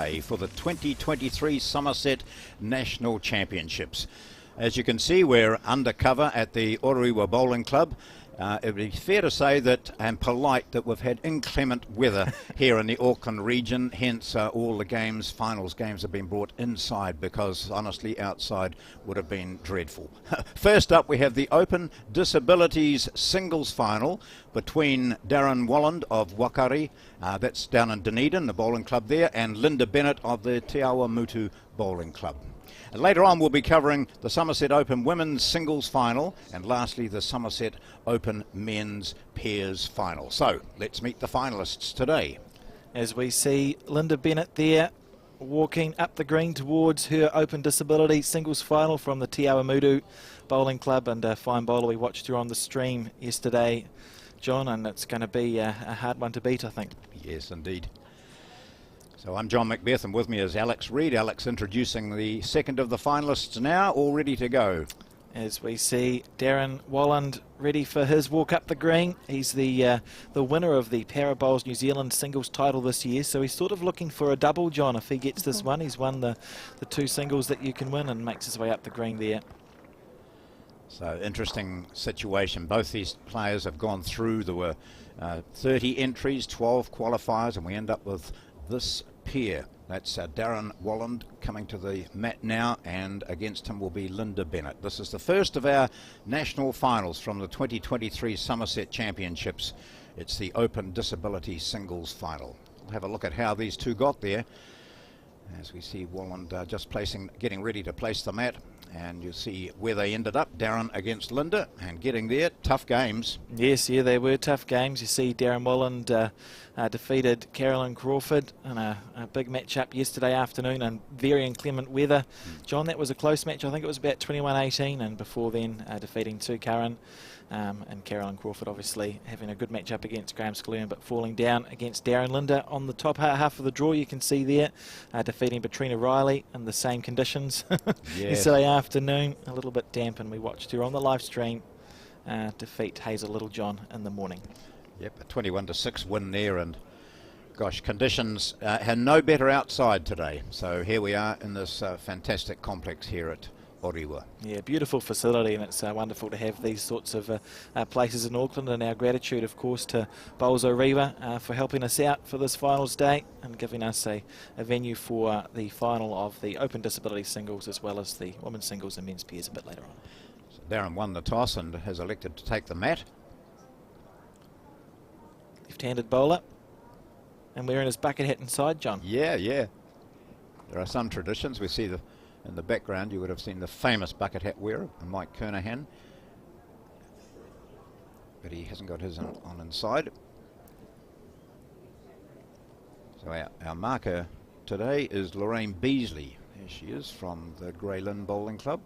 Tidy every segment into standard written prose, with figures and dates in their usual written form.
A for the 2023 Summerset National Championships. As you can see, we're undercover at the Orewa Bowling Club. It would be fair to say that, and polite, that we've had inclement weather here in the Auckland region, hence all the games, finals games, have been brought inside because honestly outside would have been dreadful. First up we have the Open Disabilities Singles Final between Darron Wolland of Wakari, that's down in Dunedin, the bowling club there, and Lynda Bennett of the Te Awamutu Bowling Club. And later on we'll be covering the Summerset Open Women's Singles Final and lastly the Summerset Open Men's Pairs Final. So let's meet the finalists today. As we see Lynda Bennett there walking up the green towards her Open Disability Singles Final from the Te Awamutu Bowling Club, and a fine bowler. We watched her on the stream yesterday, John, and it's going to be a hard one to beat, I think. Yes, indeed. So I'm John Macbeth, and with me is Alex Reid. Alex introducing the second of the finalists now, all ready to go. As we see Darron Wolland ready for his walk up the green. He's the winner of the Para Bowls New Zealand singles title this year, so he's sort of looking for a double, John. If he gets this one, he's won the two singles that you can win and makes his way up the green there. So interesting situation. Both these players have gone through. There were 30 entries, 12 qualifiers, and we end up with this pair. That's Darron Wolland coming to the mat now, and against him will be Lynda Bennett. This is the first of our national finals from the 2023 Summerset Championships. It's the Open Disability Singles Final. We'll have a look at how these two got there. As we see Wolland just getting ready to place the mat, and you see where they ended up. Darron against Lynda, and getting there, tough games. Yes, yeah, they were tough games. You see Darron Wolland defeated Carolyn Crawford in a big match-up yesterday afternoon and very inclement weather. John, that was a close match. I think it was about 21-18, and before then defeating Karen. And Carolyn Crawford obviously having a good match up against Graham Scallion, but falling down against Darron. Lynda on the top half of the draw, you can see there, defeating Petrina Riley in the same conditions. Yesterday afternoon, a little bit damp, and we watched her on the live stream defeat Hazel Littlejohn in the morning. Yep, a 21-6 win there, and gosh, conditions had no better outside today. So here we are in this fantastic complex here at Orewa. Yeah, beautiful facility, and it's wonderful to have these sorts of places in Auckland, and our gratitude of course to Bowls Orewa for helping us out for this finals day and giving us a venue for the final of the Open Disability Singles as well as the Women's Singles and Men's Pairs a bit later on. So Darron won the toss and has elected to take the mat. Left-handed bowler, and wearing his bucket hat inside, John. Yeah. There are some traditions. We see in the background, you would have seen the famous bucket hat wearer, Mike Kernahan. But he hasn't got his on inside. So our marker today is Lorraine Beasley. There she is from the Grey Lynn Bowling Club.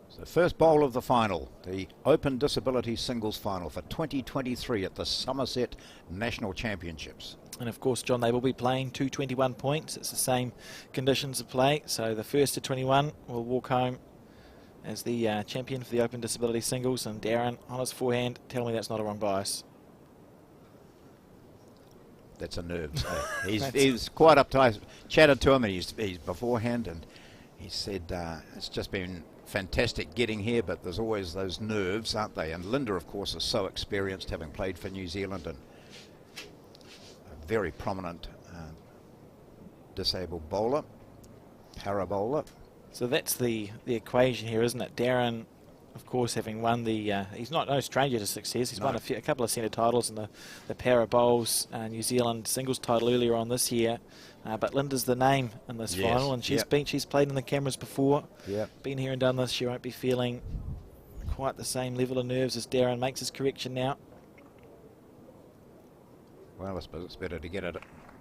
So first bowl of the final, the Open Disability Singles Final for 2023 at the Summerset National Championships. And of course, John, they will be playing 221 points. It's the same conditions of play. So the first to 21 will walk home as the champion for the Open Disability Singles. And Darron on his forehand, tell me that's not a wrong bias. That's a nerves. He's quite uptight. Chatted to him, and he's beforehand, and he said it's just been fantastic getting here, but there's always those nerves, aren't they? And Lynda, of course, is so experienced, having played for New Zealand, and a very prominent disabled bowler, para bowler. So that's the equation here, isn't it? Darron, of course, having won the, he's no stranger to success. He's won a couple of centre titles in the Para Bowls New Zealand singles title earlier on this year. But Lynda's the name in this final, and she's played in the cameras before. Been here and done this. She won't be feeling quite the same level of nerves as Darron makes his correction now. Well, I suppose it's better to get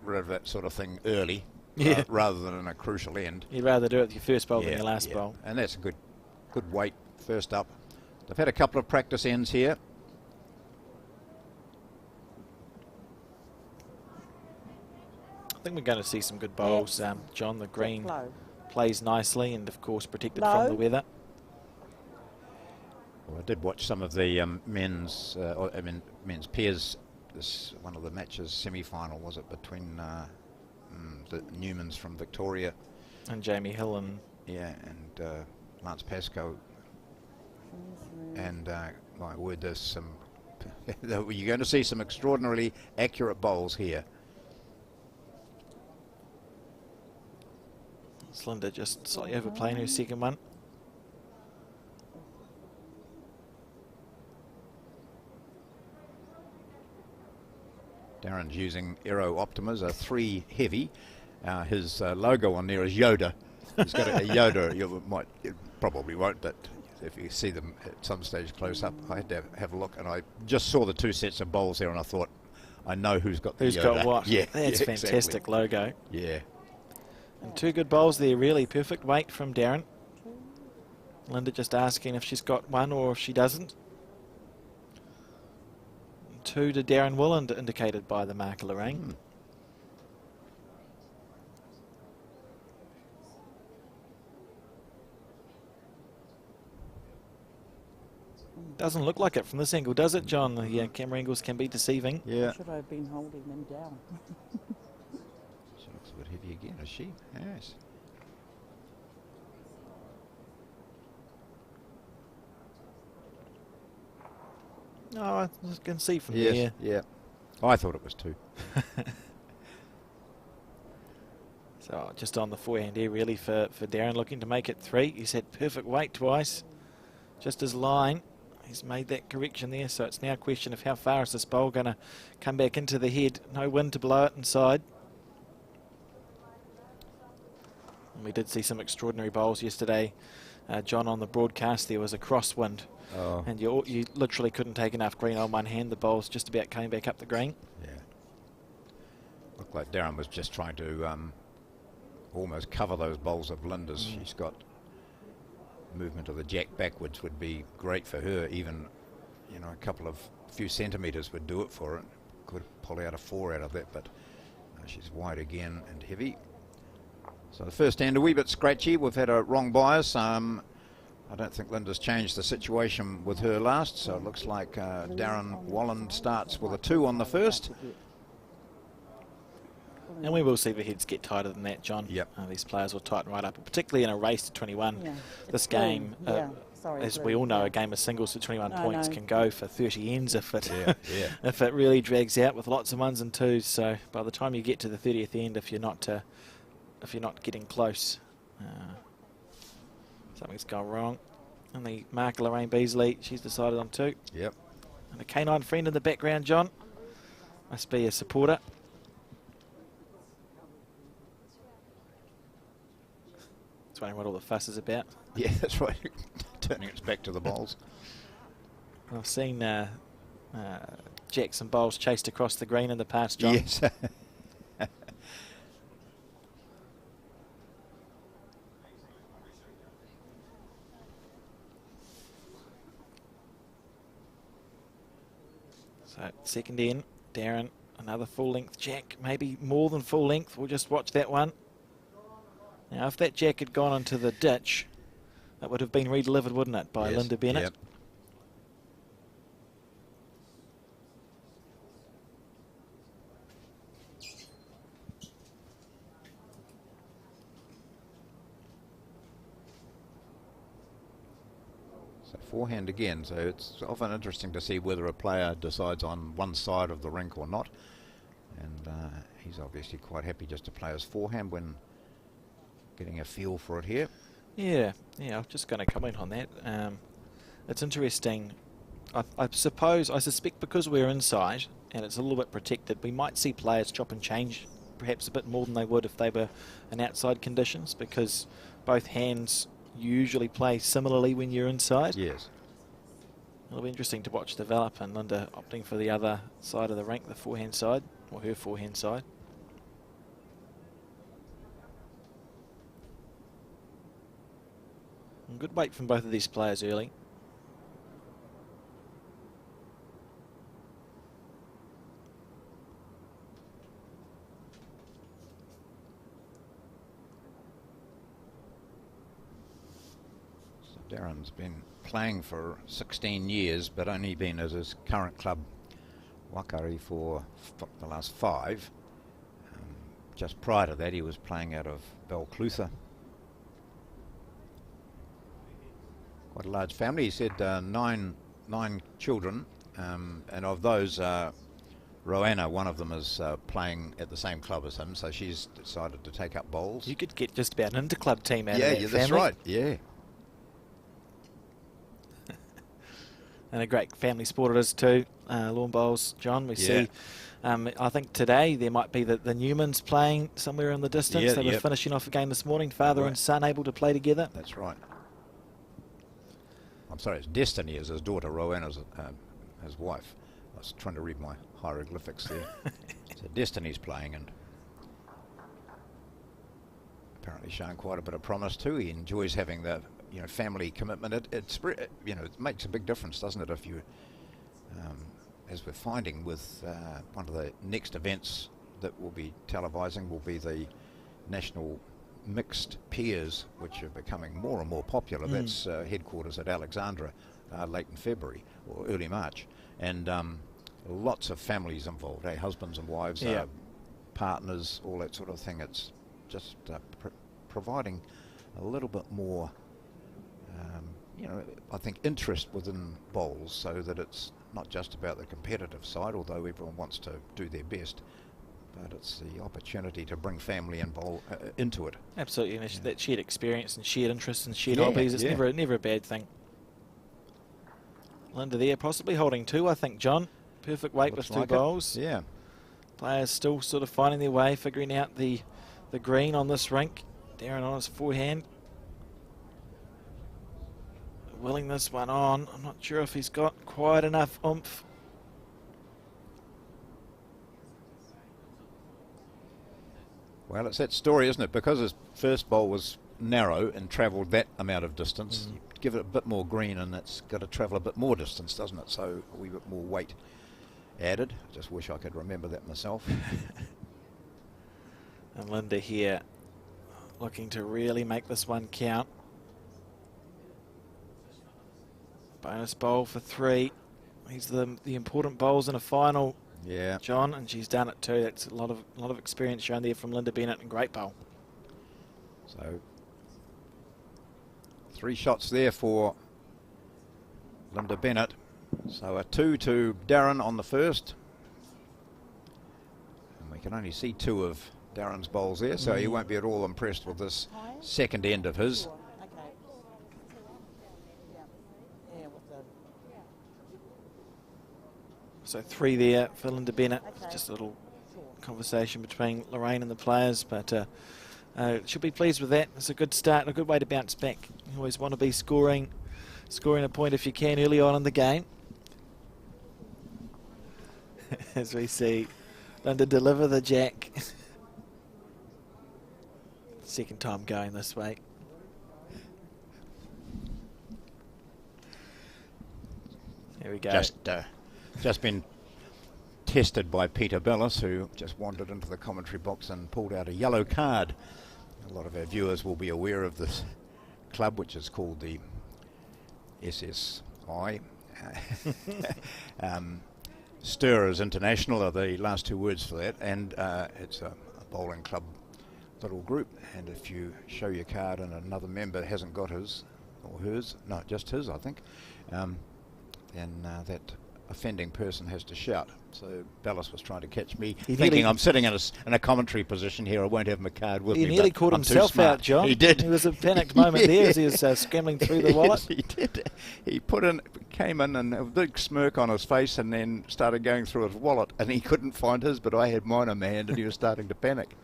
rid of that sort of thing early, rather than in a crucial end. You'd rather do it with your first bowl than your last bowl. And that's a good weight first up. They've had a couple of practice ends here. I think we're going to see some good bowls. John, the green plays nicely and, of course, protected from the weather. Well, I did watch some of the men's pairs this one of the matches, semi-final, was it, between the Newmans from Victoria and Jamie Hill and Lance Pascoe. And my word, there's some you're going to see some extraordinarily accurate bowls here. Lynda just slightly overplaying her second one. Darron's using Aero Optimas, a 3 heavy. His logo on there is Yoda. He's got a Yoda. You probably won't, but if you see them at some stage close up, I had to have a look, and I just saw the 2 sets of bowls there, and I thought, I know who's got the Yoda. Who's got what? Yeah, that's fantastic exactly. logo. Yeah. And 2 good bowls there, really. Perfect weight from Darron. Lynda just asking if she's got one or if she doesn't. 2 to Darron Wolland, indicated by the marker Lorraine. Doesn't look like it from this angle, does it, John? The camera angles can be deceiving. Yeah. Should I have been holding them down? She looks a bit heavy again, is she? Yes. No, I can see from Yes, here. yeah. I thought it was 2. So just on the forehand here, really, for Darron, looking to make it 3. He's had perfect weight twice. Just his line. He's made that correction there, so it's now a question of how far is this bowl going to come back into the head. No wind to blow it inside. And we did see some extraordinary bowls yesterday. John, on the broadcast, there was a crosswind. Oh. And you literally couldn't take enough green on one hand. The bowls just about came back up the green. Yeah. Looked like Darron was just trying to almost cover those bowls of Lynda's. She's got movement of the jack backwards would be great for her. Even, you know, a few centimetres would do it for her. Could pull out a 4 out of that, but she's wide again and heavy. So the first hand a wee bit scratchy. We've had a wrong bias. I don't think Lynda's changed the situation with her last, so it looks like Darron Wolland starts with a 2 on the first. And we will see the heads get tighter than that, John. Yep. These players will tighten right up, particularly in a race to 21. Yeah. This game, as we all know, a game of singles to 21 points can go for 30 ends if it if it really drags out with lots of 1s and 2s. So by the time you get to the 30th end, if you're not getting close, something's gone wrong. And the marker Lorraine Beasley, she's decided on 2. Yep. And a canine friend in the background, John, must be a supporter. That's wondering what all the fuss is about. Yeah, that's right. Turning its back to the bowls. I've seen jacks and bowls chased across the green in the past, John. Yes. So second in, Darron, another full length jack, maybe more than full length. We'll just watch that one. Now, if that jack had gone into the ditch, that would have been redelivered, wouldn't it, by Lynda Bennett? Yep. So forehand again, so it's often interesting to see whether a player decides on one side of the rink or not. And he's obviously quite happy just to play his forehand when getting a feel for it here. Yeah, I'm just going to comment on that. It's interesting. I suspect because we're inside and it's a little bit protected, we might see players chop and change perhaps a bit more than they would if they were in outside conditions, because both hands usually play similarly when you're inside. Yes. It'll be interesting to watch develop, and Lynda opting for the other side of the rink, the forehand side, or her forehand side. And good weight from both of these players early. So Darron's been playing for 16 years, but only been at his current club, Wakari for the last 5. Just prior to that, he was playing out of Belclutha. Quite a large family. He said 9 children, and of those, Roanna, one of them, is playing at the same club as him, so she's decided to take up bowls. You could get just about an inter-club team out of Yeah, that that's family. right. Yeah. And a great family sport it is too. Lawn bowls, John. We see. I think today there might be the Newmans playing somewhere in the distance. Yeah, They were finishing off a game this morning. Father and son able to play together. That's right. I'm sorry, it's Destiny is his daughter, Rowanna's his wife. I was trying to read my hieroglyphics there. So Destiny's playing and apparently showing quite a bit of promise too. He enjoys having the family commitment. It makes a big difference, doesn't it? If you, as we're finding with one of the next events that we'll be televising will be the national mixed pairs, which are becoming more and more popular. That's headquarters at Alexandra late in February or early March, and lots of families involved, husbands and wives, partners, all that sort of thing. It's just providing a little bit more I think interest within bowls, so that it's not just about the competitive side, although everyone wants to do their best, but it's the opportunity to bring family and bowl into it. Absolutely, and that shared experience and shared interests and shared hobbies, it's never a bad thing. Lynda there, possibly holding 2, I think, John. Perfect weight with 2 bowls. Yeah. Players still sort of finding their way, figuring out the green on this rink. Darron on his forehand. Willing this one on. I'm not sure if he's got quite enough oomph. Well, it's that story, isn't it? Because his first bowl was narrow and travelled that amount of distance, you give it a bit more green and it's got to travel a bit more distance, doesn't it? So a wee bit more weight added. I just wish I could remember that myself. And Lynda here looking to really make this one count. Bonus bowl for 3. These are the important bowls in a final, John, and she's done it too. That's a lot of experience shown there from Lynda Bennett, and great bowl. So 3 shots there for Lynda Bennett. So a 2 to Darron on the first, and we can only see 2 of Darron's bowls there, so he won't be at all impressed with this second end of his. So 3 there for Lynda Bennett. Just a little conversation between Lorraine and the players, but should be pleased with that. It's a good start and a good way to bounce back. You always want to be scoring a point if you can early on in the game. As we see Lynda deliver the jack. Second time going this way. There we go. Just been tested by Peter Bellis, who just wandered into the commentary box and pulled out a yellow card. A lot of our viewers will be aware of this club, which is called the SSI. Stirrers International are the last 2 words for that, and it's a bowling club little group, and if you show your card and another member hasn't got his or hers, no, just his, I think, then that offending person has to shout. So Bellis was trying to catch me, thinking I'm sitting in a commentary position here. I won't have my card with me. He nearly caught himself out, John. He did. There was a panicked moment there as he was scrambling through the wallet. Yes, he did. He came in and a big smirk on his face, and then started going through his wallet, and he couldn't find his, but I had mine in my hand, and he was starting to panic.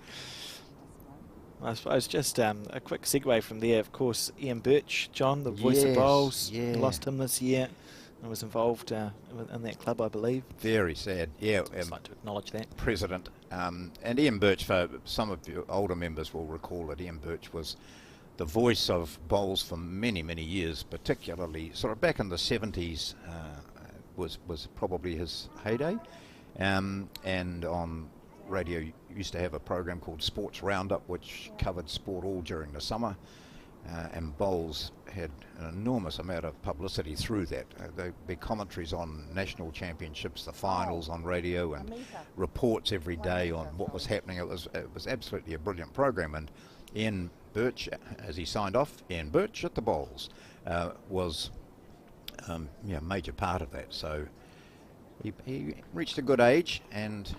I suppose just a quick segue from there. Of course, Ian Birch, John, the voice of bowls, lost him this year. I was involved in that club, I believe. Very sad. Yeah, I'd like to acknowledge that. President. And Ian Birch, for some of you older members will recall that Ian Birch was the voice of bowls for many, many years, particularly sort of back in the 70s was probably his heyday. And on radio, used to have a program called Sports Roundup, which covered sport all during the summer. and bowls had an enormous amount of publicity through that. There'd be commentaries on national championships, the finals on radio, and reports every day on what was happening. It was absolutely a brilliant program, and Ian Birch, as he signed off, Ian Birch at the bowls, was a major part of that. So he reached a good age and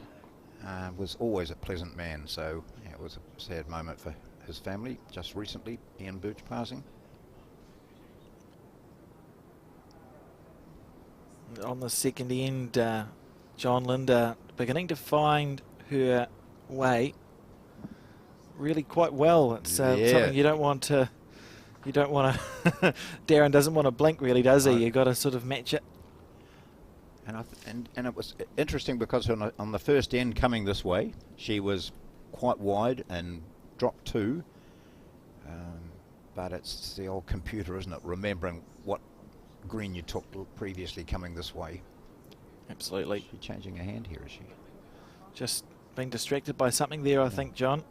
was always a pleasant man. So it was a sad moment for his family just recently, Ian Birch passing. On the second end, John, Lynda beginning to find her way really quite well. It's something you don't want to. Darron doesn't want to blink, really, does he? You've got to sort of match it. And it was interesting because on the first end coming this way, she was quite wide and dropped 2. But it's the old computer, isn't it? Remembering what green you took previously coming this way. Absolutely. Is she changing her hand here, is she? Just being distracted by something there, I think, John.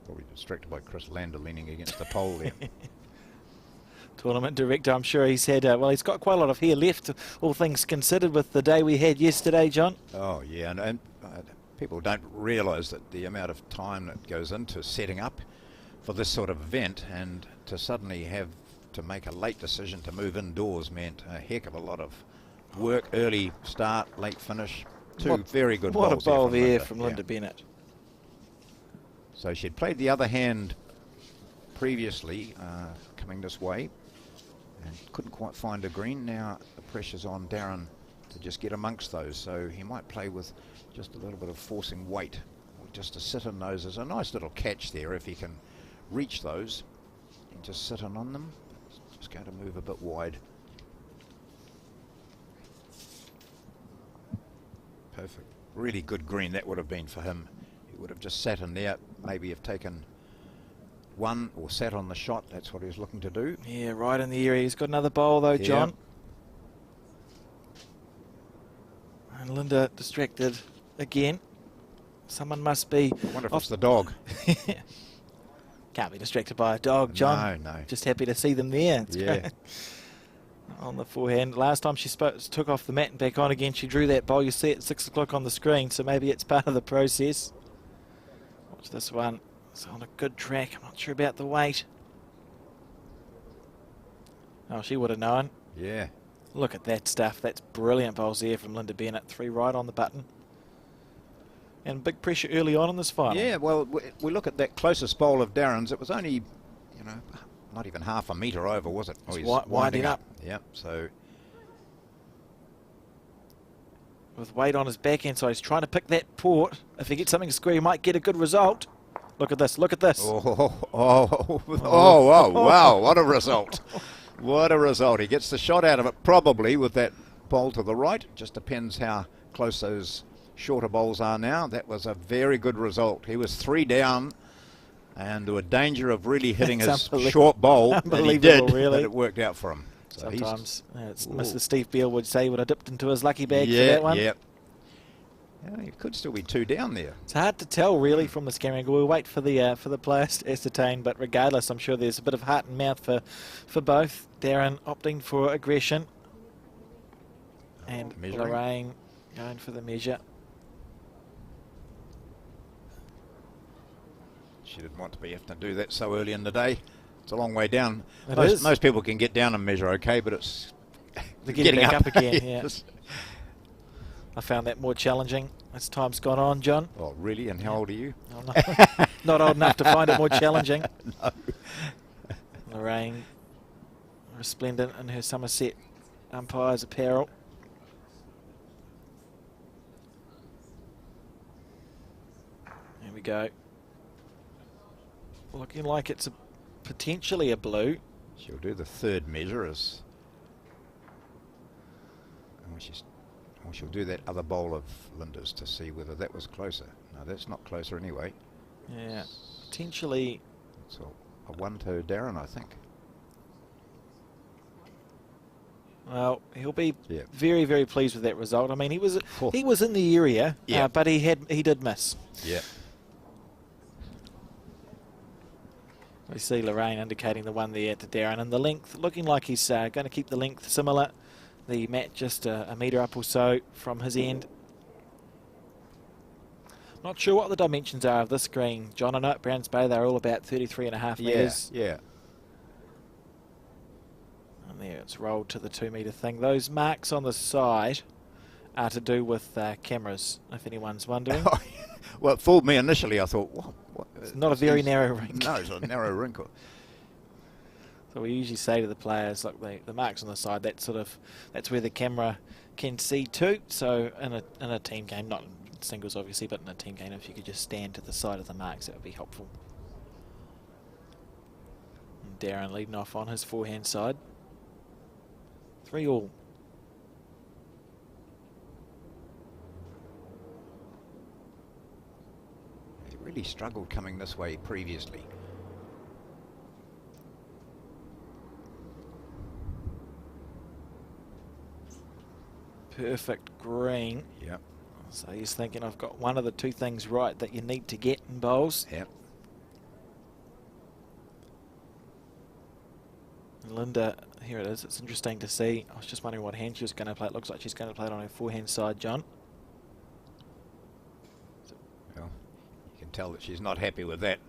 Probably distracted by Chris Lynda leaning against the pole there. Tournament director, I'm sure he's had, he's got quite a lot of hair left, all things considered, with the day we had yesterday, John. Oh, yeah, and people don't realise that the amount of time that goes into setting up for this sort of event, and to suddenly have to make a late decision to move indoors meant a heck of a lot of work. Early start, late finish. Two very good bowls. What a bowl there from Lynda Bennett. So she'd played the other hand previously, coming this way, and couldn't quite find a green. Now the pressure's on Darron to just get amongst those, so he might play with just a little bit of forcing weight, or just to sit in those. There's a nice little catch there if he can reach those and just sit in on them. It's just going to move a bit wide. Perfect. Really good green that would have been for him. He would have just sat in there, maybe have taken one or sat on the shot. That's what he was looking to do. Yeah, right in the area. He's got another bowl though, John. And Lynda distracted again. Someone must be. I wonder if it's the dog. Can't be distracted by a dog, John. No. Just happy to see them there. It's great. On the forehand. Last time she took off the mat and back on again, she drew that bowl. You see it at 6 o'clock on the screen, so maybe it's part of the process. Watch this one. It's on a good track. I'm not sure about the weight. Oh, she would have known. Yeah. Look at that stuff. That's brilliant bowls there from Lynda Bennett. 3 right on the button. And big pressure early on in this final. Yeah, well, we look at that closest bowl of Darron's. It was only, not even half a metre over, was it? It's winding up. Yeah, so. With weight on his backhand, so he's trying to pick that port. If he gets something square, he might get a good result. Look at this, look at this. Wow, what a result. What a result. He gets the shot out of it, probably, with that bowl to the right. Just depends how close those shorter bowls are now. That was a very good result. He was 3 down, and there were danger of really hitting his short bowl. And he did, really. but it worked out for him. So sometimes Mr. Steve Beale would say he would have dipped into his lucky bag for that one. Yeah, he could still be 2 down there. It's hard to tell really from this camera angle. We'll wait for the players to ascertain, but regardless, I'm sure there's a bit of heart and mouth for both. Darron opting for aggression, and Lorraine going for the measure. She didn't want to be having to do that so early in the day. It's a long way down. Most people can get down and measure okay, but it's getting back up again. Yes. Yeah. I found that more challenging as time's gone on, John. Oh, really? And how old are you? Oh, not old enough to find it more challenging. No. Lorraine, resplendent in her Summerset umpire's apparel. There we go. Looking like it's potentially a blue. She'll do the 3rd measure she'll do that other bowl of Lynda's to see whether that was closer. No, that's not closer anyway. Yeah, potentially. So a 1 to Darron, I think. Well, he'll be very, very pleased with that result. I mean, he was in the area, Yeah. but he did miss. Yeah. We see Lorraine indicating the one there to Darron, and the length looking like he's going to keep the length similar. The mat just a metre up or so from his end. Not sure what the dimensions are of this green, John. I know at Browns Bay they're all about 33.5 metres. Yeah. And there it's rolled to the 2 metre thing. Those marks on the side are to do with cameras, if anyone's wondering. Well, it fooled me initially. I thought, what? It's not a very narrow rink. No, it's a narrow rink. So we usually say to the players, look, the marks on the side, that's where the camera can see too. So in a team game, not in singles obviously, but in a team game, if you could just stand to the side of the marks, that would be helpful. And Darron leading off on his forehand side. 3-all. He really struggled coming this way previously. Perfect green. Yep. So he's thinking, I've got one of the two things right that you need to get in bowls. Yep. Lynda, here it is. It's interesting to see. I was just wondering what hand she was going to play. It looks like she's going to play it on her forehand side, John. Well, you can tell that she's not happy with that.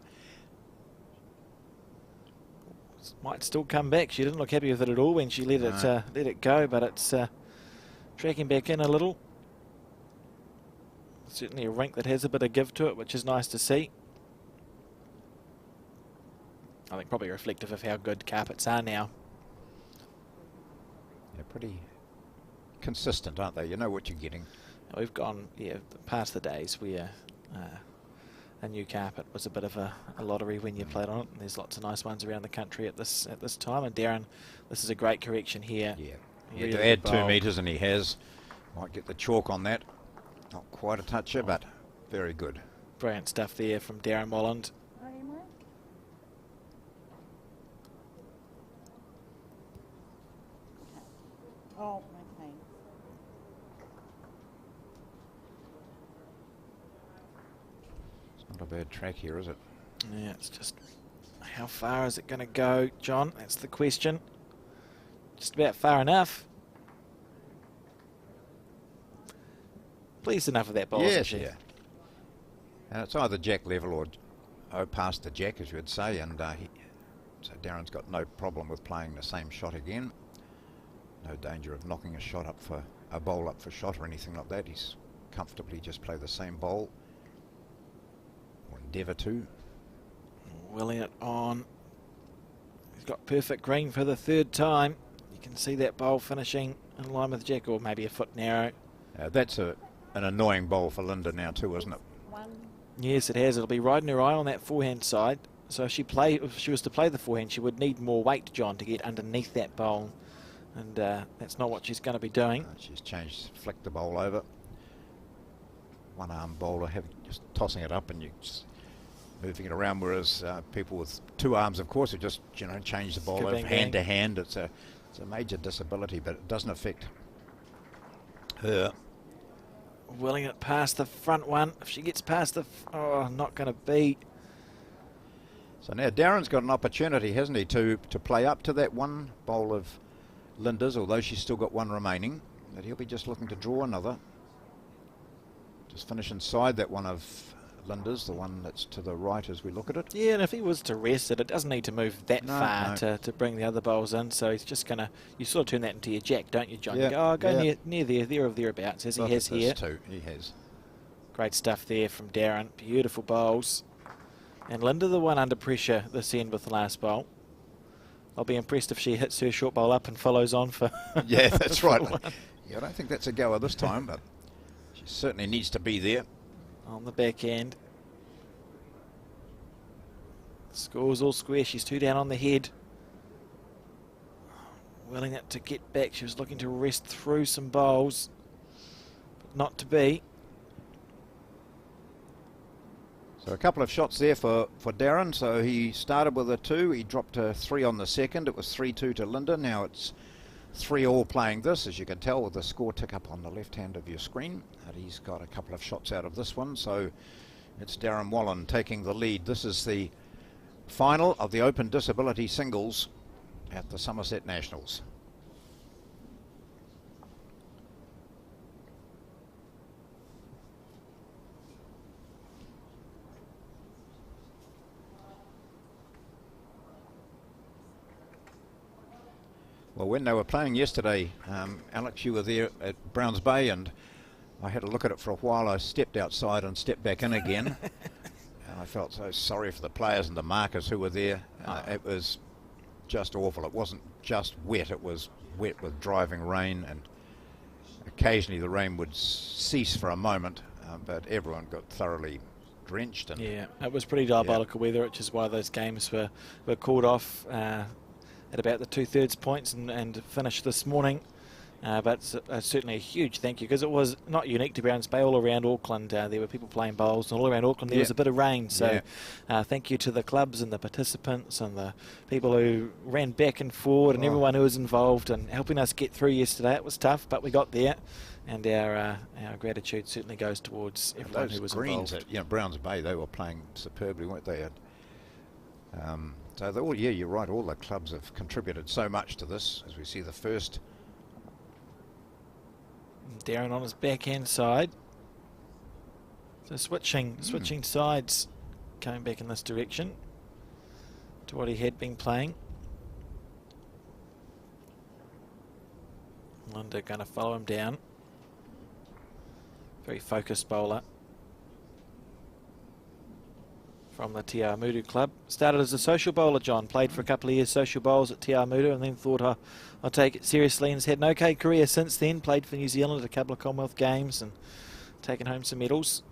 Might still come back. She didn't look happy with it at all when she let it go, but it's tracking back in a little. Certainly a rink that has a bit of give to it, which is nice to see. I think probably reflective of how good carpets are now. They're pretty consistent, aren't they? You know what you're getting. We've gone, past the days where a new carpet was a bit of a lottery when you played on it. And there's lots of nice ones around the country at this time. And Darron, this is a great correction here. Yeah. He Really had to add good 2 bowl. metres, and he has. Might get the chalk on that. Not quite a toucher, but very good. Brilliant stuff there from Darron Wolland. Oh, okay. It's not a bad track here, is it? Yeah, it's just how far is it going to go, John? That's the question. Just about far enough. Pleased enough with that ball, isn't she? Yeah. And it's either jack level or past the jack, as you would say, and so Darren's got no problem with playing the same shot again. No danger of knocking a shot up for a bowl up for shot or anything like that. He's comfortably just play the same bowl, or endeavour to. Willing it on. He's got perfect green for the 3rd time. You can see that bowl finishing in line with jack, or maybe a foot narrow. That's an annoying bowl for Lynda now too, isn't it? Yes, it has. It'll be riding her eye on that forehand side. So if she was to play the forehand, she would need more weight, John, to get underneath that bowl. And that's not what she's going to be doing. She's flicked the bowl over. One arm bowler just tossing it up and you just moving it around, whereas people with 2 arms, of course, have just change the bowl over hand to hand. It's a major disability, but it doesn't affect her. Willing it past the front one. If she gets past not going to be. So now Darren's got an opportunity, hasn't he, to play up to that one bowl of Lynda's, although she's still got 1 remaining. But he'll be just looking to draw another. Just finish inside that one of Lynda's, the one that's to the right as we look at it. Yeah, and if he was to rest it, it doesn't need to move that far to bring the other bowls in. So he's just going to, you sort of turn that into your jack, don't you, John? Yeah, you go near there or thereabouts, as he has here. Too. He has. Great stuff there from Darron. Beautiful bowls. And Lynda, the one under pressure this end with the last bowl. I'll be impressed if she hits her short bowl up and follows on for. Yeah, that's right. Yeah, I don't think that's a goer this time, but she certainly needs to be there. On the back end. Score's all square. She's 2 down on the head. Willing it to get back. She was looking to rest through some bowls, but not to be. So a couple of shots there for Darron. So he started with a 2. He dropped a 3 on the second. It was 3-2 to Lynda. Now it's 3-all playing this, as you can tell with the score tick up on the left hand of your screen. And he's got a couple of shots out of this one. So it's Darron Wolland taking the lead. This is the final of the Open Disability Singles at the Summerset Nationals. Well, when they were playing yesterday, Alex, you were there at Browns Bay, and I had to look at it for a while. I stepped outside and stepped back in again. And I felt so sorry for the players and the markers who were there. It was just awful. It wasn't just wet, it was wet with driving rain, and occasionally the rain would cease for a moment, but everyone got thoroughly drenched. And yeah, it was pretty diabolical weather, which is why those games were called off at about the 2/3 points and finished this morning. But certainly a huge thank you, because it was not unique to Browns Bay. All around Auckland there were people playing bowls, and all around Auckland there was a bit of rain. So thank you to the clubs and the participants and the people who ran back and forward and everyone who was involved and helping us get through yesterday. It was tough, but we got there, and our gratitude certainly goes towards everyone who was greens involved. at Browns Bay, they were playing superbly, weren't they? So you're right, all the clubs have contributed so much to this. As we see the first. Darron on his backhand side. So switching sides, coming back in this direction to what he had been playing. Lynda going to follow him down. Very focused bowler from the Te Awamutu club. Started as a social bowler, John. Played for a couple of years social bowls at Te Awamutu, and then thought, I'll take it seriously, and has had an okay career since then. Played for New Zealand at a couple of Commonwealth Games and taken home some medals.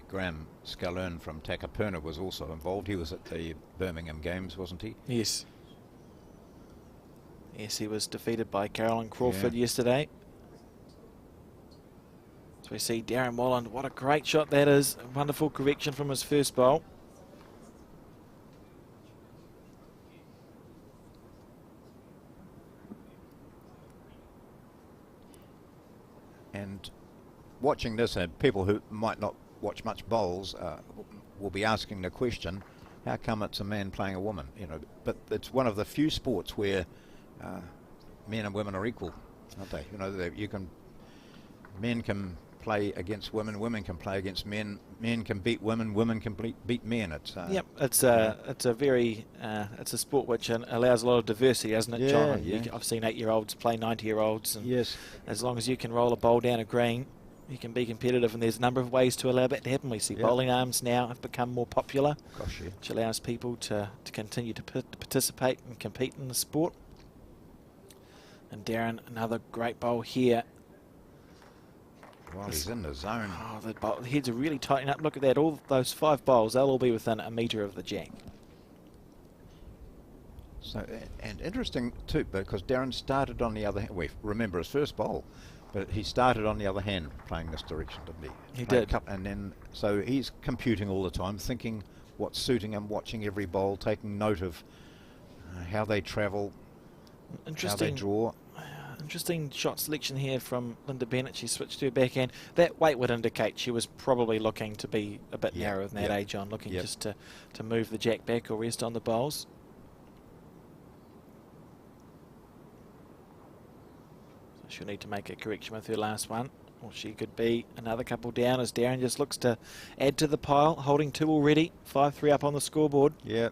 Graham Scalern from Takapuna was also involved. He was at the Birmingham Games, wasn't he? Yes. Yes, he was defeated by Caroline Crawford yesterday. So we see Darron Wolland. What a great shot that is. A wonderful correction from his first bowl. And watching this, people who might not watch much bowls will be asking the question, how come it's a man playing a woman? But it's one of the few sports where men and women are equal, aren't they? Men can play against women, women can play against men, men can beat women, women can beat men. It's it's a sport which allows a lot of diversity, doesn't it, John? I've seen 8-year-olds play 90-year-olds, and as long as you can roll a bowl down a green, you can be competitive, and there's a number of ways to allow that to happen. We see bowling arms now have become more popular, which allows people to continue to participate and compete in the sport. And Darron, another great bowl here. Well, he's in the zone. The heads are really tightening up. Look at that, all those 5 bowls, they'll all be within a metre of the jack. So, and interesting too, because Darron started on the other hand. We remember his first bowl. But he started on the other hand playing this direction, didn't he? He did. And then, so he's computing all the time, thinking what's suiting him, watching every bowl, taking note of how they travel, how they draw. Interesting shot selection here from Lynda Bennett. She switched to her backhand. That weight would indicate she was probably looking to be a bit narrower than that age on, looking just to move the jack back or rest on the bowls. She'll need to make a correction with her last one, or she could be another couple down as Darron just looks to add to the pile, holding 2 already, 5-3 up on the scoreboard. Yeah.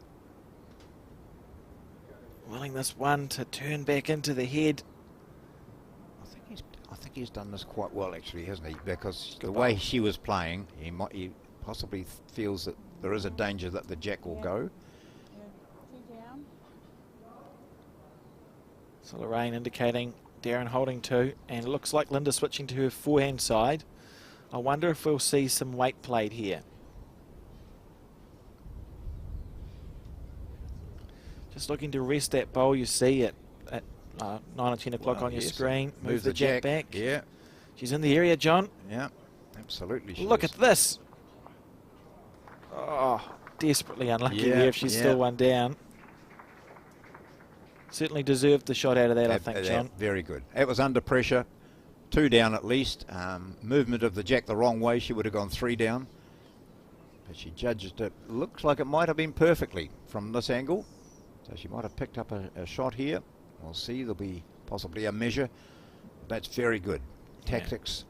Willing this one to turn back into the head. I think he's done this quite well, actually, hasn't he? Because the way she was playing, he possibly feels that there is a danger that the jack will go. So Lorraine indicating Darron holding 2, and it looks like Lynda switching to her forehand side. I wonder if we'll see some weight played here. Just looking to rest that bowl you see at 9 or 10 o'clock on your screen. Move the jack back. Yeah. She's in the area, John. Yeah, absolutely. Look at this. Oh, desperately unlucky there if she's still one down. Certainly deserved the shot out of that, I think, John. Very good. It was under pressure. 2 down at least. Movement of the jack the wrong way. She would have gone 3 down. But she judged it. Looks like it might have been perfectly from this angle. So she might have picked up a shot here. We'll see. There'll be possibly a measure. That's very good. Tactics.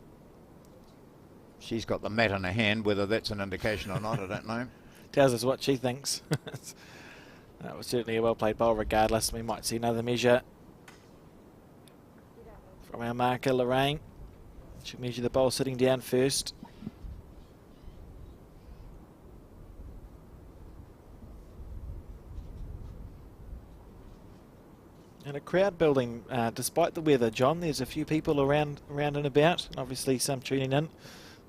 She's got the mat in her hand. Whether that's an indication or not, I don't know. Tells us what she thinks. That was certainly a well-played bowl regardless. We might see another measure from our marker, Lorraine. She'll measure the bowl sitting down first. And a crowd building despite the weather, John. There's a few people around and about, and obviously some tuning in,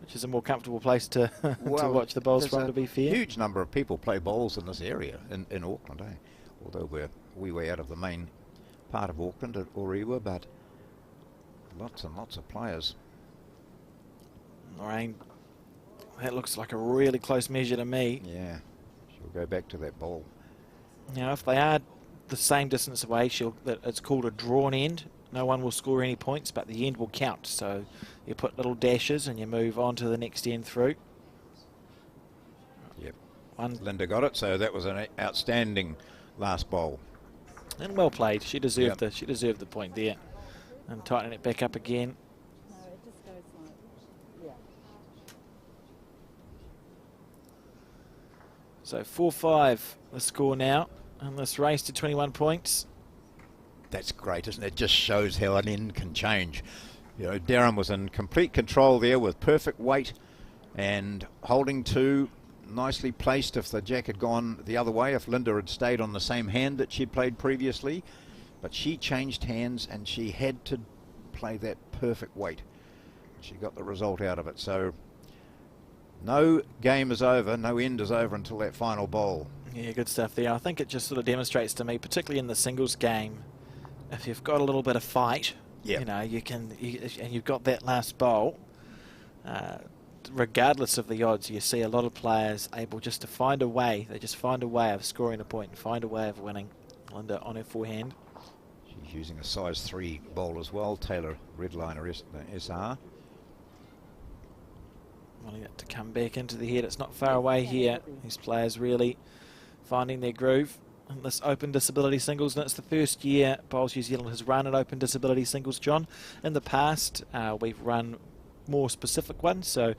which is a more comfortable place to, to watch the bowls from, to be fair. Huge number of people play bowls in this area in Auckland, eh? Although we're way out of the main part of Auckland at Orewa, but lots and lots of players. Lorraine, that looks like a really close measure to me. Yeah, she'll go back to that bowl. Now, if they are the same distance away, it's called a drawn end. No one will score any points, but the end will count. So you put little dashes and you move on to the next end through. Yep. Lynda got it, so that was an outstanding last bowl. And well played. She deserved the point there. And tightening it back up again. No, it just goes like, yeah. So 4-5 the score now. And this race to 21 points. That's great, isn't it? It just shows how an end can change. You know, Darron was in complete control there with perfect weight and holding to, nicely placed if the jack had gone the other way, if Lynda had stayed on the same hand that she'd played previously. But she changed hands and she had to play that perfect weight. She got the result out of it. So no game is over, no end is over until that final bowl. Yeah, good stuff there. I think it just sort of demonstrates to me, particularly in the singles game, if you've got a little bit of fight, you know, and you've got that last bowl, regardless of the odds, you see a lot of players able just to find a way. They just find a way of scoring a point and find a way of winning. Lynda on her forehand. She's using a size 3 bowl as well. Tayla Redliner SR. Wanting it to come back into the head. It's not far away here. These players really finding their groove in this open disability singles, and it's the first year Bowls New Zealand has run an open disability singles, John. In the past, we've run more specific ones, so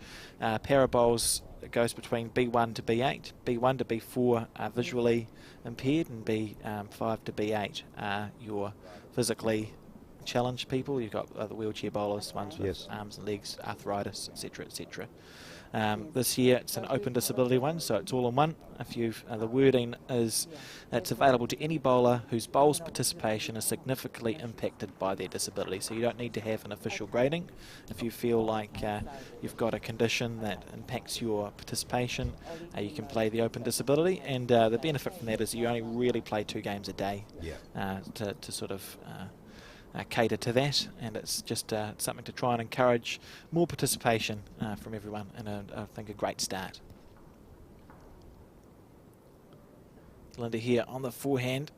para bowls, it goes between B1 to B8. B1 to B4 are visually impaired, and B5 to B8 are your physically challenged people. You've got the wheelchair bowlers, ones with arms and legs, arthritis, etc., etc. This year it's an open disability one, so it's all in one. If the wording is it's available to any bowler whose bowl's participation is significantly impacted by their disability. So you don't need to have an official grading. If you feel like you've got a condition that impacts your participation, you can play the open disability, and the benefit from that is you only really play 2 games a day to sort of cater to that, and it's just something to try and encourage more participation from everyone, and I think a great start. Lynda here on the forehand.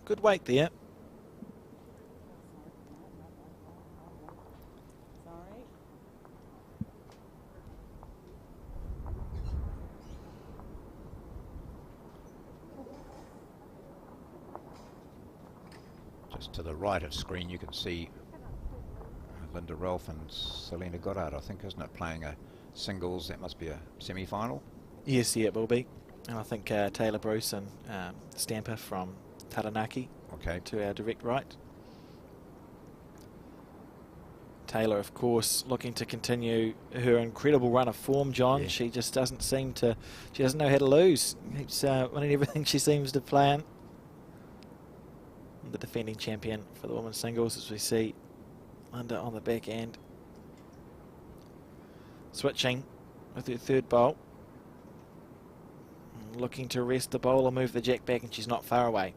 Good weight there. Sorry. Just to the right of screen you can see Lynda Rolfe and Selina Goddard, I think, isn't it, playing a singles. That must be a semi-final. Yes, yeah, it will be. And I think Tayla Bruce and Stamper from Taranaki to our direct right. Tayla, of course, looking to continue her incredible run of form, John. Yeah. She just doesn't seem to, she doesn't know how to lose. Keeps winning everything she seems to play in. The defending champion for the women's singles, as we see Lynda on the back end. Switching with her third bowl. Looking to rest the bowl or move the jack back, and she's not far away.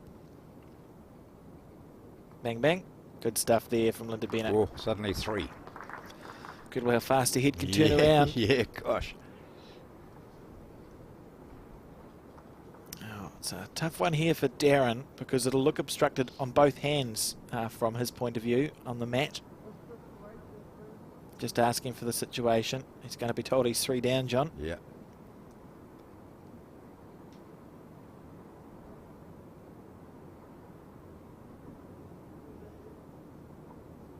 Bang, bang. Good stuff there from Lynda Bennett. Oh, suddenly 3. Good way how fast her head can turn around. Yeah, gosh. It's a tough one here for Darron because it'll look obstructed on both hands from his point of view on the mat. Just asking for the situation. He's going to be told he's 3 down, John. Yeah.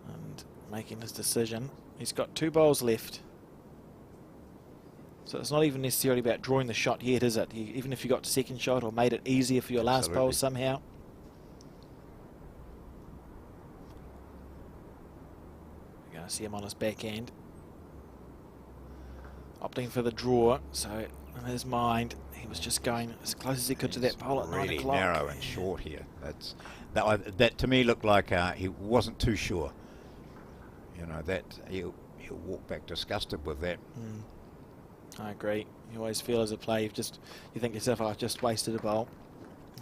And making his decision. He's got 2 bowls left. So it's not even necessarily about drawing the shot yet, is it? Even if you got to second shot or made it easier for your last bowl somehow. You're going to see him on his backhand. Opting for the draw, so in his mind, he was just going as close as he could to that pole at 9 o'clock. Really narrow and short here. That to me looked like he wasn't too sure. You know, that he'll walk back disgusted with that. I agree. You always feel as a player, you think to yourself, oh, I've just wasted a bowl.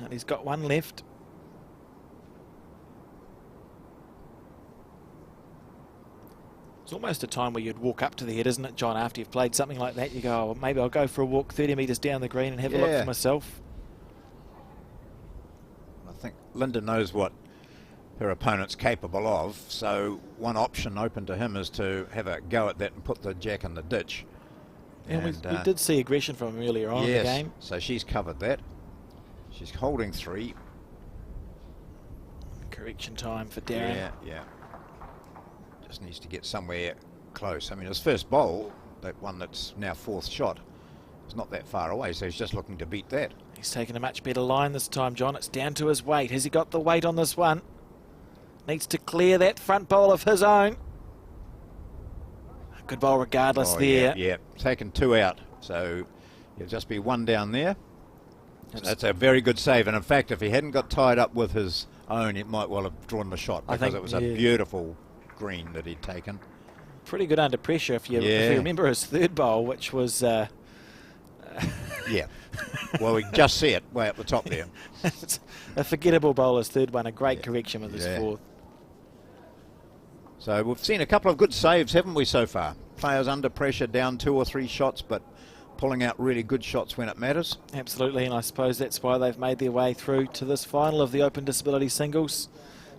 And he's got 1 left. It's almost a time where you'd walk up to the head, isn't it, John? After you've played something like that, you go, oh, well, maybe I'll go for a walk 30 metres down the green and have a look for myself. I think Lynda knows what her opponent's capable of, so one option open to him is to have a go at that and put the jack in the ditch. And we did see aggression from him earlier on in the game. So she's covered that. She's holding 3. Correction time for Darron. Yeah. Just needs to get somewhere close. I mean, his first bowl, that one that's now 4th shot, is not that far away, so he's just looking to beat that. He's taken a much better line this time, John. It's down to his weight. Has he got the weight on this one? Needs to clear that front bowl of his own. Good bowl regardless there. Yeah, taken 2 out, so he'll just be 1 down there. So that's a very good save, and in fact, if he hadn't got tied up with his own, it might well have drawn the shot, because it was a beautiful green that he'd taken. Pretty good under pressure if you remember his 3rd bowl, which was... yeah. Well, we can just see it way up the top there. It's a forgettable bowl, his 3rd one, a great correction with his 4th. So we've seen a couple of good saves, haven't we, so far? Players under pressure, down 2 or 3 shots, but pulling out really good shots when it matters. Absolutely, and I suppose that's why they've made their way through to this final of the Open Disability Singles.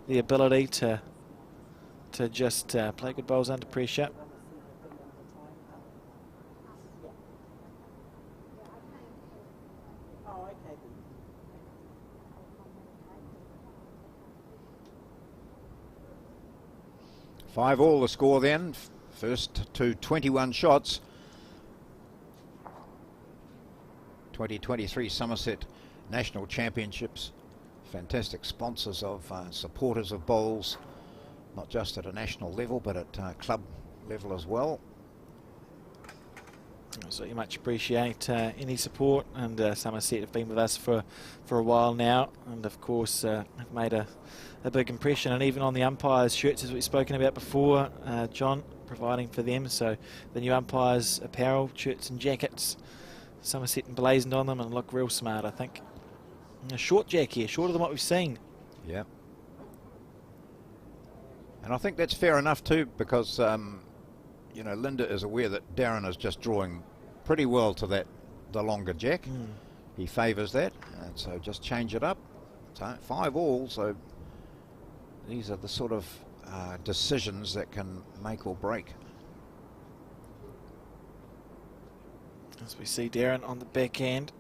The ability to just play good bowls under pressure. Five all the score then. First to 21 shots. 2023 Summerset National Championships. Fantastic sponsors of supporters of bowls, not just at a national level but at club level as well. So you much appreciate any support, and Summerset have been with us for a while now, and of course have made a big impression, and even on the umpires' shirts, as we've spoken about before, John, providing for them. So the new umpires' apparel, shirts and jackets, Summerset emblazoned on them, and look real smart, I think. And a short jack here, shorter than what we've seen. Yeah. And I think that's fair enough too, because you know, Lynda is aware that Darron is just drawing pretty well to the longer jack. He favours that, and so just change it up. So 5 all, so these are the sort of decisions that can make or break. As we see Darron on the backhand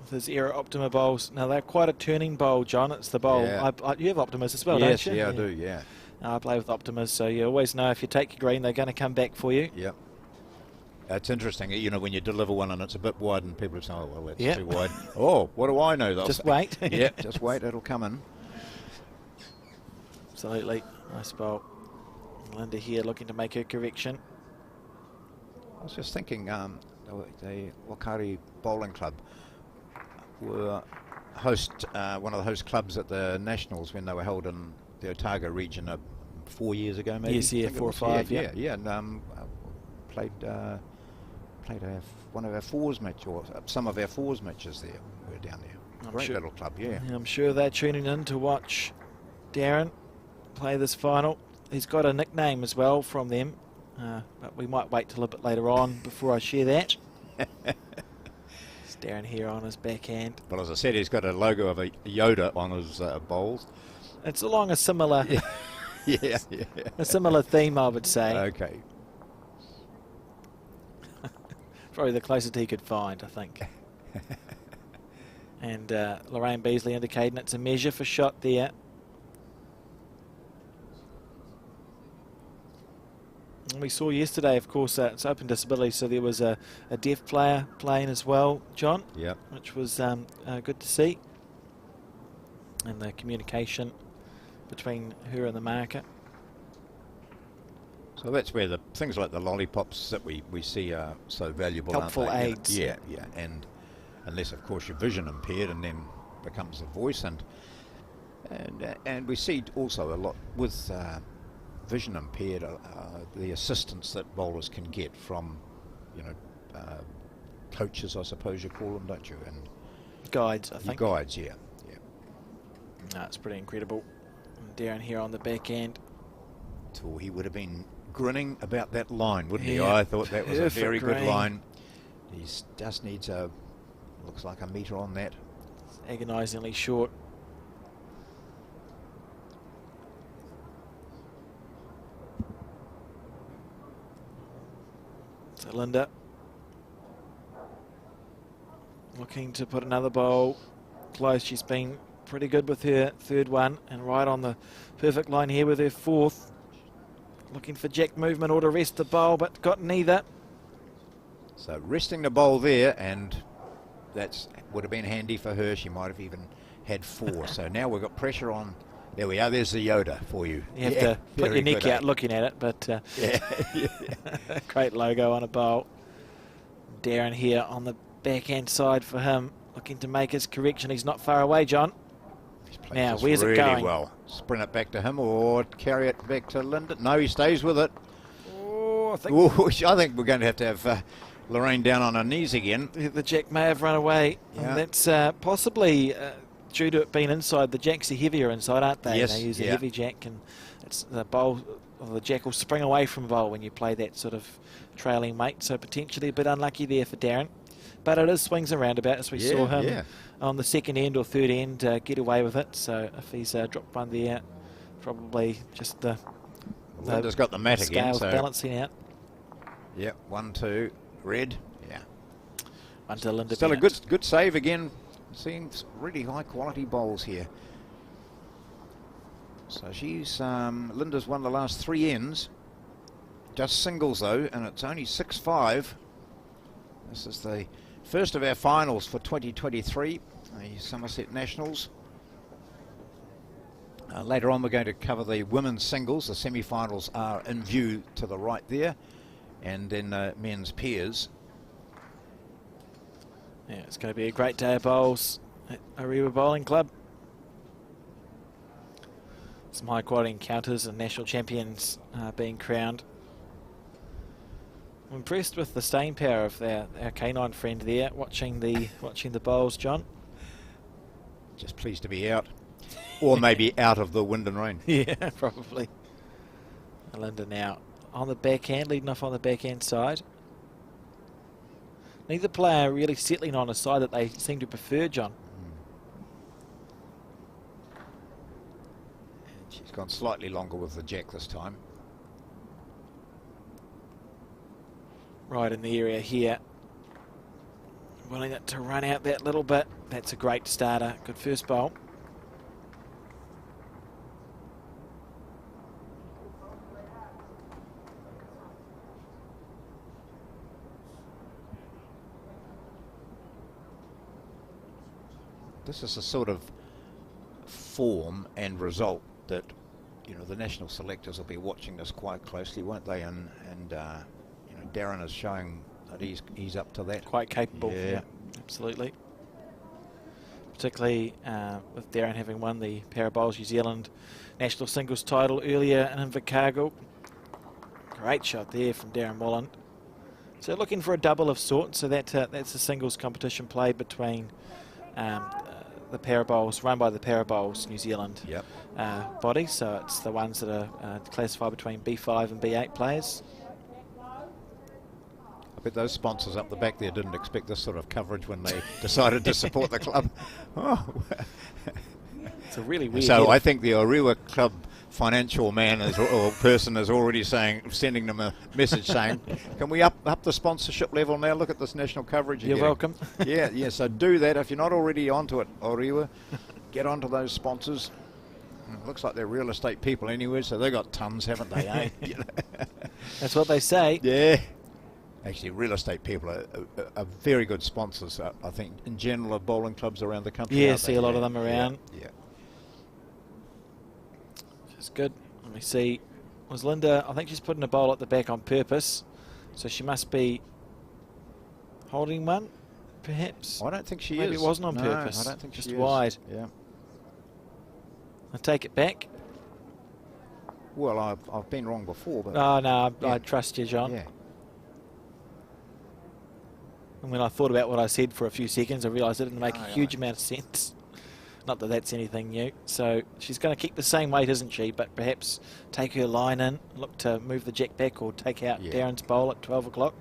with his Era Optima bowls. Now they're quite a turning bowl, John. It's the bowl. Yeah. You have Optimas as well, yes, don't you? Yeah, I do, yeah. I play with Optimas, so you always know if you take your green, they're going to come back for you. Yep. It's interesting, you know, when you deliver one and it's a bit wide and people say, oh, well, that's too wide. Oh, what do I know? Just wait. Yeah, just wait, it'll come in. Absolutely. Nice bowl. Lynda here looking to make her correction. I was just thinking, the Wakari Bowling Club were one of the host clubs at the Nationals when they were held in the Otago region 4 years ago, maybe. Yes, yeah, 4 or 5. Yeah, and played one of our fours match, or some of our fours matches there. We're down there. Great little club, yeah. I'm sure they're tuning in to watch Darron play this final. He's got a nickname as well from them, but we might wait till a bit later on before I share that. Darron here on his backhand. Well, as I said, he's got a logo of a Yoda on his bowls. It's along a similar, Yeah. a similar theme, I would say. Okay. Probably the closest he could find, I think. And Lorraine Beasley indicating it's a measure for shot there. And we saw yesterday, of course, it's open disability, so there was a deaf player playing as well, John. Yep. Which was good to see. And the communication between her and the marker. So that's where the things like the lollipops that we see are so valuable. Helpful aren't they? aids. Yeah. And unless, of course, you're vision impaired, and then becomes a voice, and we see also a lot with vision impaired, the assistance that bowlers can get from, coaches, I suppose you call them, don't you? And Guides, I think. Guides, yeah. No, it's pretty incredible. And Darron here on the back end. So he would have been grinning about that line, wouldn't he? Yeah, I thought that was a very good green. line. He just needs looks like a metre on that. It's agonisingly short. So Lynda looking to put another bowl close. She's been pretty good with her third one, and right on the perfect line here with her fourth. Looking for jack movement or to rest the bowl, but got neither. So resting the bowl there, and that would have been handy for her. She might have even had 4. So now we've got pressure on. There we are. There's the Yoda for you. You have to put your neck out looking at it, but yeah. great logo on a bowl. Darron here on the backhand side for him, looking to make his correction. He's not far away, John. Now, where's it going? Well, sprint it back to him or carry it back to Lynda. No, he stays with it. Oh, I think I think we're going to have Lorraine down on her knees again. the jack may have run away. Yeah. And that's possibly due to it being inside. The jacks are heavier inside, aren't they? Yes, They use a yeah. heavy jack, and it's the bowl, or the jack will spring away from bowl when you play that sort of trailing mate. So potentially a bit unlucky there for Darron. But it is swings and roundabouts, as we saw him on the second end or third end get away with it. So if he's dropped one there, probably just the Linda's got the mat again. scales So balancing out. yep, 1, 2, red. Yeah. Until Lynda Still a Bennett. good save again. Seeing really high quality bowls here. So she's Linda's won the last 3 ends. Just singles though, and it's only 6-5. This is the first of our finals for 2023, the Summerset Nationals. Later on we're going to cover the women's singles. The semi-finals are in view to the right there, and then men's pairs. Yeah, it's going to be a great day of bowls at Orewa Bowling Club. Some high quality encounters and national champions being crowned. I'm impressed with the staying power of our canine friend there, watching the bowls, John. Just pleased to be out, or maybe out of the wind and rain. Yeah, probably. Lynda now on the backhand, leading off on the backhand side. Neither player really settling on a side that they seem to prefer, John. And she's gone slightly longer with the jack this time. Right in the area here. Wanting it to run out that little bit. That's a great starter. Good first bowl. This is a sort of form and result that, the national selectors will be watching this quite closely, won't they? And Darron is showing that he's up to that. Quite capable. Yeah. Absolutely. Particularly with Darron having won the Parabowls New Zealand national singles title earlier in Invercargill. Great shot there from Darron Wolland. So looking for a double of sorts. So that's a singles competition played between the Parabowls, run by the Parabowls New Zealand body. So it's the ones that are classified between B5 and B8 players. bet those sponsors up the back there didn't expect this sort of coverage when they decided to support the club. Oh. It's a really weird. So I think the Orewa club financial man or person is already sending them a message saying, can we up the sponsorship level now? Look at this national coverage. You're welcome. Yeah, so do that. If you're not already onto it, Orewa, get onto those sponsors. It looks like they're real estate people anyway, so they've got tons, haven't they, eh? That's what they say. Yeah. Actually, real estate people are very good sponsors, I think, in general, of bowling clubs around the country. Yeah, see a lot of them around. Yeah. It's good. Let me see. Was Lynda, I think she's putting a bowl at the back on purpose, so she must be holding one, perhaps. I don't think she is. Maybe it wasn't on No, purpose. I don't think just she is. wide. Yeah. I take it back. Well, I've been wrong before, but Oh no, yeah. I trust you, John. Yeah. And when I thought about what I said for a few seconds, I realised it didn't make a yeah. huge amount of sense. Not that that's anything new. So she's going to keep the same weight, isn't she? But perhaps take her line in, look to move the jack back or take out Darren's bowl at 12 o'clock.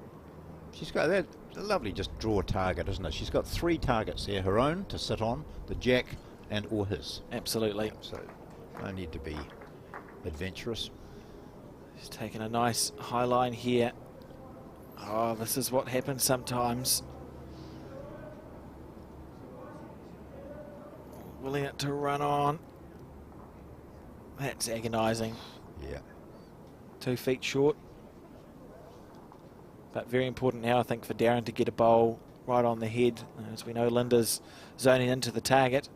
She's got that lovely just draw target, isn't it? She's got 3 targets there, her own to sit on, the jack and or his. Absolutely. So no need to be adventurous. She's taking a nice high line here. Oh, this is what happens sometimes. Willing it to run on. That's agonising. Yeah. 2 feet short. But very important now, I think, for Darron to get a bowl right on the head. As we know, Lynda's zoning into the target.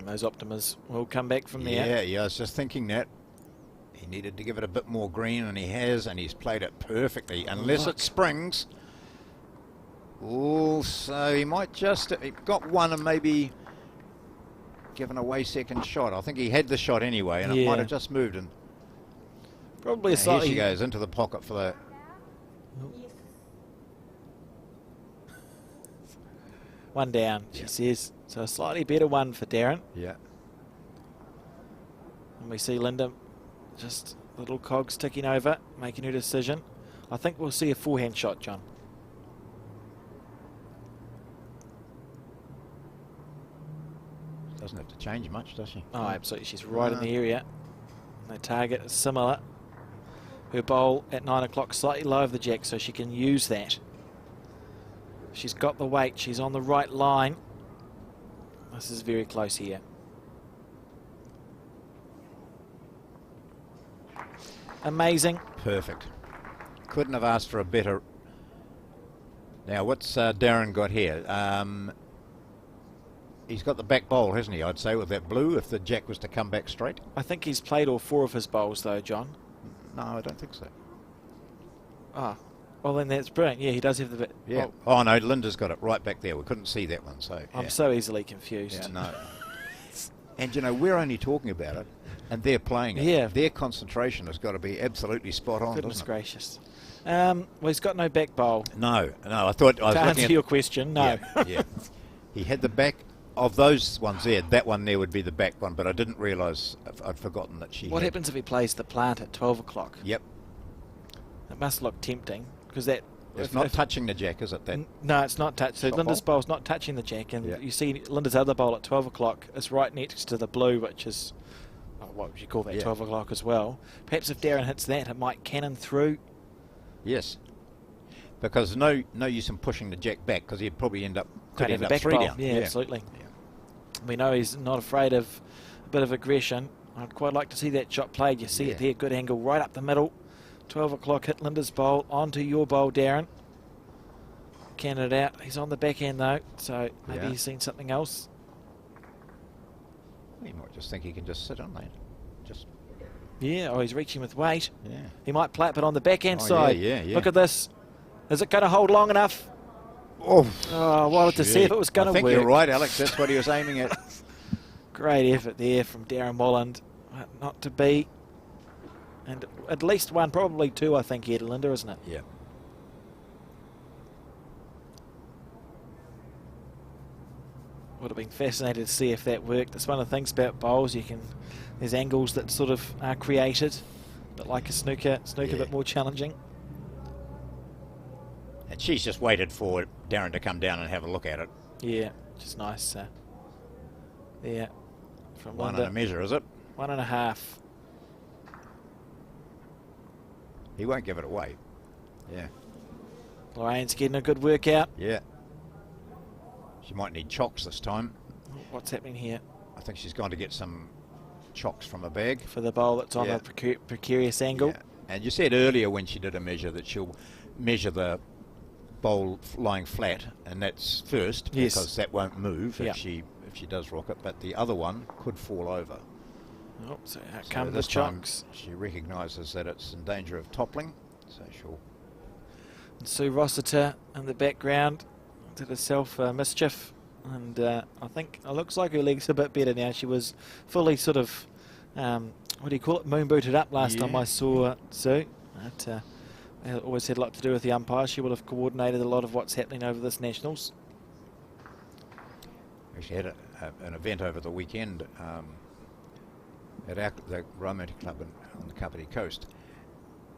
Those Optimas will come back from there. Yeah, I was just thinking that. He needed to give it a bit more green, and he has, and he's played it perfectly. Unless it springs. Oh, so he might just... He got one and maybe given away second shot. I think he had the shot anyway, and it might have just moved. And probably a here slightly... she goes into the pocket for the... One down, she says. So a slightly better one for Darron. Yeah. And we see Lynda just little cogs ticking over, making her decision. I think we'll see a forehand shot, John. Doesn't have to change much, does she? Oh, absolutely. She's right in the area. The target is similar. Her bowl at 9 o'clock slightly low of the jack, so she can use that. She's got the weight. She's on the right line. This is very close here. Amazing. Perfect. Couldn't have asked for a better... Now, what's Darron got here? He's got the back bowl, hasn't he, I'd say, with that blue, if the jack was to come back straight? I think he's played all 4 of his bowls, though, John. No, I don't think so. Ah, well, then that's brilliant. Yeah, he does have the... Yeah. Oh, no, Lynda's got it right back there. We couldn't see that one, so... I'm so easily confused. Yeah, no. And, you know, we're only talking about it, and they're playing it. Yeah. Their concentration has got to be absolutely spot on, Goodness doesn't gracious. Well, he's got no back bowl. No, I thought... I was To looking answer at, your question, no. Yeah. He had the back... Of those ones there, that one there would be the back one, but I didn't realise, I'd forgotten that she What had. happens if he plays the plant at 12 o'clock? Yep. It must look tempting, because that... It's not touching the jack, is it? That no, it's not touching. So Top Lynda's bowl? bowl's not touching the jack, and Yeah. you see Lynda's other bowl at 12 o'clock is right next to the blue, which is, what would you call that, 12 o'clock as well. Perhaps if Darron hits that, it might cannon through. Yes. Because no use in pushing the jack back, because he'd probably could Have end a up back 3 bowl. down. Yeah, absolutely. Yeah. We know he's not afraid of a bit of aggression. I'd quite like to see that shot played. You see it there, good angle right up the middle. 12 o'clock hit Lynda's bowl onto your bowl, Darron. Cannon it out. He's on the backhand though, so maybe he's seen something else. You might just think he can just sit on that. Just Yeah, he's reaching with weight. Yeah. He might play it, but on the backhand side. Yeah. Look at this. Is it going to hold long enough? Oh, I wanted to see if it was going to work. I think you're right, Alex. That's what he was aiming at. Great effort there from Darron Wolland. Not to be. And at least one, probably 2, I think, here to Lynda, isn't it? Yeah. Would have been fascinated to see if that worked. That's one of the things about bowls. There's angles that sort of are created, but like a snooker a bit more challenging. And she's just waited for Darron to come down and have a look at it. Yeah, just nice. Yeah, from One Lynda. and a measure, is it? 1.5. He won't give it away. Yeah. Lorraine's getting a good workout. Yeah. She might need chocks this time. What's happening here? I think she's gone to get some chocks from a bag. For the bowl that's on Yeah. a precarious angle. Yeah. And you said earlier when she did a measure that she'll measure the bowl lying flat, and that's first, Yes. because that won't move Yeah. if she does rock it, but the other one could fall over. Oh, so out So come the this time chocks. she recognises that it's in danger of toppling, so she'll... And Sue Rossiter in the background did herself mischief, and I think it looks like her legs are a bit better now. She was fully sort of, what do you call it, moon booted up last time I saw Sue. It always had a lot to do with the umpire. She would have coordinated a lot of what's happening over this Nationals. Actually had an event over the weekend at the Romantic Club on the Kapiti Coast,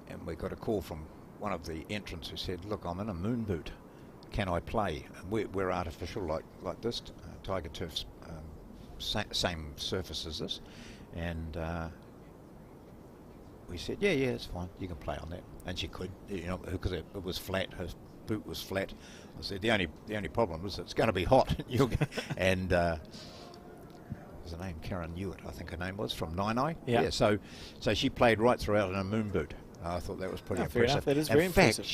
and we got a call from one of the entrants who said, look, I'm in a moon boot, can I play? And we're artificial like this, Tiger Turf's same surface as this, and we said, yeah, it's fine, you can play on that. And she could, because it was flat, her boot was flat. I said, the only problem is it's going to be hot. And what's her name? Karen Hewitt, I think her name was, from Nine. Yeah. So she played right throughout in a moon boot. I thought that was pretty Fair enough. impressive. That is very impressive. In fact,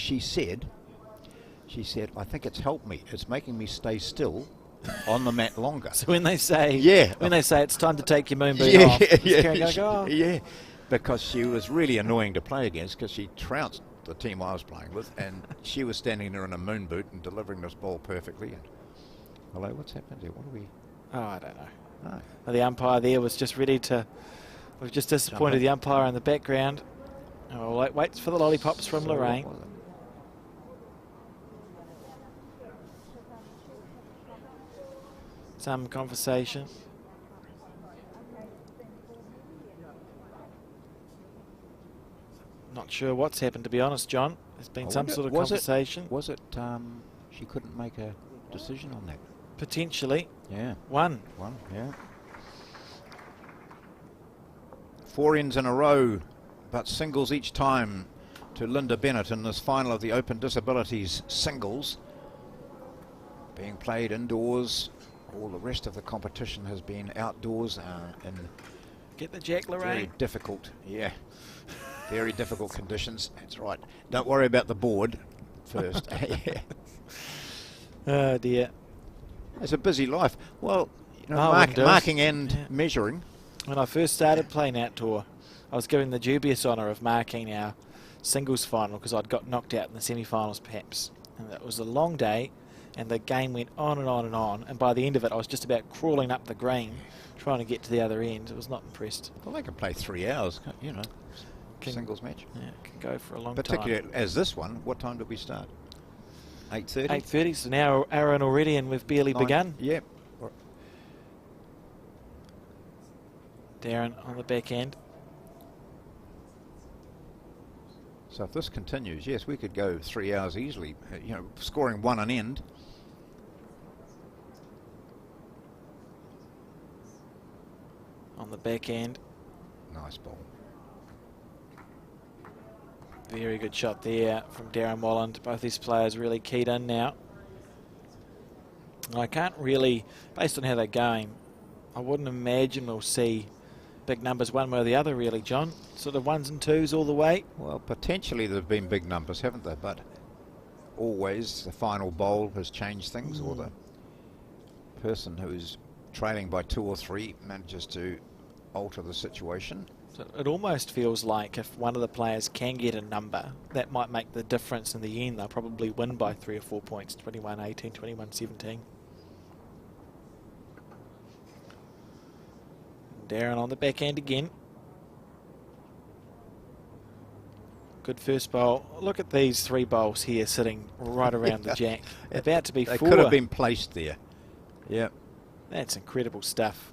she said, I think it's helped me. It's making me stay still on the mat longer. So when they say, it's time to take your moon boot off, Karen goes, oh. Yeah, because she was really annoying to play against because she trounced the team I was playing with, and she was standing there in a moon boot and delivering this ball perfectly. And hello, what's happened here? What are we? Oh, I don't know. No. Well, the umpire there was just ready to. We've just disappointed the umpire in the background. Oh, well, waits for the lollipops from Lorraine. What was it? Some conversation. Not sure what's happened, to be honest, John. There's been some sort of conversation. Was it she couldn't make a decision on that? Potentially. Yeah. One, yeah. 4 ends in a row, but singles each time to Lynda Bennett in this final of the Open Disabilities singles. Being played indoors. All the rest of the competition has been outdoors in Get the jack, Lorraine. very difficult, very difficult conditions. That's right. Don't worry about the board first. Yeah. Oh dear. It's a busy life. Well, Windows. marking and measuring. When I first started playing outdoor, I was given the dubious honour of marking our singles final because I'd got knocked out in the semi-finals perhaps. And it was a long day and the game went on and on and on. And by the end of it, I was just about crawling up the green trying to get to the other end. I was not impressed. Well, they can play 3 hours, singles match. Yeah, it can go for a long Particularly time. as this one. What time did we start? 8:30? 8:30, so now hour in already and we've barely begun. Yep. Darron on the back end. So if this continues, yes, we could go 3 hours easily, scoring one an end. On the back end. Nice ball. Very good shot there from Darron Wolland. Both these players really keyed in now. I can't really, based on how they're going, I wouldn't imagine we'll see big numbers one way or the other really, John. Sort of 1s and 2s all the way. Well, potentially there have been big numbers, haven't there? But always the final bowl has changed things, or the person who's trailing by 2 or 3 manages to alter the situation. So it almost feels like if one of the players can get a number, that might make the difference in the end. They'll probably win by 3 or 4 points, 21-18, 21-17. Darron on the back end again. Good first bowl. Look at these 3 bowls here sitting right around the jack. About to be They 4. could have been placed there. Yep. That's incredible stuff.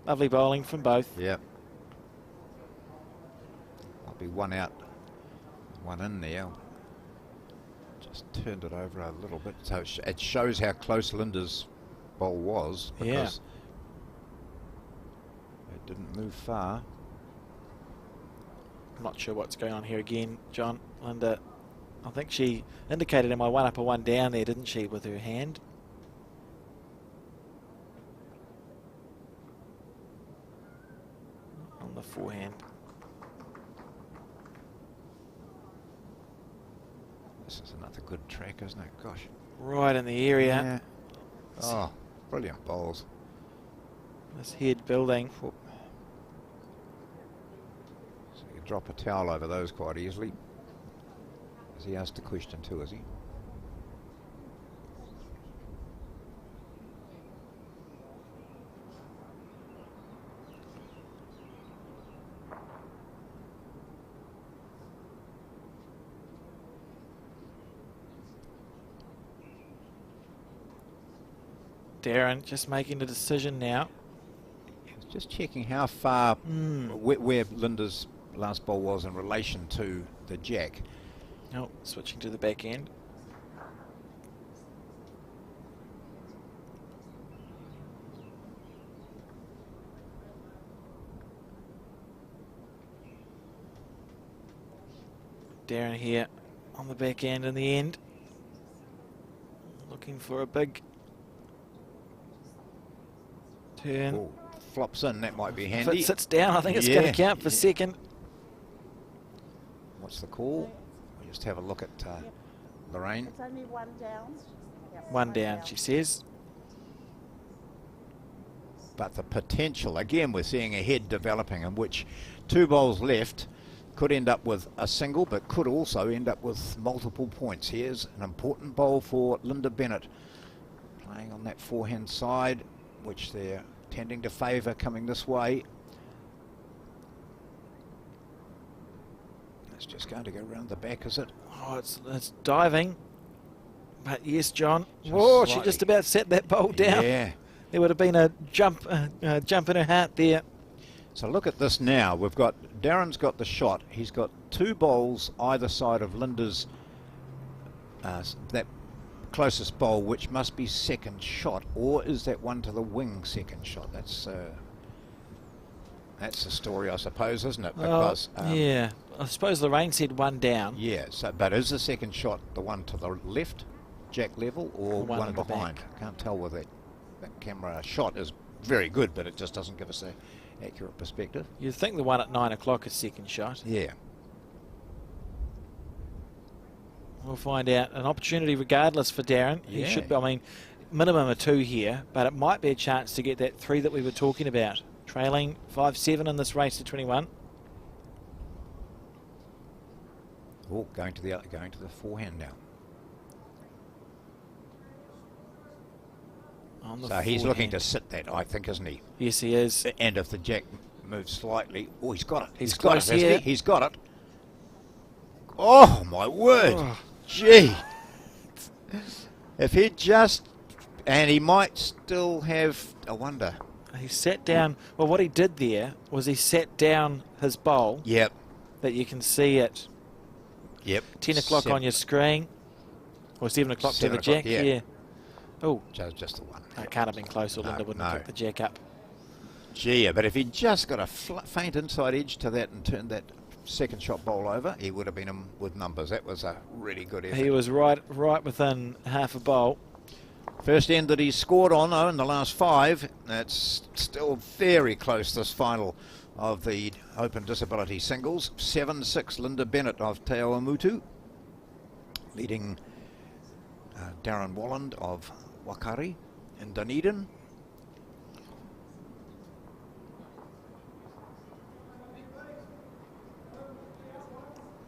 Lovely bowling from both. Yeah. I'll be one out, one in there. Just turned it over a little bit, so it shows how close Lynda's bowl was, because it didn't move far. I'm not sure what's going on here again, John. Lynda, I think she indicated am I one up or one down there, didn't she, with her hand? On the forehand. This is another good track, isn't it? Gosh. Right in the area. Yeah. Oh, brilliant bowls. This head building. So you drop a towel over those quite easily. Has he asked a question too, is he? Darron just making the decision now. I was just checking how far, where Lynda's last ball was in relation to the jack. Oh, switching to the back end. Darron here on the back end in the end. Looking for a big turn. Oh, flops in, that might be If handy. it sits down, I think it's going to count for second. What's the call? We'll just have a look at Lorraine. It's only one down. Yep, One down, she says. But the potential, again, we're seeing a head developing in which two bowls left could end up with a single, but could also end up with multiple points. Here's an important bowl for Lynda Bennett, playing on that forehand side, which they're tending to favour coming this way. It's just going to go around the back, is it? Oh, it's diving. But yes, John. Just Whoa, she slightly. just about set that bowl down. Yeah. There would have been a jump in her heart there. So look at this now. We've got, Darron's got the shot. He's got two bowls either side of Lynda's, that closest bowl, which must be second shot, or is that one to the wing second shot? That's the story, I suppose, isn't it? Because yeah, I suppose Lorraine said one down. yeah. So, but is the second shot the one to the left, jack level, or One one in the behind? back. Can't tell with that camera shot is very good, but it just doesn't give us a accurate perspective. You'd think the one at 9 o'clock is second shot. Yeah. We'll find out. An opportunity regardless for Darron. He Yeah. should be, I mean, minimum of 2 here, but it might be a chance to get that 3 that we were talking about. Trailing 5-7 in this race to 21. Oh, going to the forehand now. On the So he's looking forehand. to sit that, I think, isn't he? Yes, he is. And if the jack moves slightly, oh, he's got it. He's got close it, hasn't here. he? He's got it. Oh my word! Oh. Gee, if he just, and he might still have. I wonder. He sat down. Well, what he did there was he sat down his bowl Yep. that you can see at Yep. 10 o'clock on your screen. Or 7 o'clock to 7 the o'clock, jack. yeah. Yeah. Oh, Just the one. that can't have been close, or No, Lynda wouldn't no. have took the jack up. Gee, yeah, but if he'd just got a faint inside edge to that and turned that second shot bowl over, he would have been in with numbers. That was a really good effort. He was right within half a bowl. First end that he's scored on, though, in the last 5. That's still very close, this final of the Open Disability Singles. 7-6, Lynda Bennett of Te Awamutu, leading Darron Wolland of Wakari in Dunedin.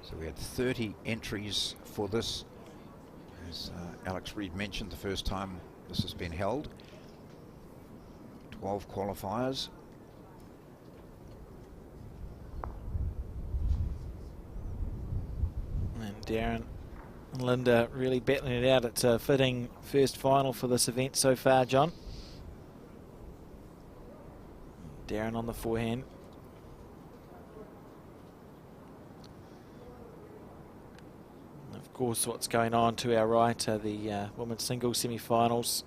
So we had 30 entries for this. As Alex Reid mentioned, the first time this has been held. 12 qualifiers. And Darron Lynda really battling it out. It's a fitting first final for this event so far, John. Darron on the forehand. And of course, what's going on to our right are the women's singles semi-finals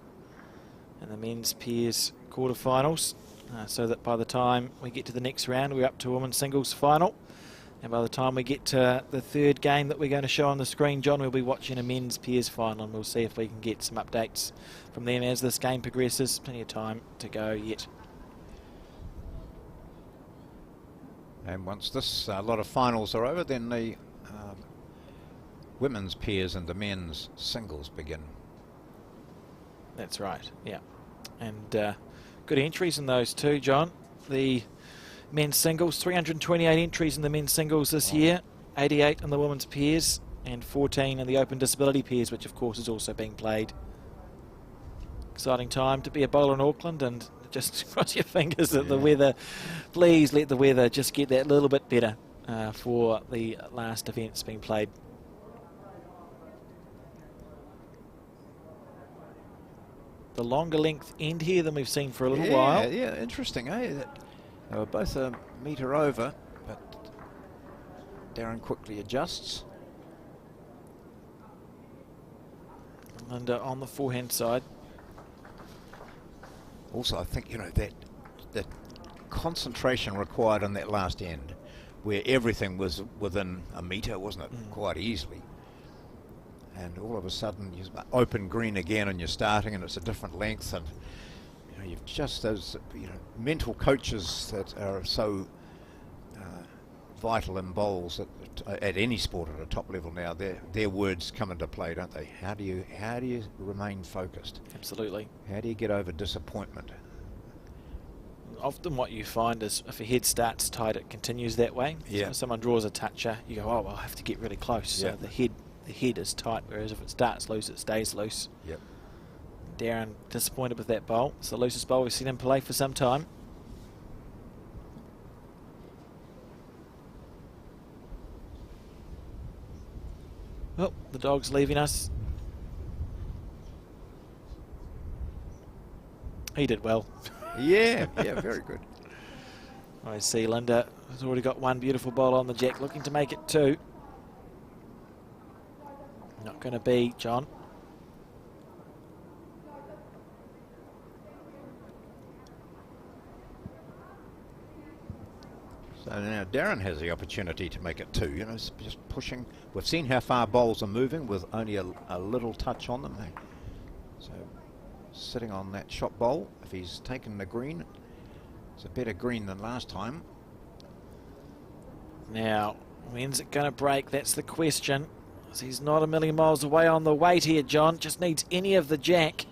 and the men's pairs quarter-finals. So that by the time we get to the next round, we're up to a women's singles final. And by the time we get to the third game that we're going to show on the screen, John, we'll be watching a men's pairs final, and we'll see if we can get some updates from them as this game progresses. Plenty of time to go yet. And once this lot of finals are over, then the women's pairs and the men's singles begin. That's right, yeah. And good entries in those too, John. The men's singles, 328 entries in the men's singles this year, 88 in the women's pairs, and 14 in the open disability pairs, which of course is also being played. Exciting time to be a bowler in Auckland, and just cross your fingers that the weather, please let the weather just get that little bit better for the last events being played. The longer length end here than we've seen for a little while. Yeah, interesting, eh? They were both a metre over, but Darron quickly adjusts. Lynda on the forehand side. Also, I think, you know, that concentration required on that last end, where everything was within a metre, wasn't it? Quite easily. And all of a sudden, you open green again, and you're starting, and it's a different length, and you know, you've just those mental coaches that are so vital in bowls at any sport at a top level now. Their words come into play, don't they? How do you remain focused? Absolutely. How do you get over disappointment? Often what you find is if a head starts tight, it continues that way. Yeah. So if someone draws a toucher, you go, oh, well, I have to get really close. Yeah. So the head is tight, whereas if it starts loose, it stays loose. Yep. Darron disappointed with that bowl. It's the loosest bowl we've seen him play for some time. Oh, the dog's leaving us. He did well. Yeah, very good. I see Lynda has already got one beautiful bowl on the jack, looking to make it two. Not going to be, John. So now Darron has the opportunity to make it two. You know, just pushing. We've seen how far bowls are moving with only a little touch on them. So sitting on that shot bowl, if he's taken the green, it's a better green than last time. Now, when's it going to break? That's the question. He's not a million miles away on the weight here, John. Just needs any of the jack.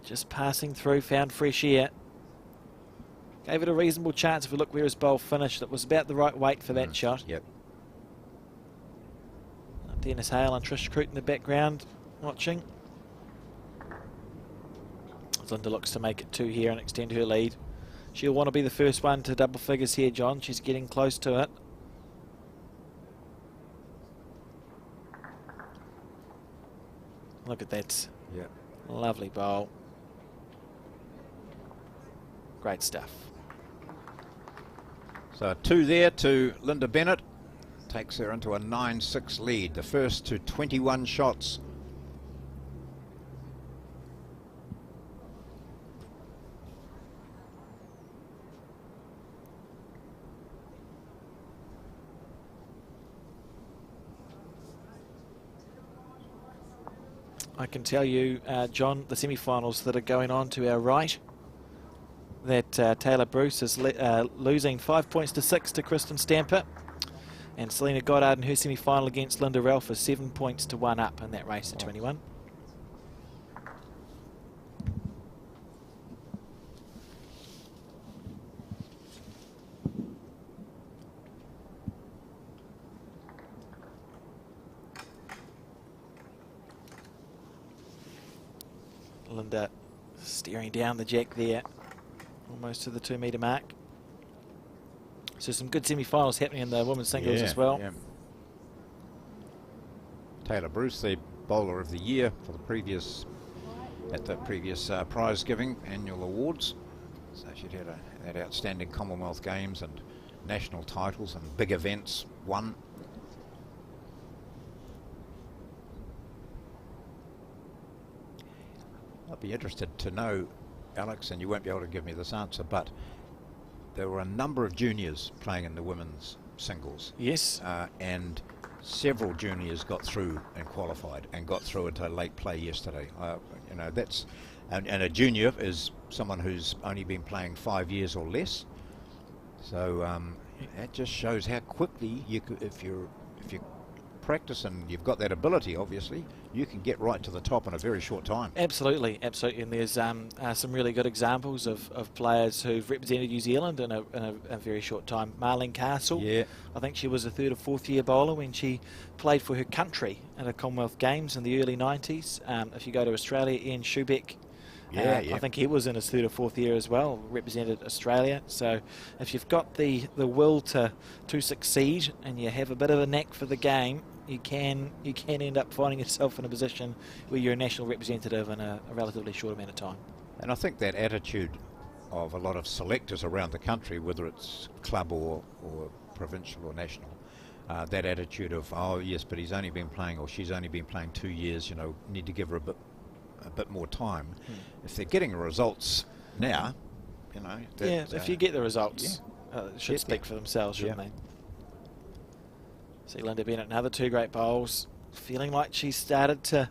Just passing through, found fresh air. Gave it a reasonable chance if we look where his bowl finished. It was about the right weight for that shot. Yep. Dennis Hale and Trish Crute in the background watching. Lynda looks to make it two here and extend her lead. She'll want to be the first one to double figures here, John. She's getting close to it. Look at that. Yeah. Lovely bowl. Great stuff. So 2 there to Lynda Bennett. Takes her into a 9-6 lead. The first to 21 shots. I can tell you, John, the semi-finals that are going on to our right, that Tayla Bruce is losing 5 points to 6 to Kristen Stamper, and Selina Goddard in her semi-final against Lynda Ralph is 7 points to 1 up in that race to 21. Lynda steering down the jack there, almost to the 2 metre mark. So some good semi-finals happening in the women's singles as well. Yeah. Tayla Bruce, the bowler of the year for the previous prize giving annual awards. So she'd had outstanding Commonwealth Games and national titles and big events won. I'd be interested to know, Alex, and you won't be able to give me this answer, but there were a number of juniors playing in the women's singles. Yes. And several juniors got through and qualified and got through into late play yesterday. You know, that's and a junior is someone who's only been playing 5 years or less. So that just shows how quickly you could, if you practice and you've got that ability, obviously, you can get right to the top in a very short time. Absolutely, absolutely. And there's some really good examples of players who've represented New Zealand in a very short time. Marlene Castle, yeah. I think she was a 3rd or 4th year bowler when she played for her country at the Commonwealth Games in the early 90s. If you go to Australia, Ian Schubeck, I think he was in his 3rd or 4th year as well, represented Australia. So if you've got the will to succeed and you have a bit of a knack for the game, you can end up finding yourself in a position where you're a national representative in a relatively short amount of time. And I think that attitude of a lot of selectors around the country, whether it's club or provincial or national, that attitude of, oh yes, but he's only been playing or she's only been playing 2 years, you know, need to give her a bit more time. If they're getting results now, you know, that, if you get the results, it should speak for themselves, shouldn't they? See Lynda Bennett, another 2 great bowls, feeling like she started to,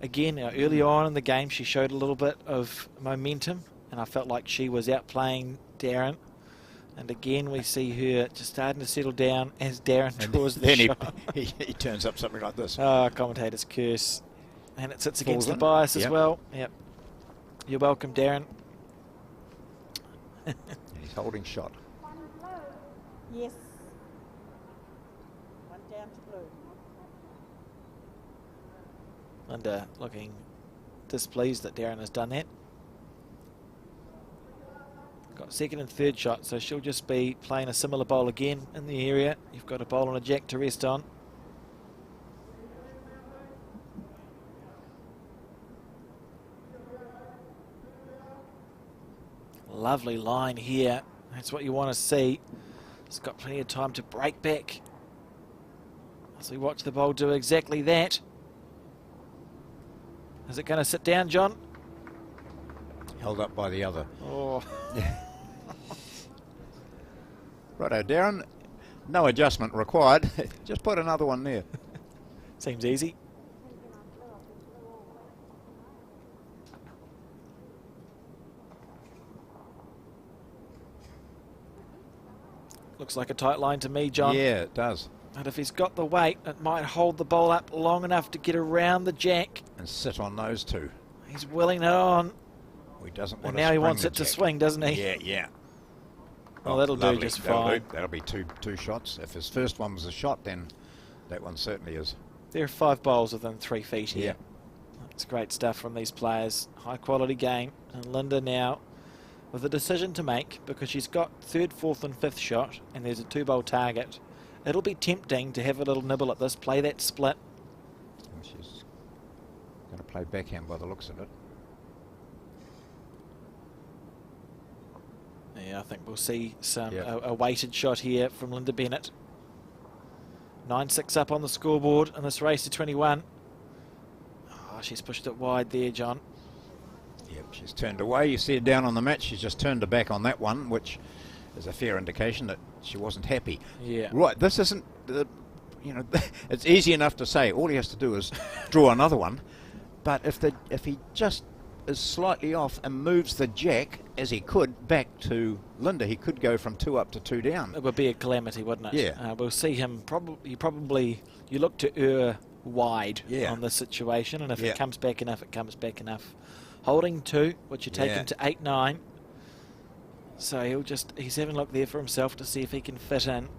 again, early on in the game, she showed a little bit of momentum, and I felt like she was outplaying Darron. And again, we see her just starting to settle down as Darron draws the shot. He turns up something like this. Oh, commentator's curse. And it sits against the bias as well. Yep. You're welcome, Darron. And he's holding shot. Yes. One down to blue. Lynda looking displeased that Darron has done that. Got 2nd and 3rd shot, so she'll just be playing a similar bowl again in the area. You've got a bowl and a jack to rest on. Lovely line here. That's what you want to see. It's got plenty of time to break back. As we watch the bowl do exactly that. Is it going to sit down, John? Held up by the other. Oh. Righto, Darron. No adjustment required. Just put another one there. Seems easy. Looks like a tight line to me, John. Yeah, it does. And if he's got the weight, it might hold the ball up long enough to get around the jack. And sit on those two. He's willing it on. Well, he doesn't want and now he wants it to swing, doesn't he? Yeah, yeah. Oh, that'll do just fine. That'll be two shots. If his first one was a shot, then that one certainly is. There are 5 bowls within 3 feet here. Yeah. It's great stuff from these players. High quality game. And Lynda now with a decision to make, because she's got 3rd, 4th and 5th shot and there's a 2-bowl target. It'll be tempting to have a little nibble at this, play that split. And she's going to play backhand by the looks of it. Yeah, I think we'll see some a weighted shot here from Lynda Bennett. 9-6 up on the scoreboard in this race to 21. Oh, she's pushed it wide there, John. Yep, she's turned away. You see her down on the mat. She's just turned her back on that one, which is a fair indication that she wasn't happy. Yeah. Right, this isn't, you know, it's easy enough to say. All he has to do is draw another one. But if he just is slightly off and moves the jack, as he could, back to Lynda, he could go from 2 up to 2 down. It would be a calamity, wouldn't it? Yeah. We'll see him, you look to err wide on this situation, and if it comes back enough, it comes back enough. Holding 2, which you take him to 8-9. So he's having a look there for himself to see if he can fit in.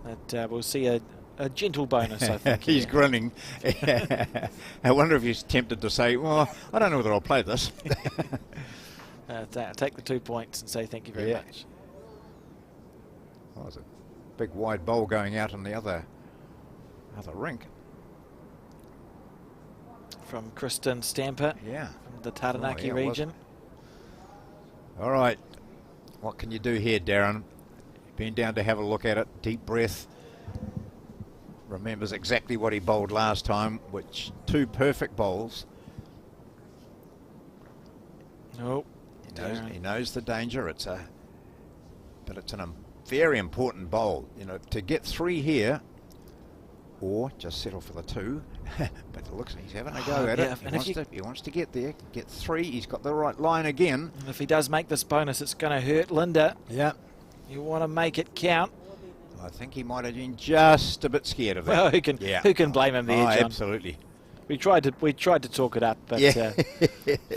But we'll see a gentle bonus, I think. He's grinning. I wonder if he's tempted to say, well, I don't know whether I'll play this. Take the 2 points and say thank you very much. Oh, there's a big wide bowl going out on the other other rink. From Kristen Stamper. Yeah. From the Taranaki Oh, yeah, region. All right. What can you do here, Darron? Been down to have a look at it. Deep breath. Remembers exactly what he bowled last time, which 2 perfect bowls. Nope. He knows the danger. But it's a very important bowl. You know, to get 3 here, or just settle for the 2. But it looks he's having a go at it. He wants to get there. Get 3. He's got the right line again. And if he does make this bonus, it's going to hurt Lynda. Yeah. You want to make it count. I think he might have been just a bit scared of that. Well, who can blame him there, John? Absolutely. We tried to talk it up, but yeah.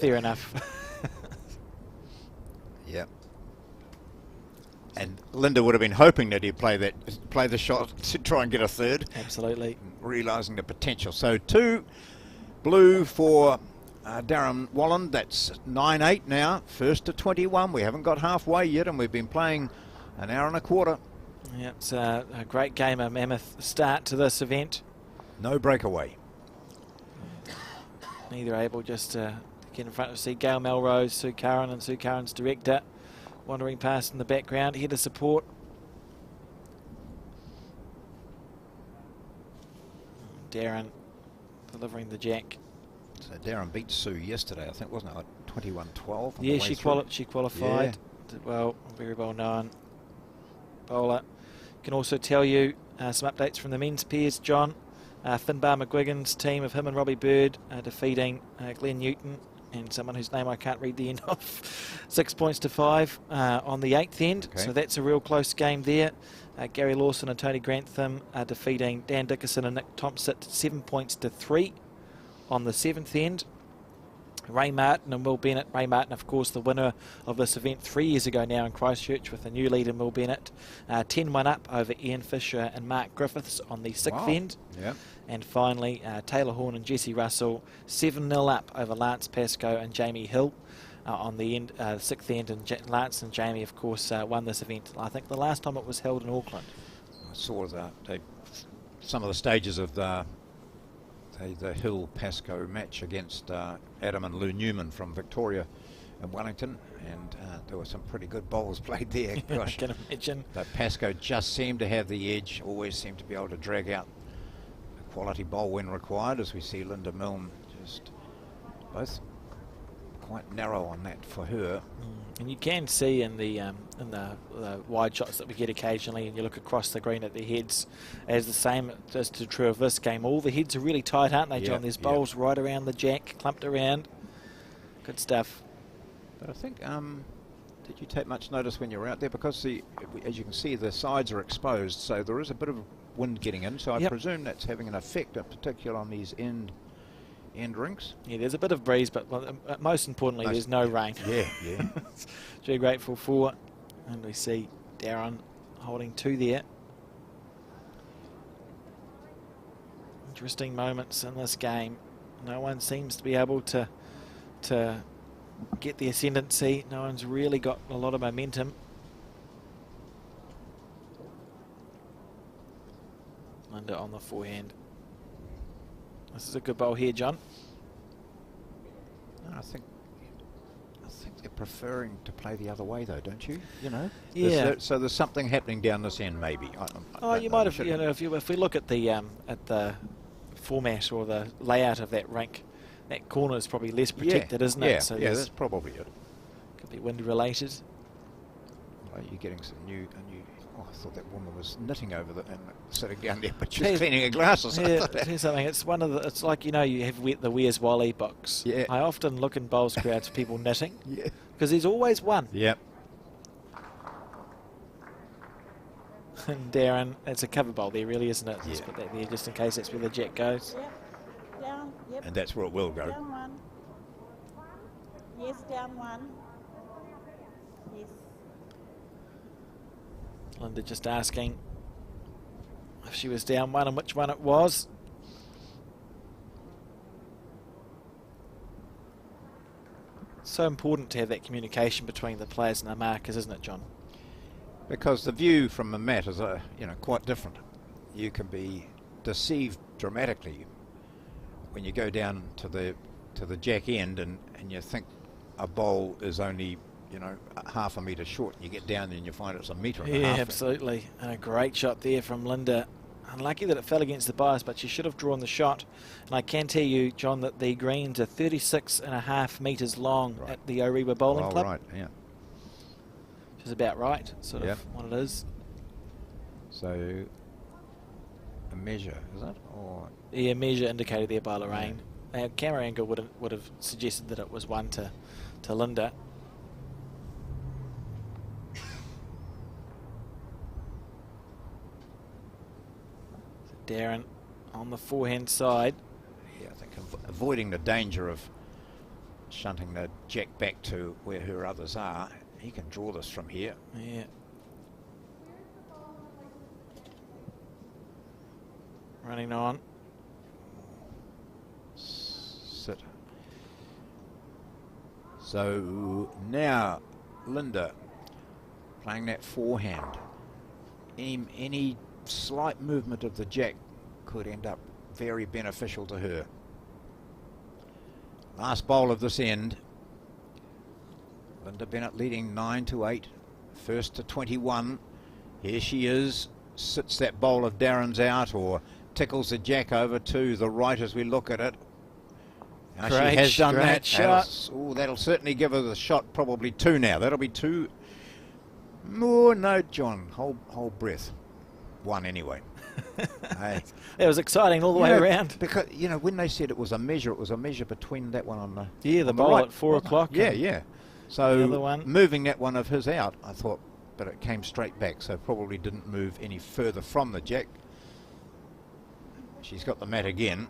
Fair enough. Yeah. And Lynda would have been hoping that he'd play the shot to try and get a 3rd. Absolutely. Realising the potential. So 2 blue for Darron Wolland. That's 9-8 now. First to 21. We haven't got halfway yet, and we've been playing an hour and a quarter. Yeah, it's a great game, a mammoth start to this event. No breakaway. Neither able just to get in front of see Gail Melrose, Sue Curran, and Sue Curran's director wandering past in the background here to support. Darron delivering the jack. So Darron beat Sue yesterday, I think, wasn't it? Like 21-12. Yeah, she qualified. Yeah. Did well, very well known bowler. Can also tell you some updates from the men's pairs, John. Finbar McGuigan's team of him and Robbie Bird defeating Glenn Newton and someone whose name I can't read the end of. 6 points to 5 on the 8th end. Okay. So that's a real close game there. Gary Lawson and Tony Grantham defeating Dan Dickerson and Nick Thompson 7 points to 3 on the 7th end. Ray Martin and Will Bennett. Ray Martin, of course, the winner of this event 3 years ago now in Christchurch with a new lead in Will Bennett. 10-1 up over Ian Fisher and Mark Griffiths on the 6th end. Yeah. And finally, Taylor Horn and Jesse Russell 7-0 up over Lance Pascoe and Jamie Hill on the end, 6th end. And Lance and Jamie, of course, won this event. I think the last time it was held in Auckland. I saw some of the stages of the Hill Pascoe match against Adam and Lou Newman from Victoria and Wellington, and there were some pretty good bowls played there. Gosh, I can imagine. But Pascoe just seemed to have the edge, always seemed to be able to drag out a quality bowl when required, as we see Lynda Milne just both quite narrow on that for her. And you can see in the wide shots that we get occasionally, and you look across the green at the heads, as the same as to true of this game. All the heads are really tight, aren't they, John? Yeah, There's bowls right around the jack, clumped around. Good stuff. But I think, did you take much notice when you were out there? Because as you can see, the sides are exposed, so there is a bit of wind getting in. So I presume that's having an effect, in particular on these end rinks. Yeah, there's a bit of breeze, but most importantly, there's no rain. Yeah. Which we're grateful for. And we see Darron holding 2 there. Interesting moments in this game. No one seems to be able to get the ascendancy. No one's really got a lot of momentum. Lynda on the forehand. This is a good bowl here, John. I think they're preferring to play the other way, though, don't you? You know. Yeah. So there's something happening down this end, maybe. You might have. You know, if we look at the format or the layout of that rink, that corner is probably less protected, isn't it? So that's probably it. Could be wind related. Well, you're getting some new. Oh, I thought that woman was knitting over and sitting down there, but she was cleaning her glasses. Yeah, here's something. It's one of the. It's like, you know, you have the Where's Wally box. Yeah. I often look in bowls crowds for people knitting. Yeah. Because there's always one. Yep. And Darron, it's a cover bowl there, really, isn't it? Yeah. Just put that there just in case that's where the jet goes. Yep. Down. Yep. And that's where it will go. Down 1. Yes, down 1. Yes. Lynda just asking if she was down 1 and which one it was. It's so important to have that communication between the players and the markers, isn't it, John? Because the view from the mat is quite different. You can be deceived dramatically when you go down to the jack end and you think a bowl is only, you know, half a metre short. You get down there and you find it's a metre and a half. Yeah, absolutely. And a great shot there from Lynda. Unlucky that it fell against the bias, but she should have drawn the shot. And I can tell you, John, that the greens are 36.5 metres long at the Orewa Bowling Club. Right, yeah. Which is about right, sort of what it is. So, a measure, is it? Or Yeah, measure indicated there by Lorraine. Camera angle would have suggested that it was one to Lynda. Darron on the forehand side. Yeah, I think avoiding the danger of shunting the jack back to where her others are. He can draw this from here. Yeah. Running on. Sit. So now Lynda playing that forehand. Any slight movement of the jack could end up very beneficial to her. Last bowl of this end. Lynda Bennett leading 9-8, first to 21. Here she is, sits that bowl of Darron's out or tickles the jack over to the right as we look at it. Now she has done that. Shot. That'll certainly give her the shot, probably 2 now. That'll be 2. Oh, no, John, hold breath. 1 anyway. Hey. It was exciting all the way around. Because, you know, when they said it was a measure between that one on the the on bowl right, at 4 o'clock. Yeah. So the other one. moving that one of his out, I thought, but it came straight back, so probably didn't move any further from the jack. She's got the mat again.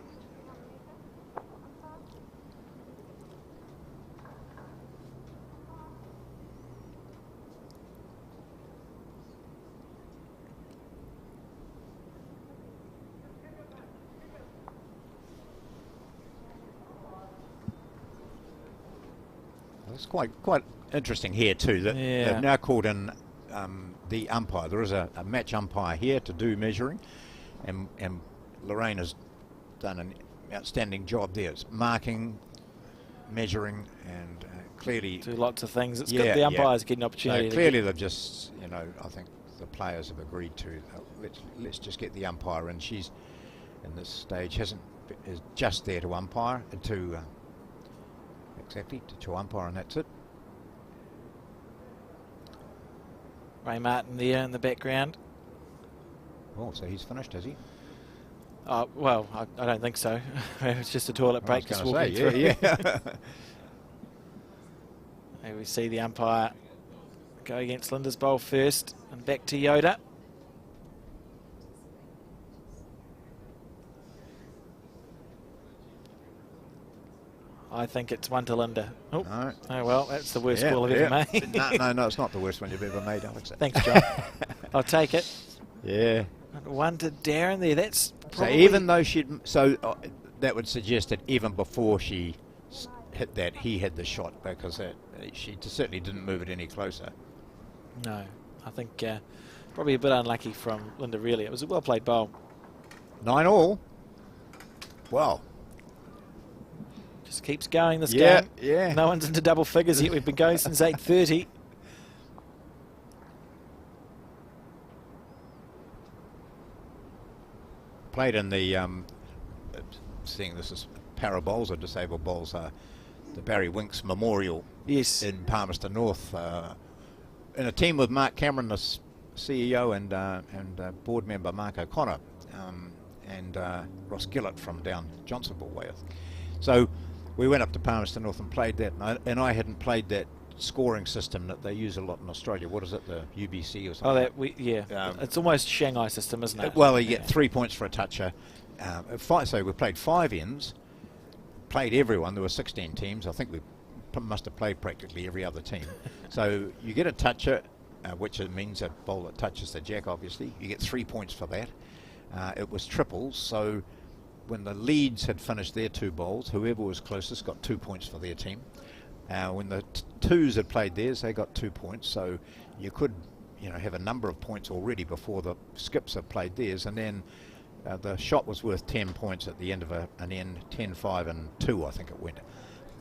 It's quite interesting here too that they've now called in the umpire. There is a match umpire here to do measuring, and Lorraine has done an outstanding job there. It's marking, measuring, and clearly do lots of things. It's good the umpires get an opportunity. So clearly they've just, you know, I think the players have agreed to let's just get the umpire in. She's in this stage is just there to umpire to umpire, and that's it. Ray Martin there in the background. Oh, so he's finished, has he? Well, I don't think so. It's just a toilet break. I was going to say, yeah. Here we see the umpire go against Lynda's bowl first, and back to Yoda. I think it's 1 to Lynda. Oh, no. Oh well, that's the worst call I've ever made. No, it's not the worst one you've ever made, Alex. Thanks, John. I'll take it. Yeah. 1 to Darron there. That's probably... So even though that would suggest that even before she hit that, he had the shot, because she certainly didn't move it any closer. No, I think probably a bit unlucky from Lynda, really. It was a well-played bowl. 9-all. Wow. Just keeps going, this game. Yeah. No one's into double figures yet. We've been going since 8:30. Played in the, seeing this as para bowls or disabled bowls, the Barry Winks Memorial in Palmerston North, in a team with Mark Cameron, the CEO, and board member Mark O'Connor, and Ross Gillett from down Johnsonville way. So we went up to Palmerston North and played that, and I hadn't played that scoring system that they use a lot in Australia. What is it, the UBC or something? It's almost Shanghai system, isn't it? Well, you get 3 points for a toucher. So we played 5 ends, played everyone. There were 16 teams. I think we must have played practically every other team. So you get a toucher, which means a bowl that touches the jack, obviously. You get 3 points for that. It was triples, so when the leads had finished their 2 bowls, whoever was closest got 2 points for their team. When the twos had played theirs, they got 2 points. So you could, have a number of points already before the skips have played theirs, and then The shot was worth 10 points at the end of an end, 10, 5 and 2, I think it went.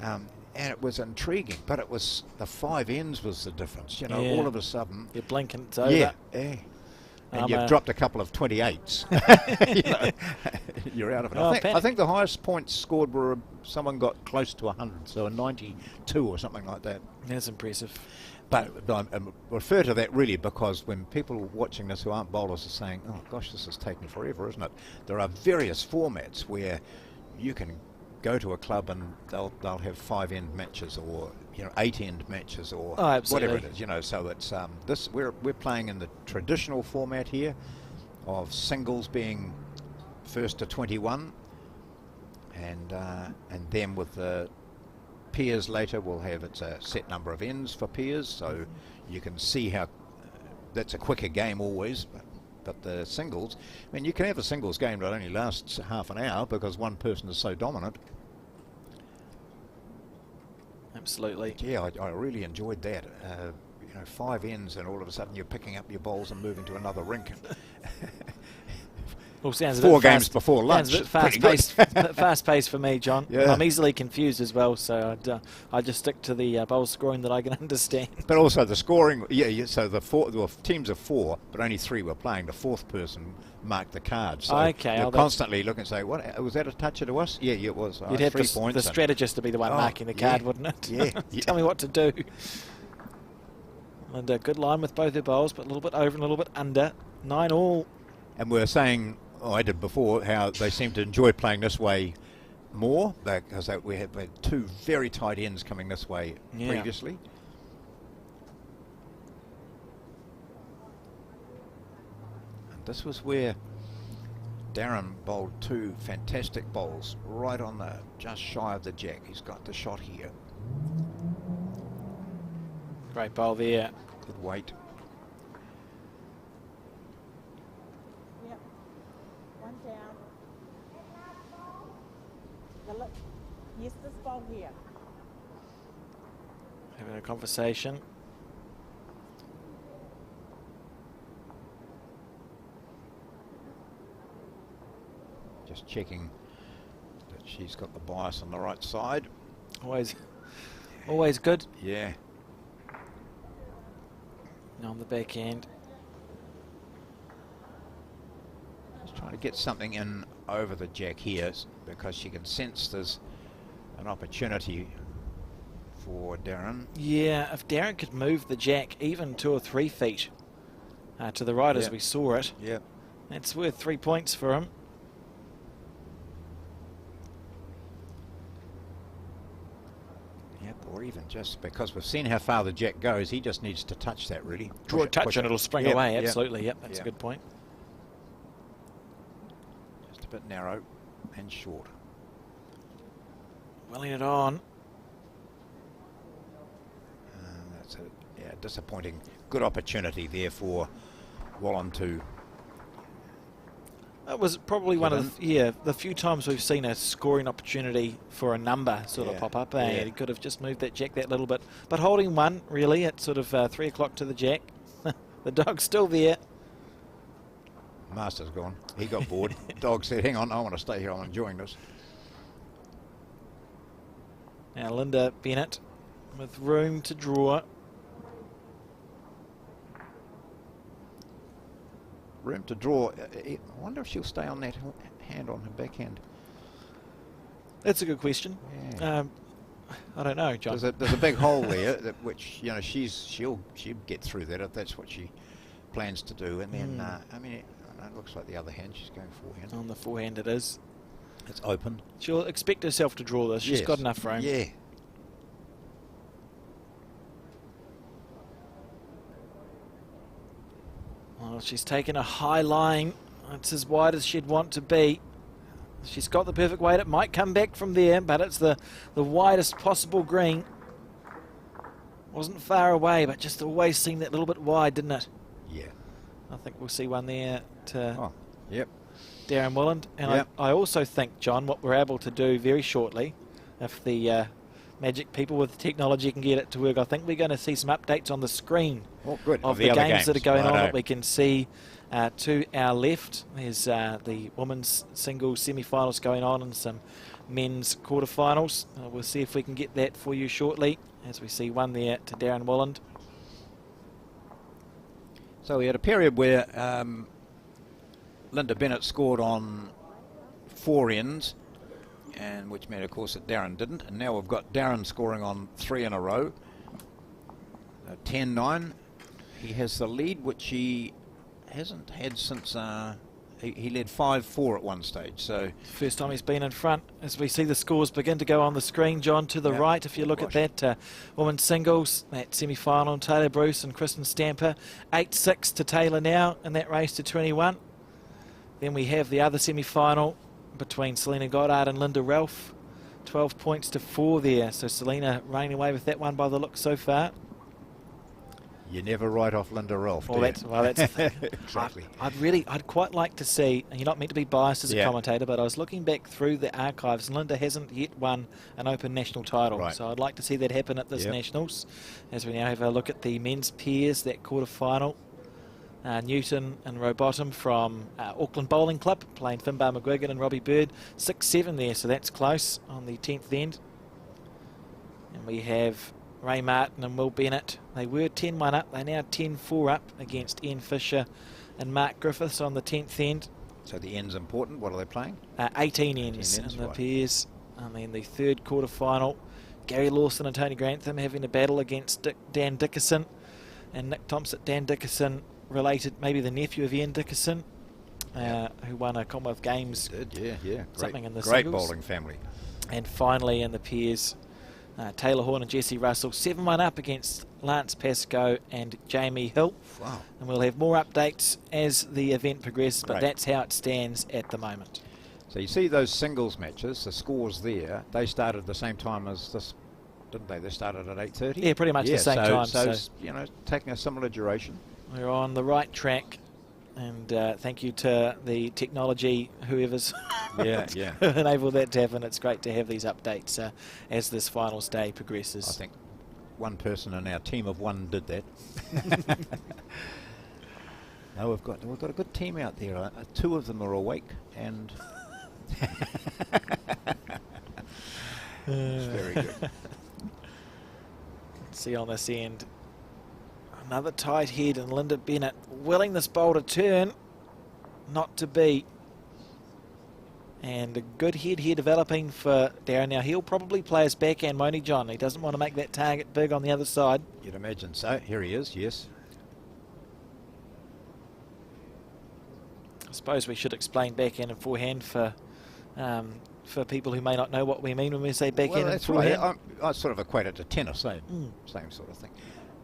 And it was intriguing, but it was the 5 ends was the difference. You know, all of a sudden... You're blinking, it's over. Yeah. And you've dropped a couple of 28s. You know, you're out of it. I think the highest points scored were someone got close to 100, so a 92 or something like that. That's impressive. But I refer to that really because when people watching this who aren't bowlers are saying, oh gosh, this is taking forever, isn't it? There are various formats where you can go to a club and they'll have 5-end matches or 8-end matches or whatever it is, so it's this we're playing in the traditional format here of singles being first to 21 and then with the pairs later we'll have it's a set number of ends for pairs, so you can see how that's a quicker game always. But the singles, I mean, you can have a singles game that only lasts half an hour because one person is so dominant. Absolutely. Yeah, I really enjoyed that. 5 ends and all of a sudden you're picking up your bowls and moving to another rink. Well, sounds 4 games before lunch. Fast paced for me, John. Yeah. I'm easily confused as well, so I just stick to the bowl scoring that I can understand. But also the scoring, so the teams of 4, but only 3 were playing. The 4th person marked the card. So you're constantly looking and say, "What was that a toucher to us?" Yeah, it was. You'd have 3 points. The strategist to be the one marking the card, wouldn't it? Yeah. Tell me what to do. And a good line with both their bowls, but a little bit over and a little bit under. 9 all. And we're saying, I did before, how they seem to enjoy playing this way more because we have had 2 very tight ends coming this way previously. And this was where Darron bowled 2 fantastic bowls right on the just shy of the jack. He's got the shot here. Great bowl there. Good weight. Yep. One down. Yes, this bowl here. Having a conversation. Just checking that she's got the bias on the right side. Always good. Yeah. On the back end. Just trying to get something in over the jack here because she can sense there's an opportunity for Darron. Yeah, if Darron could move the jack even 2 or 3 feet to the right as we saw it, that's worth 3 points for him. Or even just because we've seen how far the jack goes, he just needs to touch that really. Draw a touch and it'll spring away, absolutely, that's a good point. Just a bit narrow and short. Welling it on. That's a disappointing. Good opportunity there for Wolland to... That was probably one of the few times we've seen a scoring opportunity for a number sort of pop up. He could have just moved that jack that little bit. But holding 1, really, at sort of 3 o'clock to the jack. The dog's still there. Master's gone. He got bored. Dog said, hang on, I want to stay here. I'm enjoying this. Now Lynda Bennett with room to draw. Room to draw. I wonder if she'll stay on that hand on her backhand. That's a good question. Yeah. I don't know, John. There's a big hole there, which she'll get through that if that's what she plans to do. And then it looks like the other hand she's going forehand. On the forehand it is. It's open. She'll expect herself to draw this. She's got enough room. Yeah. Well, she's taken a high line. It's as wide as she'd want to be. She's got the perfect weight. It might come back from there, but it's the widest possible green. Wasn't far away, but just always seemed that little bit wide, didn't it? Yeah. I think we'll see one there to Darron Wolland. And I also think, John, what we're able to do very shortly, if the magic people with technology can get it to work. I think we're going to see some updates on the screen good. of the other games that are going on Righto. that we can see to our left. There's the women's singles semi-finals going on and some men's quarterfinals. We'll see if we can get that for you shortly, as we see one there to Darron Wolland. So we had a period where Lynda Bennett scored on 4 ends, and which meant, of course, that Darron didn't. And now we've got Darron scoring on 3 in a row. 10-9. He has the lead, which he hasn't had since he led 5-4 at one stage. So First time he's been in front. As we see the scores begin to go on the screen, John, to the right, if you look at that women's singles, that semi-final, Tayla Bruce and Kristen Stamper, 8-6 to Tayla now in that race to 21. Then we have the other semi-final between Selina Goddard and Lynda Ralph, 12 points to 4 there. So Selina running away with that one by the look so far. you never write off Lynda Ralph. Well, that's the thing. Exactly. I'd quite like to see, and you're not meant to be biased as a commentator, but I was looking back through the archives, and Lynda hasn't yet won an Open national title. Right. So I'd like to see that happen at this Nationals. As we now have a look at the men's pairs, that quarter-final. Newton and Rowbottom from Auckland Bowling Club playing Finbar McGuigan and Robbie Bird. 6-7 there, so that's close on the 10th end. And we have Ray Martin and Will Bennett. They were 10-1 up. They're now 10-4 up against Ian Fisher and Mark Griffiths on the 10th end. So the end's important. What are they playing? 18 ends in the pairs. And then the third quarter-final, Gary Lawson and Tony Grantham having a battle against Dan Dickerson. And Nick Thompson, Dan Dickerson, related, maybe the nephew of Ian Dickerson, who won a Commonwealth Games. Great, something in the great singles. bowling family. And finally in the pairs, Taylor Horn and Jesse Russell, 7-1 up against Lance Pascoe and Jamie Hill. Wow. And we'll have more updates as the event progresses, but that's how it stands at the moment. So you see those singles matches, the scores there, they started the same time as this, didn't they? They started at 8:30? Yeah, pretty much the same time. So, you know, taking a similar duration. We're on the right track, and thank you to the technology, whoever's enabled that to happen. It's great to have these updates as this finals day progresses. I think one person in our team of one did that. No, we've got a good team out there. 2 of them are awake, and it's very good. See on this end. Another tight head, and Lynda Bennett willing this bowl to turn, not to be. And a good head here developing for Darron. Now he'll probably play his backhand, won't he, John? He doesn't want to make that target big on the other side. You'd imagine so. Here he is, yes. I suppose we should explain backhand and forehand for people who may not know what we mean when we say backhand and forehand. Right. I sort of equate it to tennis, same sort of thing.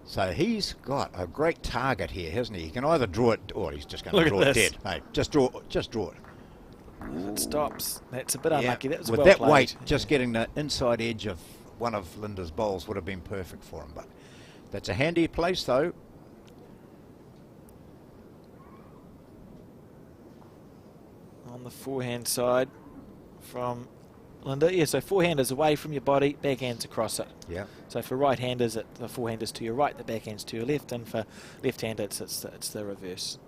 So he's got a great target here, hasn't he? He can either draw it, or he's just going to draw it dead. Hey, just draw it. If it stops, that's a bit unlucky. That was with well that played. weight, just getting the inside edge of one of Lynda's bowls would have been perfect for him. But that's a handy place, though. On the forehand side from Lynda. So forehand is away from your body, backhand's across it. Yeah. So for right-handers, the forehand is to your right, the backhand's to your left, and for left-handers, it's the reverse.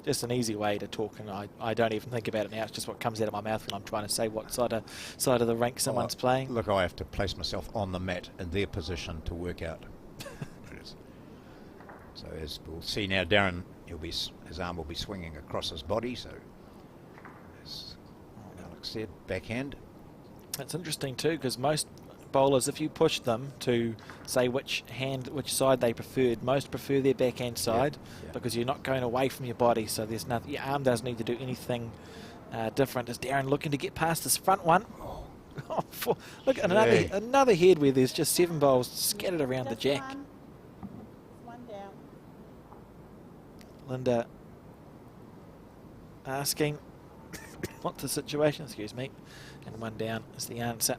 Just an easy way to talk, and I don't even think about it now. It's just what comes out of my mouth when I'm trying to say what side of the rink someone's playing. Look, I have to place myself on the mat in their position to work out. So as we'll see now, Darron, his arm will be swinging across his body. So as Alex said, backhand. That's interesting too, because most bowlers, if you push them to say which side they preferred, most prefer their backhand side because you're not going away from your body, so there's nothing. Your arm doesn't need to do anything different. Is Darron looking to get past this front one? Look at another head where there's just 7 bowls scattered around the jack. One down. Lynda asking what's the situation, excuse me, and 1 down is the answer.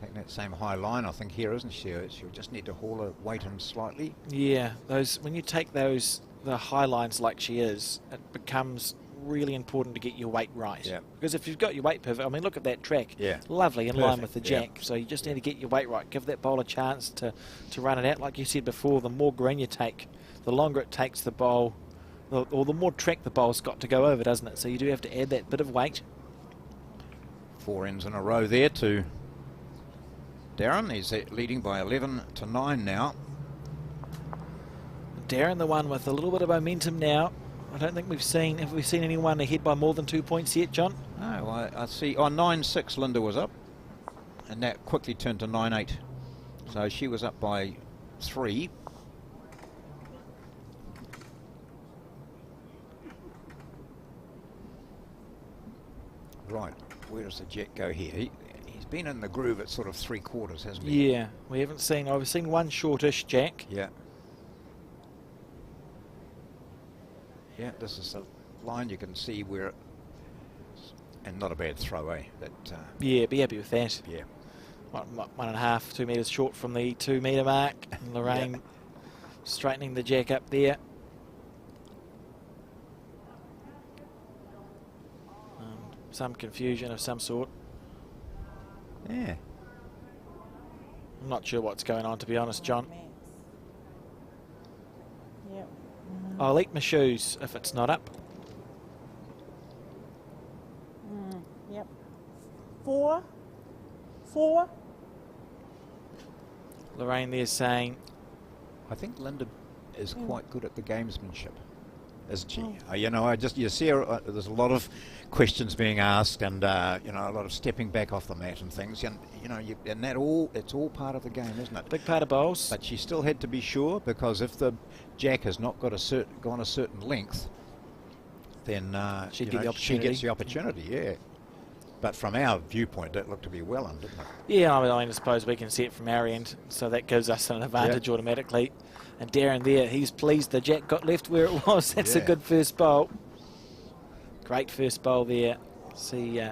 Taking that same high line, I think, here, isn't she? She'll just need to haul her weight in slightly. Yeah, when you take the high lines like she is, it becomes really important to get your weight right. Yeah. Because if you've got your weight perfect, I mean, look at that track. Yeah. Lovely, in line Perfect, with the yeah. jack. So you just need to get your weight right. Give that bowl a chance to run it out. Like you said before, the more green you take, the longer it takes the bowl, or the more track the bowl's got to go over, doesn't it? So you do have to add that bit of weight. 4 ends in a row there to Darron. He's leading by 11 to 9 now. Darron, the one with a little bit of momentum now. I don't think have we seen anyone ahead by more than 2 points yet, John? No, I see. Oh, 9-6 Lynda was up, and that quickly turned to 9-8. So she was up by 3. Right, where does the jet go here? He's been in the groove at sort of 3/4, hasn't he? Yeah, we haven't seen. I've seen one shortish jack. Yeah. Yeah, this is the line you can see where, and not a bad throw, eh? That. Yeah, be happy with that. Yeah. 1.5, 2 metres short from the 2 metre mark. And Lorraine straightening the jack up there. Some confusion of some sort. Yeah. I'm not sure what's going on, to be honest, John. Yep. I'll eat my shoes if it's not up. Yep. 4. Lorraine there saying, I think Lynda is quite good at the gamesmanship, isn't she? You know, you see her, there's a lot of questions being asked, and you know, a lot of stepping back off the mat and things, and you know, and it's all part of the game, isn't it? big part of bowls. But she still had to be sure, because if the jack has not got gone a certain length, then She'd you get know, the opportunity. she gets the opportunity. Yeah. But from our viewpoint, that looked to be Wolland, didn't it? Yeah, I suppose we can see it from our end, so that gives us an advantage automatically. And Darron there, he's pleased the jack got left where it was. That's a good first bowl. Great first bowl there. See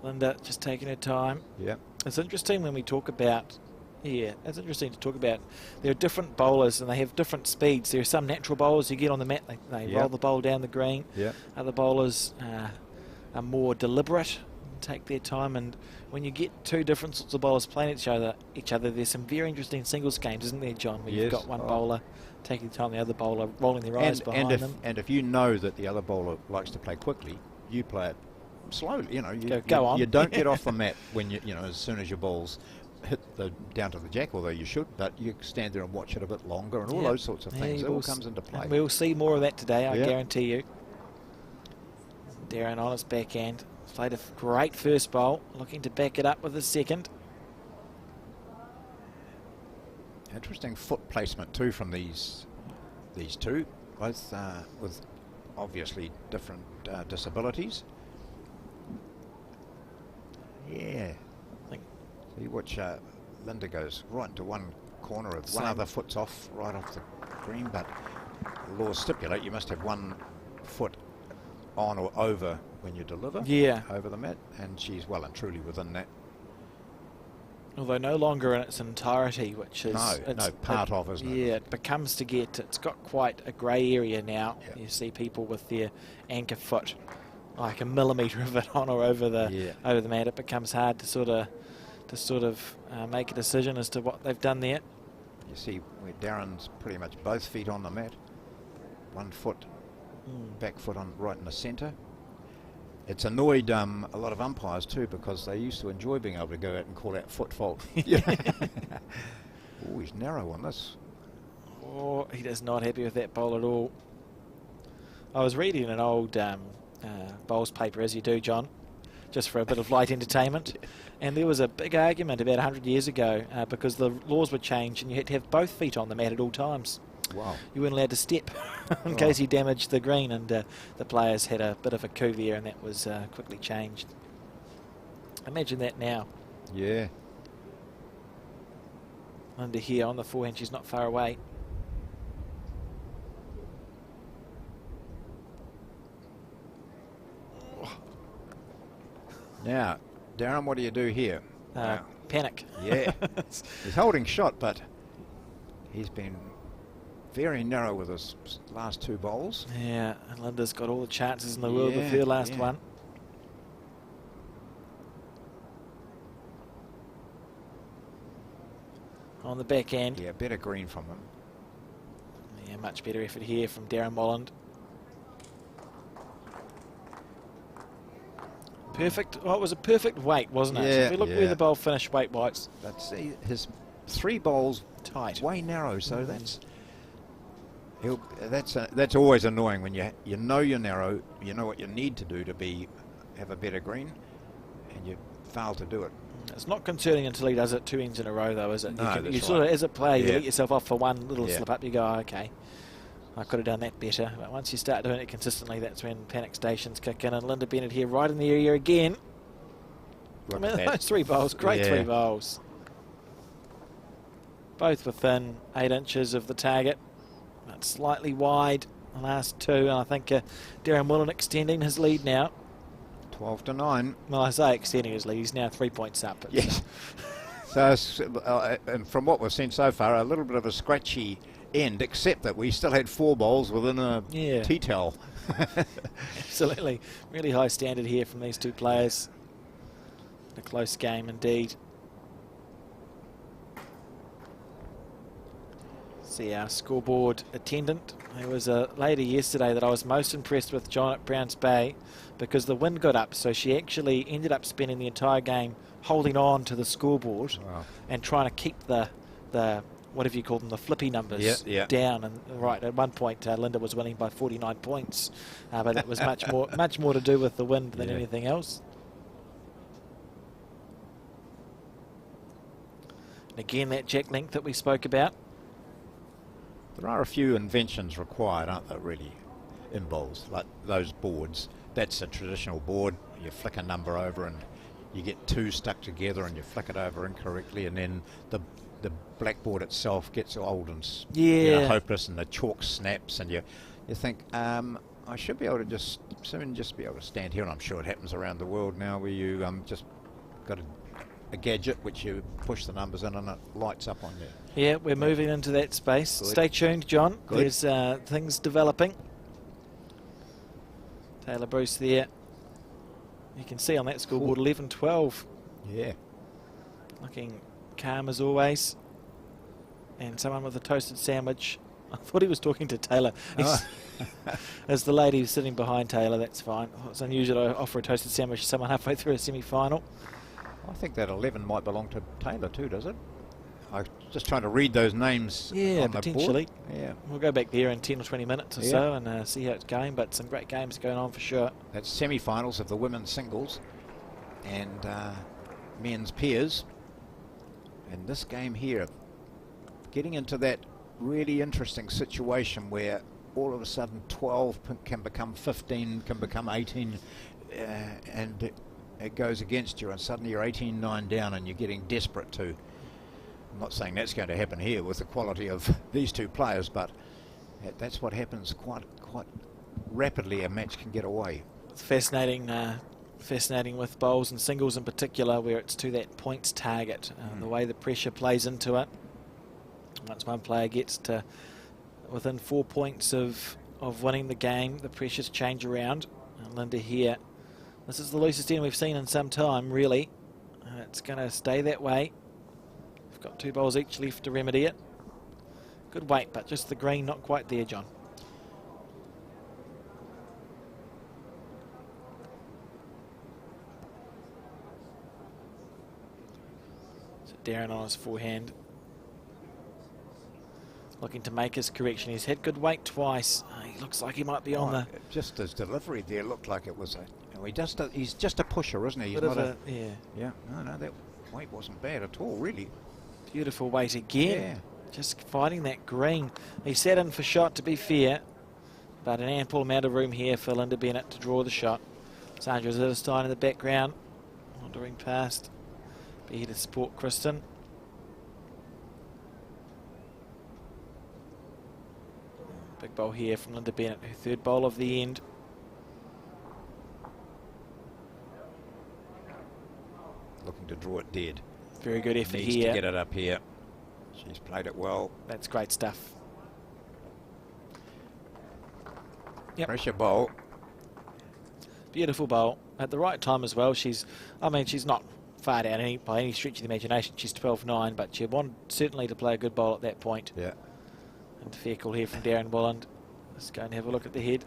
Lynda just taking her time. Yeah. It's interesting when we talk about, it's interesting to talk about, there are different bowlers and they have different speeds. There are some natural bowlers you get on the mat, they roll the bowl down the green. Yeah. Other bowlers are more deliberate, take their time, and when you get two different sorts of bowlers playing each other, there's some very interesting singles games, isn't there, John? Where you've got one bowler taking the time, the other bowler rolling their eyes behind them. And if you know that the other bowler likes to play quickly, you play it slowly. You know, go on. You don't get off the mat when you know, as soon as your balls hit down to the jack, although you should, but you stand there and watch it a bit longer, and all those sorts of things. It all comes into play. And we'll see more of that today, I guarantee you. Darron on his backhand. Played a great first bowl, looking to back it up with a second. Interesting foot placement too from these two, both with obviously different disabilities. Yeah, see, watch Lynda goes right into one corner of one other foot's off, right off the green, but the laws stipulate you must have one foot on or over when you deliver over the mat, and she's well and truly within that. Although no longer in its entirety, which is part of, isn't it? Yeah, it becomes to get, it's got quite a grey area now. You see people with their anchor foot, like a millimetre of it on or over the mat. It becomes hard to sort of make a decision as to what they've done there. You see where Darron's pretty much both feet on the mat, one foot, back foot on right in the centre. It's annoyed a lot of umpires too, because they used to enjoy being able to go out and call out foot fault. Oh, he's narrow on this. Oh, he is not happy with that bowl at all. I was reading an old bowls paper, as you do, John, just for a bit of light entertainment. And there was a big argument about 100 years ago because the laws were changed and you had to have both feet on the mat at all times. Wow. You weren't allowed to step in case you damaged the green, and the players had a bit of a coup there, and that was quickly changed. Imagine that now. Yeah. Lynda here on the forehand, she's not far away. Now, Darron, what do you do here? Panic. Yeah. He's holding shot, but he's been very narrow with his last 2 bowls. Yeah, and Lynda's got all the chances in the world with her last one. On the back end. Yeah, better green from him. Yeah, much better effort here from Darron Wolland. Perfect. Well, it was a perfect weight, wasn't it? Yeah, so if we look where the bowl finished weight-wise. But see, his 3 bowls tight, way narrow. So that's always annoying when you know you're narrow. You know what you need to do to have a better green, and you fail to do it. It's not concerning until he does it 2 ends in a row, though, is it? No, you sort of, as a player, you Yeah. let yourself off for one little Yeah. slip up. You go, oh, okay, I could have done that better. But once you start doing it consistently, that's when panic stations kick in. And Lynda Bennett here, right in the area again. Look I mean, at that. those 3 bowls, great 3 bowls. Both within 8 inches of the target, but slightly wide the last 2. And I think Darron Wolland extending his lead now. 12-9. Well, I say extending his lead, he's now 3 points up. Yes. So, and from what we've seen so far, a little bit of a scratchy end, except that we still had 4 bowls within a tea towel. Absolutely. Really high standard here from these 2 players. A close game indeed. See our scoreboard attendant. There was a lady yesterday that I was most impressed with, John, at Browns Bay, because the wind got up, so she actually ended up spending the entire game holding on to the scoreboard and trying to keep the whatever you call them, the flippy numbers down. And right at one point, Lynda was winning by 49 points, but that was much more to do with the wind than anything else. And again, that jack length that we spoke about. There are a few inventions required, aren't there, really, in bowls, like those boards. That's a traditional board. You flick a number over and you get 2 stuck together and you flick it over incorrectly, and then the blackboard itself gets old and hopeless, and the chalk snaps, and you think, I should be able to just be able to stand here, and I'm sure it happens around the world now, where you just got a gadget which you push the numbers in and it lights up on you. Yeah, we're moving into that space. Good. Stay tuned, John. Good. There's things developing. Tayla Bruce there. You can see on that scoreboard 11-12. Yeah. Looking calm as always. And someone with a toasted sandwich. I thought he was talking to Tayla. As the lady who's sitting behind Tayla, that's fine. It's unusual to offer a toasted sandwich to someone halfway through a semi-final. I think that 11 might belong to Tayla too, does it? I'm just trying to read those names on the potentially. board. Yeah, we'll go back there in 10 or 20 minutes or so and see how it's going, but some great games going on for sure. That's semi-finals of the women's singles and men's pairs. And this game here, getting into that really interesting situation where all of a sudden 12 can become 15, can become 18, and it goes against you, and suddenly you're 18-9 down and you're getting desperate to. I'm not saying that's going to happen here with the quality of these 2 players, but that's what happens quite rapidly. A match can get away. It's fascinating with bowls and singles in particular, where it's to that points target, the way the pressure plays into it. Once one player gets to within 4 points of winning the game, the pressures change around. And Lynda here, this is the loosest end we've seen in some time, really. It's going to stay that way. We've got 2 bowls each left to remedy it. Good weight, but just the green not quite there, John. So Darron on his forehand, looking to make his correction. He's had good weight twice. He looks like he might be on the... Just his delivery there looked like it was he's just a pusher, isn't he? He's not yeah. No, that weight wasn't bad at all, really. Beautiful weight again. Yeah. Just fighting that green. He sat in for shot, to be fair, but an ample amount of room here for Lynda Bennett to draw the shot. Sandra Zitterstein in the background, wandering past. Be here to support Kristen. Big bowl here from Lynda Bennett, her 3rd bowl of the end. Looking to draw it dead. Very good effort Needs here. to get it up here. She's played it well. That's great stuff. Yep. Pressure bowl. Beautiful bowl at the right time as well. She's not far down by any stretch of the imagination. She's 12-9, but she wanted certainly to play a good bowl at that point. Yeah. And fair call here from Darron Wolland. Let's go and have a look at the head.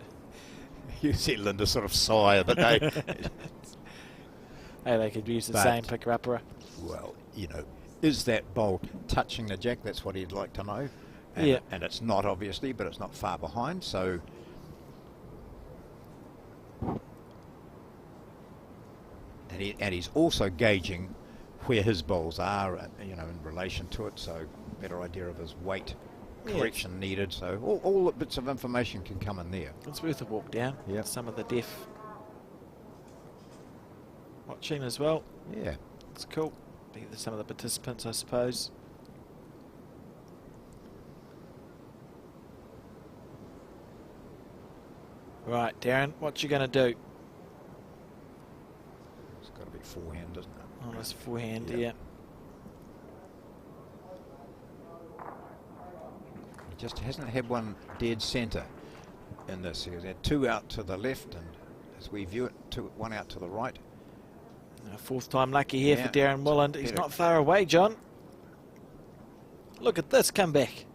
You see Lynda sort of sigh, but they... Hey, they could use the same picker-upper. Well, you know, is that bowl touching the jack? That's what he'd like to know. And, yeah. And it's not, obviously, but it's not far behind, so... And he's also gauging where his bowls are, you know, in relation to it, so better idea of his weight correction needed. So all the bits of information can come in there. It's worth a walk down. Yeah. Some of the deaf watching as well. Yeah. It's cool. Be some of the participants, I suppose. Right, Darron, what you going to do? It's got to be forehand, doesn't it? Oh, that's forehand, yeah. He just hasn't had one dead centre in this. He's had two out to the left, and as we view it, one out to the right. Fourth time lucky here for Darron Wolland. He's not far away, John. Look at this comeback.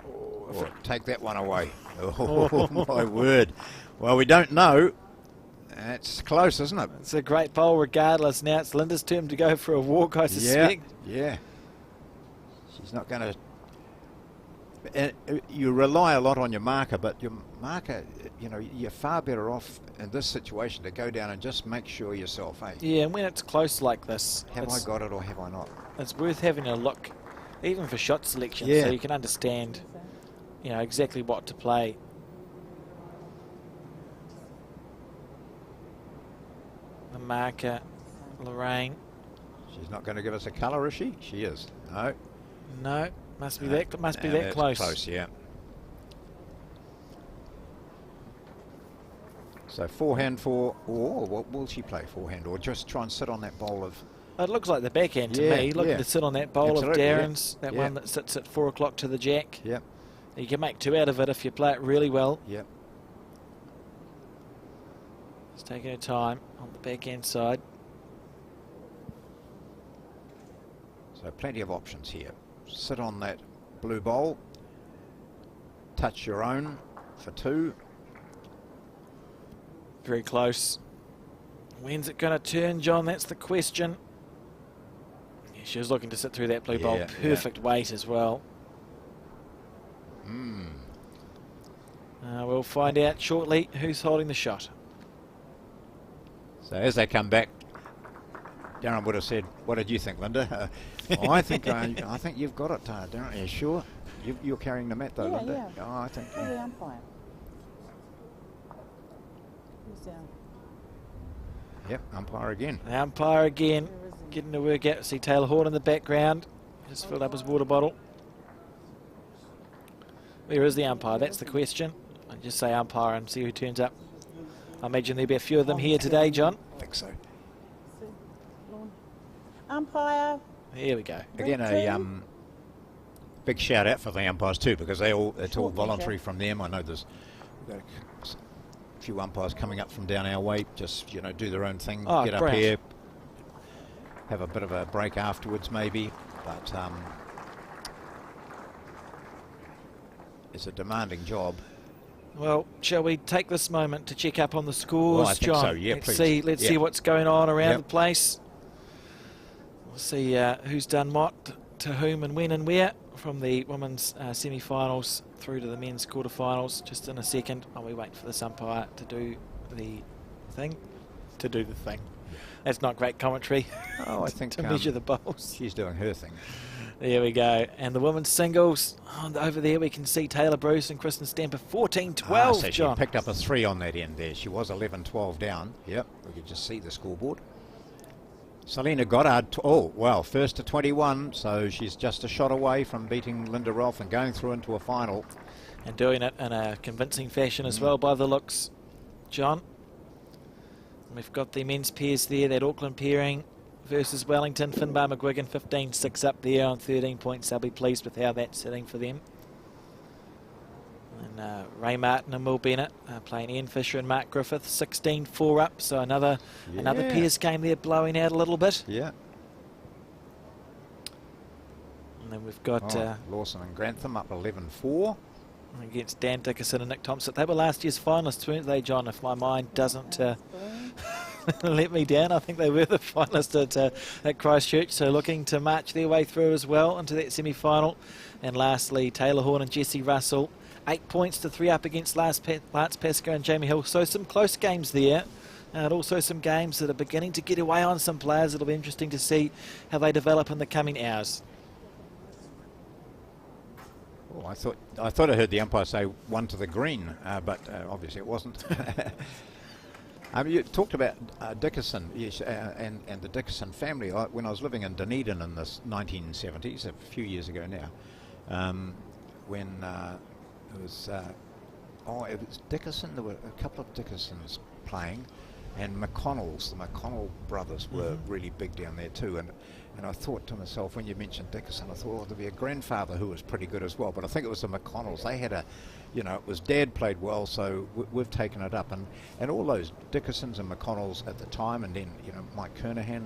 Oh, take that one away. Oh, my word. Well, we don't know. It's close, isn't it? It's a great bowl regardless. Now it's Lynda's turn to go for a walk, I suspect. Yeah. She's not going to... You rely a lot on your marker, but your marker, you know, you're far better off in this situation to go down and just make sure yourself, eh? Yeah, and when it's close like this... Have I got it or have I not? It's worth having a look, even for shot selection, so you can understand, you know, exactly what to play. The marker, Lorraine. She's not going to give us a colour, is she? She is. No. No, must be that close. Close, yeah. So forehand or what will she play? Forehand or just try and sit on that bowl of... It looks like the backhand to me. Looking to sit on that bowl of Darren's, that one that sits at 4 o'clock to the jack. Yep. You can make two out of it if you play it really well. Yep. It's taking her time on the backhand side. So plenty of options here. Sit on that blue bowl. Touch your own for 2. Very close. When's it going to turn, John? That's the question. Yeah, she was looking to sit through that blue bowl. Perfect weight as well. We'll find out shortly who's holding the shot. So as they come back, Darron would have said, "What did you think, Lynda?" I think you've got it, Darron. Are you sure? You're carrying the mat though, Lynda. Yeah. Oh, I think. The umpire. Who's down? Yep, umpire again. The umpire again, getting to work out. See Tayla Horn in the background. Just filled up his water bottle. Where is the umpire? That's the question. I just say umpire and see who turns up. I imagine there'll be a few of them here today, John. I think so. Umpire. Here we go. Again, a big shout out for the umpires too, because it's all voluntary from them. I know there's a few umpires coming up from down our way, just do their own thing, get up here, have a bit of a break afterwards maybe, but it's a demanding job. Well, shall we take this moment to check up on the scores, well, I think John? So, yeah, Let's see what's going on around the place. We'll see who's done what to whom and when and where from the women's semi-finals through to the men's quarter-finals. Just in a second, while we wait for this umpire to do the thing. That's not great commentary. Oh, I think to measure the bowls. She's doing her thing. There we go. And the women's singles, over there we can see Tayla Bruce and Kristen Stamper 14-12, so John. she picked up a 3 on that end there. She was 11-12 down. Yep, we could just see the scoreboard. Selina Goddard, first to 21, so she's just a shot away from beating Lynda Rolfe and going through into a final. And doing it in a convincing fashion as well by the looks, John. We've got the men's pairs there, that Auckland pairing versus Wellington. Finbar McGuigan 15-6 up there on 13 points. They'll be pleased with how that's sitting for them. And Ray Martin and Will Bennett playing Ian Fisher and Mark Griffith, 16-4 up. So another pairs game there blowing out a little bit. Yeah. And then we've got Lawson and Grantham up 11-4. Against Dan Dickerson and Nick Thompson. They were last year's finalists, weren't they, John? If my mind doesn't let me down, I think they were the finalists at Christchurch. So looking to march their way through as well into that semi-final. And lastly, Taylor Horn and Jesse Russell, 8 points to 3 up against Lance Pascoe and Jamie Hill. So some close games there. And also some games that are beginning to get away on some players. It'll be interesting to see how they develop in the coming hours. Oh, I thought I heard the umpire say 1 to the green, but obviously it wasn't. You talked about Dickerson, yes, and the Dickerson family. When I was living in Dunedin in the 1970s, a few years ago now, when it was Dickerson. There were a couple of Dickersons playing, and the McConnell brothers were really big down there too. And I thought to myself, when you mentioned Dickerson, I thought, there'd be a grandfather who was pretty good as well. But I think it was the McConnells. They had it was Dad played well, so we've taken it up. And all those Dickersons and McConnells at the time, and then, Mike Kernahan,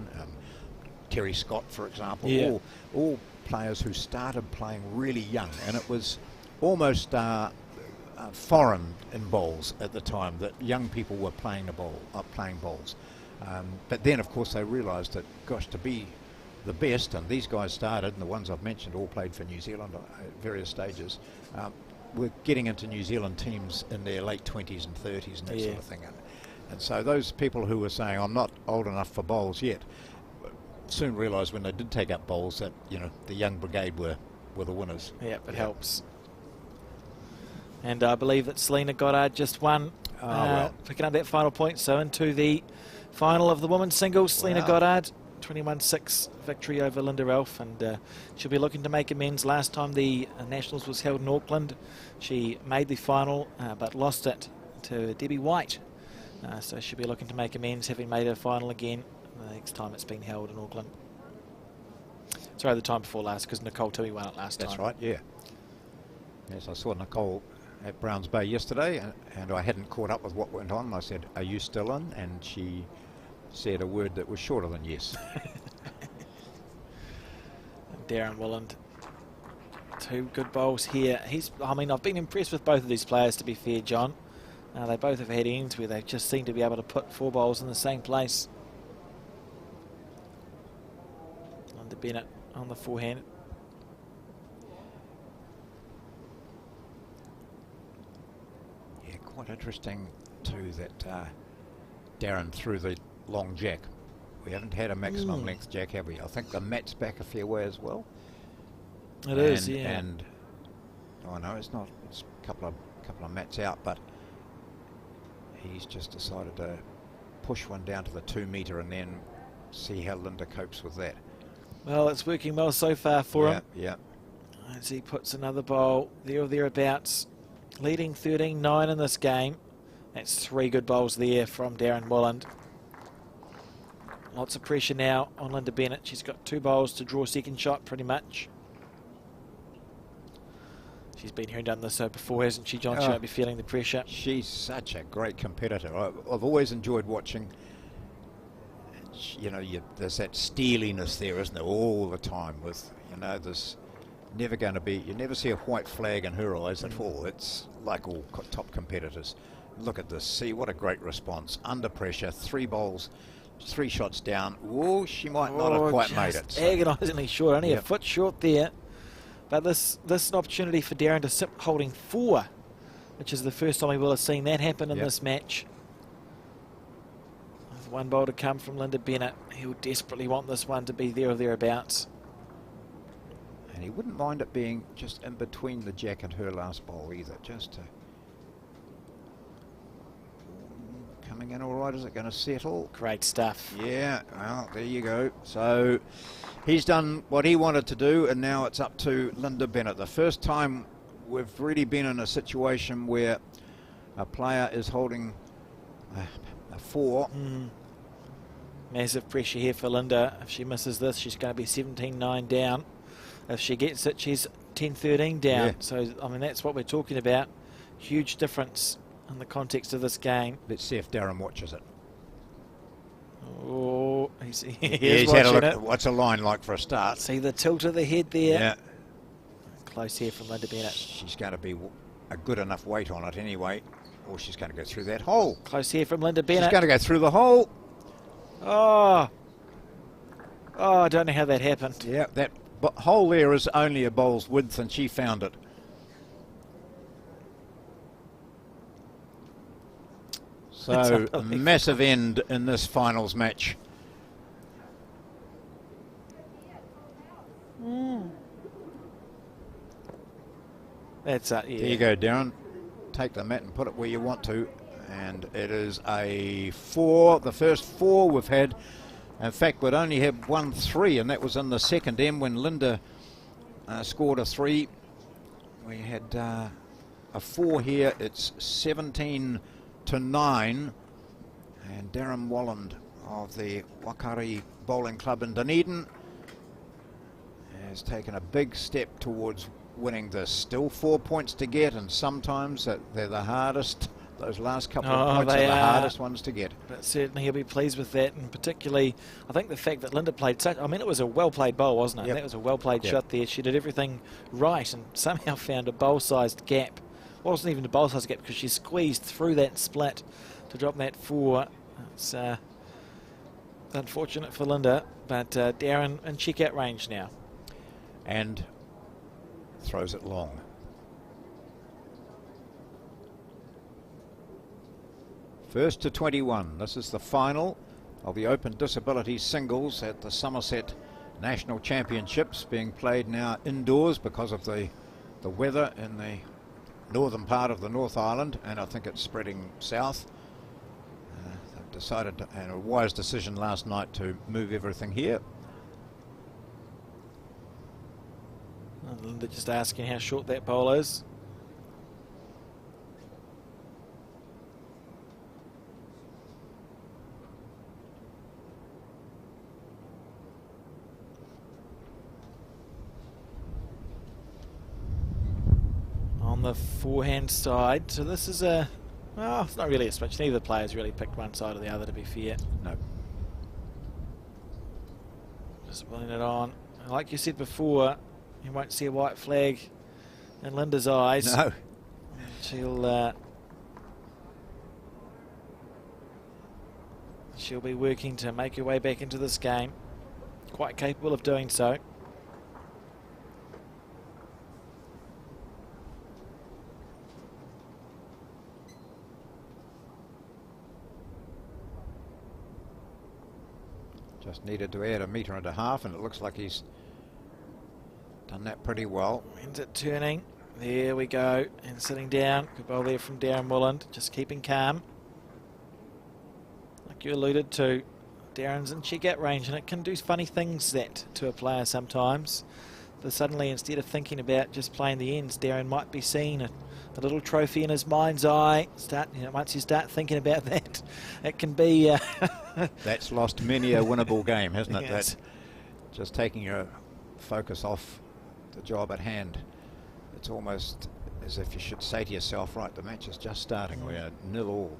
Terry Scott, for example, all players who started playing really young. And it was almost foreign in bowls at the time that young people were playing bowls. But then, of course, they realised that, gosh, to be the best, and these guys started, and the ones I've mentioned all played for New Zealand at various stages, were getting into New Zealand teams in their late 20s and 30s and that sort of thing. And so those people who were saying, I'm not old enough for bowls yet, soon realised when they did take up bowls that, the young brigade were the winners. Yeah, it helps. And I believe that Selina Goddard just won, picking up that final point. So into the final of the women's singles, Selina Goddard, 21-6 victory over Lynda Ralph, and she'll be looking to make amends. Last time the Nationals was held in Auckland, she made the final but lost it to Debbie White. So she'll be looking to make amends, having made her final again the next time it's been held in Auckland. Sorry, the time before last, because Nicole Tui won it last time. That's right, yeah. Yes, I saw Nicole at Browns Bay yesterday, and I hadn't caught up with what went on. I said, are you still in? And she said a word that was shorter than yes. Darron Wolland, 2 good bowls here. I've been impressed with both of these players, to be fair, John. They both have had ends where they just seem to be able to put 4 bowls in the same place. Under Bennett on the forehand. Yeah, quite interesting too that Darron threw the long jack. We haven't had a maximum length jack, have we? I think the mat's back a fair way as well. It is, yeah. And no, it's not. It's a couple of mats out, but he's just decided to push one down to the 2 metre and then see how Lynda copes with that. Well, it's working well so far for him. Yeah. As he puts another bowl there or thereabouts, leading 13-9 in this game. That's 3 good bowls there from Darron Wolland. Lots of pressure now on Lynda Bennett. She's got 2 bowls to draw second shot pretty much. She's been here and done this before, hasn't she, John? She won't be feeling the pressure. She's such a great competitor. I've always enjoyed watching. There's that steeliness there, isn't there, all the time with, there's never going to be, you never see a white flag in her eyes at all. It's like all top competitors. Look at this. See what a great response. Under pressure, 3 bowls, 3 shots down. Oh, she might not have quite made it. So. Agonisingly short. Only a foot short there. But this is an opportunity for Darron to sit holding 4, which is the first time we will have seen that happen in this match. With 1 bowl to come from Lynda Bennett. He'll desperately want this one to be there or thereabouts. And he wouldn't mind it being just in between the jack and her last bowl either. Just to coming in all right. Is it going to settle? Great stuff. Yeah, well, there you go. So he's done what he wanted to do, and now it's up to Lynda Bennett. The first time we've really been in a situation where a player is holding a 4. Massive pressure here for Lynda. If she misses this, she's going to be 17-9 down. If she gets it, she's 10-13 down. Yeah. So, that's what we're talking about. huge difference in the context of this game. Let's see if Darron watches it. Oh, he's He's had a watching look. it. What's a line like for a start? See the tilt of the head there. Yeah. Close here from Lynda Bennett. She's going to be a good enough weight on it anyway, or she's going to go through that hole. Close here from Lynda Bennett. She's going to go through the hole. Oh, I don't know how that happened. Yeah, that hole there is only a bowl's width, and she found it. So, a massive end in this finals match. That's yeah. There you go, Darron. Take the mat and put it where you want to. And it is a 4, the first 4 we've had. In fact, we'd only had 1 3, and that was in the second end when Lynda scored a 3. We had a 4 here. It's 17 to 9. And Darron Wolland of the Wakari Bowling Club in Dunedin has taken a big step towards winning this. Still 4 points to get, and sometimes they're the hardest. Those last couple of points are the hardest ones to get. But certainly he'll be pleased with that, and particularly I think the fact that Lynda played such, I mean, it was a well-played bowl, wasn't it? Yep. That was a well-played Yep. shot there. She did everything right and somehow found a bowl-sized gap. Wasn't even a bowl-sized gap because she squeezed through that split to drop that 4. It's unfortunate for Lynda, but Darron in check-out range now. And throws it long. First to 21. This is the final of the Open Disability Singles at the Summerset National Championships, being played now indoors because of the weather in the northern part of the North Island, and I think it's spreading south. They've decided, and a wise decision last night, to move everything here. And Lynda just asking how short that bowl is. On the forehand side, so this is a, well, it's not really a switch. Neither players really picked one side or the other, to be fair. No. Just pulling it on. Like you said before, you won't see a white flag in Lynda's eyes. No. She'll be working to make her way back into this game. Quite capable of doing so. Just needed to add 1.5 meters, and it looks like he's done that pretty well. Ends it turning. There we go. And sitting down. Good bowl there from Darron Wolland. Just keeping calm. Like you alluded to, Darron's in check-out range, and it can do funny things that to a player sometimes. But suddenly, instead of thinking about just playing the ends, Darron might be seeing a little trophy in his mind's eye. Once you start thinking about that, it can be... That's lost many a winnable game, hasn't it? Yes. That's just taking your focus off the job at hand. It's almost as if you should say to yourself, right, the match is just starting. We're 0-0.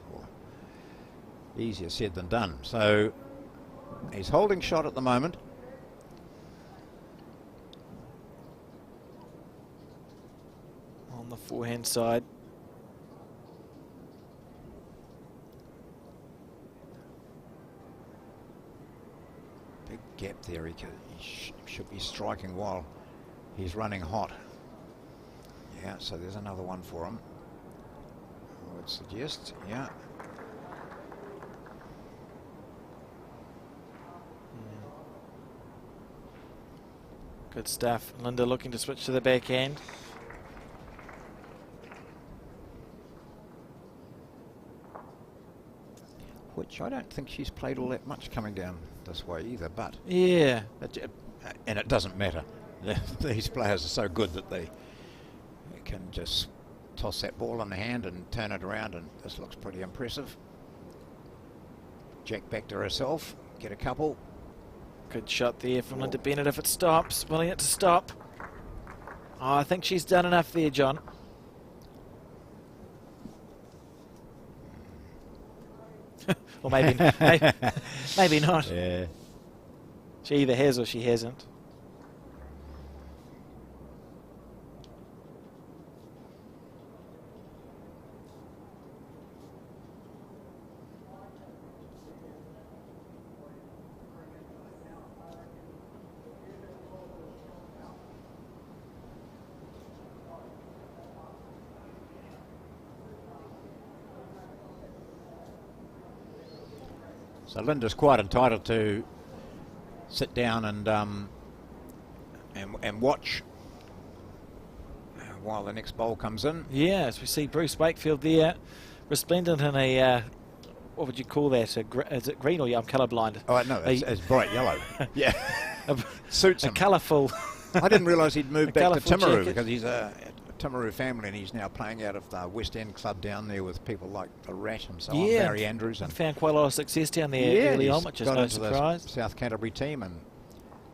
Easier said than done. So he's holding shot at the moment. On the forehand side. Big gap there. He should be striking while he's running hot. Yeah, so there's another one for him. I would suggest, yeah. Good stuff. Lynda looking to switch to the backhand. Which I don't think she's played all that much coming down this way either, but... Yeah. And it doesn't matter. These players are so good that they can just toss that ball in the hand and turn it around, and this looks pretty impressive. Jack back to herself, get a couple. Good shot there from Lynda Bennett if it stops. Willing it to stop. Oh, I think she's done enough there, John. Or maybe not. Yeah. She either has or she hasn't. So Lynda's quite entitled to sit down and watch while the next bowl comes in. Yeah, as we see Bruce Wakefield there, resplendent in a, what would you call that? Is it green or I'm colourblind? Oh, no, it's bright yellow. Yeah, suits him. A colourful. I didn't realise he'd moved back to colourful Timaru jacket. because he's a Timaru family and he's now playing out of the West End club down there with people like the Rat and so on, Barry Andrews. And found quite a lot of success down there early on, which is no surprise. The South Canterbury team and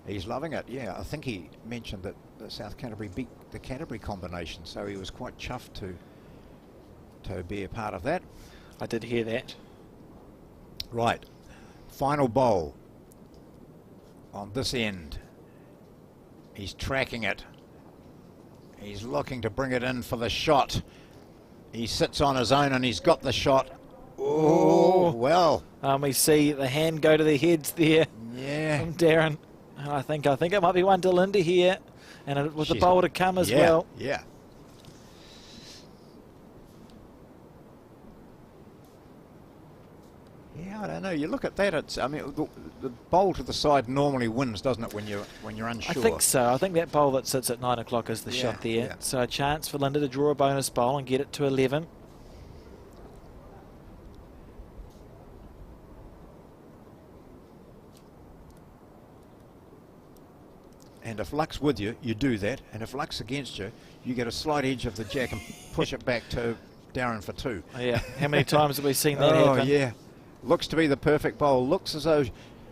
he's loving it. Yeah, I think he mentioned that the South Canterbury beat the Canterbury combination, so he was quite chuffed to be a part of that. I did hear that. Right, final bowl on this end. He's tracking it. He's looking to bring it in for the shot. He sits on his own and he's got the shot. Oh, well. We see the hand go to the heads there. Yeah. From Darron. And I think it might be one to Lynda here. And with the bowl to come as well. Yeah. Yeah, I don't know. You look at that. It's. I mean, the bowl to the side normally wins, doesn't it? When you're unsure. I think so. I think that bowl that sits at 9 o'clock is the shot there. Yeah. So a chance for Lynda to draw a bonus bowl and get it to 11. And if luck's with you, you do that. And if luck's against you, you get a slight edge of the jack and push it back to Darron for 2. Oh, yeah. How many times have we seen that happen? Oh, yeah. Looks to be the perfect bowl. Looks as though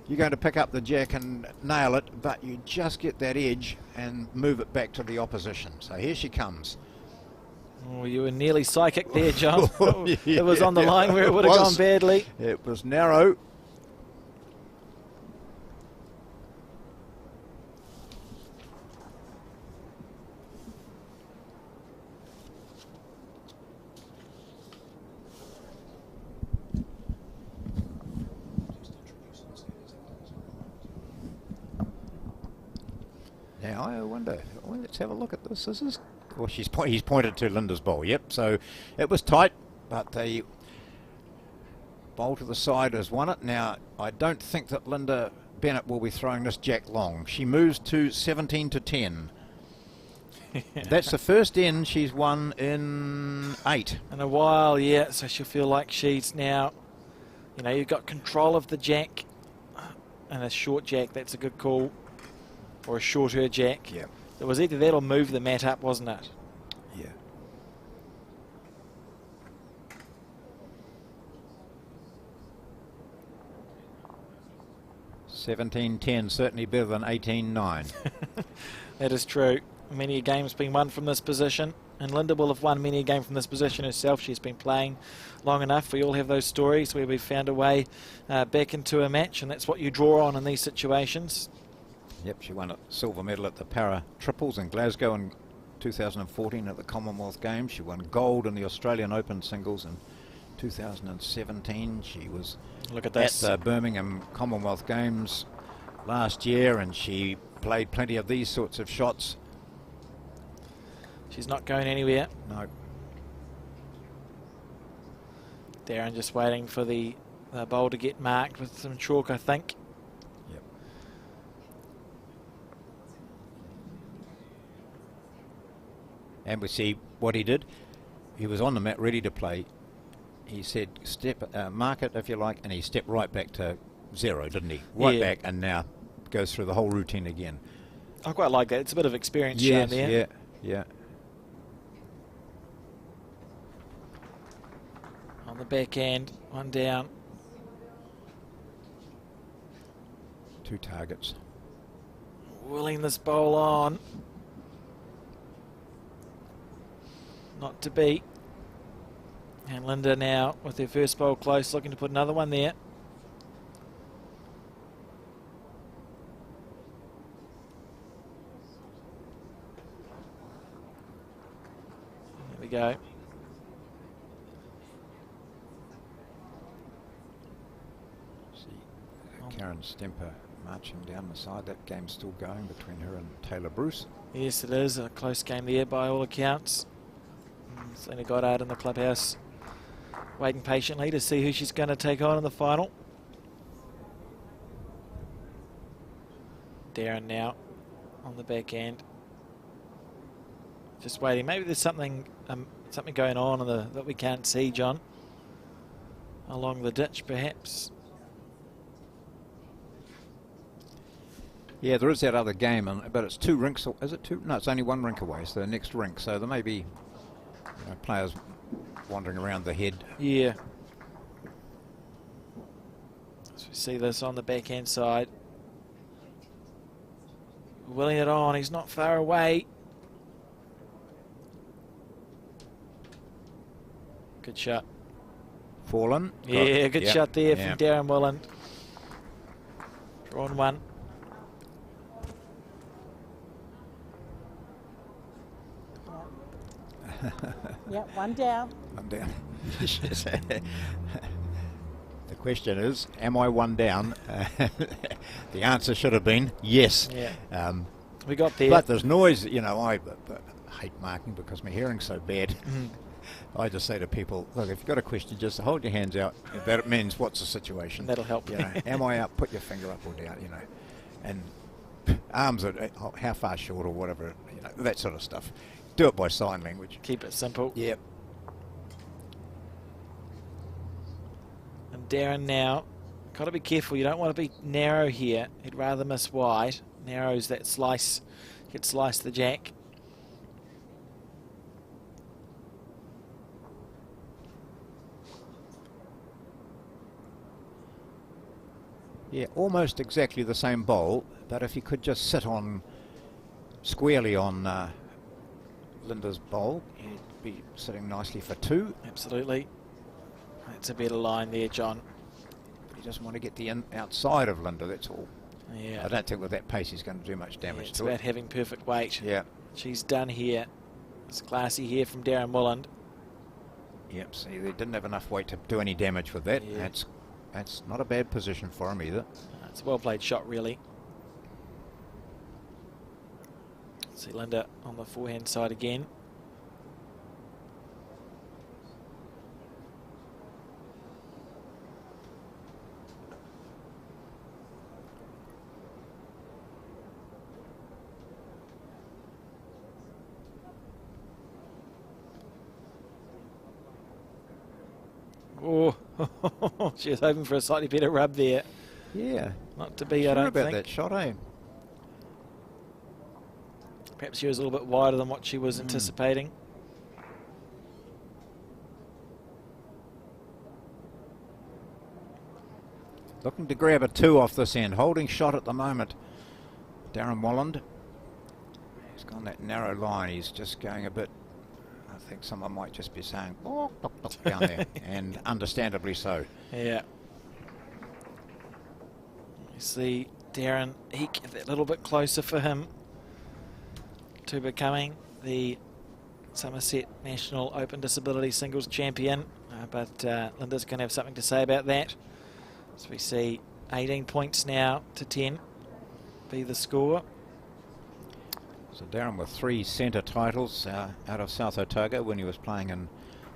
you're going to pick up the jack and nail it, but you just get that edge and move it back to the opposition. So here she comes. Oh, you were nearly psychic there, John. Yeah, it was on the line where it would have gone badly. It was narrow. Now I wonder. Well, let's have a look at this. This is. Well, he's pointed to Lynda's bowl. Yep. So it was tight, but the bowl to the side has won it. Now I don't think that Lynda Bennett will be throwing this jack long. She moves to 17 to 10. That's the first end she's won in 8. In a while, yeah. So she'll feel like she's now, you've got control of the jack, and a short jack. That's a good call. Or a shorter jack. Yeah. It was either that or move the mat up, wasn't it? Yeah. $17.10, certainly better than 18.9. That is true. Many a game's been won from this position, and Lynda will have won many a game from this position herself. She's been playing long enough. We all have those stories where we've found a way back into a match, and that's what you draw on in these situations. Yep, she won a silver medal at the Para Triples in Glasgow in 2014 at the Commonwealth Games. She won gold in the Australian Open singles in 2017. She was at the Birmingham Commonwealth Games last year, and she played plenty of these sorts of shots. She's not going anywhere. No. Darron just waiting for the bowl to get marked with some chalk, I think. And we see what he did. He was on the mat ready to play. He said, mark it if you like, and he stepped right back to 0, didn't he? Right back, and now goes through the whole routine again. I quite like that. It's a bit of experience shown there. Yeah. On the back end, one down. 2 targets. Willing this bowl on. Not to be. And Lynda now with her first bowl close, looking to put another one there. There we go. See Karen Stemper marching down the side. That game's still going between her and Tayla Bruce. Yes, it is a close game there by all accounts. Selina Goddard in the clubhouse, waiting patiently to see who she's going to take on in the final. Darron now on the back end, just waiting. Maybe there's something going on that we can't see, John, along the ditch, perhaps. Yeah, there is that other game, but it's 2 rinks. Is it 2? No, it's only 1 rink away. So the next rink. So there may be players wandering around the head. Yeah. So we see this on the backhand side. Willing it on. He's not far away. Good shot. Fallen. Yeah, good shot there from Darron Wolland. Drawn one. Yep, one down. One down. The question is, am I one down? The answer should have been yes. Yeah. We got there. But there's noise. I hate marking because my hearing's so bad. I just say to people, look, if you've got a question, just hold your hands out. That means what's the situation? That'll help. Am I up? Put your finger up or down, And arms are how far short or whatever, that sort of stuff. Do it by sign language. Keep it simple. Yep. And Darron now, got to be careful. You don't want to be narrow here. He'd rather miss wide. Narrows that slice, could slice the jack. Yeah, almost exactly the same bowl, but if you could just sit on squarely on Lynda's bowl, you'd be sitting nicely for 2. Absolutely. That's a better line there, John. But you just want to get the outside of Lynda, that's all. Yeah. I don't think with that pace he's going to do much damage It's to about it. having perfect weight. Yeah. She's done here. It's classy here from Darron Wolland. Yep, see, they didn't have enough weight to do any damage with that. Yeah. That's not a bad position for him either. It's a well played shot, really. See Lynda on the forehand side again. Oh, she was hoping for a slightly better rub there. Yeah. Not to be, Sure I don't about think. that shot, eh? Perhaps she was a little bit wider than what she was anticipating. Looking to grab a 2 off this end. Holding shot at the moment. Darron Wolland. He's gone that narrow line. He's just going a bit. I think someone might just be saying down there, and understandably so. Yeah. You see Darron eke a little bit closer for him to becoming the Summerset National Open Disability Singles Champion. But Lynda's going to have something to say about that. So we see 18 points now to 10 be the score. So Darron with 3 centre titles out of South Otago when he was playing in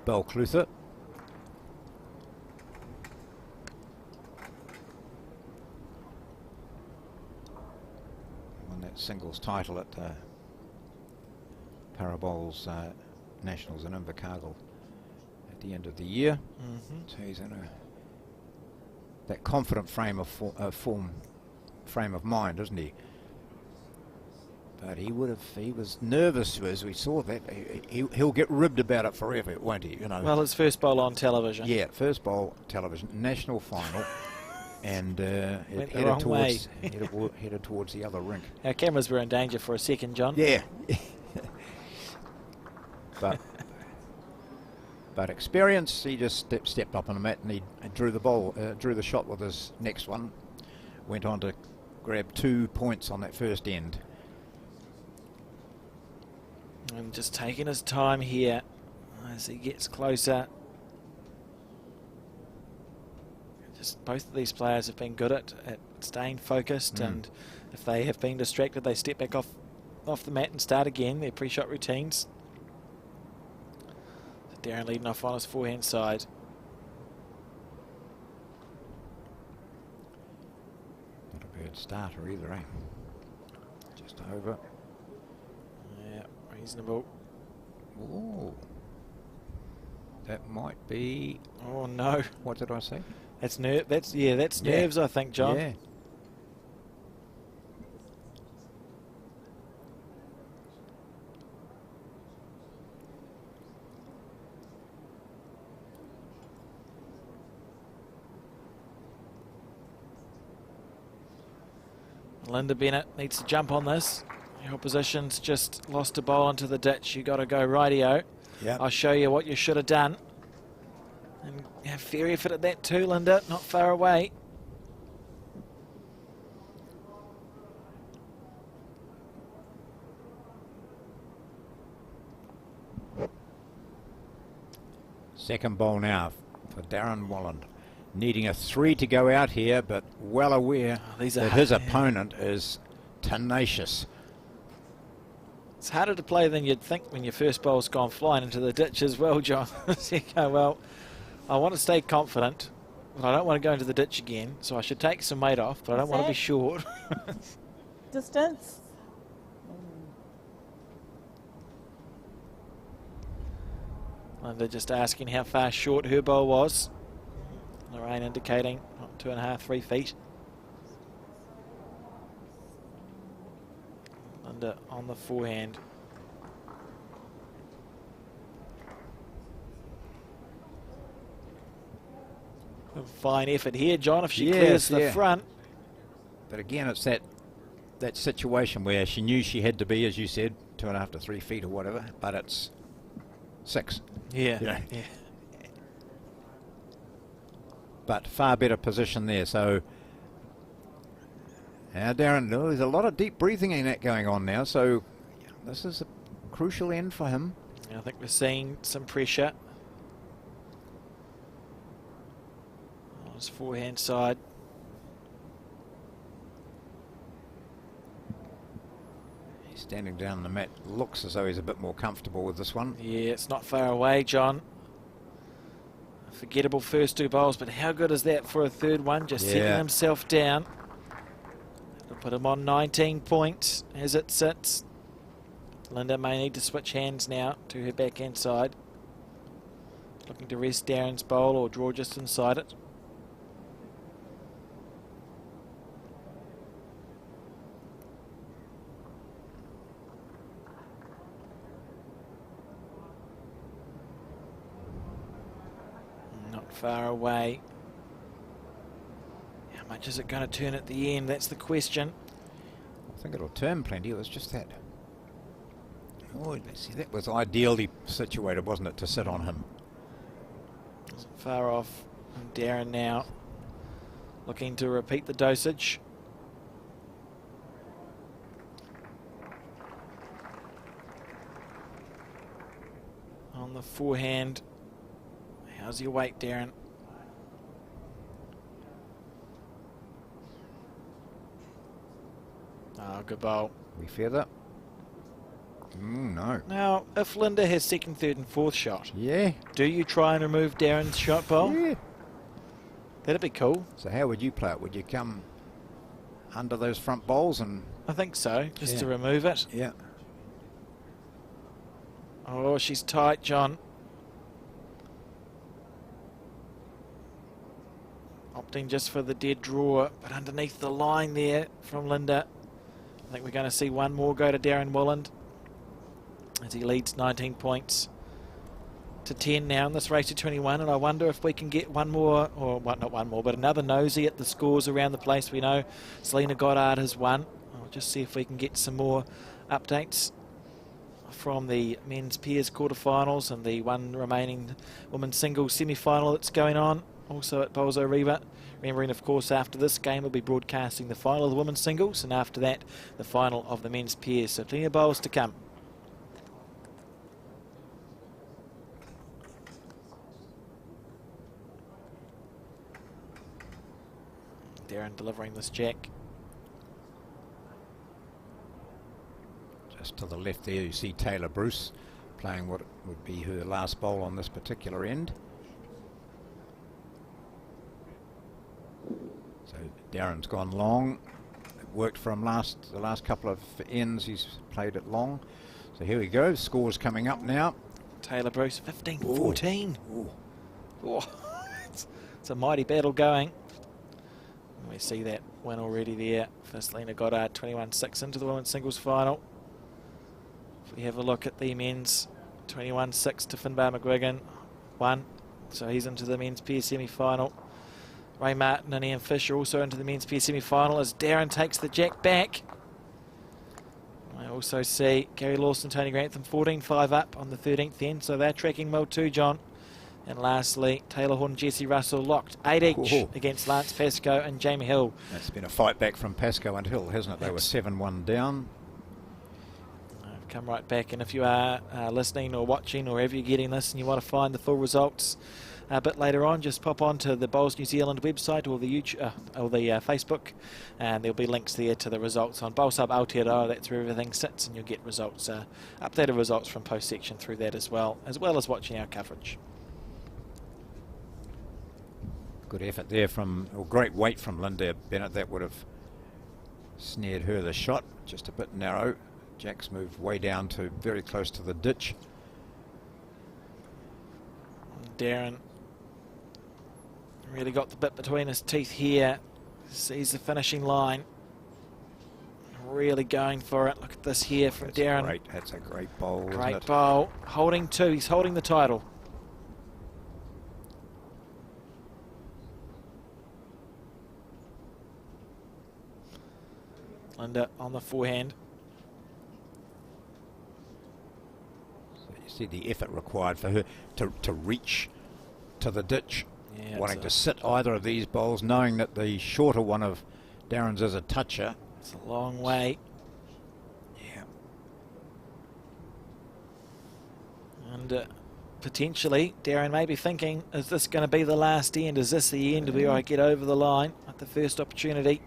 Belclutha. Won that singles title at Parabol's Nationals in Invercargill at the end of the year. So he's in that confident frame of mind, isn't he? But he was nervous as we saw that. He'll get ribbed about it forever, won't he? Well, his first bowl on television. Yeah, first bowl television, national final, and Went the headed wrong way. headed towards the other rink. Our cameras were in danger for a second, John. Yeah. But But experience, he just stepped up on the mat and he drew the ball, drew the shot with his next one. Went on to grab 2 points on that first end. And just taking his time here as he gets closer. Just both of these players have been good at staying focused, and if they have been distracted, they step back off the mat and start again their pre-shot routines. So Darron leading off on his forehand side. Not a bad starter either, eh? Just over. Yeah, reasonable. Ooh. That might be... Oh no. What did I say? That's nerves, I think, John. Yeah. Lynda Bennett needs to jump on this. The opposition's just lost a ball into the ditch. You got to go rightio. Yeah. I'll show you what you should have done. And have fair effort at that too, Lynda. Not far away. Second ball now for Darron Wolland. Needing a 3 to go out here, but well aware that his opponent is tenacious. It's harder to play than you'd think when your first ball's gone flying into the ditch as well, John. So you go, well, I want to stay confident, but I don't want to go into the ditch again, so I should take some weight off, but I don't want to be short. Distance. Lynda just asking how far short her ball was. Lorraine indicating not 2.5, 3 feet. Lynda on the forehand. A fine effort here, John, if she clears the front. But again, it's that situation where she knew she had to be, as you said, 2.5 to 3 feet or whatever, but it's 6. Yeah. You know. Yeah. But far better position there. So now Darron, there's a lot of deep breathing in that going on now. So this is a crucial end for him. I think we're seeing some pressure on his forehand side. He's standing down on the mat. Looks as though he's a bit more comfortable with this one. Yeah, it's not far away, John. Forgettable first 2 bowls, but how good is that for a third one? Just setting himself down. It'll put him on 19 points as it sits. Lynda may need to switch hands now to her backhand side. Looking to rest Darron's bowl or draw just inside it. Far away. How much is it going to turn at the end? That's the question. I think it'll turn plenty. It was just that. Oh, see, that was ideally situated, wasn't it, to sit on him? Wasn't far off. And Darron now looking to repeat the dosage. On the forehand. How's your weight, Darron? Oh, good bowl. We feather. No. Now, if Lynda has second, third and fourth shot, yeah, do you try and remove Darron's shot bowl? Yeah. That'd be cool. So how would you play it? Would you come under those front bowls and... I think so, just to remove it. Yeah. Oh, she's tight, John. Opting just for the dead draw, but underneath the line there from Lynda. I think we're going to see one more go to Darron Wolland as he leads 19 points to 10 now in this race to 21, and I wonder if we can get one more, or not one more, but another nosy at the scores around the place. We know Selina Goddard has won. I'll just see if we can get some more updates from the men's pairs quarterfinals and the one remaining women's singles semi-final that's going on also at Bowls Orewa. Remembering, of course, after this game we'll be broadcasting the final of the women's singles, and after that the final of the men's pairs. So plenty of bowls to come. Darron delivering this jack. Just to the left there you see Tayla Bruce playing what would be her last bowl on this particular end. So Darren's gone long. It worked for him the last couple of ends. He's played it long. So here we go. Scores coming up now. Tayla Bruce 15-14. Oh, it's a mighty battle going. And we see that win already there for Selina Goddard, 21-6 into the women's singles final. If we have a look at the men's, 21-6 to Finbar McGuigan, 1. So he's into the men's pair semi-final. Ray Martin and Ian Fisher also into the men's pair semi-final as Darron takes the jack back. I also see Gary Lawson, Tony Grantham 14-5 up on the 13th end, so they're tracking well too, John. And lastly, Taylor Horn and Jesse Russell locked 8 each against Lance Pascoe and Jamie Hill. That's been a fight back from Pascoe and Hill, hasn't it? They were 7-1 down. I've come right back, and if you are listening or watching or wherever you're getting this and you want to find the full results a bit later on, just pop on to the Bowls New Zealand website or the YouTube or the Facebook, and there'll be links there to the results on Bowls Hub Aotearoa. That's where everything sits, and you'll get results, updated results from post section through that as well as watching our coverage. Good effort there from, or great weight from Lynda Bennett. That would have snared her the shot. Just a bit narrow. Jack's moved way down to very close to the ditch. Darron really got the bit between his teeth here. Sees the finishing line. Really going for it. Look at this here from Darron. That's a great bowl. Great bowl. Holding 2. He's holding the title. Lynda on the forehand. So you see the effort required for her to reach to the ditch, wanting to sit either of these bowls, knowing that the shorter one of Darren's is a toucher. It's a long way. Yeah. And potentially, Darron may be thinking, is this going to be the last end? Is this the end where I get over the line at the first opportunity?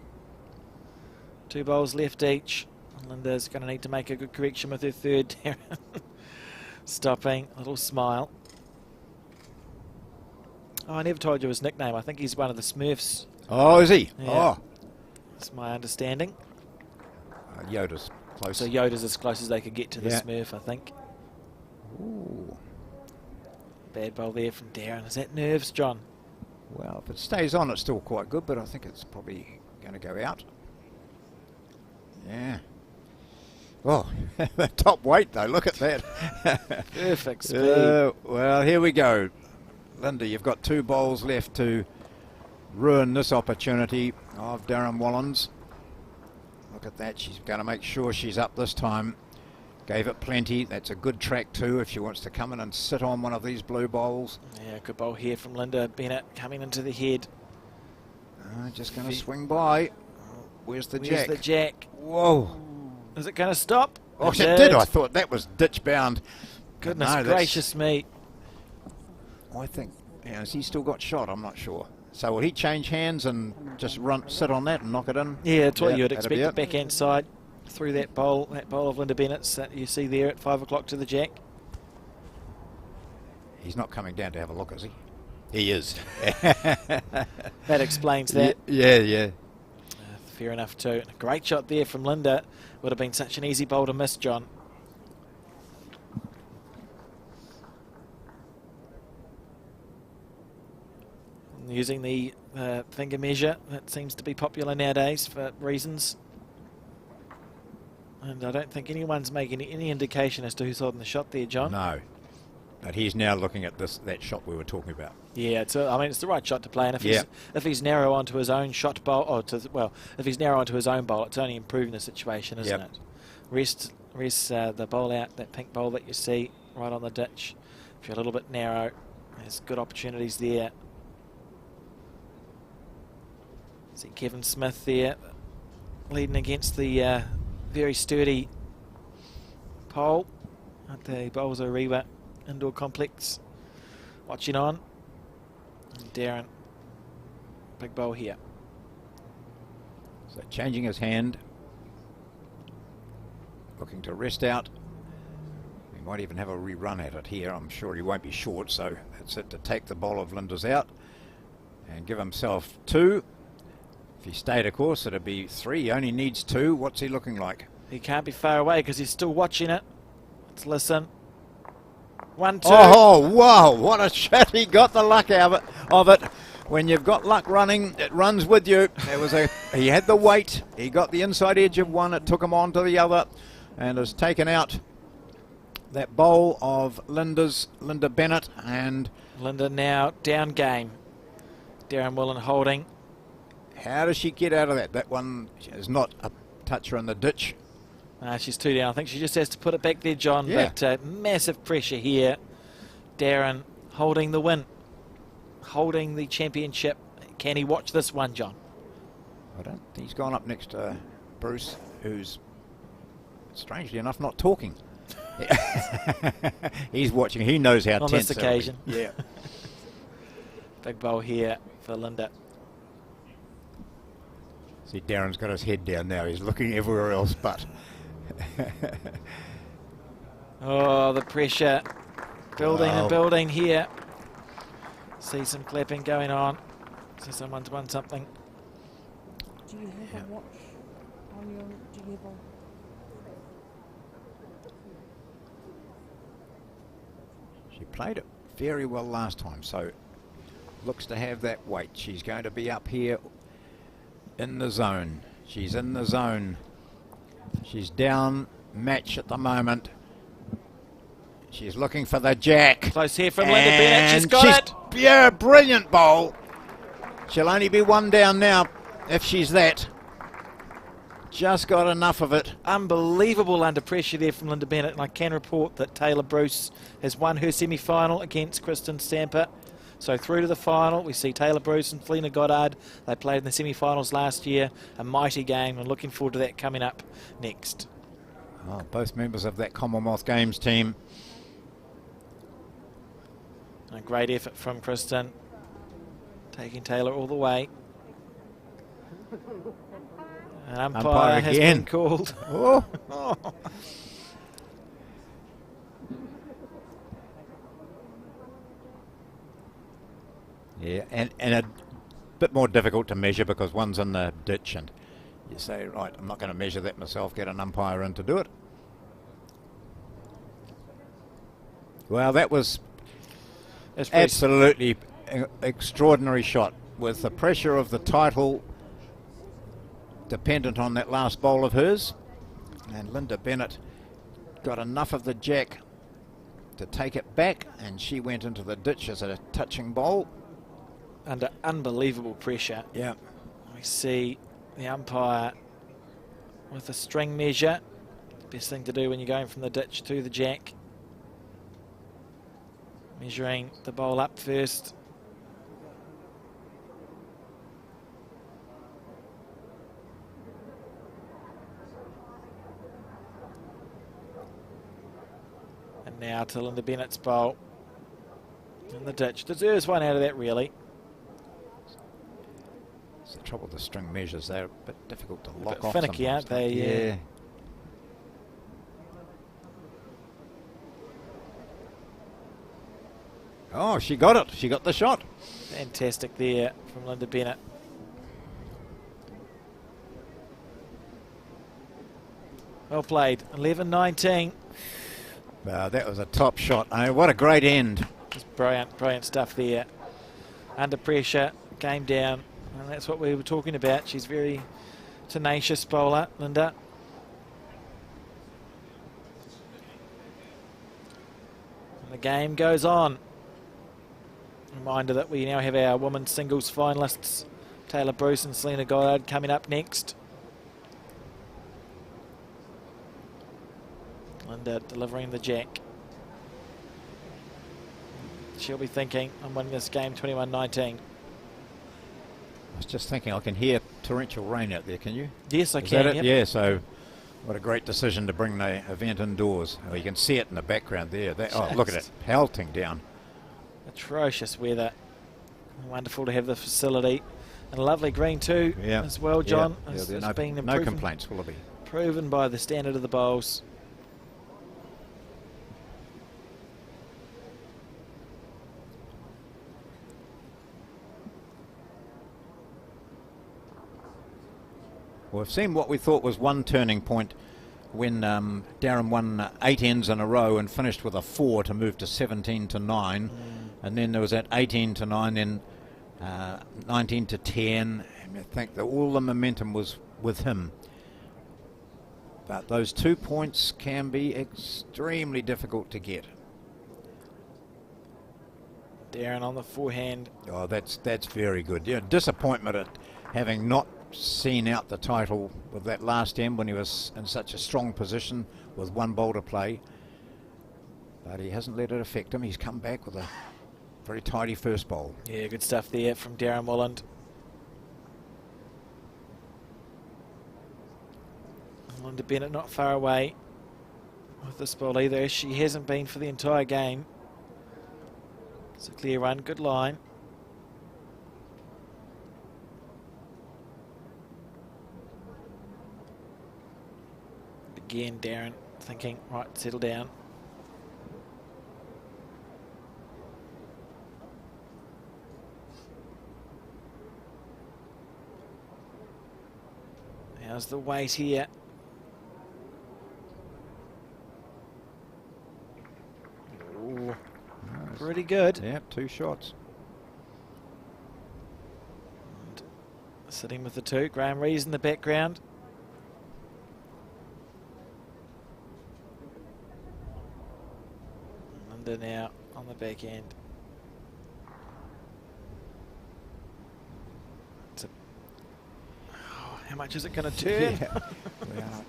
2 bowls left each. Lynda's going to need to make a good correction with her third. Stopping, a little smile. Oh, I never told you his nickname. I think he's one of the Smurfs. Oh, is he? Yeah. Oh. That's my understanding. Yoda's close. So Yoda's as close as they could get to the Smurf, I think. Ooh. Bad bowl there from Darron. Is that nerves, John? Well, if it stays on, it's still quite good, but I think it's probably going to go out. Yeah. Oh, the top weight though, look at that. Perfect speed. Well, here we go. Lynda, you've got 2 bowls left to ruin this opportunity of Darren Wolland's. Look at that, she's going to make sure she's up this time. Gave it plenty. That's a good track too if she wants to come in and sit on one of these blue bowls. Yeah, good bowl here from Lynda Bennett coming into the head. Just going to swing by. Where's the jack? Where's the jack? Whoa. Is it going to stop? Oh, it did. I thought that was ditch bound. Goodness gracious me. I think, has he still got shot? I'm not sure. So will he change hands and just sit on that and knock it in? Yeah, it's what you would expect. The backhand side through that bowl of Lynda Bennett's that you see there at 5 o'clock to the jack. He's not coming down to have a look, is he? He is. That explains that. Yeah. Fair enough too. A great shot there from Lynda. Would have been such an easy bowl to miss, John. Using the finger measure, that seems to be popular nowadays for reasons. And I don't think anyone's making any indication as to who's holding the shot there, John. No. But he's now looking at that shot we were talking about. Yeah, it's the right shot to play. And if he's narrow onto his own shot bowl, if he's narrow onto his own bowl, it's only improving the situation, isn't it? Rest Res the bowl out, that pink bowl that you see right on the ditch. If you're a little bit narrow, there's good opportunities there. See Kevin Smith there, leading against the very sturdy pole at the Orewa Indoor Complex. Watching on. And Darron, big bowl here. So changing his hand. Looking to rest out. He might even have a rerun at it here. I'm sure he won't be short, so that's it, to take the bowl of Lynda's out and give himself 2. If he stayed, of course, it'd be 3. He only needs 2. What's he looking like? He can't be far away because he's still watching it. Let's listen. 1, 2. Oh, wow, what a shot. He got the luck out of it. When you've got luck running, it runs with you. He had the weight. He got the inside edge of one. It took him on to the other and has taken out that bowl of Lynda Bennett. And Lynda now down game. Darron Wolland holding. How does she get out of that? That one is not a toucher in the ditch. She's 2 down. I think she just has to put it back there, John. Yeah. But massive pressure here. Darron holding the win. Holding the championship. Can he watch this one, John? I don't. He's gone up next to Bruce, who's strangely enough not talking. He's watching. He knows how on tense this occasion. Yeah. Big bowl here for Lynda. See, Darren's got his head down now. He's looking everywhere else but. Oh, the pressure. Building and building here. See some clapping going on. See someone's won something. Do you have a watch on your, do you have a... She played it very well last time, so looks to have that weight. She's going to be up here in the zone. She's in the zone. She's down match at the moment. She's looking for the jack. Close here from Lynda Bennett. She's got it. Yeah, brilliant bowl. She'll only be 1 down now if she's that. Just got enough of it. Unbelievable under pressure there from Lynda Bennett. And I can report that Tayla Bruce has won her semi-final against Kristen Stamper. So through to the final, we see Tayla Bruce and Selina Goddard. They played in the semi-finals last year. A mighty game, and looking forward to that coming up next. Oh, both members of that Commonwealth Games team. A great effort from Kristen, taking Tayla all the way. An umpire has been called. Oh. Yeah, and a bit more difficult to measure because one's in the ditch and you say, right, I'm not going to measure that myself, get an umpire in to do it. Well, that was absolutely extraordinary shot with the pressure of the title dependent on that last bowl of hers. And Lynda Bennett got enough of the jack to take it back, and she went into the ditch as a touching bowl. Under unbelievable pressure. Yeah. We see the umpire with a string measure. Best thing to do when you're going from the ditch to the jack. Measuring the bowl up first. And now to Lynda Bennett's bowl in the ditch. Deserves one out of that, really. It's the trouble with the string measures. They're a bit difficult to lock off. Finicky, aren't they? Yeah. Oh, she got it. She got the shot. Fantastic there from Lynda Bennett. Well played. 11-19. That was a top shot. What a great end. Just brilliant stuff there. Under pressure, game down. And that's what we were talking about. She's very tenacious bowler, Lynda. And the game goes on. Reminder that we now have our women's singles finalists, Tayla Bruce and Selina Goddard, coming up next. Lynda delivering the jack. She'll be thinking, I'm winning this game 21-19. I was just thinking, I can hear torrential rain out there, can you? Yes, I Is can. that it? Yep. Yeah, so what a great decision to bring the event indoors. Oh, you can see it in the background there. Oh, look at it, pelting down. Atrocious weather. Wonderful to have the facility. And a lovely green too, as well, John. Yeah, It's been no complaints, will there be? Proven by the standard of the bowls. Well, we've seen what we thought was one turning point when Darron won 8 ends in a row and finished with a 4 to move to 17-9. And then there was that 18-9, then 19-10. And I think that all the momentum was with him. But those 2 points can be extremely difficult to get. Darron on the forehand. Oh, that's very good. Yeah, disappointment at having not seen out the title with that last end when he was in such a strong position with one bowl to play. But he hasn't let it affect him. He's come back with a very tidy first bowl. Yeah, good stuff there from Darron Wolland. Lynda Bennett not far away with this ball either. She hasn't been for the entire game. It's a clear run, good line. Again, Darron thinking, right, settle down. How's the weight here? Ooh, pretty good. Yeah, 2 shots. And sitting with the 2. Graham Rees in the background. Lynda now on the back end. How much is it going to turn? Yeah. Well,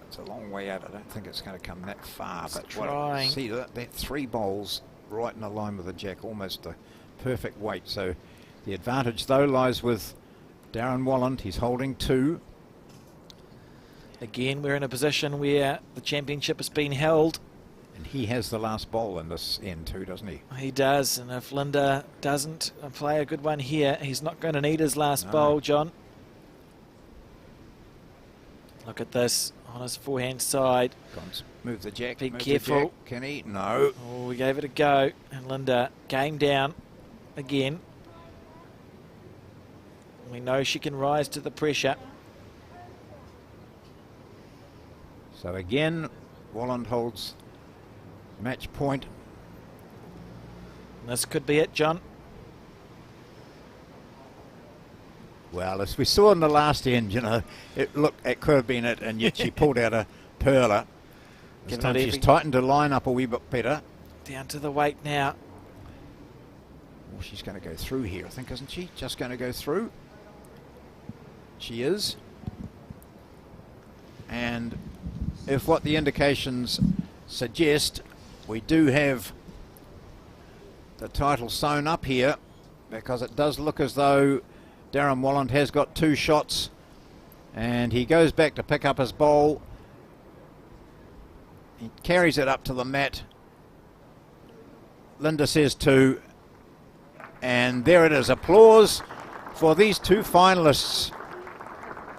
it's a long way out. I don't think it's going to come that far. It's but trying. See that 3 bowls right in a line with the jack, almost a perfect weight. So the advantage though lies with Darron Wolland. He's holding 2. Again, we're in a position where the championship has been held. And he has the last bowl in this end too, doesn't he? He does, and if Lynda doesn't play a good one here, he's not going to need his last bowl, John. Look at this on his forehand side. Move the jack. Be move careful. The jack. Can he? No. Oh, we gave it a go, and Lynda game down again. We know she can rise to the pressure. So again, Wolland holds match point. And this could be it, John. Well, as we saw in the last end, you know, it could have been it, and yet she pulled out a perler. This time she's tightened her line up a wee bit better. Down to the weight now. Well, she's going to go through here, I think, isn't she? Just going to go through. She is. And if what the indications suggest, we do have the title sewn up here, because it does look as though Darron Wolland has got 2 shots, and he goes back to pick up his bowl. He carries it up to the mat. Lynda says 2, and there it is. Applause for these 2 finalists,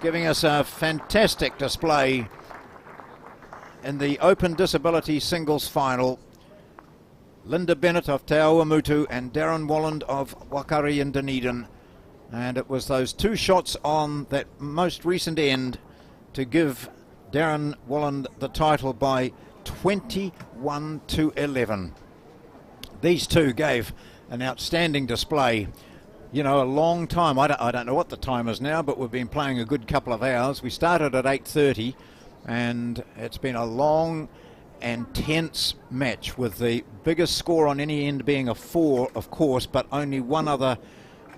giving us a fantastic display in the Open Disability Singles Final. Lynda Bennett of Te Awamutu and Darron Wolland of Wakari in Dunedin. And it was those 2 shots on that most recent end to give Darron Wolland the title by 21-11. These 2 gave an outstanding display. You know, a long time. I don't know what the time is now, but we've been playing a good couple of hours. We started at 8:30, and it's been a long and tense match, with the biggest score on any end being a 4, of course, but only one other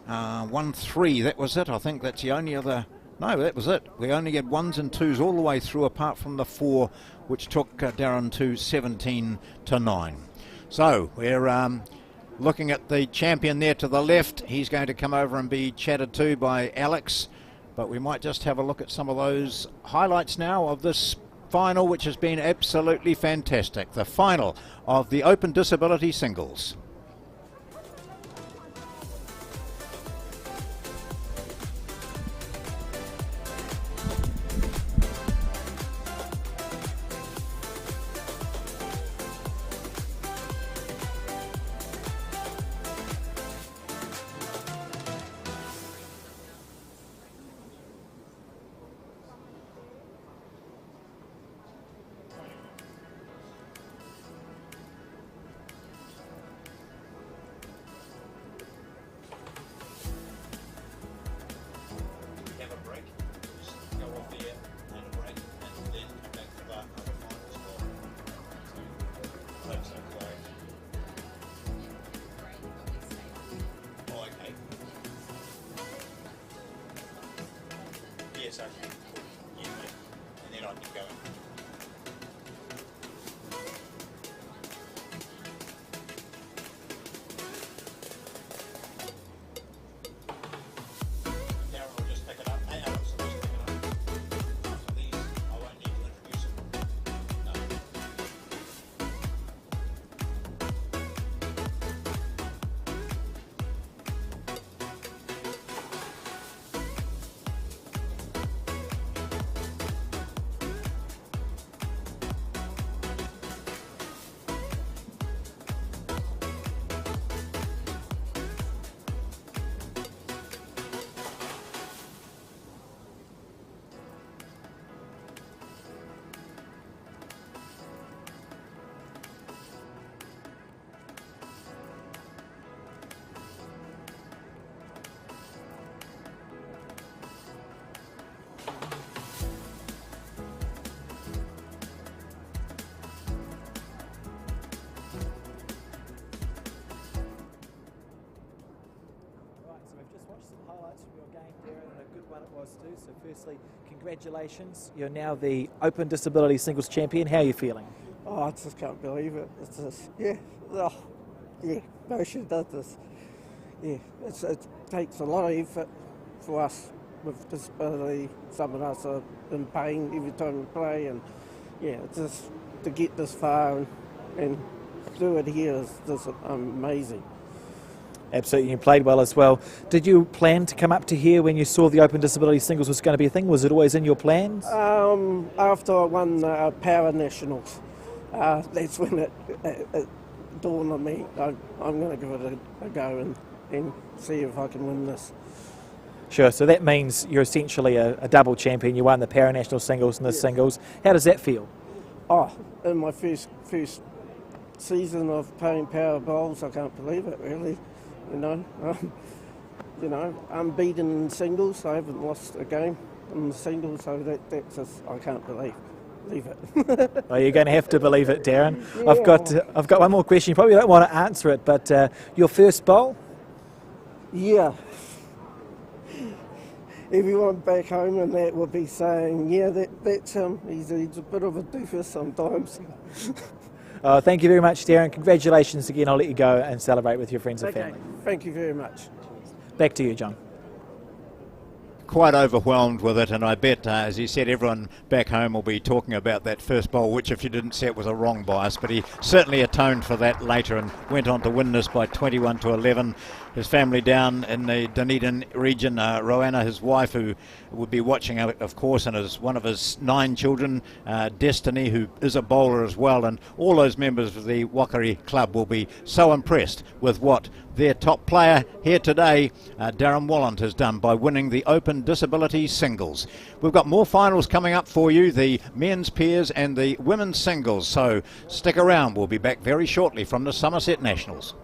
1-3. That was it. I think that's the only other No, that was it. We only had 1s and 2s all the way through, apart from the 4, which took Darron to 17 to 9. So we're looking at the champion there to the left. He's going to come over and be chatted to by Alex. But we might just have a look at some of those highlights now of this final, which has been absolutely fantastic. The final of the Open Disability Singles. Yes, okay. Yeah, and then I can go. Darron will just pick it up. Hey, Alex will just pick it up. After these, I won't need to introduce them. No. So firstly, congratulations. You're now the Open Disability Singles Champion. How are you feeling? Oh, I just can't believe it. It's just, yeah, oh, yeah, no, she does this. Yeah, it takes a lot of effort for us with disability. Some of us are in pain every time we play, and yeah, it's just to get this far and do it here is just amazing. Absolutely, you played well as well. Did you plan to come up to here when you saw the Open Disability Singles was going to be a thing? Was it always in your plans? After I won Power Nationals, that's when it dawned on me. I'm going to give it a go and see if I can win this. Sure, so that means you're essentially a double champion. You won the Power National Singles and the Singles. How does that feel? Oh, in my first season of playing power bowls, I can't believe it, really. You know, unbeaten in singles. I haven't lost a game in the singles, so that's just, I can't believe it. Well, you're going to have to believe it, Darron. Yeah. I've got one more question. You probably don't want to answer it, but your first bowl? Yeah. Everyone back home and that will be saying, yeah, that's him. He's a bit of a doofus sometimes. Thank you very much, Darron. Congratulations again. I'll let you go and celebrate with your friends and family. Thank you very much. Back to you, John. Quite overwhelmed with it, and I bet, as he said, everyone back home will be talking about that first bowl, which, if you didn't see it, was a wrong bias, but he certainly atoned for that later and went on to win this by 21 to 11. His family down in the Dunedin region, Roanna, his wife, who would be watching, of course, and is one of his 9 children, Destiny, who is a bowler as well, and all those members of the Wakari club will be so impressed with what their top player here today, Darron Wolland, has done by winning the Open Disability Singles. We've got more finals coming up for you, the men's pairs and the women's singles, so stick around. We'll be back very shortly from the Summerset Nationals.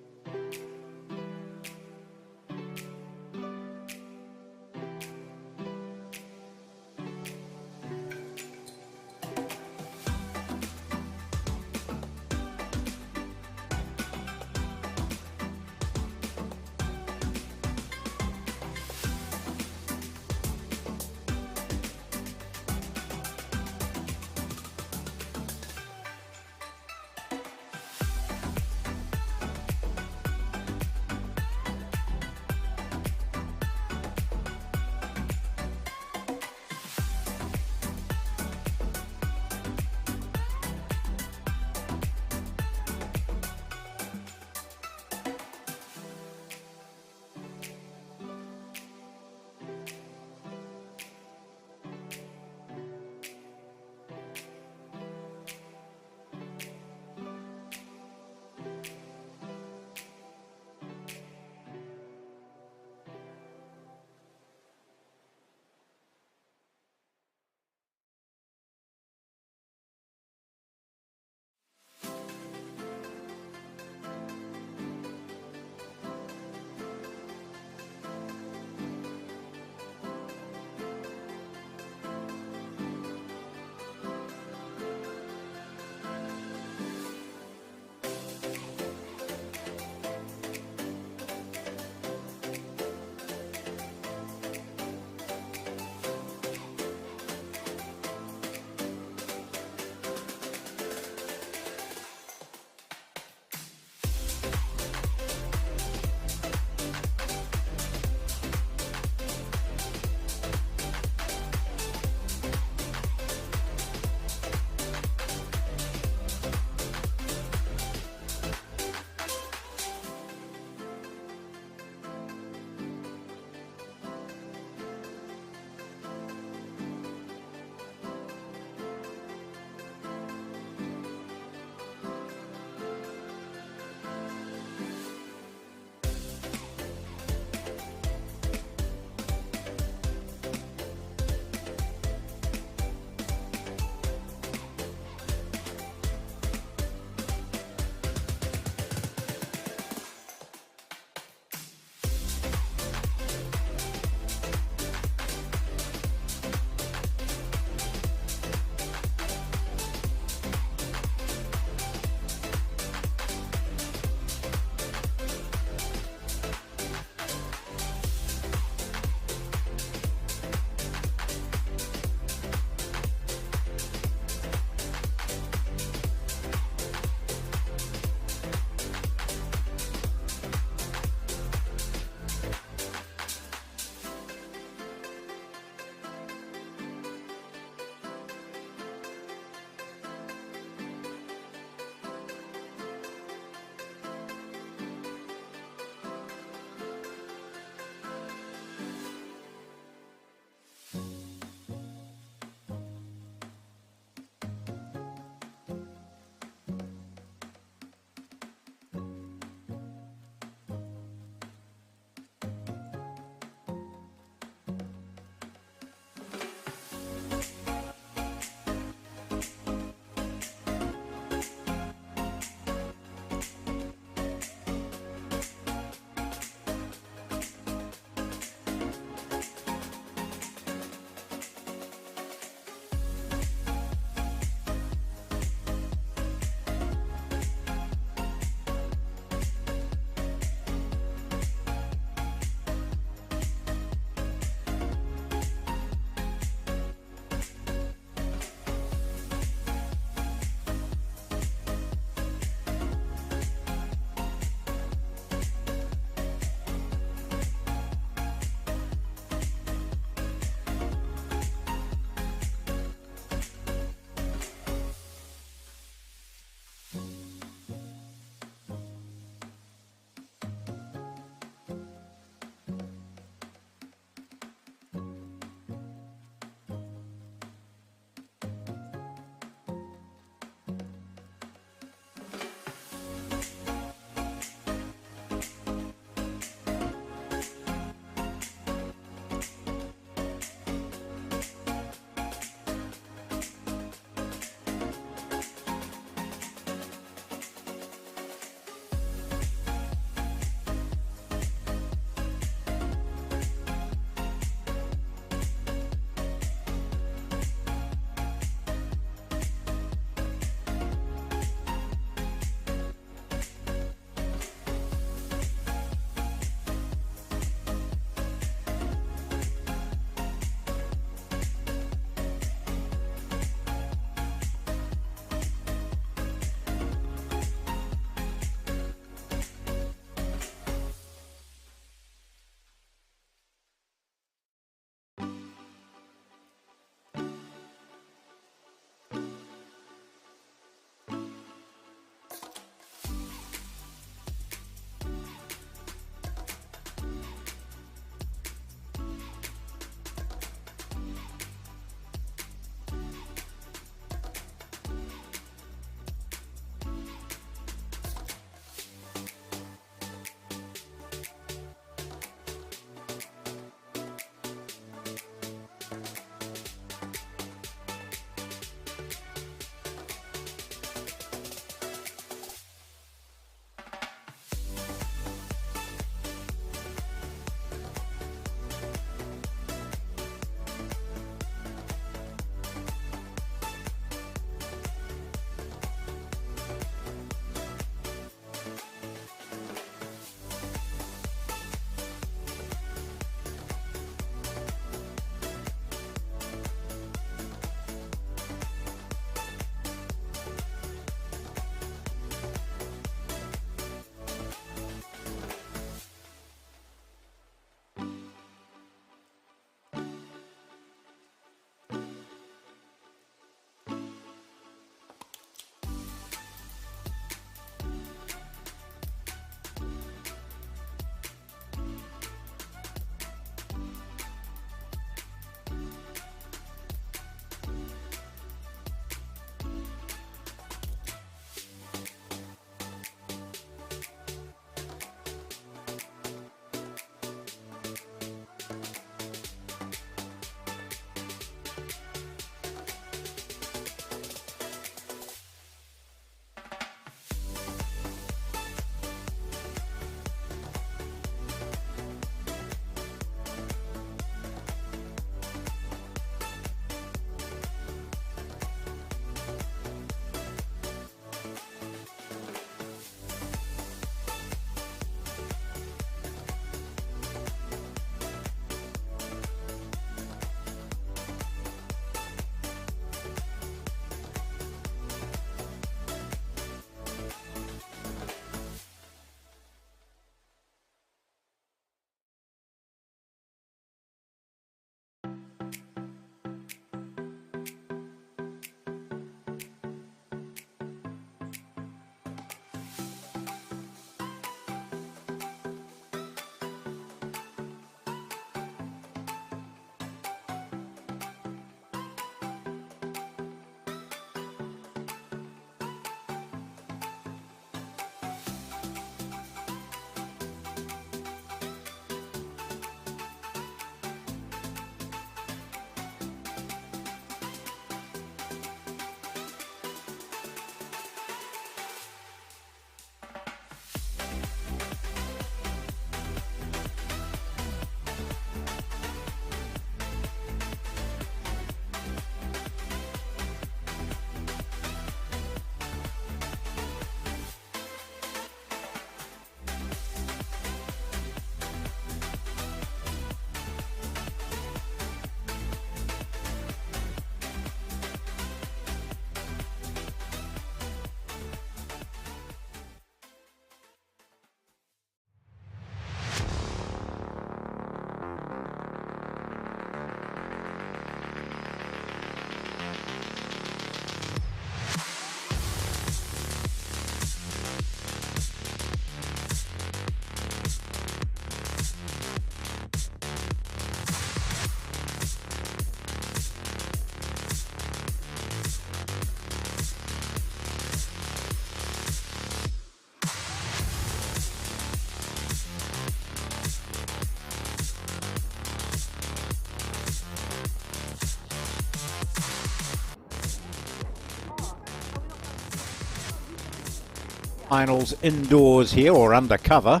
finals indoors here, or undercover,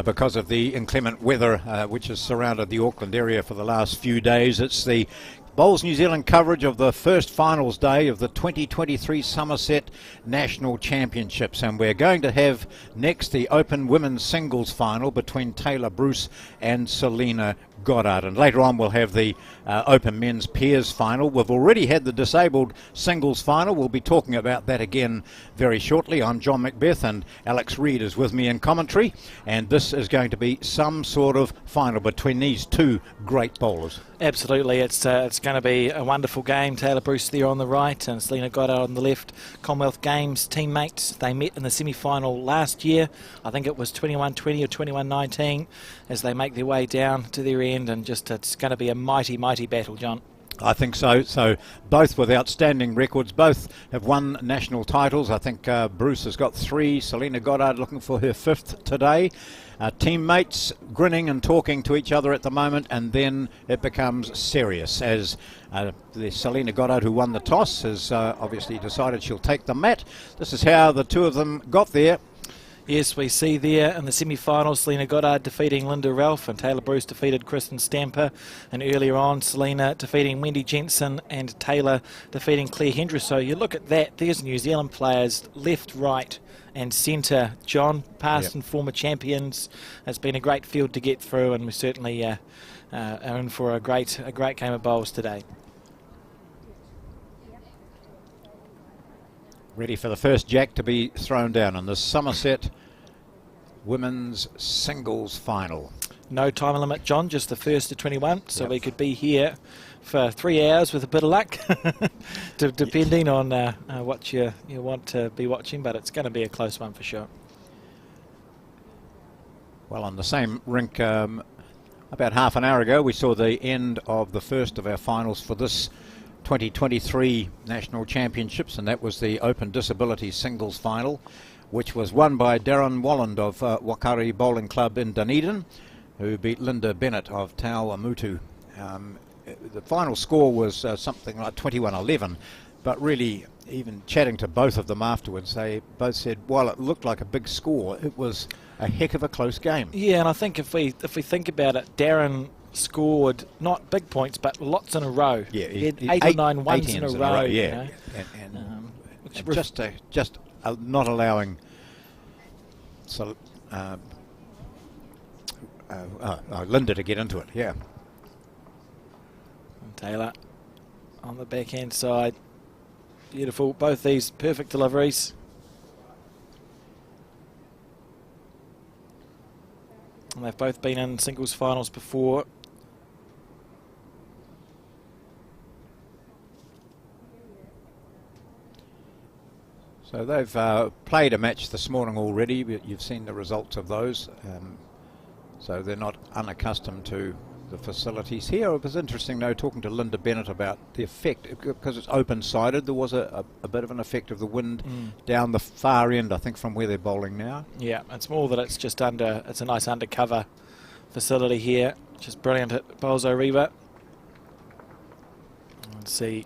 because of the inclement weather which has surrounded the Auckland area for the last few days. It's the Bowls New Zealand coverage of the first finals day of the 2023 Summerset National Championships, and we're going to have next the Open Women's Singles Final between Tayla Bruce and Selina Goddard, and later on we'll have the Open Men's Pairs Final. We've already had the Disabled Singles Final. We'll be talking about that again very shortly. I'm John Macbeth, and Alex Reid is with me in commentary, and this is going to be some sort of final between these two great bowlers. Absolutely, it's going to be a wonderful game. Tayla Bruce there on the right and Selina Goddard on the left. Commonwealth Games teammates. They met in the semi-final last year. I think it was 21-20 or 21-19 as they make their way down to their end, and just it's going to be a mighty, mighty battle, John. I think so. So both with outstanding records, both have won national titles. I think Bruce has got 3. Selina Goddard looking for her 5th today. Teammates grinning and talking to each other at the moment, and then it becomes serious as the Selina Goddard, who won the toss, has obviously decided she'll take the mat. This is how the two of them got there. Yes, we see there in the semi-finals, Selina Goddard defeating Lynda Ralph, and Tayla Bruce defeated Kristen Stamper. And earlier on, Selina defeating Wendy Jensen and Tayla defeating Claire Hendry. So you look at that, there's New Zealand players left, right and centre. John, past and former champions. It's been a great field to get through, and we certainly are in for a great game of bowls today. Ready for the first jack to be thrown down in the Summerset Women's Singles Final. No time limit, John, just the first to 21, so we could be here for 3 hours with a bit of luck, depending on what you want to be watching, but it's going to be a close one for sure. Well, on the same rink about half an hour ago, we saw the end of the first of our finals for this 2023 National Championships, and that was the Open Disability Singles Final, which was won by Darron Wolland of Wakari Bowling Club in Dunedin, who beat Lynda Bennett of Tauamutu. The final score was something like 21-11, but really, even chatting to both of them afterwards, they both said, while it looked like a big score, it was a heck of a close game. Yeah, and I think if we think about it, Darron scored not big points but lots in a row. Yeah, he had 8 or 9 ones in a row. Yeah, you know? and just not allowing Lynda to get into it. Yeah, and Tayla on the backhand side, beautiful. Both these perfect deliveries. And they've both been in singles finals before. So they've played a match this morning already, but you've seen the results of those. So they're not unaccustomed to the facilities here. It was interesting, though, talking to Lynda Bennett about the effect, because it's open-sided. There was a bit of an effect of the wind down the far end, I think, from where they're bowling now. Yeah, it's more that it's just it's a nice undercover facility here, which is brilliant at Bowls Orewa. Let's see,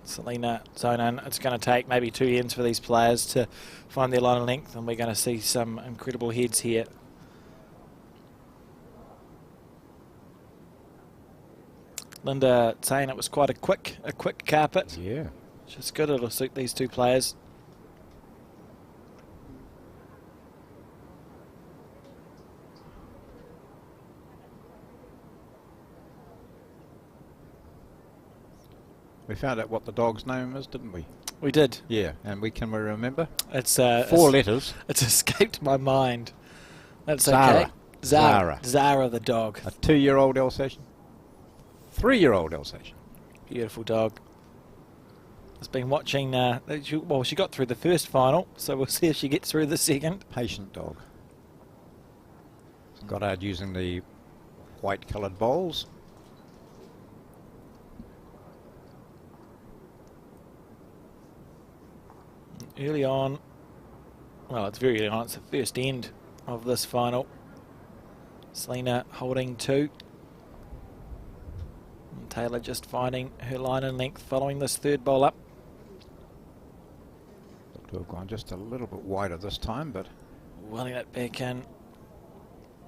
Selina zone in. It's going to take maybe 2 ends for these players to find their line of length, and we're going to see some incredible heads here. Lynda saying it was quite a quick carpet. Yeah, which is good. It'll suit these two players. We found out what the dog's name is, didn't we? We did. Yeah, and can we remember? It's 4 letters. It's escaped my mind. That's Zara. Okay. Zara the dog. A 2-year-old Alsatian. 3-year-old Alsatian. Beautiful dog. Has been watching. She got through the first final, so we'll see if she gets through the second. Patient dog. Goddard using the white-coloured bowls. Early on, well, it's very early on. It's the first end of this final. Selina holding 2. And Tayla just finding her line and length following this third bowl up. to have gone just a little bit wider this time, but Welling it back in.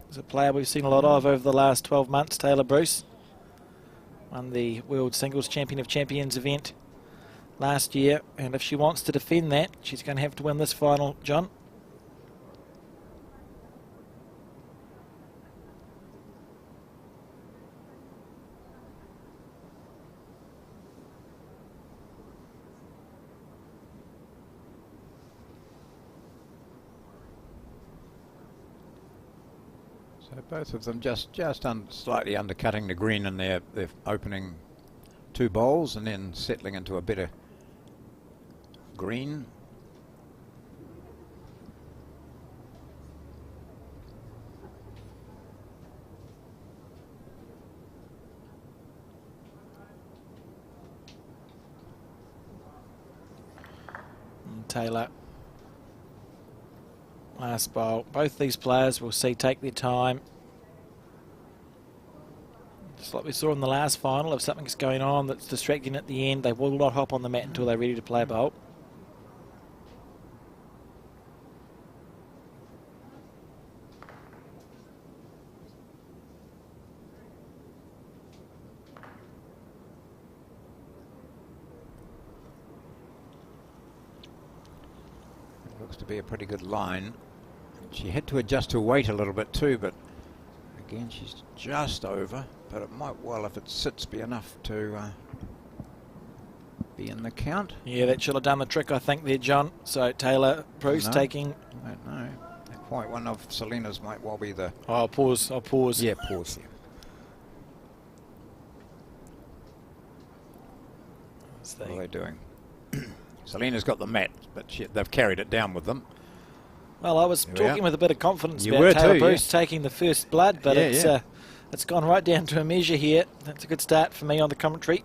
There's a player we've seen a lot of over the last 12 months, Tayla Bruce. Won the World Singles Champion of Champions event last year, and if she wants to defend that, she's going to have to win this final, John. so both of them just slightly undercutting the green in their opening 2 bowls and then settling into a better green. And Tayla, last bowl. Both these players we'll see take their time. Just like we saw in the last final, if something's going on that's distracting at the end, they will not hop on the mat until they're ready to play a bowl. It looks to be a pretty good line. She had to adjust her weight a little bit too, but again she's just over, but it might well, if it sits, be enough to be in the count. Yeah, that should have done the trick, I think, there, John. So Tayla Bruce taking... I don't know. Quite one of Selina's might well be the... Oh, I'll pause. Yeah, pause. What are they doing? Selina's got the mat, but they've carried it down with them. Well, I was talking with a bit of confidence You about were Tayla too, Bruce taking the first blood, but Yeah, it's gone right down to a measure here. That's a good start for me on the commentary.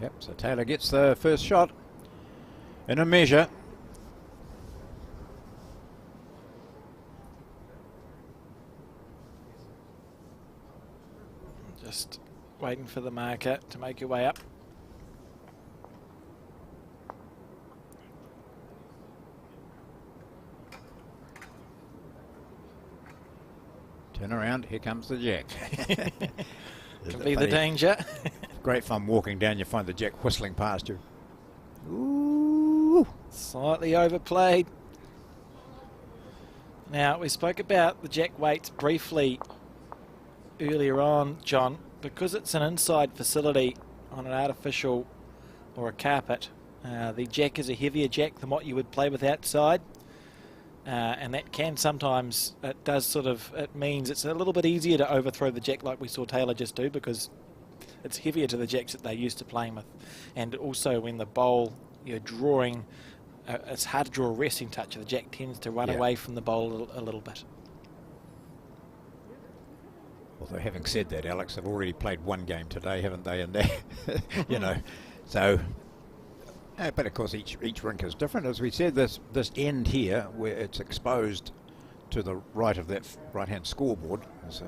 Yep, so Tayla gets the first shot in a measure. Just waiting for the marker to make her way up. Turn around, here comes the jack. Can be the danger. Great fun walking down, you find the jack whistling past you. Ooh. Slightly overplayed. Now, we spoke about the jack weights briefly earlier on, John. Because it's an inside facility on an artificial or a carpet, the jack is a heavier jack than what you would play with outside. And that can sometimes, it means it's a little bit easier to overthrow the jack like we saw Tayla just do, because it's heavier to the jacks that they're used to playing with. And also when the bowl, you're drawing, it's hard to draw a resting touch. The jack tends to run away from the bowl a little bit. Although having said that, Alex, they've already played one game today, haven't they? And they, you know, so... but of course each rink is different. As we said, this end here, where it's exposed to the right of that right-hand scoreboard, is,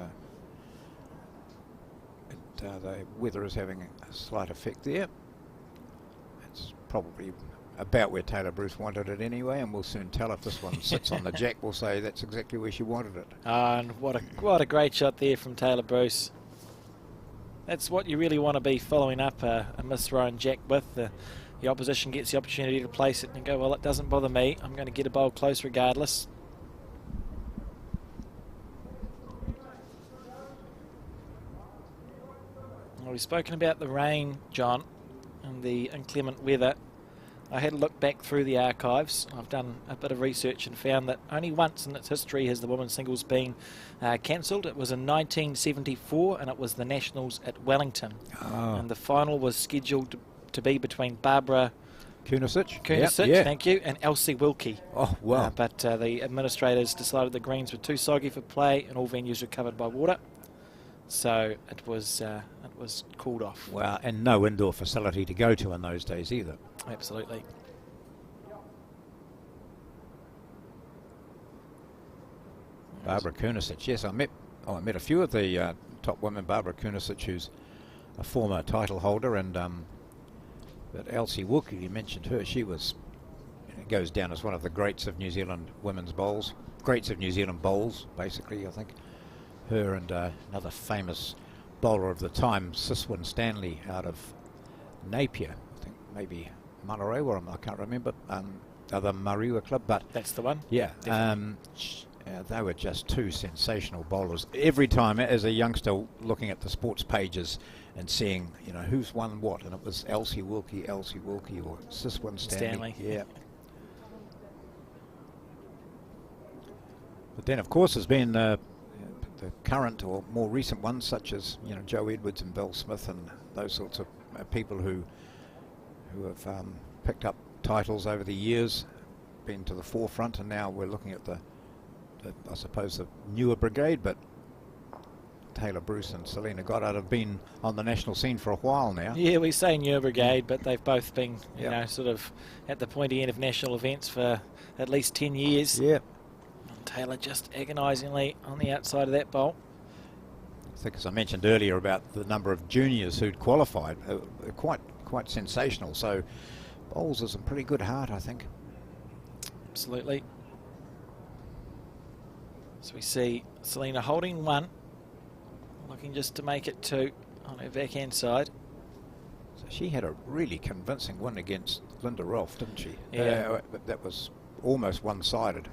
the weather is having a slight effect there. It's probably about where Tayla Bruce wanted it anyway, and we'll soon tell. If this one sits on the jack, we'll say that's exactly where she wanted it. And what a great shot there from Tayla Bruce. That's what you really want to be following up a misthrown jack with. The opposition gets the opportunity to place it and go, well, it doesn't bother me. I'm going to get a bowl close regardless. Well, we've spoken about the rain, John, and the inclement weather. I had a look back through the archives. I've done a bit of research and found that only once in its history has the women's singles been cancelled. It was in 1974, and it was the Nationals at Wellington. Oh. And the final was scheduled to be between Barbara Kunisic, thank you, and Elsie Wilkie. Oh, wow. But the administrators decided the greens were too soggy for play, and all venues were covered by water. So it was called off. Wow, and no indoor facility to go to in those days either. Absolutely. Barbara Kunisic. Yes, I met a few of the top women. Barbara Kunisic, who's a former title holder, and but Elsie Wilkie, you mentioned her. She was goes down as one of the greats of New Zealand women's bowls, greats of New Zealand bowls, basically. I think her and another famous bowler of the time, Siswin Stanley, out of Napier. I think maybe Orewa, I can't remember. Other Mariwa club, but that's the one. Yeah, they were just two sensational bowlers. Every time, as a youngster, looking at the sports pages and seeing, you know, who's won what, and it was Elsie Wilkie, or Siswin Stanley. Yeah. But then, of course, there's been the current or more recent ones, such as, you know, Joe Edwards and Bill Smith and those sorts of people who have picked up titles over the years, been to the forefront, and now we're looking at the I suppose the newer brigade, but Tayla Bruce and Selina Goddard have been on the national scene for a while now. Yeah, we say newer brigade, but they've both been, you know, sort of at the pointy end of national events for at least 10 years. Yeah. And Tayla just agonisingly on the outside of that bowl. I think, as I mentioned earlier, about the number of juniors who'd qualified, quite sensational. So bowls are some pretty good heart, I think. Absolutely. So we see Selina holding one, looking just to make it two on her backhand side. So she had a really convincing win against Lynda Rolfe, didn't she? Yeah. That was almost one-sided.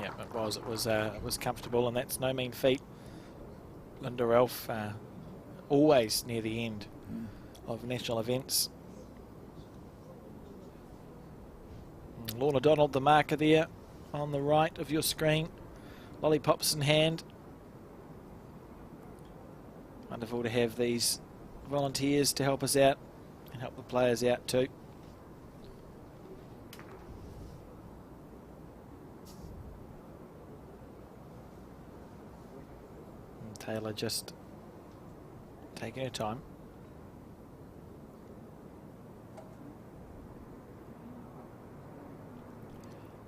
Yeah, it was. It was comfortable, and that's no mean feat. Lynda Rolfe always near the end of national events. Lorna Donald, the marker there on the right of your screen. Lollipops in hand. Wonderful to have these volunteers to help us out and help the players out too. And Tayla just taking her time.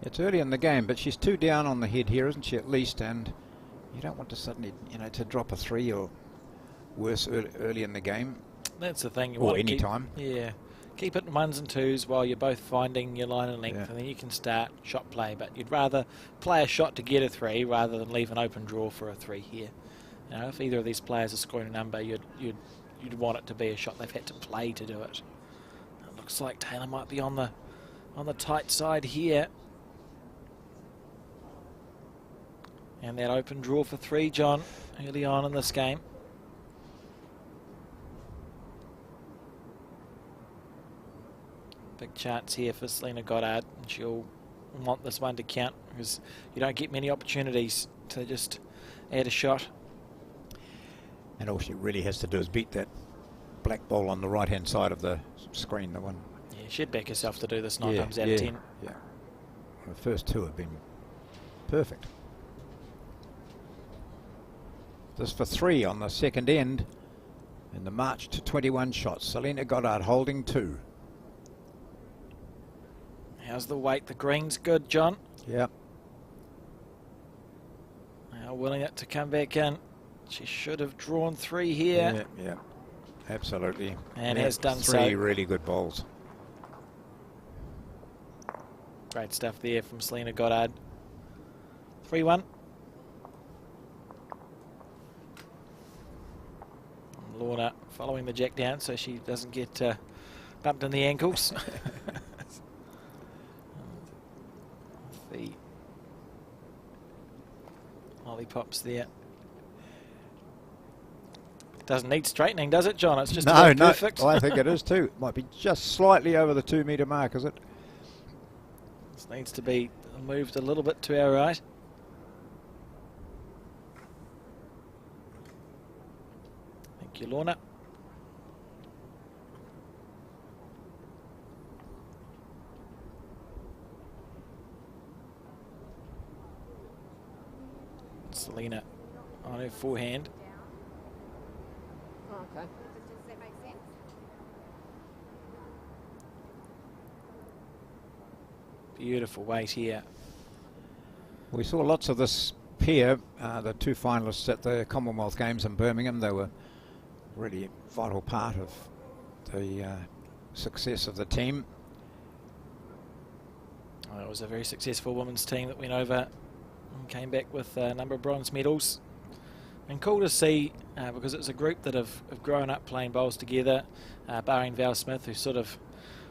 It's early in the game, but she's 2 down on the head here, isn't she, at least? And you don't want to suddenly, you know, to drop a 3 or worse early in the game. That's the thing. You or want any to keep, time. Yeah. Keep it in 1s and 2s while you're both finding your line and length, and then you can start shot play. But you'd rather play a shot to get a 3 rather than leave an open draw for a 3 here. You know, if either of these players are scoring a number, you'd want it to be a shot they've had to play to do it. It looks like Tayla might be on the tight side here. And that open draw for 3, John, early on in this game. Big chance here for Selina Goddard, and she'll want this one to count because you don't get many opportunities to just add a shot. And all she really has to do is beat that black ball on the right-hand side of the screen, the one. Yeah, she'd back herself to do this 9 times out of 10. Yeah, the first 2 have been perfect. This for 3 on the second end in the march to 21 shots. Selina Goddard holding 2. How's the weight? The green's good, John. Yeah. Now willing it to come back in. She should have drawn 3 here. Yeah, absolutely. And has done 3 so. really good bowls. Great stuff there from Selina Goddard. 3-1. Lorna following the jack down so she doesn't get bumped in the ankles. The lollipops there. Doesn't need straightening, does it, John? It's just perfect. No, I think it is too. Might be just slightly over the 2 metre mark, is it? This needs to be moved a little bit to our right. Thank you, Lorna. Selina on her forehand. Oh, okay. Does that make sense? Beautiful weight here. We saw lots of this pair, the two finalists at the Commonwealth Games in Birmingham. They were really a vital part of the success of the team. Well, it was a very successful women's team that went over and came back with a number of bronze medals. And cool to see, because it's a group that have grown up playing bowls together, barring Val Smith, who's sort of,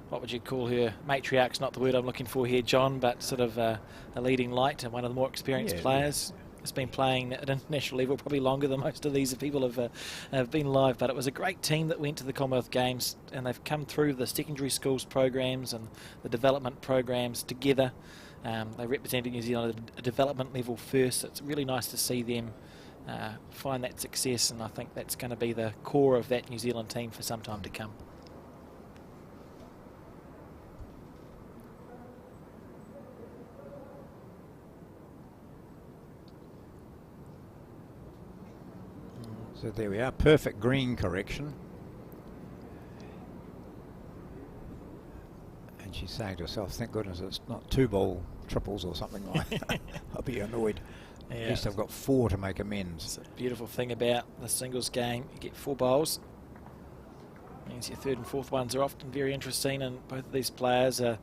what would you call her, matriarch's not the word I'm looking for here, John, but sort of a leading light and one of the more experienced players. Has been playing at international level probably longer than most of these people have been live, but it was a great team that went to the Commonwealth Games, and they've come through the secondary schools programs and the development programs together. They represented New Zealand at a development level first. It's really nice to see them find that success, and I think that's going to be the core of that New Zealand team for some time to come. So there we are, perfect green correction. And she's saying to herself, thank goodness it's not 2 ball triples or something like that. I'll be annoyed. Yeah. At least I've got 4 to make amends. It's a beautiful thing about the singles game. You get 4 bowls. Means your 3rd and 4th ones are often very interesting, and both of these players are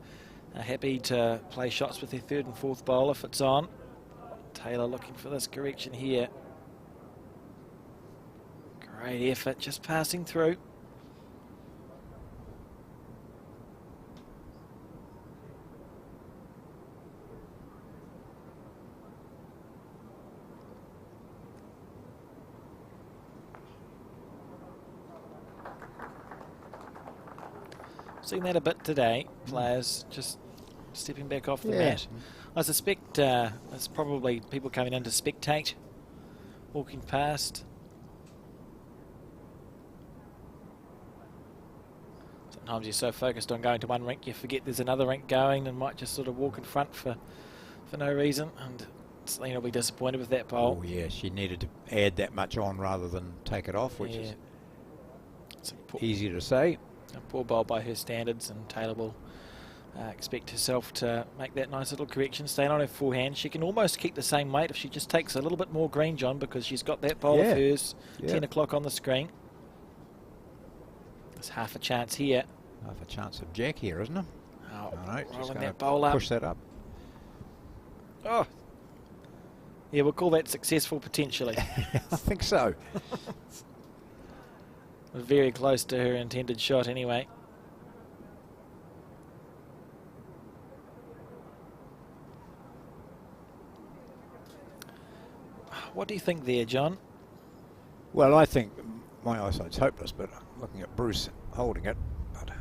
happy to play shots with their 3rd and 4th bowl if it's on. Tayla looking for this correction here. Great effort, just passing through. Seen that a bit today, players just stepping back off the mat. I suspect it's probably people coming in to spectate, walking past. Sometimes you're so focused on going to one rink you forget there's another rink going and might just sort of walk in front for no reason, and Selina will be disappointed with that bowl. Oh yeah, she needed to add that much on rather than take it off, which is easy to say. A poor bowl by her standards, and Tayla will expect herself to make that nice little correction, staying on her forehand. She can almost keep the same weight if she just takes a little bit more green, John, because she's got that bowl of hers, 10 o'clock on the screen. There's half a chance here. Half a chance of Jack here, isn't it? Oh, no, rolling that bowl up. Push that up. Oh. Yeah, we'll call that successful potentially. I think so. We're very close to her intended shot anyway. What do you think there, John? Well, I think my eyesight's hopeless, but I'm looking at Bruce holding it. But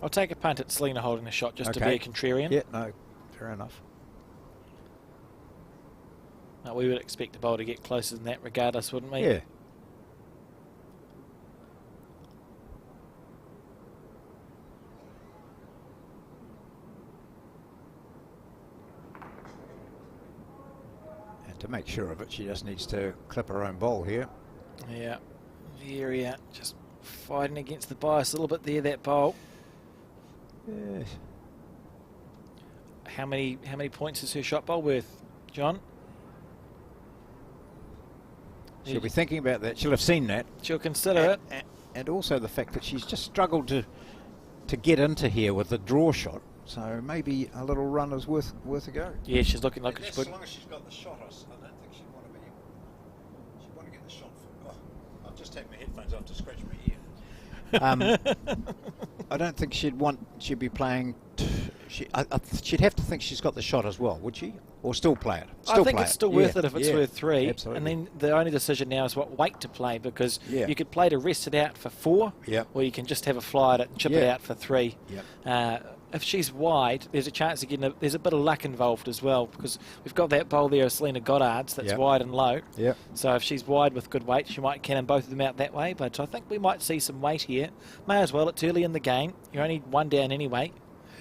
I'll take a punt at Selina holding the shot just to be a contrarian. Yeah, no, fair enough. No, we would expect the bowl to get closer than that regardless, wouldn't we? Yeah. And to make sure of it, she just needs to clip her own bowl here. Yeah, very just fighting against the bias a little bit there, that bowl. Yes. How many points is her shot bowl worth, John? She'll be thinking about that. She'll have seen that. She'll consider it. And also the fact that she's just struggled to get into here with the draw shot. So maybe a little run is worth a go. Yeah, she's looking like as long as she's got the shot, I don't think she'd want to be. She'd want to get the shot. I'll just take my headphones off to scratch my ear. I don't think she'd be playing. She'd have to think she's got the shot as well, would she? Or still play it? I think it's still worth it if it's worth 3. Absolutely. And then the only decision now is what weight to play, because you could play to rest it out for 4, or you can just have a fly at it and chip it out for 3. If she's wide, there's a chance of getting there's a bit of luck involved as well, because we've got that bowl there of Selina Goddard's that's wide and low. So if she's wide with good weight, she might cannon both of them out that way. But I think we might see some weight here. May as well. It's early in the game. You're only 1 down anyway.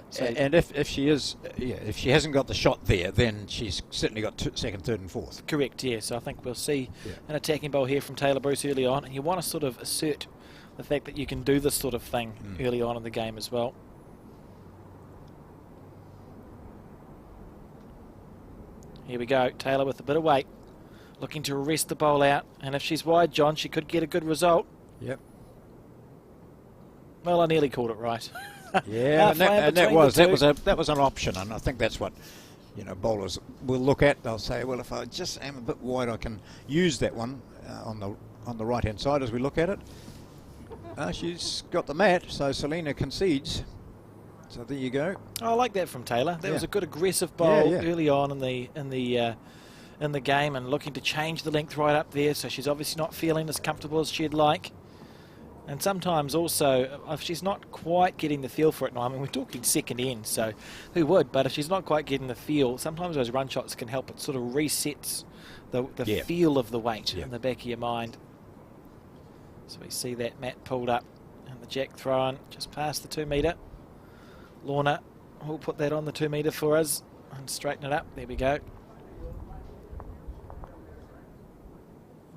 So and if she is, if she hasn't got the shot there, then she's certainly got 2nd, 3rd, and 4th. Correct. Yeah. So I think we'll see an attacking bowl here from Tayla Bruce early on, and you want to sort of assert the fact that you can do this sort of thing early on in the game as well. Here we go, Tayla with a bit of weight, looking to arrest the bowl out, and if she's wide, John, she could get a good result. Yep. Well, I nearly called it right. Yeah, that was an option, and I think that's what bowlers will look at. They'll say, well, if I just am a bit wide, I can use that one on the right hand side as we look at it. She's got the mat, so Selina concedes. So there you go. I like that from Tayla. That was a good aggressive bowl early on in the game, and looking to change the length right up there. So she's obviously not feeling as comfortable as she'd like. And sometimes also, if she's not quite getting the feel for it now, I mean, we're talking second end, so who would? But if she's not quite getting the feel, sometimes those run shots can help. It sort of resets the feel of the weight in the back of your mind. So we see that mat pulled up and the jack thrown just past the 2 metre. Lorna will put that on the 2 metre for us and straighten it up. There we go.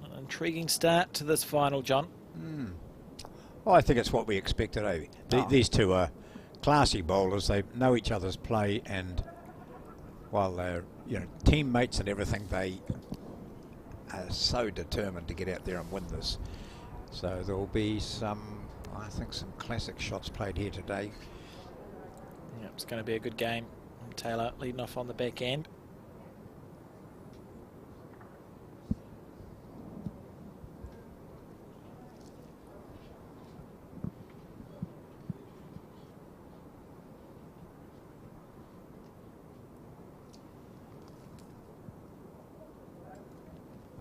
An intriguing start to this final, John. Well, I think it's what we expected, Avi. These two are classy bowlers. They know each other's play, and while they're teammates and everything, they are so determined to get out there and win this. So there will be some classic shots played here today. Yeah, it's going to be a good game. Tayla leading off on the back end.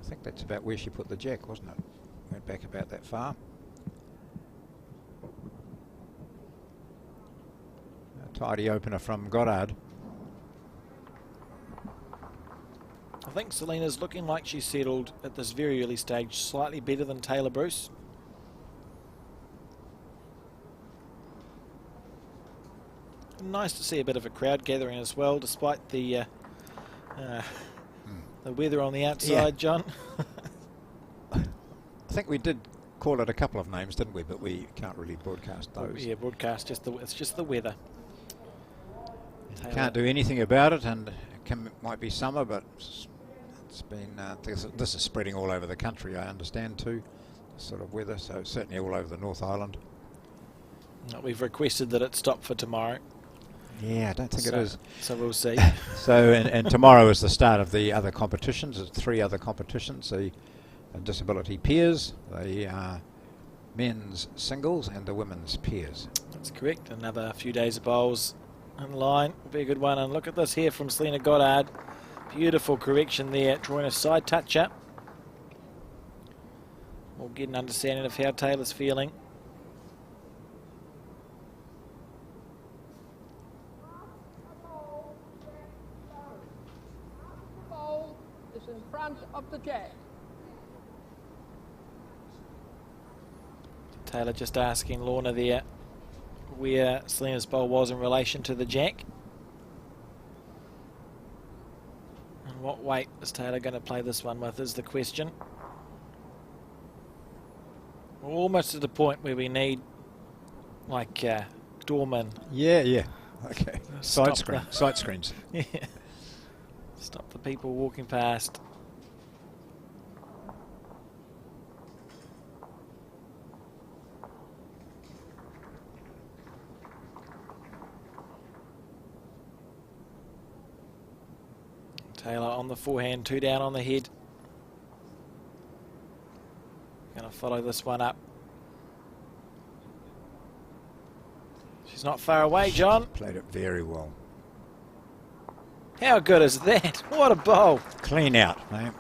I think that's about where she put the jack, wasn't it? Went back about that far. A tidy opener from Goddard. I think Selina's looking like she's settled at this very early stage slightly better than Tayla, Bruce. Nice to see a bit of a crowd gathering as well, despite the weather on the outside, John. I think we did call it a couple of names, didn't we? But we can't really broadcast those. Yeah, broadcast. It's just the weather. Can't do anything about it, and it might be summer, but it's been this is spreading all over the country, I understand too, this sort of weather. So certainly all over the North Island. We've requested that it stop for tomorrow. Yeah, I don't think it is. So we'll see. So and tomorrow is the start of the other competitions. There's 3 other competitions: the disability peers, the men's singles, and the women's peers. That's correct. Another few days of bowls in line. Will be a good one. And look at this here from Selina Goddard. Beautiful correction there, drawing a side touch up. We'll get an understanding of how Tayla's feeling. In front of the jack. Tayla just asking Lorna there where Selina's bowl was in relation to the jack. And what weight is Tayla going to play this one with is the question. We're almost at the point where we need like doorman. Yeah. Okay. Side screens. Yeah. Stop the people walking past. Tayla on the forehand, 2 down on the head. Going to follow this one up. She's not far away, John. Played it very well. How good is that? What a bowl. Clean out, mate.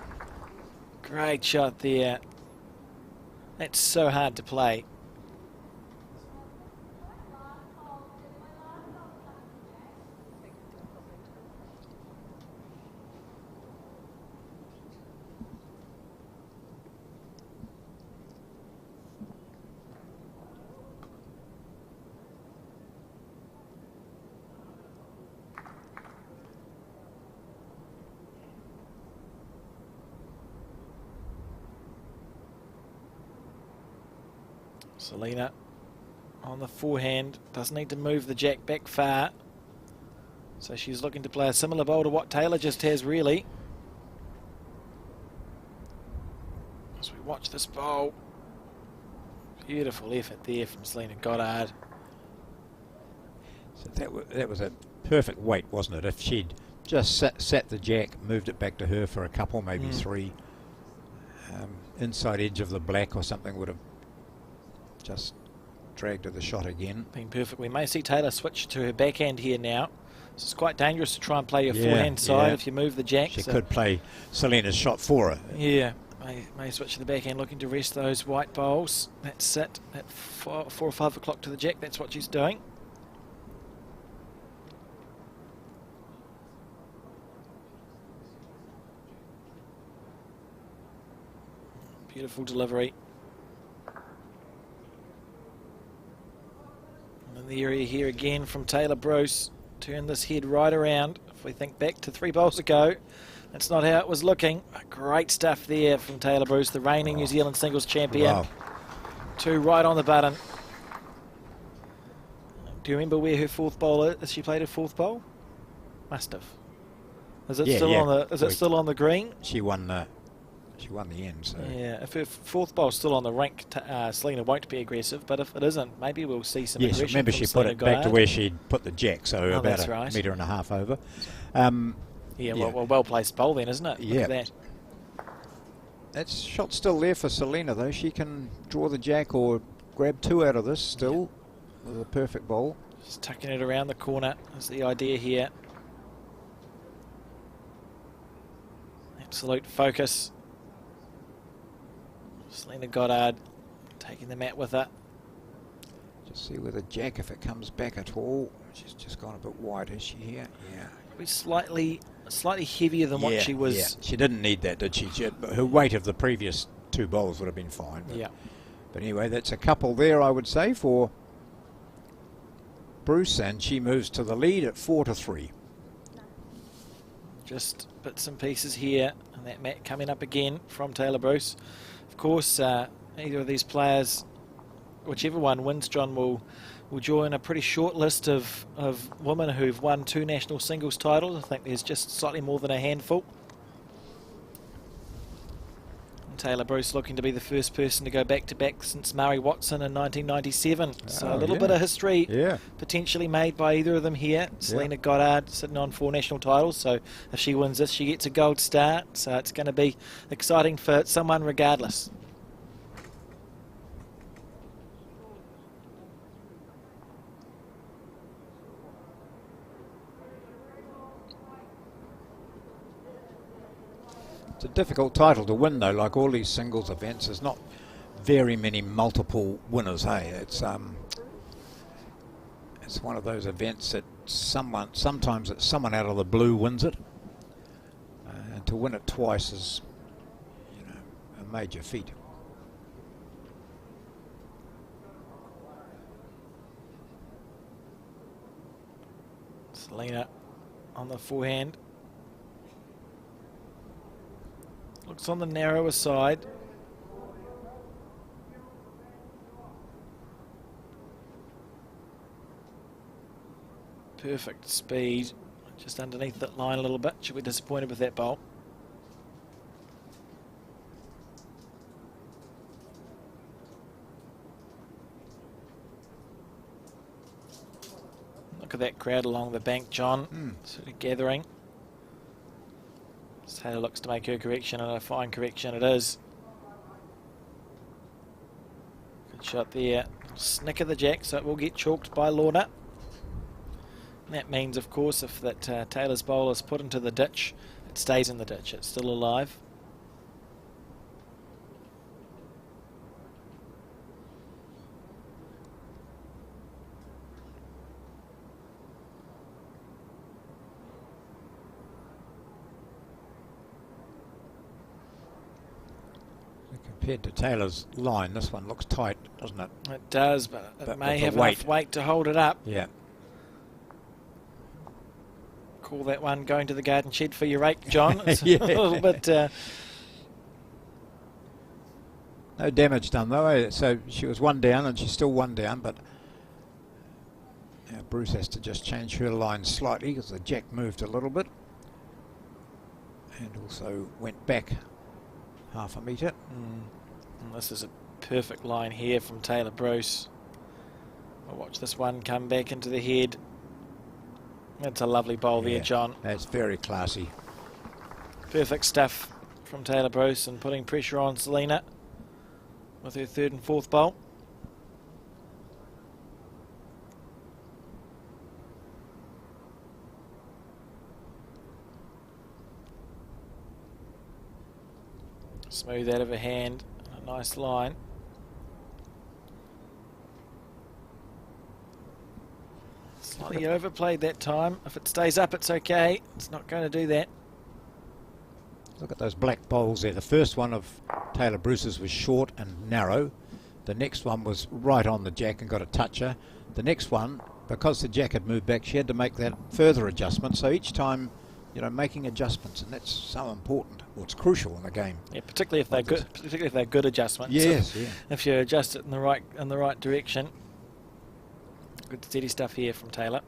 Great shot there. That's so hard to play. Selina on the forehand, doesn't need to move the jack back far. So she's looking to play a similar bowl to what Tayla just has, really. As we watch this bowl, beautiful effort there from Selina Goddard. So that was a perfect weight, wasn't it? If she'd just sat the jack, moved it back to her for a couple, maybe three, inside edge of the black or something would have just dragged to the shot again. Been perfect. We may see Tayla switch to her backhand here now. So it's quite dangerous to try and play your forehand side if you move the jack. She could play Selina's shot for her. Yeah, may switch to the backhand, looking to rest those white bowls. That's it. At 4 or 5 o'clock to the jack, that's what she's doing. Beautiful delivery. And in the area here again from Tayla Bruce. Turn this head right around. If we think back to 3 bowls ago, that's not how it was looking. Great stuff there from Tayla Bruce, the reigning New Zealand singles champion. Wow. 2 right on the button. Do you remember where her 4th bowl is? Has she played her 4th bowl? Must have. Is it still on the? Is it still on the green? She won the end. So yeah, if her 4th bowl's still on the rink, Selina won't be aggressive. But if it isn't, maybe we'll see some aggression. Yes, remember from she Selina put it back to Goddard. where she'd put the jack, so about that's a right. metre and a half over. Yeah, well placed bowl then, isn't it? Look at that. That shot's still there for Selina though. She can draw the jack or grab 2 out of this still with a perfect bowl. Just tucking it around the corner is the idea here. Absolute focus. Selina Goddard taking the mat with her. Just see with the jack if it comes back at all. She's just gone a bit wide, is she here? Yeah. Be slightly heavier than what she was. Yeah. She didn't need that, did she? Her weight of the previous 2 bowls would have been fine. But anyway, that's a couple there, I would say, for Bruce, and she moves to the lead at 4-3. Just bits and pieces here, and that mat coming up again from Tayla Bruce. Of course, either of these players, whichever one wins, John, will join a pretty short list of women who've won 2 national singles titles. I think there's just slightly more than a handful. And Tayla Bruce looking to be the first person to go back-to-back since Murray Watson in 1997. So a little bit of history potentially made by either of them here. Selina Goddard sitting on 4 national titles, so if she wins this, she gets a gold star. So it's going to be exciting for someone regardless. It's a difficult title to win though, like all these singles events. There's not very many multiple winners, hey? It's one of those events that sometimes it's someone out of the blue wins it. And to win it twice is, you know, a major feat. Selina on the forehand. Looks on the narrower side. Perfect speed. Just underneath that line a little bit. She'll be disappointed with that bowl. Look at that crowd along the bank, John. Sort of gathering. Tayla looks to make her correction, and a fine correction it is. Good shot there. Snick of the jack, so it will get chalked by Lorna. And that means, of course, if that Tayla's bowl is put into the ditch, it stays in the ditch. It's still alive. Compared to Taylor's line, this one looks tight, doesn't it? It does, but it may have weight. enough weight to hold it up. Yeah. Call that one going to the garden shed for your rake, John. It's Yeah. a little bit... No, No damage done though, so she was 1 down and she's still 1 down, but now Bruce has to just change her line slightly because the jack moved a little bit and also went back half a metre. And this is a perfect line here from Tayla Bruce. I'll watch this one come back into the head. That's a lovely bowl there, John. That's very classy. Perfect stuff from Tayla Bruce and putting pressure on Selina with her 3rd and 4th bowl. Smooth out of her hand, a nice line. Slightly overplayed that time. If it stays up, it's okay. It's not going to do that. Look at those black bowls there. The first one of Tayla Bruce's was short and narrow. The next one was right on the jack and got a toucher. The next one, because the jack had moved back, she had to make that further adjustment. So each time, you know, making adjustments, and that's so important. Well, it's crucial in the game. Yeah, particularly if they're good. Particularly if they're good adjustments. Yes, If you adjust it in the right direction. Good steady stuff here from Tayla.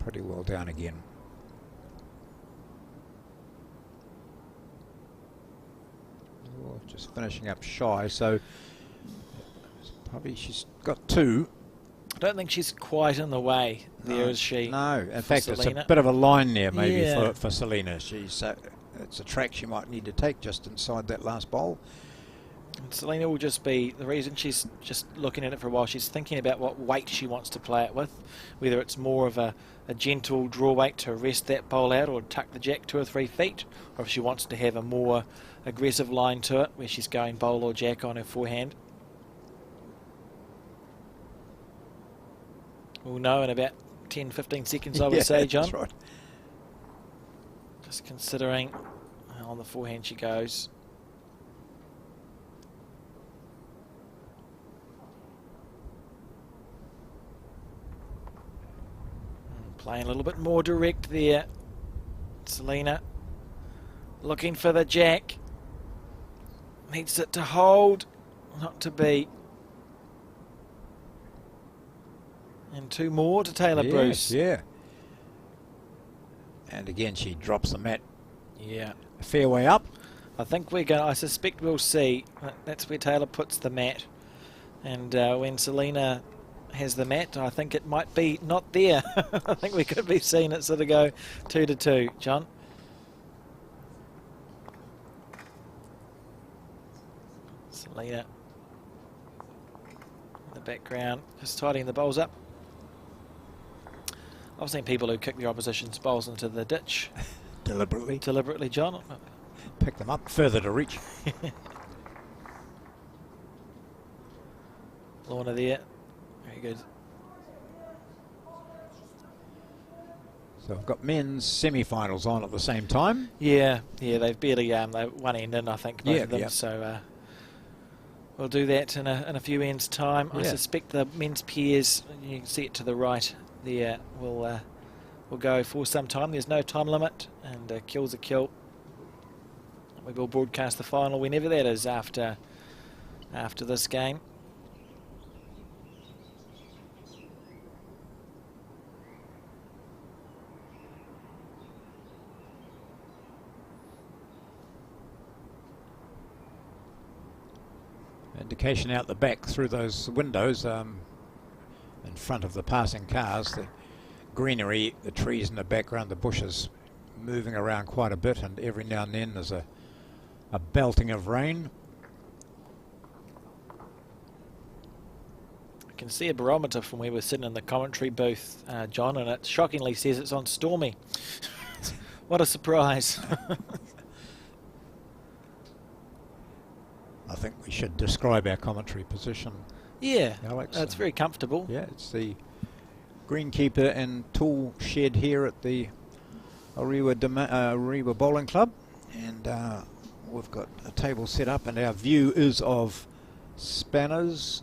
Pretty well down again. Oh, just finishing up shy, so probably she's got 2. I don't think she's quite in the way there, is she? No, in fact, Selina. it's a bit of a line there maybe Yeah. for Selina. She's it's a track she might need to take just inside that last bowl. And Selina will just be, the reason she's just looking at it for a while, she's thinking about what weight she wants to play it with, whether it's more of a gentle draw weight to rest that bowl out or tuck the jack 2 or 3 feet, or if she wants to have a more aggressive line to it where she's going bowl or jack on her forehand. We'll know in about 10-15 seconds, I would say, John. That's right. Just considering on the forehand she goes. Playing a little bit more direct there. Selina looking for the jack. Needs it to hold, not to be. And 2 more to Tayla Bruce. Yeah. And again, she drops the mat. Yeah. A fair way up. I think we're going. I suspect we'll see. That's where Tayla puts the mat. And when Selina has the mat, I think it might be not there. I think we could be seeing it sort of go 2-2, John. Selina in the background, just tidying the bowls up. I've seen people who kick their opposition's bowls into the ditch. Deliberately, John. Pick them up further to reach. Lorna there. Very good. So I've got men's semi-finals on at the same time. Yeah, they've barely they one end in, I think, both of them. So we'll do that in a few ends' time. I suspect the men's pairs, you can see it to the right there, will go for some time. There's no time limit, and kill's a kill. We will broadcast the final whenever that is after this game. Indication out the back through those windows in front of the passing cars. The greenery, the trees in the background, the bushes moving around quite a bit, and every now and then there's a belting of rain. I can see a barometer from where we're sitting in the commentary booth, John, and it shockingly says it's on stormy. What a surprise. I think we should describe our commentary position. Yeah, Alex, it's very comfortable. Yeah, it's the greenkeeper and tool shed here at the Orewa Bowling Club, and we've got a table set up, and our view is of spanners,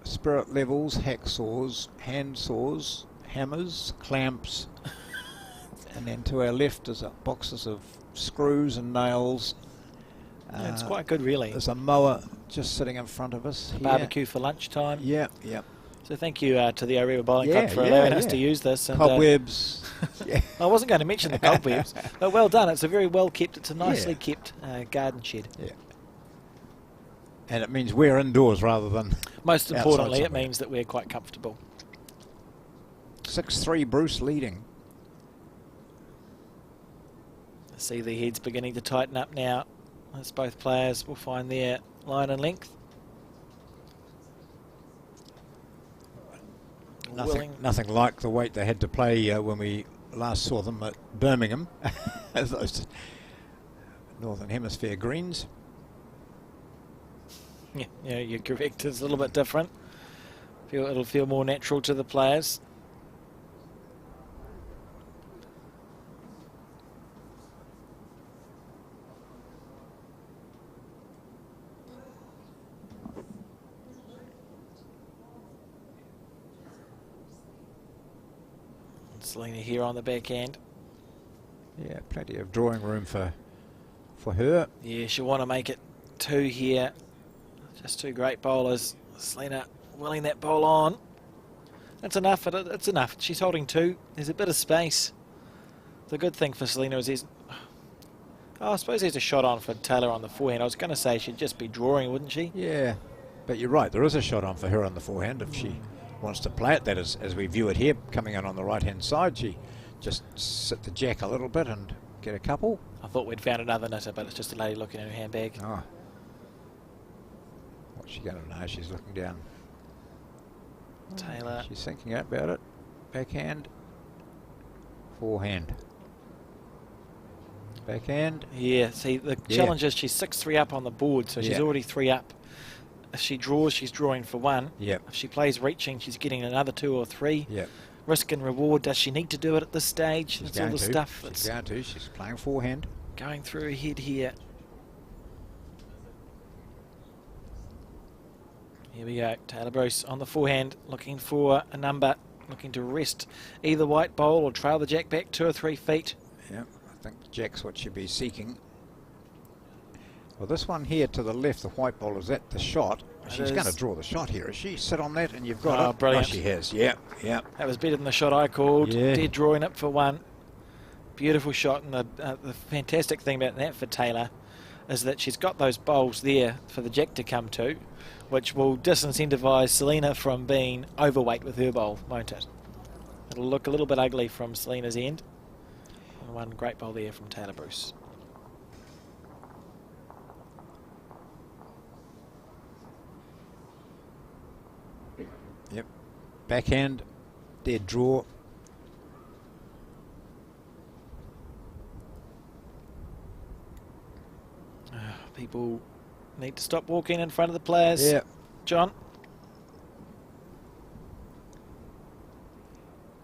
spirit levels, hacksaws, hand saws, hammers, clamps, and then to our left is boxes of screws and nails. Yeah, it's quite good, really. There's a mower just sitting in front of us. Barbecue for lunchtime. Yeah, yeah. So thank you to the Orewa Bowling Club for allowing us to use this. And, cobwebs. Yeah. I wasn't going to mention the cobwebs, but well done. It's a very well kept, it's a nicely kept garden shed. Yeah. And it means we're indoors rather than most importantly, it somewhere. means that we're quite comfortable. 6-3 Bruce leading. See the heads beginning to tighten up now as both players will find their line and length. Nothing like the weight they had to play when we last saw them at Birmingham. Those Northern Hemisphere greens. Yeah, you're correct. It's a little bit different. It'll feel more natural to the players. Selina here on the backhand. Yeah, plenty of drawing room for her. Yeah, she'll want to make it 2 here. Just 2 great bowlers. Selina willing that bowl on. That's enough. It's enough. She's holding 2. There's a bit of space. The good thing for Selina is there's... Oh, I suppose there's a shot on for Tayla on the forehand. I was going to say she'd just be drawing, wouldn't she? Yeah, but you're right. There is a shot on for her on the forehand if she wants to play it. That is, as we view it here, coming in on the right-hand side. She just sit the jack a little bit and get a couple. I thought we'd found another knitter, but it's just a lady looking in her handbag. Oh. What's she going to know? She's looking down. Tayla. She's thinking about it. Backhand. Forehand. Backhand. Yeah, see, the challenge is she's 6-3 up on the board, so she's already 3 up. If she draws, she's drawing for 1. Yep. If she plays reaching, she's getting another 2 or 3. Yep. Risk and reward. Does she need to do it at this stage? That's all the stuff She's going to. She's playing forehand. Going through her head here. Here we go. Tayla Bruce on the forehand, looking for a number, looking to rest either white bowl or trail the jack back 2 or 3 feet. Yeah, I think jack's what she'd be seeking. Well, this one here to the left, the white ball, is that the shot? She's going to draw the shot here. Is she? Sit on that and you've got it. Brilliant. Oh, she has. Yeah, yeah. That was better than the shot I called. Yeah. Dead drawing it for 1. Beautiful shot, and the fantastic thing about that for Tayla is that she's got those bowls there for the jack to come to, which will disincentivise Selina from being overweight with her bowl, won't it? It'll look a little bit ugly from Selina's end. And 1 great bowl there from Tayla Bruce. Yep. Backhand, dead draw. People need to stop walking in front of the players. Yeah. John?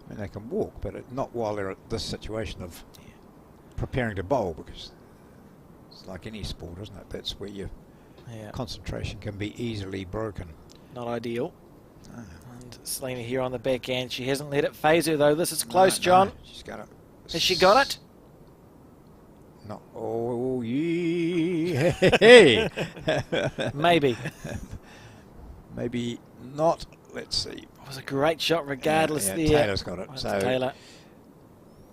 I mean, they can walk, but not while they're at this situation of preparing to bowl, because it's like any sport, isn't it? That's where your concentration can be easily broken. Not ideal. And Selina here on the backhand. She hasn't let it phase her, though. This is close, John. No, she's got it. Has she got it? No. Oh, yeah. Hey. Maybe. Maybe not. Let's see. It was a great shot regardless there. Tayla's got it. So Tayla.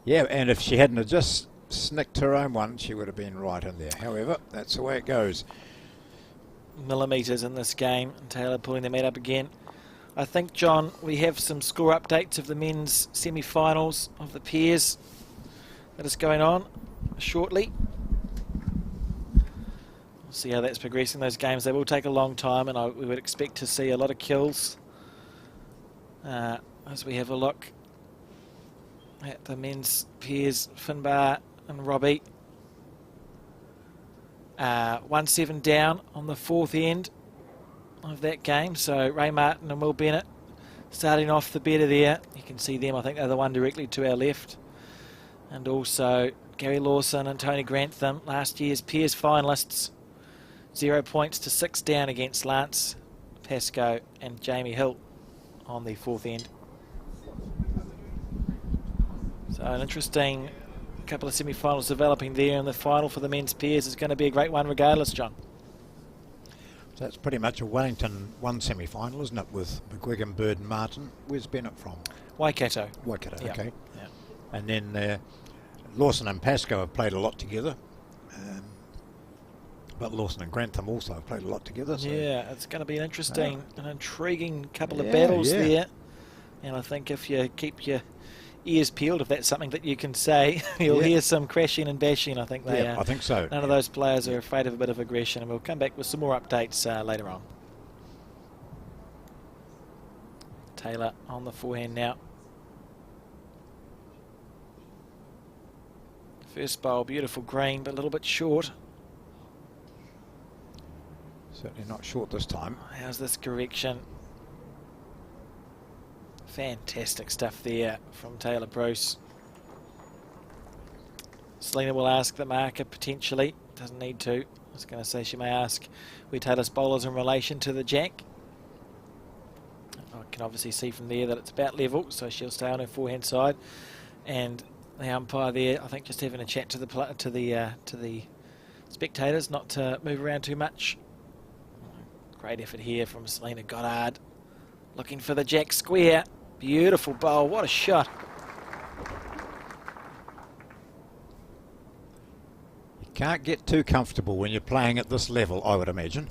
Yeah, and if she hadn't have just snicked her own one, she would have been right in there. However, that's the way it goes. Millimetres in this game. And Tayla pulling the mat up again. I think, John, we have some score updates of the men's semi-finals of the pairs that is going on shortly. We'll see how that's progressing. Those games, they will take a long time, and we would expect to see a lot of kills as we have a look at the men's pairs, Finbar and Robbie. 1-7 down on the 4th end of that game. So Ray Martin and Will Bennett starting off the better there. You can see them. I think they're the one directly to our left. And also Gary Lawson and Tony Grantham, last year's Peers finalists. 0 points to 6 down against Lance Pascoe and Jamie Hill on the fourth end. So an interesting couple of semi-finals developing there, and the final for the men's pairs is going to be a great one regardless, John. So that's pretty much a Wellington 1 semi-final, isn't it, with McGuigan, Bird and Martin. Where's Bennett from? Waikato. Waikato, Yep. okay. Yep. And then Lawson and Pascoe have played a lot together. But Lawson and Grantham also have played a lot together. So. Yeah, it's going to be an interesting, an intriguing couple of battles there. And I think if you keep your ears peeled, if that's something that you can say, you'll hear some crashing and bashing. I think they are. I think so. None of those players are afraid of a bit of aggression, and we'll come back with some more updates later on. Tayla on the forehand now. First bowl, beautiful green, but a little bit short. Certainly not short this time. How's this correction? Fantastic stuff there from Tayla Bruce. Selina will ask the marker potentially. Doesn't need to. I was going to say she may ask where Tayla's bowlers in relation to the jack. I can obviously see from there that it's about level, so she'll stay on her forehand side. And the umpire there, I think, just having a chat to the spectators, not to move around too much. Great effort here from Selina Goddard. Looking for the jack square. Beautiful bowl. What a shot. You can't get too comfortable when you're playing at this level, I would imagine.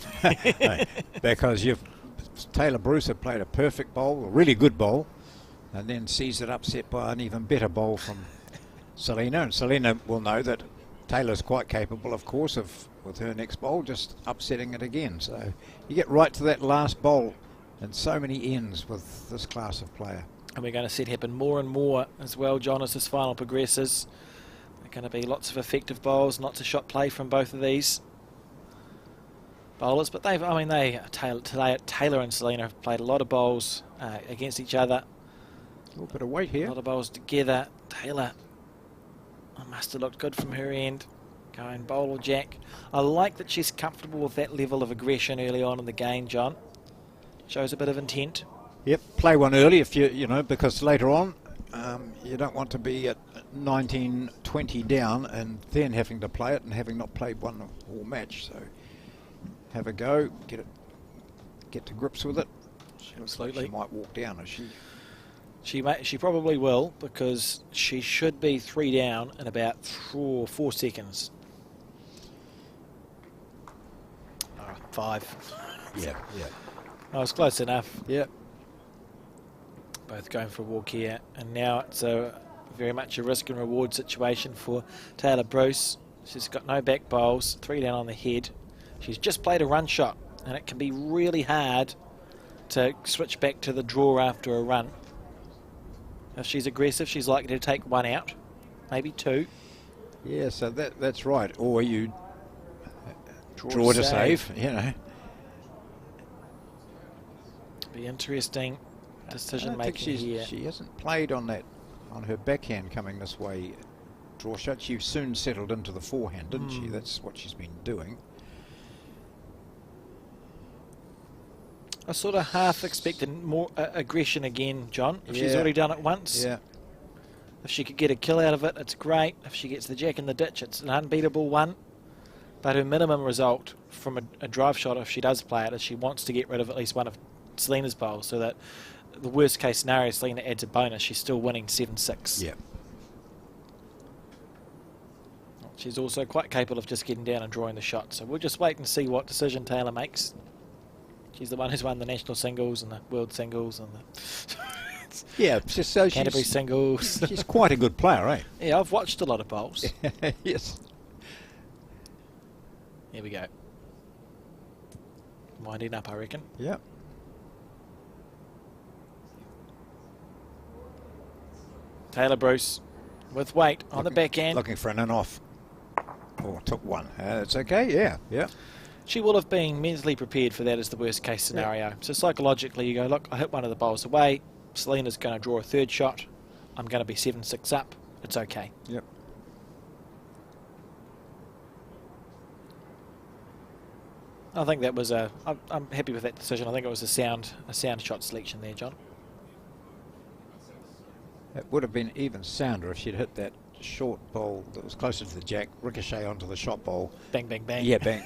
Because Tayla Bruce had played a perfect bowl, a really good bowl, and then sees it upset by an even better bowl from Selina. And Selina will know that Taylor's quite capable, of course, of, with her next bowl, just upsetting it again. So you get right to that last bowl, and so many ends with this class of player. And we're going to see it happen more and more as well, John, as this final progresses. There are going to be lots of effective bowls, lots of shot play from both of these bowlers. But Tayla and Selina have played a lot of bowls against each other. A little bit of weight here. A lot of bowls together. Tayla must have looked good from her end. Going bowl or jack. I like that she's comfortable with that level of aggression early on in the game, John. Shows a bit of intent. Yep, play one early if because later on you don't want to be at 19-20 down and then having to play it and having not played one whole match. So have a go, get to grips with it. Absolutely. She might walk down, is she? She probably will, because she should be 3 down in about 4 seconds. 5. Yeah. Oh, it's close enough. Yeah. Both going for a walk here, and now it's very much a risk and reward situation for Tayla Bruce. She's got no back bowls, 3 down on the head. She's just played a run shot, and it can be really hard to switch back to the draw after a run. If she's aggressive, she's likely to take 1 out, maybe 2. Yeah, so that's right. Or you draw to save, Be interesting decision making here. She hasn't played on her backhand coming this way draw shot. She soon settled into the forehand, didn't she? That's what she's been doing. I sort of half expected more aggression again, John. If she's already done it once. Yeah. If she could get a kill out of it, it's great. If she gets the jack in the ditch, it's an unbeatable one. But her minimum result from a drive shot, if she does play it, is she wants to get rid of at least one of Selina's bowls, so that the worst case scenario, Selina adds a bonus, she's still winning 7-6. Yeah. She's also quite capable of just getting down and drawing the shot. So we'll just wait and see what decision Tayla makes. She's the one who's won the national singles and the world singles and the Canterbury singles. She's quite a good player, eh? Yeah, I've watched a lot of bowls. Yes. Here we go. Winding up, I reckon. Yeah. Tayla Bruce with weight on the back end. Looking for an in-off. Oh, took 1. It's okay, yeah. She will have been mentally prepared for that as the worst case scenario. Yeah. So psychologically you go, look, I hit one of the bowls away. Selina's going to draw a 3rd shot. I'm going to be 7-6 up. It's okay. Yep. I think that was I'm happy with that decision. I think it was a sound shot selection there, John. It would have been even sounder if she'd hit that short ball that was closer to the jack, ricochet onto the shot ball. Bang, bang, bang. Yeah, bang.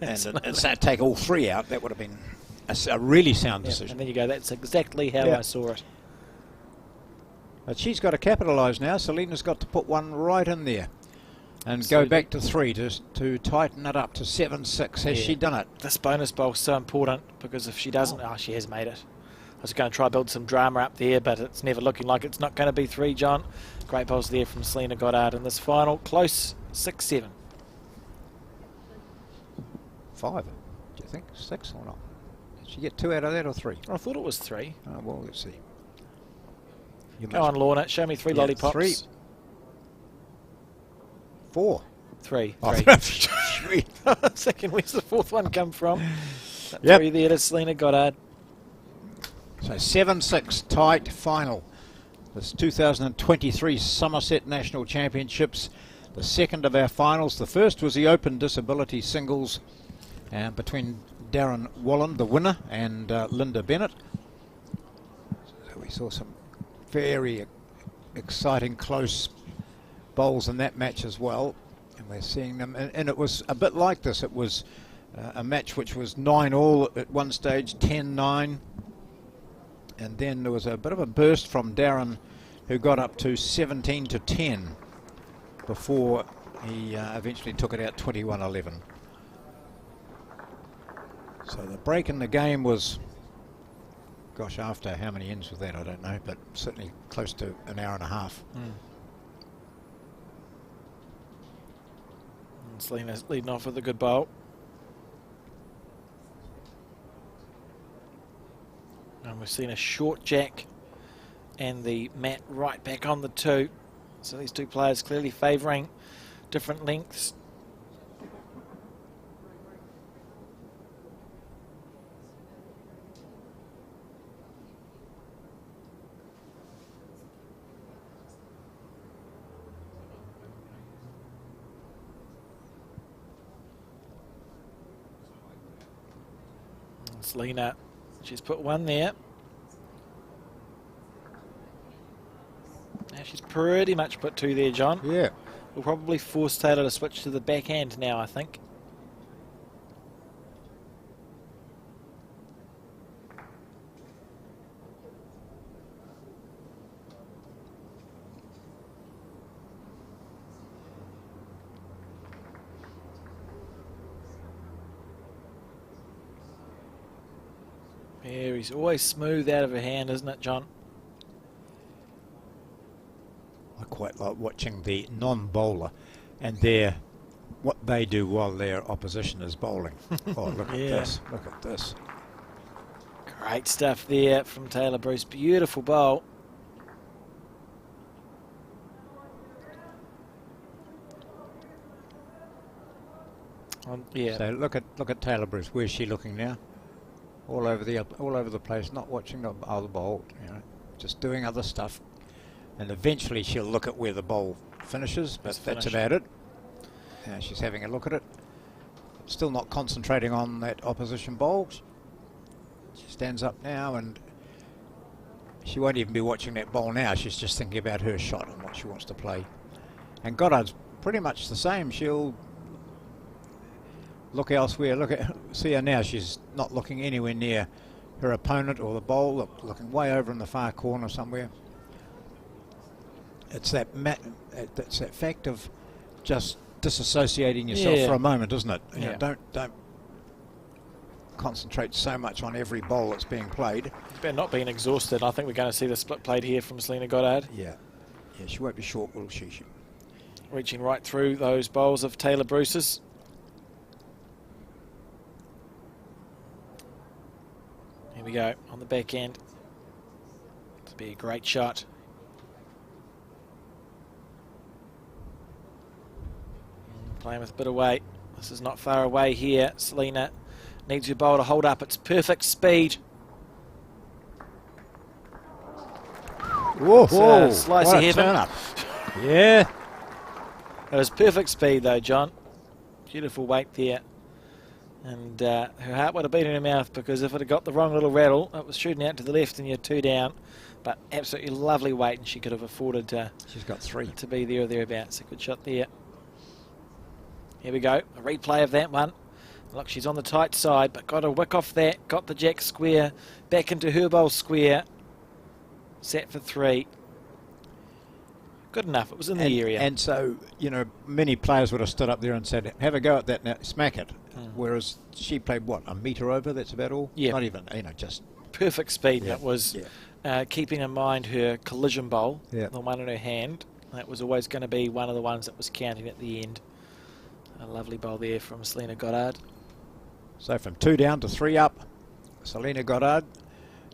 and take all three out. That would have been a really sound decision. And then you go, that's exactly how I saw it. But she's got to capitalise now. Selina's got to put one right in there and go back to 3 to tighten it up to 7-6. Has she done it? This bonus bowl is so important, because if she doesn't, she has made it. I was going to try to build some drama up there, but it's never looking like it's not going to be 3, John. Great bowls there from Selina Goddard in this final. Close, 6-7. 5, do you think? 6 or not? Did she get 2 out of that or 3? I thought it was 3. Well, let's see. Go on, Lorna. Show me 3 lollipops. 3. 4. 3. Oh, 3. Second, where's the 4th one come from? 3 there to Selina Goddard. So 7-6 tight final. This 2023 Summerset National Championships, the second of our finals. The first was the Open Disability Singles between Darron Wolland, the winner, and Lynda Bennett. So we saw some very exciting close bowls in that match as well, and we're seeing them, and it was a bit like this. It was a match which was 9-all at one stage, 10-9, and then there was a bit of a burst from Darron, who got up to 17-10 before he eventually took it out 21-11. So the break in the game was, gosh, after how many ends was that, I don't know, but certainly close to an hour and a half. Selina's leading off with a good bowl. And we've seen a short jack and the mat right back on the 2. So these two players clearly favouring different lengths. Selina, she's put 1 there. Now she's pretty much put 2 there, John. Yeah. We'll probably force Tayla to switch to the backhand now, I think. Yeah, he's always smooth out of her hand, isn't it, John? I quite like watching the non-bowler and what they do while their opposition is bowling. Oh, look at this. Look at this. Great stuff there from Tayla Bruce. Beautiful bowl. So look at Tayla Bruce. Where's she looking now? All over the place, not watching the other bowl, you know, just doing other stuff. And eventually she'll look at where the bowl finishes, but that's about it. She's having a look at it. Still not concentrating on that opposition bowl. She stands up now, and she won't even be watching that bowl now. She's just thinking about her shot and what she wants to play. And Goddard's pretty much the same. She'll look elsewhere. See her now. She's not looking anywhere near her opponent or the bowl. Looking way over in the far corner somewhere. It's that fact of just disassociating yourself for a moment, isn't it? You know, don't concentrate so much on every bowl that's being played. It's about not being exhausted. I think we're going to see the split played here from Selina Goddard. Yeah, she won't be short, will she? Reaching right through those bowls of Tayla Bruce's. Here we go, on the back end. This will be a great shot. Playing with a bit of weight. This is not far away here. Selina needs your bowl to hold up its perfect speed. Whoa, slice of heaven. Up. It was perfect speed though, John. Beautiful weight there And her heart would have been in her mouth, because if it had got the wrong little rattle, it was shooting out to the left and you're 2 down. But absolutely lovely weight, and she could have afforded She's got 3 to be there or thereabouts. A good shot there. Here we go, a replay of that one. Look, she's on the tight side, but got a wick off that, got the jack square, back into her bowl square. Set for 3. Good enough, it was in the area. And so, you know, many players would have stood up there and said, have a go at that now, smack it. Whereas she played, what, a metre over, that's about all? Yeah. Not even, you know, just... Perfect speed. Yeah. It was keeping in mind her collision bowl, Yeah. the one in her hand. That was always going to be one of the ones that was counting at the end. A lovely bowl there from Selina Goddard. So from 2 down to 3 up, Selina Goddard,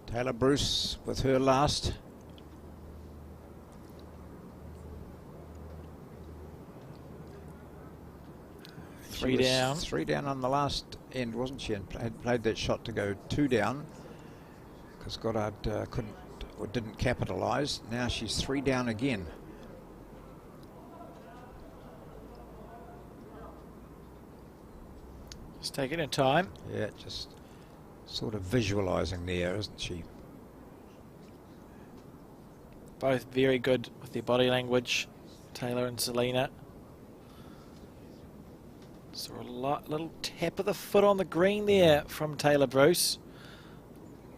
Tayla Bruce with her last. Three down. 3 down on the last end, wasn't she? And had played that shot to go 2 down, because Goddard couldn't or didn't capitalise. Now she's 3 down again. Just taking her time. Yeah, just sort of visualising there, isn't she? Both very good with their body language, Tayla and Selina. Saw a little tap of the foot on the green there from Tayla Bruce.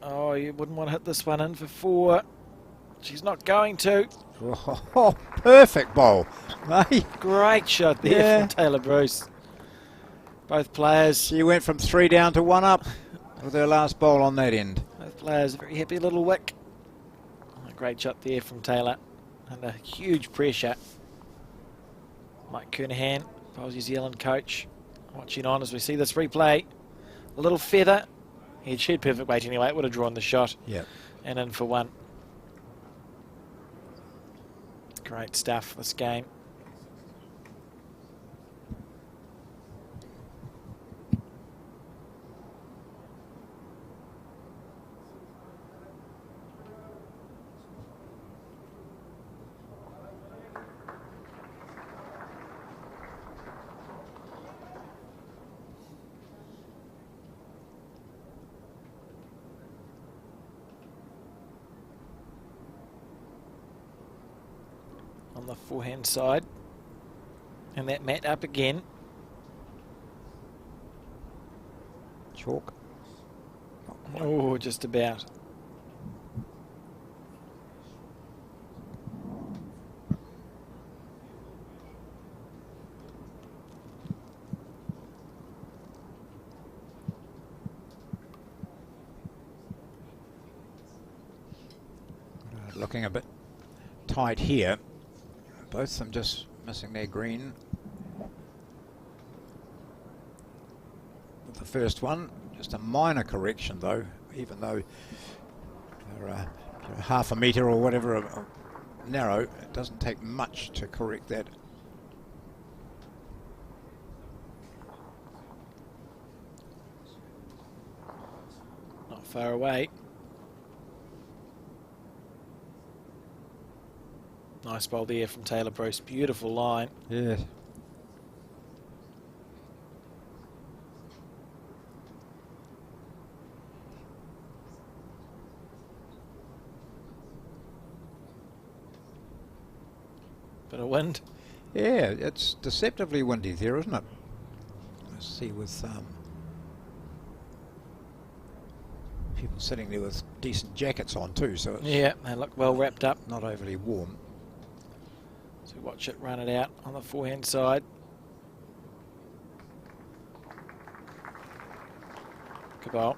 Oh, you wouldn't want to hit this one in for 4. She's not going to. Oh, perfect bowl. Hey. Great shot there from Tayla Bruce. Both players. She went from 3 down to 1 up with her last bowl on that end. Both players, a very happy little wick. A great shot there from Tayla. Under huge pressure. Mike Kernahan, New Zealand coach, watching on as we see this replay. A little feather. He'd shed perfect weight anyway. It would have drawn the shot. Yeah. And in for 1. Great stuff, this game. On the forehand side, and that mat up again. Chalk. Oh, just about. Looking a bit tight here. Both of them just missing their green. With the first one, just a minor correction though, even though they're half a metre or whatever narrow, it doesn't take much to correct that. Not far away. Nice bowl there from Tayla Bruce. Beautiful line. Yes. Bit of wind. Yeah, it's deceptively windy there, isn't it? Let's see, with people sitting there with decent jackets on too, so it's Yeah, they look well wrapped up. not overly warm. So watch it run it out on the forehand side. Good bowl.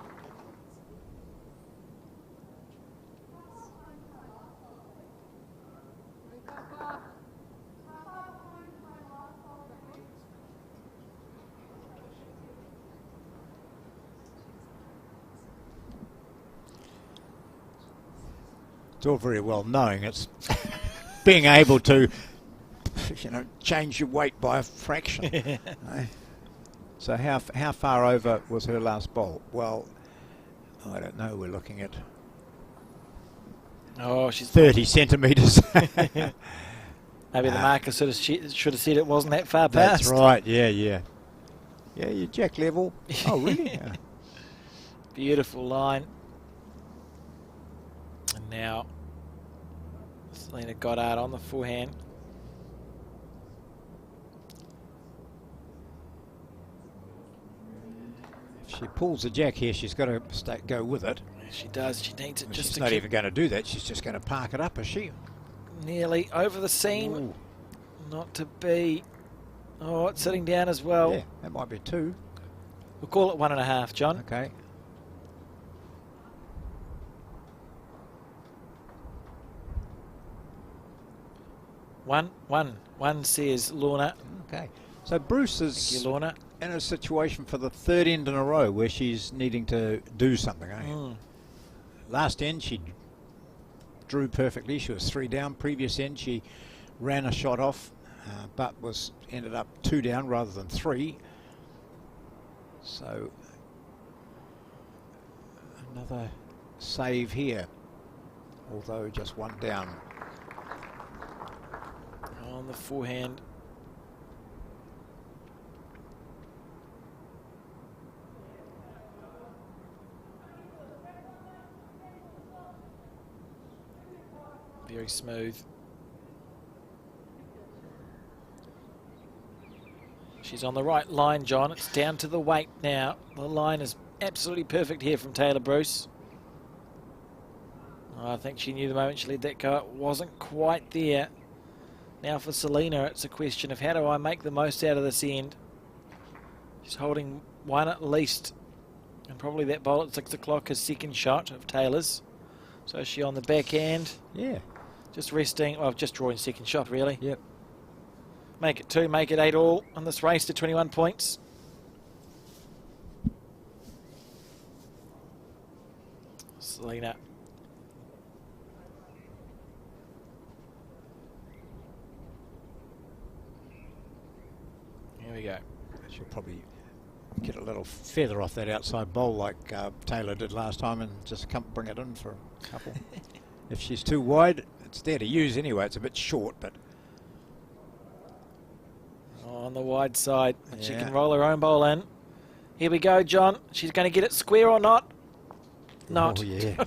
It's all very well knowing it's being able to, you know, change your weight by a fraction. Eh? So how far over was her last bowl? Well, I don't know. We're looking at Oh, she's 30 centimetres. Maybe the marker should have said it wasn't that far past. That's right. Yeah, yeah. Yeah, you jack level. Oh, really? Yeah. Beautiful line. And now Selina Goddard on the forehand. If she pulls the jack here, she's got to go with it. She does. She needs it just She's to not keep even going to do that. She's just going to park it up, is she? nearly over the seam. Ooh. Not to be. Oh, it's sitting down as well. Yeah, that might be 2. We'll call it 1.5, John. Okay. One says Lorna. Okay. So Bruce Thank is you, Lorna. in a situation for the 3rd end in a row where she's needing to do something. Last end she drew perfectly. She was 3 down. Previous end she ran a shot off, but ended up 2 down rather than 3. So another save here, although just 1 down. On the forehand. Very smooth. She's on the right line, John. It's down to the weight now. The line is absolutely perfect here from Tayla Bruce. Oh, I think she knew the moment she let that go. It wasn't quite there. Now for Selina, it's a question of how do I make the most out of this end. She's holding 1 at least. And probably that bowl at 6 o'clock is second shot of Taylor's. So is she on the backhand? Yeah. Just resting, well, just drawing second shot, really. Yep. Make it 2, make it 8 all on this race to 21 points. Selina. Here we go. She'll probably get a little feather off that outside bowl like Tayla did last time and just bring it in for a couple. If she's too wide, it's there to use anyway. It's a bit short, but... On the wide side, and she Yeah. can roll her own bowl in. Here we go, John. She's going to get it square or not? Not. Oh, yeah.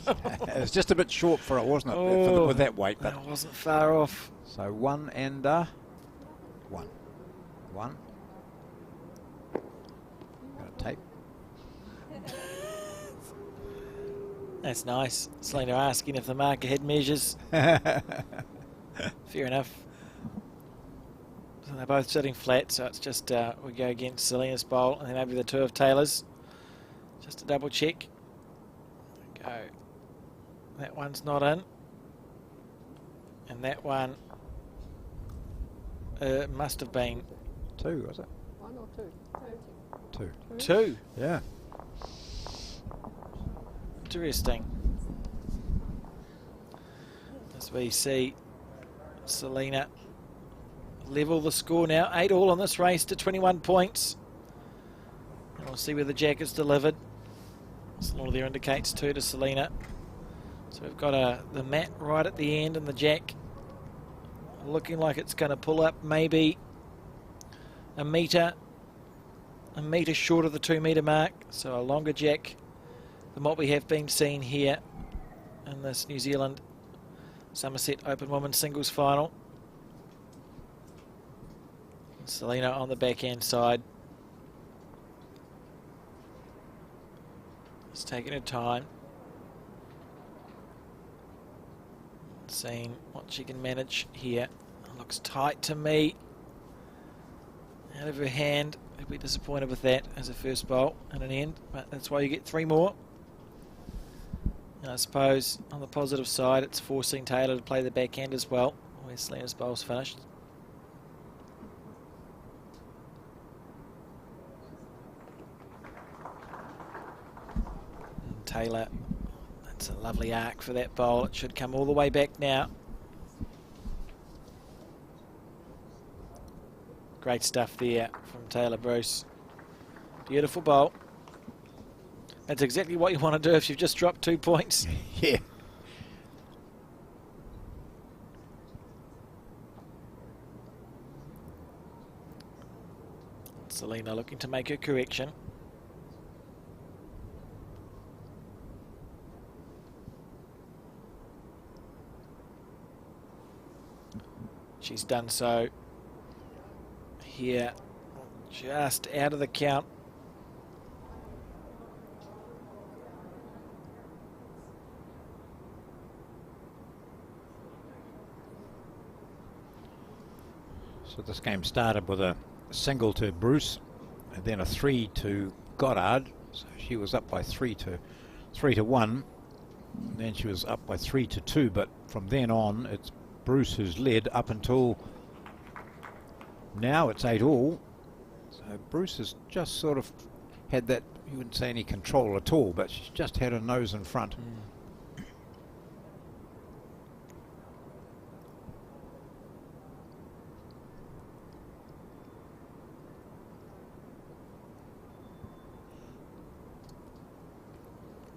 It was just a bit short for it, wasn't it? Oh, with that weight. But that wasn't far off. so 1 and 1. 1. Got a tape. That's nice. Selina asking if the marker head measures. Fair enough. So they're both sitting flat, so it's just we go against Selina's bowl and then maybe the 2 of Taylor's. Just to double check. Go. That one's not in. And that one must have been 2, was it? 1 or 2? 2. 2. Yeah. Interesting. As we see Selina level the score now. 8 all on this race to 21 points. And we'll see where the jack is delivered. Slaughter there indicates 2 to Selina. So we've got the mat right at the end and the jack looking like it's going to pull up maybe a metre short of the 2 metre mark. So a longer jack than what we have been seeing here in this New Zealand Summerset Open Women's Singles Final. Selina on the backhand side. Just taking her time. Seeing what she can manage here. It looks tight to me. Out of her hand. I'd be disappointed with that as a first bowl and an end, but that's why you get 3 more. And I suppose on the positive side, it's forcing Tayla to play the backhand as well, where Selina's bowl's finished. And Tayla, that's a lovely arc for that bowl. It should come all the way back now. Great stuff there from Tayla Bruce. Beautiful bowl. That's exactly what you want to do if you've just dropped 2 points. Yeah. Selina looking to make her correction. She's done so here, just out of the count. So this game started with a single to Bruce and then a 3 to Goddard. So she was up by 3 to 1. And then she was up by 3 to 2, but from then on it's Bruce who's led up until now. It's 8-all. So Bruce has just sort of had that, you wouldn't say any control at all, but she's just had her nose in front.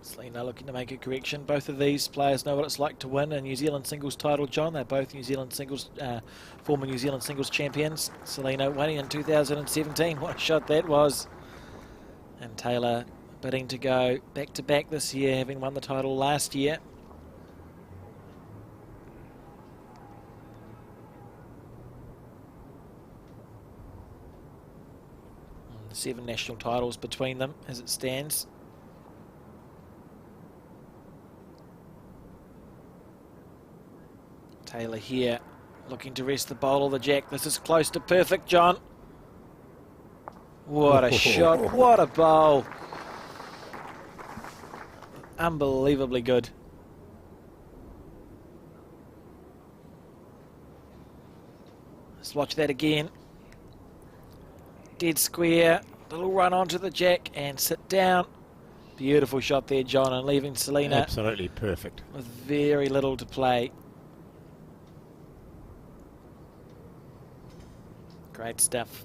Selina looking to make a correction. Both of these players know what it's like to win a New Zealand singles title, John. They're both New Zealand singles, former New Zealand singles champions. Selina winning in 2017. What a shot that was. And Tayla bidding to go back-to-back this year, having won the title last year. And 7 national titles between them as it stands. Tayla here looking to rest the bowl or the jack. This is close to perfect, John. What a shot. What a bowl. Unbelievably good. Let's watch that again. Dead square. Little run onto the jack and sit down. Beautiful shot there, John, and leaving Selina Absolutely perfect with very little to play. Great stuff.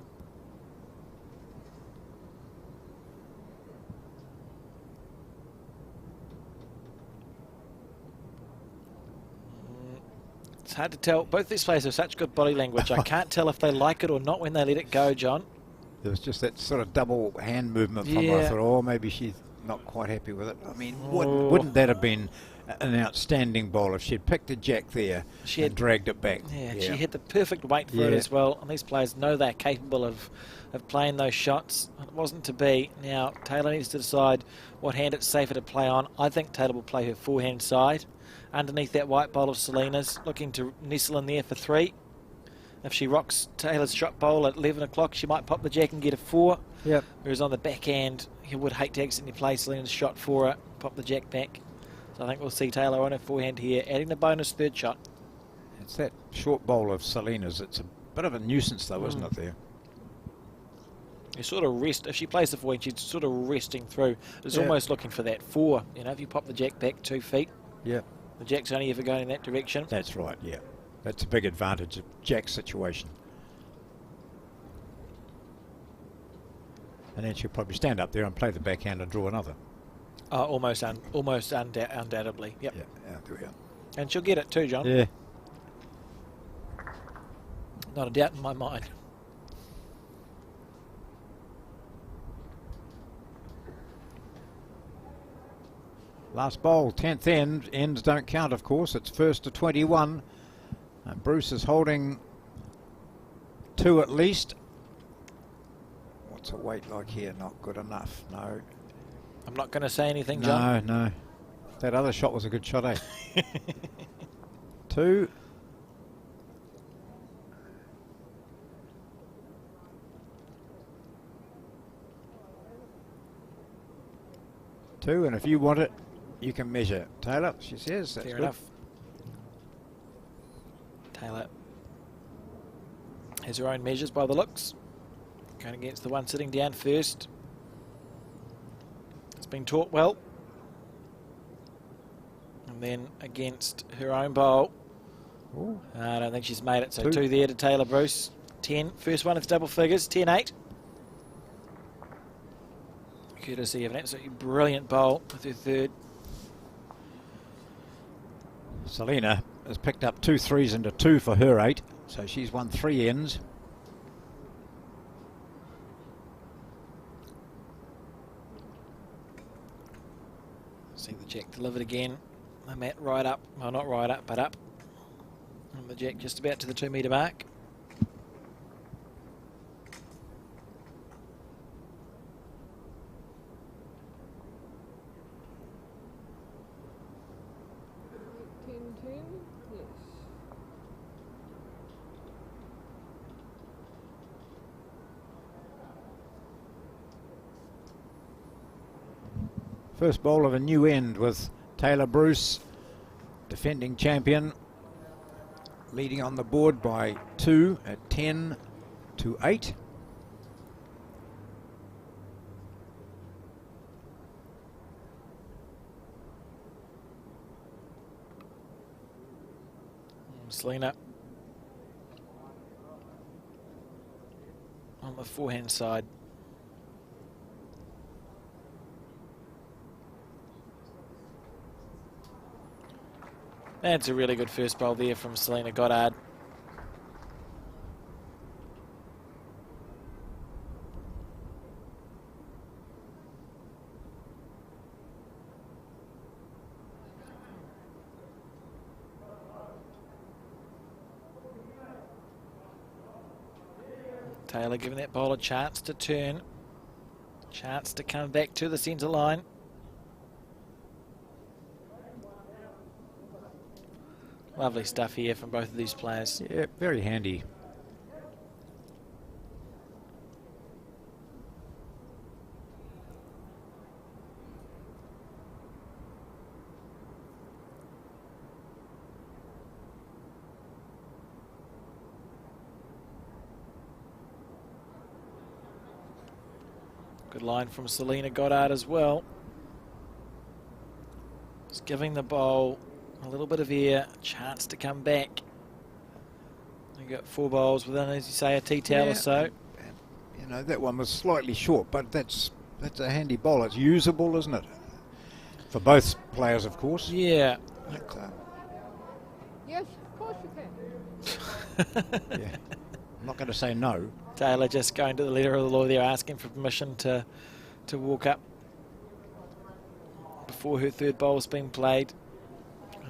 It's hard to tell. Both these players have such good body language. I can't tell if they like it or not when they let it go, John. There was just that sort of double hand movement from her. I thought, oh, maybe she's not quite happy with it. I mean, wouldn't that have been an outstanding bowl if she'd picked a jack there and dragged it back? Yeah, she had the perfect weight for it as well. And these players know they're capable of playing those shots. It wasn't to be. Now, Tayla needs to decide what hand it's safer to play on. I think Tayla will play her forehand side underneath that white bowl of Selina's, looking to nestle in there for 3. If she rocks Taylor's shot bowl at 11 o'clock, she might pop the jack and get a 4. Yep. Whereas on the backhand, you would hate to accidentally play Selina's shot for her, pop the jack back. So I think we'll see Tayla on her forehand here, adding the bonus 3rd shot. It's that short bowl of Selina's. It's a bit of a nuisance, though, isn't it, there? You sort of rest. If she plays the forehand, she's sort of resting through. It's almost looking for that 4. You know, if you pop the jack back 2 feet, yeah, the jack's only ever going in that direction. That's right, yeah. That's a big advantage of Jack's situation. And then she'll probably stand up there and play the backhand and draw another. Almost undoubtedly. Yep. Yeah, there we are. And she'll get it too, John. Yeah. Not a doubt in my mind. Last bowl, 10th end. Ends don't count, of course. It's 1st to 21. And Bruce is holding 2 at least. What's a weight like here? Not good enough. No. I'm not going to say anything, John. No. That other shot was a good shot, eh? 2. And if you want it, you can measure. Tayla, she says. That's Fair good. enough. Tayla has her own measures by the looks. Going against the one sitting down first. It's been taught well. And then against her own bowl. Ooh. I don't think she's made it. So 2 there to Tayla Bruce. 10. First one of double figures. 10-8. Courtesy of an absolutely brilliant bowl with her 3rd. Selina has picked up 2 3s and a 2 for her 8. So she's won 3 ends. Jack delivered again. The mat right up. Well, not right up, but up. And the Jack just about to the 2 metre mark. First bowl of a new end with Tayla Bruce, defending champion, leading on the board by 2 at 10-8. Selina on the forehand side. That's a really good first bowl there from Selina Goddard. Tayla giving that bowl a chance to turn, chance to come back to the centre line. Lovely stuff here from both of these players. Yeah, very handy. Good line from Selina Goddard as well. Just giving the bowl a little bit of air, a chance to come back. You've got 4 bowls within, as you say, a tea towel or so. You know, that one was slightly short, but that's a handy bowl. It's usable, isn't it? For both players, of course. Yeah. Yes, of course you can. Yeah. I'm not going to say no. Tayla just going to the letter of the law there, asking for permission to walk up before her third bowl has been played.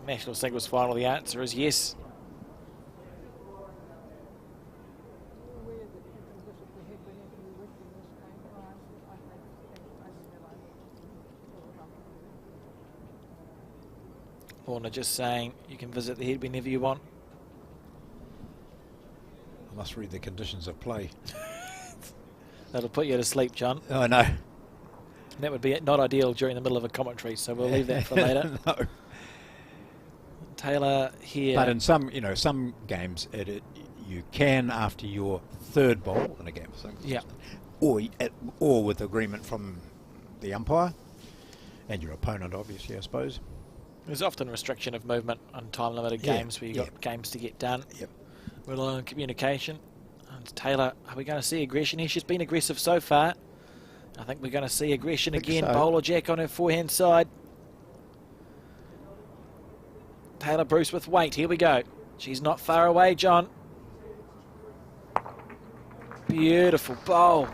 National singles final, the answer is yes. Lorna just saying you can visit the head whenever you want. I must read the conditions of play. That'll put you to sleep, John. Oh, no. That would be not ideal during the middle of a commentary, so we'll leave that for later. No. Taylor here. But in some games, you can after your third bowl in a game, yeah, or with agreement from the umpire and your opponent, obviously, I suppose. There's often restriction of movement on time-limited games where you've got games to get done. Yep. Rely on communication. And Taylor, are we going to see aggression here? She's been aggressive so far. I think we're going to see aggression again. So. Bowler Jack on her forehand side. Tayla Bruce with weight. Here we go. She's not far away, John. Beautiful bowl.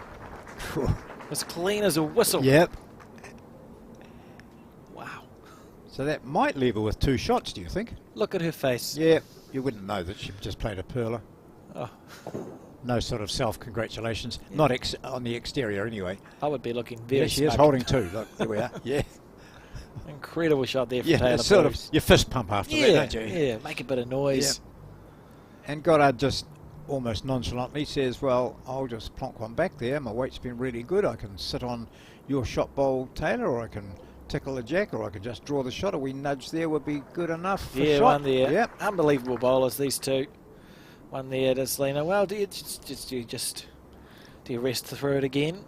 As clean as a whistle. Yep. Wow. So that might leave her with 2 shots, do you think? Look at her face. Yeah. You wouldn't know that she just played a perler. Oh. No sort of self-congratulations. Yeah. Not on the exterior, anyway. I would be looking very Yeah, she is smug. holding 2. Look, there we are. Yeah. Incredible shot there from Yeah, Tayla sort Bruce. of your fist pump after that, don't you? Yeah, make a bit of noise. Yeah. And Goddard just almost nonchalantly says, well, I'll just plonk one back there. My weight's been really good. I can sit on your shot bowl, Taylor, or I can tickle a jack, or I can just draw the shot. A wee nudge there would be good enough for Yeah, shot. one there. Yep. Unbelievable bowlers, these two. One there to Selina. Well, do you rest through it again?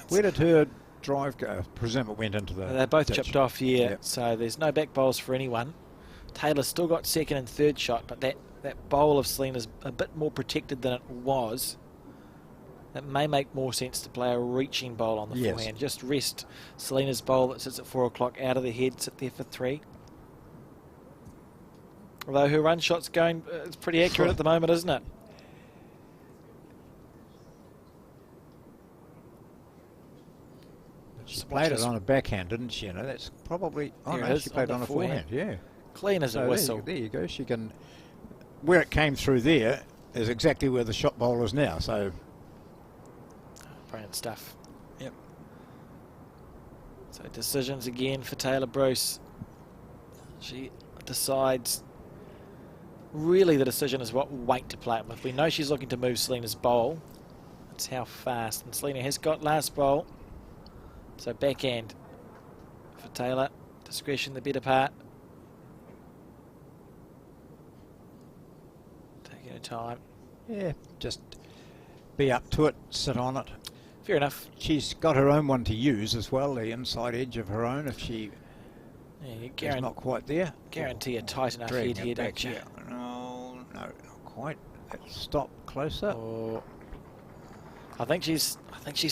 Where did her drive go? I presume it went into the They both ditch. chipped off, yeah. Yep. So there's no back bowls for anyone. Taylor's still got second and third shot, but that bowl of Selina's a bit more protected than it was. It may make more sense to play a reaching bowl on the forehand. Just rest Selina's bowl that sits at 4 o'clock out of the head, sit there for 3. Although her run shot's going, it's pretty accurate at the moment, isn't it? She played it on a backhand, didn't she? You know, that's probably... Oh, There no, it she is, played on on the a forehand, yeah. Clean as a So whistle. there you go. She can... Where it came through there is exactly where the shot bowl is now, so... Brilliant stuff. Yep. So decisions again for Tayla Bruce. She decides... Really, the decision is what weight to play it with. We know she's looking to move Selina's bowl. It's how fast. And Selina has got last bowl. So backhand for Tayla. Discretion the better part. Taking her time. Yeah, just be up to it, sit on it. Fair enough. She's got her own one to use as well, the inside edge of her own, if she Yeah, is not quite there. guarantee a tight enough Dragging head it here, back, don't you? yeah. No, not quite. Stop closer. Oh. I think she's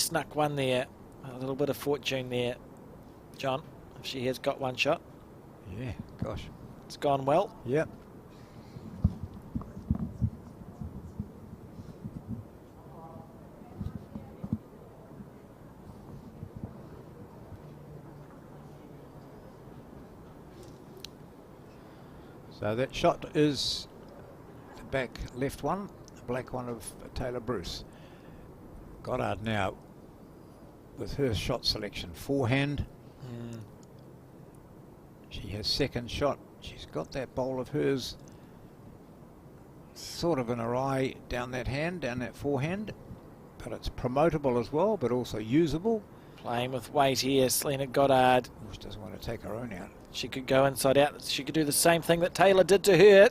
snuck one there. A little bit of fortune there, John. If she has got one shot. Yeah, gosh. It's gone well. Yep. So that shot is the back left one, the black one of Tayla Bruce. Goddard now with her shot selection, forehand. She has second shot. She's got that bowl of hers sort of in her eye down that hand, down that forehand. But it's promotable as well, but also usable. Playing with weight here, Selina Goddard. She doesn't want to take her own out. She could go inside out. She could do the same thing that Tayla did to her.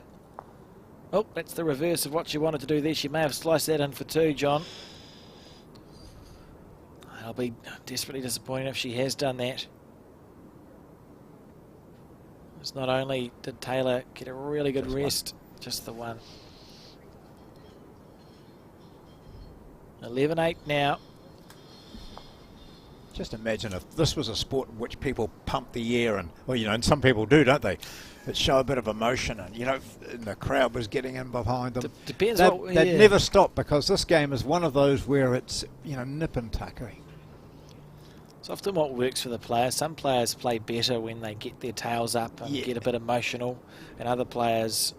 Oh, that's the reverse of what she wanted to do there. She may have sliced that in for two, John. I'll be desperately disappointed if she has done that. It's not only did Tayla get a really good rest, just the one. 11-8 now. Just imagine if this was a sport in which people pump the air and, well, you know, and some people do, don't they? That show a bit of emotion and, you know, and the crowd was getting in behind them. Depends They'd never stop because this game is one of those where it's, you know, nip and tuckery. It's often what works for the players. Some players play better when they get their tails up and get a bit emotional, and other players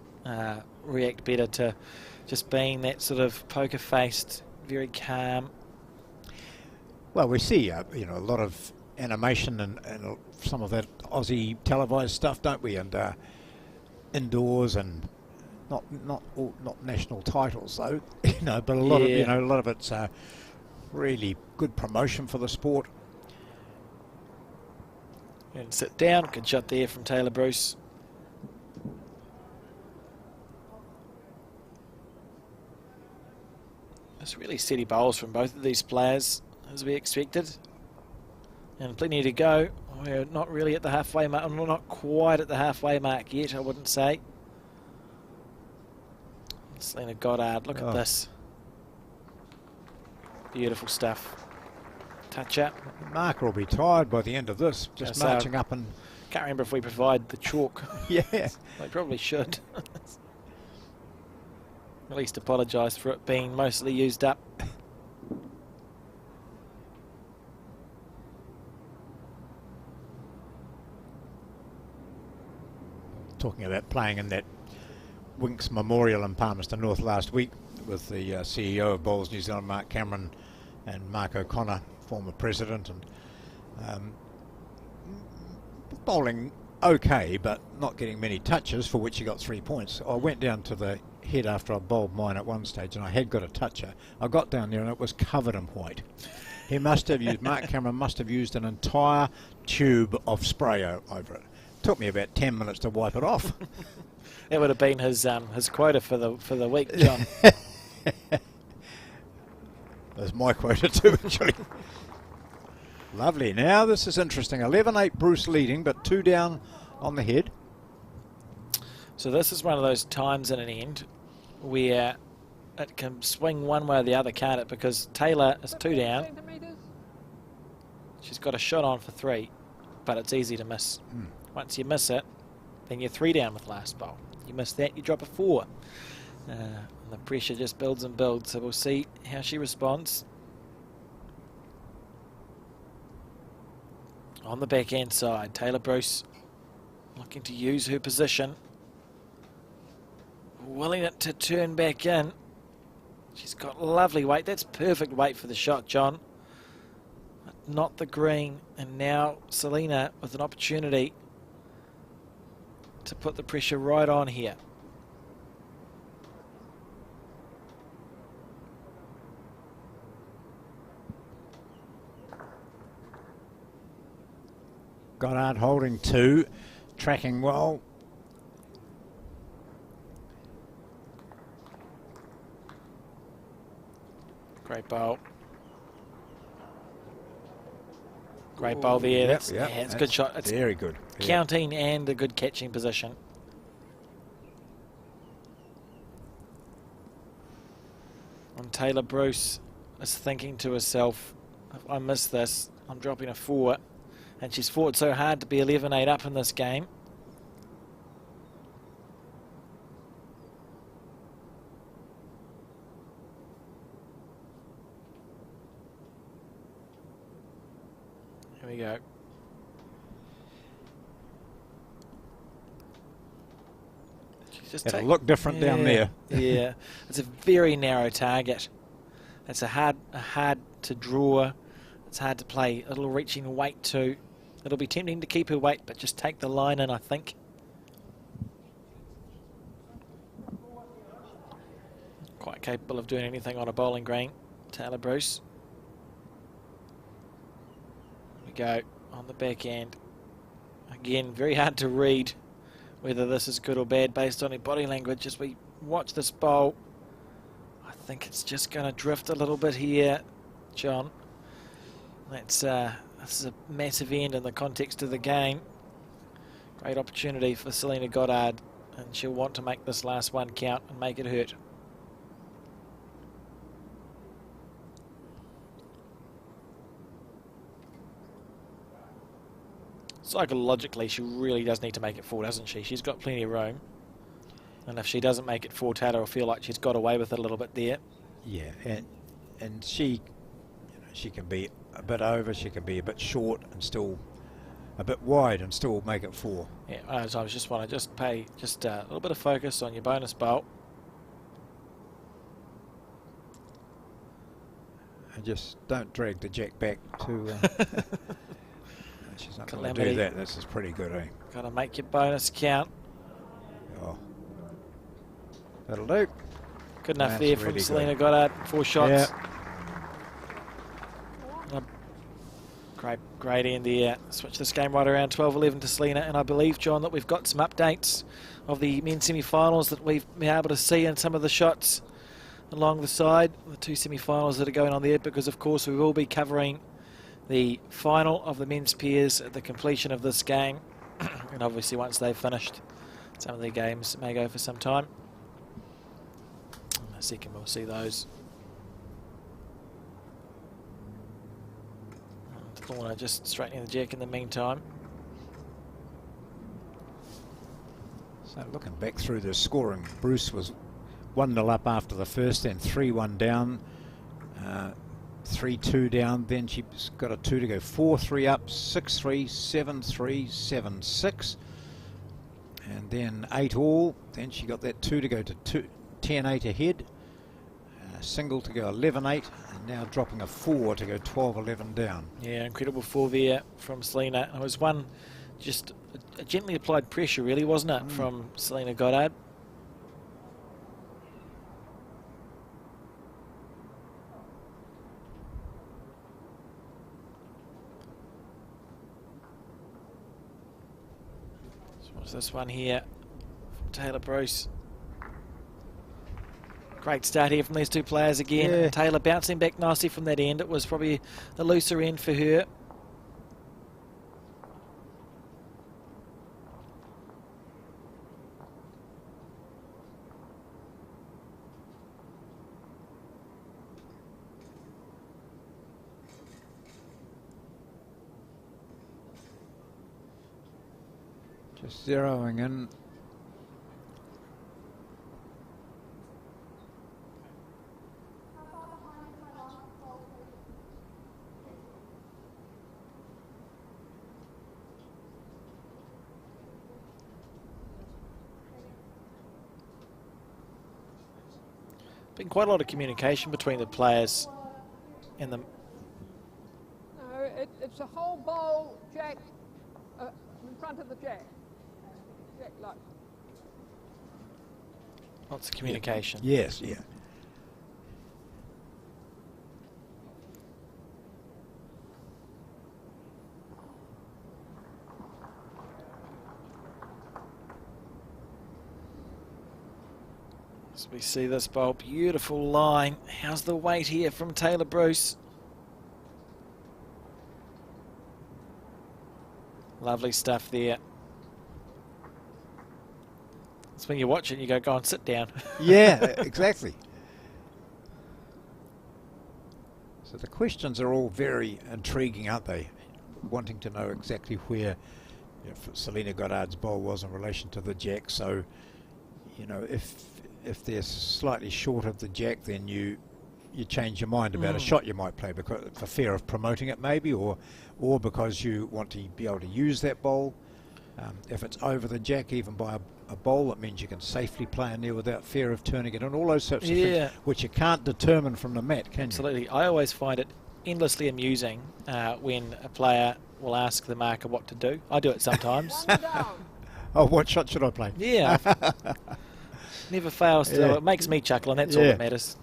react better to just being that sort of poker-faced, very calm. Well, we see, you know, a lot of animation and some of that Aussie televised stuff, don't we? And indoors and not national titles, though, you know, but a lot of, you know, a lot of it's really good promotion for the sport. And sit down. Good shot there from Tayla Bruce. It's really steady bowls from both of these players, as we expected. And plenty to go. We're not really at the halfway mark. Not quite at the halfway mark yet, I wouldn't say. Selina Goddard, look at this. Beautiful stuff. Touch up. Marker will be tired by the end of this, just marching up and... Can't remember if we provide the chalk. Yeah. They probably should. At least apologise for it being mostly used up. Talking about playing in that Winks Memorial in Palmerston North last week with the CEO of Bowls New Zealand, Mark Cameron, and Mark O'Connor, former president, and bowling okay, but not getting many touches, for which he got 3 points. I went down to the head after I bowled mine at one stage, and I had got a toucher. I got down there and it was covered in white. He must have used, Mark Cameron must have used an entire tube of spray over it. Took me about 10 minutes to wipe it off. That would have been his quota for the week, John. That's my quota too, actually. Lovely. Now this is interesting. 11-8 Bruce leading, but 2 down on the head. So this is one of those times in an end where it can swing one way or the other, can't it? Because Tayla is 2 down. She's got a shot on for 3, but it's easy to miss. Once you miss it, then you're 3 down with last bowl. You miss that, you drop a 4. And the pressure just builds and builds. So we'll see how she responds. On the backhand side, Tayla Bruce looking to use her position. Willing it to turn back in. She's got lovely weight. That's perfect weight for the shot, John. But not the green. And now Selina with an opportunity to put the pressure right on here. Goddard holding 2, tracking well. Great bowl. Great bowl there. Yep, That's, yep, yeah, it's a good shot. It's very good. Yep. counting and a good catching position. And Tayla Bruce is thinking to herself, if I miss this, I'm dropping a 4. And she's fought so hard to be 11-8 up in this game. Here we go. It'll look different down there. Yeah, it's a very narrow target. It's a hard to draw. It's hard to play. A little reaching weight too. It'll be tempting to keep her weight, but just take the line in, I think. Quite capable of doing anything on a bowling green, Tayla Bruce. We go on the backhand. Again, very hard to read whether this is good or bad based on her body language as we watch this bowl. I think it's just going to drift a little bit here, John. This is a massive end in the context of the game. Great opportunity for Selina Goddard, and she'll want to make this last one count and make it hurt. Psychologically, she really does need to make it 4, doesn't she? She's got plenty of room. And if she doesn't make it 4, Tayla will feel like she's got away with it a little bit there. Yeah, and she can be a bit over, she can be a bit short and still a bit wide and still make it 4. Yeah, so I just want to pay a little bit of focus on your bonus bowl. And just don't drag the jack back to... she's not going to do that. This is pretty good, eh? Got to make your bonus count. Oh, that'll do. Good enough That's there from really Selina good. Goddard. 4 shots. Yeah. Great end there. Switch this game right around 12-11 to Selina, and I believe, John, that we've got some updates of the men's semi-finals that we've been able to see in some of the shots along the side, the 2 semi-finals that are going on there, because of course we will be covering the final of the men's pairs at the completion of this game. And obviously once they've finished, some of their games may go for some time. In a second we'll see those. Lorna just straightening the jack in the meantime. So looking back through the scoring, Bruce was 1-0 up after the first, then 3-1 down, 3-2 down, then she's got a 2 to go, 4-3 up, 6-3, 7-3, 7-6, and then 8 all, then she got that 2 to go to 10-8 ahead, single to go 11-8, and now dropping a 4 to go 12-11 down. Yeah, incredible 4 there from Selina. It was one just a gently applied pressure, really, wasn't it, from Selina Goddard? So what's this one here from Tayla Bruce? Great start here from these 2 players again. Yeah. Tayla bouncing back nicely from that end. It was probably the looser end for her. Just zeroing in. Been quite a lot of communication between the players and the... No, it's a whole bowl, jack, in front of the jack. Jack low. Lots of communication. Yes, yeah. As we see this bowl, beautiful line. How's the weight here from Tayla Bruce? Lovely stuff there. It's when you watch it, you go and sit down. Yeah, exactly. So the questions are all very intriguing, aren't they? Wanting to know exactly where Selina Goddard's bowl was in relation to the jack. So, you know, if they're slightly short of the jack, then you change your mind about a shot you might play because for fear of promoting it maybe, or because you want to be able to use that bowl. If it's over the jack, even by a bowl, it means you can safely play in there without fear of turning it, and all those sorts of things which you can't determine from the mat, can you? Absolutely. I always find it endlessly amusing when a player will ask the marker what to do. I do it sometimes. Oh, what shot should I play? Yeah. Never fails to. It makes me chuckle, and that's all that matters.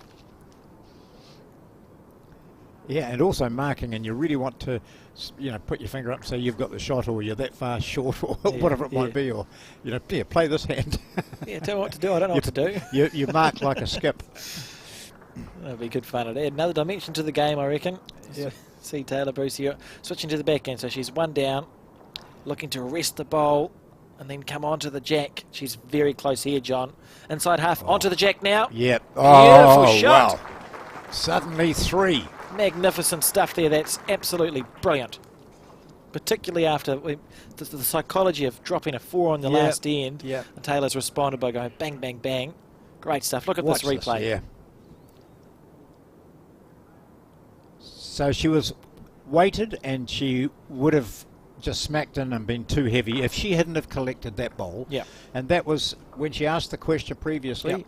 Yeah, and also marking, and you really want to, put your finger up and say you've got the shot, or you're that far short, or whatever it might be, or play this hand. Tell me what to do. I don't know what to do. You mark like a skip. That'll be good fun. It'll add another dimension to the game, I reckon. Yeah. See Tayla Bruce here switching to the backhand, so she's one down, looking to rest the bowl, and then come onto the jack. She's very close here, John. Inside half, onto the jack now. Yep. Beautiful shot. Wow. Suddenly 3. Magnificent stuff there. That's absolutely brilliant. Particularly after the psychology of dropping a 4 on the last end. Yeah. And Taylor's responded by going bang, bang, bang. Great stuff. Look at this replay. Yeah. So she was weighted, and she would have just smacked in and been too heavy if she hadn't have collected that bowl. Yeah. And that was when she asked the question previously,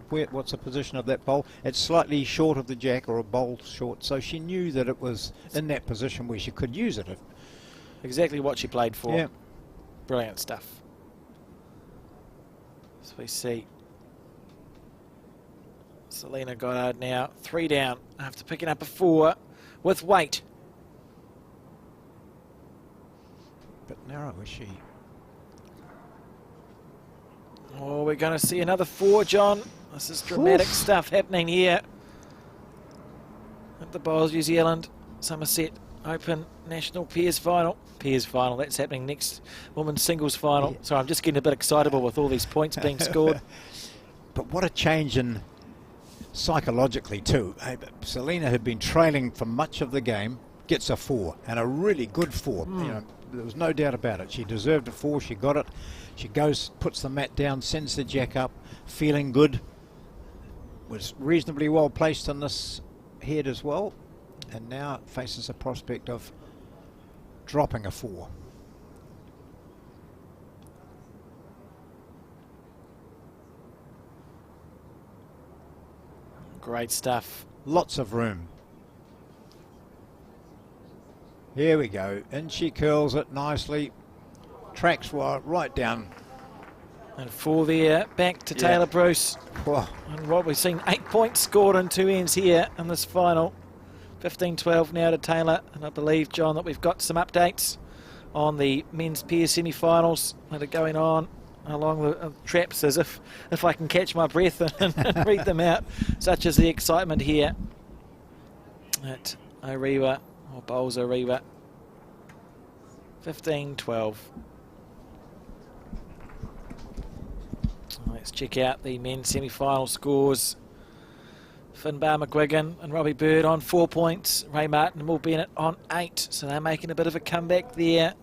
what's the position of that bowl? It's slightly short of the jack, or a bowl short, so she knew that it was in that position where she could use it. Exactly what she played for. Yeah. Brilliant stuff. So we see Selina Goddard now 3 down after picking up a 4 with weight. Bit narrow, is she? Oh, we're going to see another 4, John. This is dramatic stuff happening here at the Bowls New Zealand Summerset Open National Pairs Final. Pairs Final, that's happening next. Women's Singles Final. Yeah. Sorry, I'm just getting a bit excitable with all these points being scored. But what a change in psychologically too. Selina had been trailing for much of the game, gets a 4, and a really good 4. There was no doubt about it. She deserved a 4. She got it. She goes, puts the mat down, sends the jack up, feeling good. Was reasonably well placed on this head as well, and now faces a prospect of dropping a 4. Great stuff. Lots of room. Here we go, and she curls it nicely, tracks right down. And 4 there, back to Tayla Bruce. Whoa. And what we've seen, 8 points scored on 2 ends here in this final. 15-12 now to Tayla, and I believe, John, that we've got some updates on the men's pair semi-finals that are going on along the traps, as if I can catch my breath and read them out, such as the excitement here at Orewa. Or Bowls Orewa. 15-12. Let's check out the men's semi-final scores. Finbar McGuigan and Robbie Bird on 4 points. Ray Martin and Will Bennett on 8. So they're making a bit of a comeback there.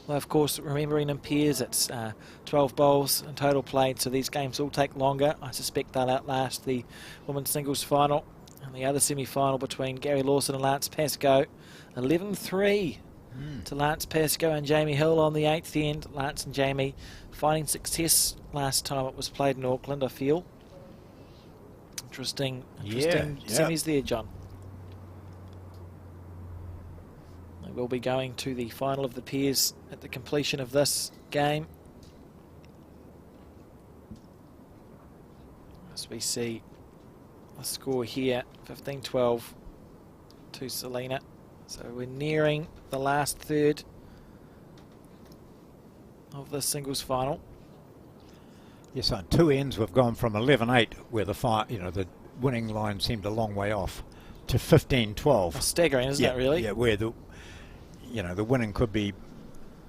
Well, of course, remembering in pairs, it's 12 bowls in total played, so these games will take longer. I suspect they'll outlast the women's singles final. And the other semi-final between Gary Lawson and Lance Pascoe. 11-3 to Lance Pascoe and Jamie Hill on the 8th end. Lance and Jamie finding success last time it was played in Auckland, I feel. Interesting Yeah. semis there, John. They will be going to the final of the pairs at the completion of this game. As we see the score here, 15-12 to Selina. So we're nearing the last third of the singles final. Yes, on two ends we've gone from 11-8, where the winning line seemed a long way off, to 15-12. Staggering, isn't it, really? Yeah, where the winning could be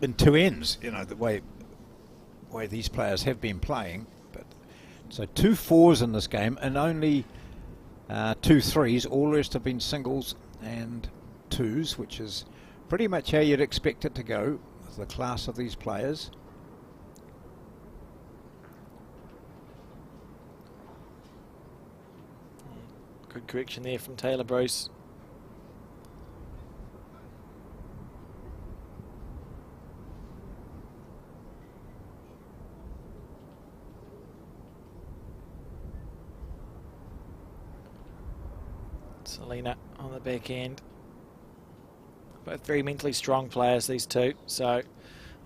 in two ends. The way these players have been playing. But so 2 4s in this game, and only 2 3s. All the rest have been singles and 2s, which is pretty much how you'd expect it to go with the class of these players. Good correction there from Tayla Bruce. Selina on the back end. Both very mentally strong players, these two. So,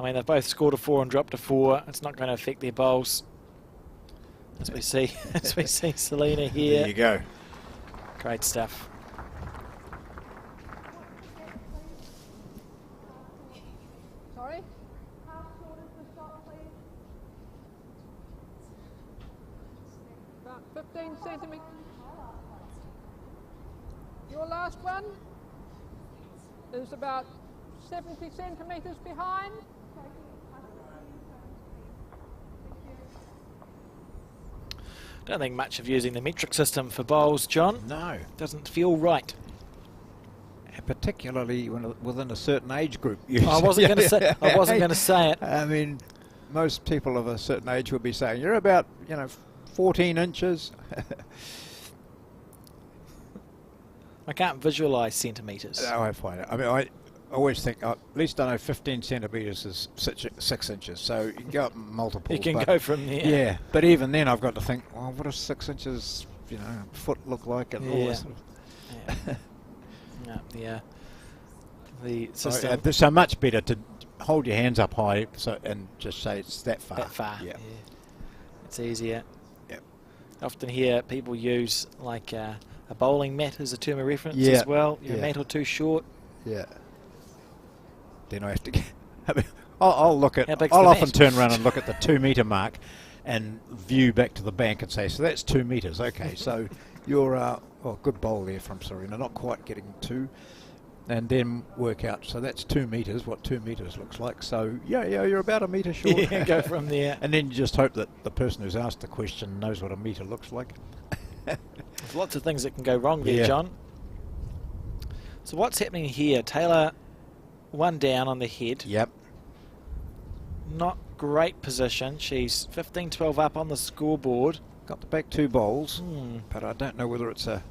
I mean, they've both scored a 4 and dropped a 4. It's not going to affect their bowls. As we see Selina here. There you go. Great stuff. Sorry? About 15 centimetres. Your last one is about 70 centimetres behind. Don't think much of using the metric system for bowls, John. No. Doesn't feel right. Particularly within a certain age group. I wasn't going to say it. I mean, most people of a certain age would be saying you're about 14 inches. I can't visualise centimetres. No, I find it. I mean, I always think at least I know 15 centimetres is 6 inches, so you can go up multiple. You can go from there. Yeah, but even then I've got to think, well, what does 6 inches, foot look like, and all this. Yeah. The system. So much better to hold your hands up high and just say it's that far. That far. Yeah. It's easier. Yep. Often hear people use like a bowling mat as a term of reference Yeah. as well. Your Yeah. mat or too short. Yeah. Then I have to get. I'll look at. How big's I'll the often mat? turn around and look at the 2 metre mark, and view back to the bank and say, so that's 2 metres. Okay, so you're good bowl there from Selina, not quite getting 2, and then work out. So that's 2 metres. What 2 metres looks like. So yeah, you're about a metre short. Yeah, go from there. And then you just hope that the person who's asked the question knows what a metre looks like. There's lots of things that can go wrong there, Yeah. John. So what's happening here? Tayla, 1 down on the head. Yep. Not great position. She's 15-12 up on the scoreboard. Got the back 2 bowls, Hmm. but I don't know whether it's that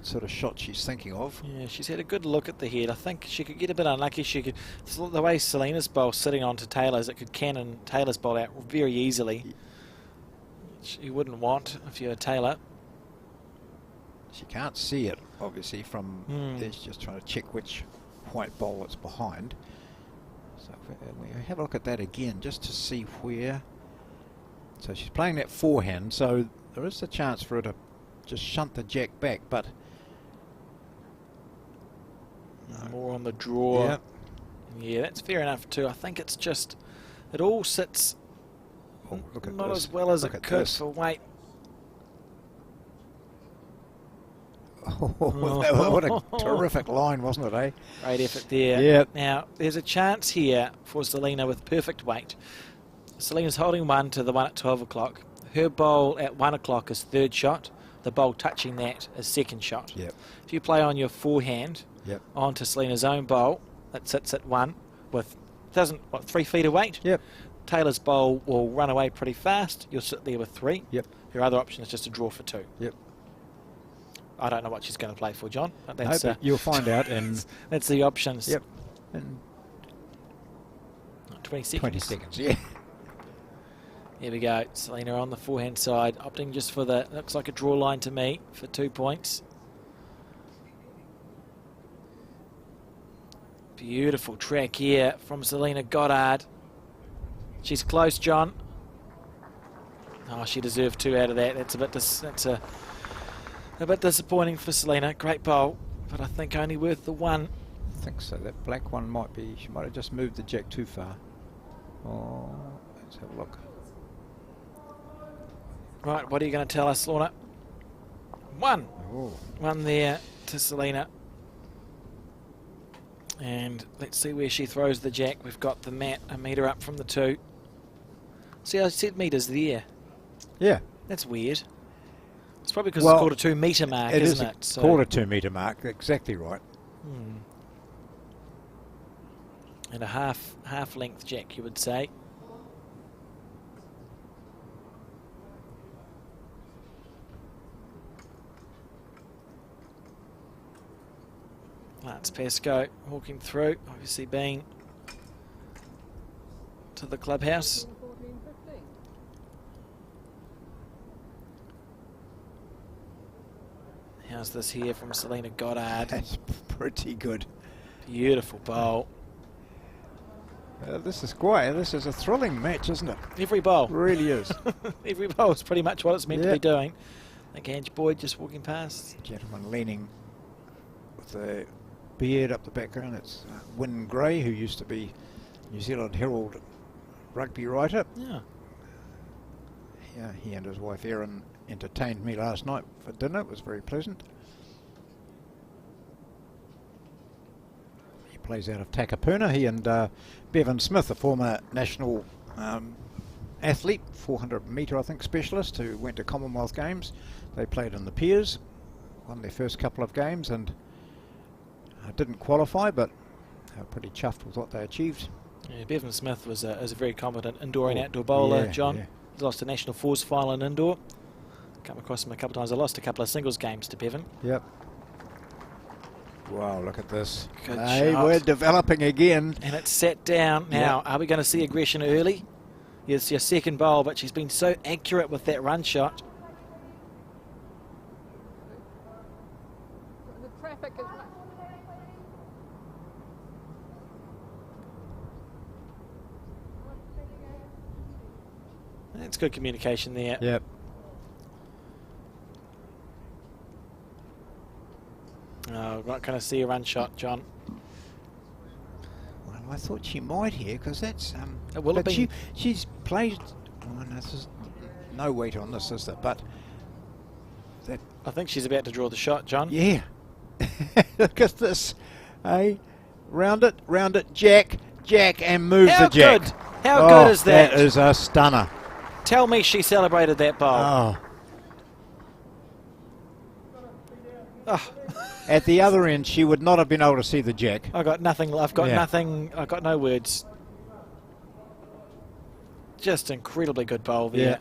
sort of shot she's thinking of. Yeah, she's had a good look at the head. I think she could get a bit unlucky. The way Selina's bowl sitting onto Taylor's, it could cannon Taylor's bowl out very easily. Which you wouldn't want if you're a Tayla. She can't see it, obviously, from there. She's just trying to check which white bowl it's behind. So we have a look at that again, just to see where. So she's playing that forehand, so there is a chance for her to just shunt the jack back, but More on the draw. yeah. Yeah, that's fair enough too. I think it's just, it all sits Oh, look at not this. as well as Look it at could this. for weight. What a terrific line, wasn't it, eh? Great effort there. Yeah. Now, there's a chance here for Selina with perfect weight. Selina's holding 1 to the one at 12 o'clock. Her bowl at 1 o'clock is 3rd shot. The bowl touching that is 2nd shot. Yep. If you play on your forehand Yep. onto Selina's own bowl that sits at 1 with 3 feet of weight. Yep. Taylor's bowl will run away pretty fast. You'll sit there with 3. Yep. Your other option is just to draw for 2. Yep. I don't know what she's going to play for, John. But No, that's, but you'll find out in that's the options. yep. In 20 seconds. 20 seconds. Yeah. Here we go. Selina on the forehand side, opting just for the, looks like a draw line to me, for 2 points. Beautiful track here from Selina Goddard. She's close, John. Oh, she deserved 2 out of that. That's a bit disappointing for Selina. Great bowl, but I think only worth the 1. I think so. That black one might be, she might have just moved the jack too far. Oh, let's have a look. Right, what are you going to tell us, Lorna? 1. Oh. 1 there to Selina. And let's see where she throws the jack. We've got the mat a metre up from the 2. See, I said metres there. Yeah. That's weird. It's probably because it's called a 2 metre mark, isn't it? It's called a 2 metre mark, exactly right. And a half length jack, you would say. That's Pascoe walking through, obviously being to the clubhouse. 14, 15. How's this here from Selina Goddard? That's pretty good. Beautiful bowl. This is quite. This is a thrilling match, isn't it? Every bowl. It really is. Every bowl is pretty much what it's meant to be doing. I think Ange Boyd just walking past. Gentleman leaning with a beard up the background. It's Wyn Gray, who used to be New Zealand Herald rugby writer. Yeah. Yeah, he and his wife Erin entertained me last night for dinner. It was very pleasant. He plays out of Takapuna. He and Bevan Smith, a former national athlete, 400 metre I think specialist, who went to Commonwealth Games. They played in the Piers, won their first couple of games and didn't qualify, but they were pretty chuffed with what they achieved. Yeah, Bevan Smith was a very competent indoor and outdoor bowler, John. Yeah. He lost a National Fours final in indoor. Come across him a couple of times. I lost a couple of singles games to Bevan. Yep. Wow, look at this. Good Hey, shot. we're developing again. And it's sat down. Now, are we going to see aggression early? It's your second bowl, but she's been so accurate with that run shot. The traffic is... It's good communication there. Yep. Oh, not going to see a run shot, John. Well, I thought she might here, because that's... It will have but been... she's played... Oh, no, this is no weight on this, is there? But... that. I think she's about to draw the shot, John. Yeah. Look at this. Hey, round it, jack, and move the jack. Good. How good is that? That is a stunner. Tell me she celebrated that bowl. Oh. Oh. At the other end, she would not have been able to see the jack. I've got nothing. I've got no words. Just incredibly good bowl there.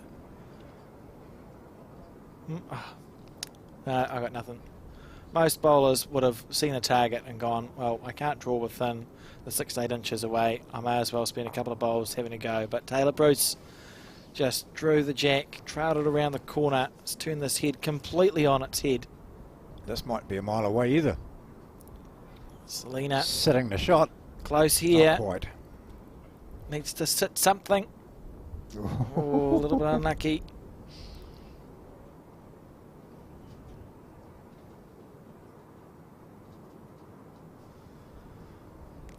I got nothing. Most bowlers would have seen a target and gone, well, I can't draw within the 6 to 8 inches away. I may as well spend a couple of bowls having a go. But Tayla Bruce just drew the jack, trailed it around the corner. It's turned this head completely on its head. This might be a mile away either. Selina sitting the shot. Close here. Not quite. Needs to sit something. Oh, a little bit unlucky.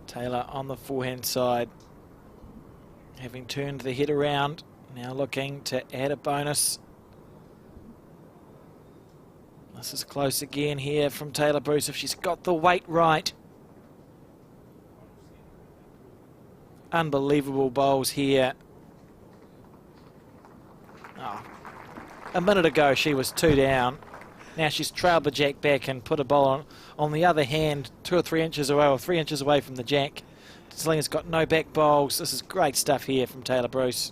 Tayla on the forehand side, having turned the head around, now looking to add a bonus. This is close again here from Tayla Bruce if she's got the weight right. Unbelievable bowls here. Oh. A minute ago she was 2 down. Now she's trailed the jack back and put a bowl on the other hand 2 or 3 inches away, or 3 inches away from the jack. Selina's got no back bowls. This is great stuff here from Tayla Bruce.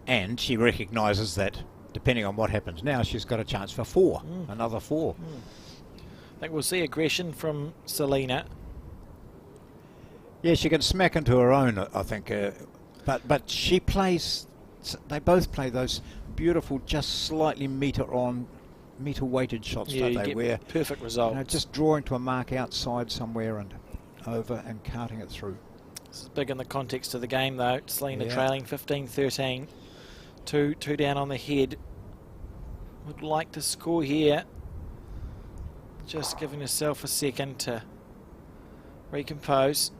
And she recognises that depending on what happens now, she's got a chance for 4, another 4. I think we'll see aggression from Selina. Yeah, she can smack into her own, I think. But she plays. They both play those beautiful, just slightly metre weighted shots, Yeah, don't you they? get Where perfect result. just drawing to a mark outside somewhere and over and carting it through. This is big in the context of the game, though. Selina Yeah. trailing 15-13. Two down on the head. Would like to score here. Just giving herself a second to recompose.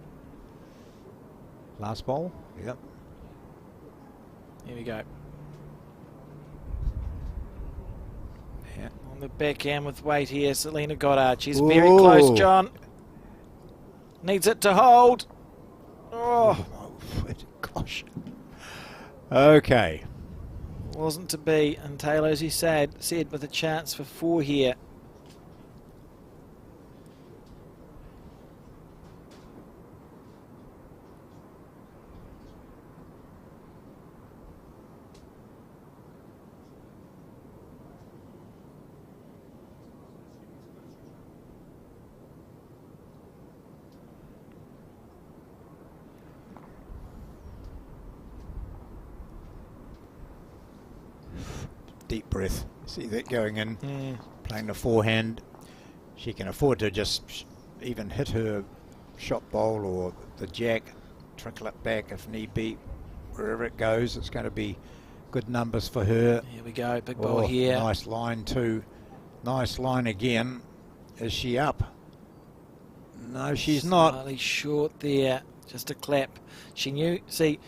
Last bowl. Yep. Here we go. Yeah. On the backhand with weight here, Selina Goddard. She's very close, John. Needs it to hold. Oh, Gosh. Okay. wasn't to be. And Tayla, as you said with a chance for 4 here. Deep breath. See that going in, playing the forehand. She can afford to just even hit her shot bowl or the jack, trickle it back if need be. Wherever it goes, it's going to be good numbers for her. Here we go, big ball here. Nice line too. Nice line again. Is she up? No, she's not. Slightly short there. Just a clap. She knew. See,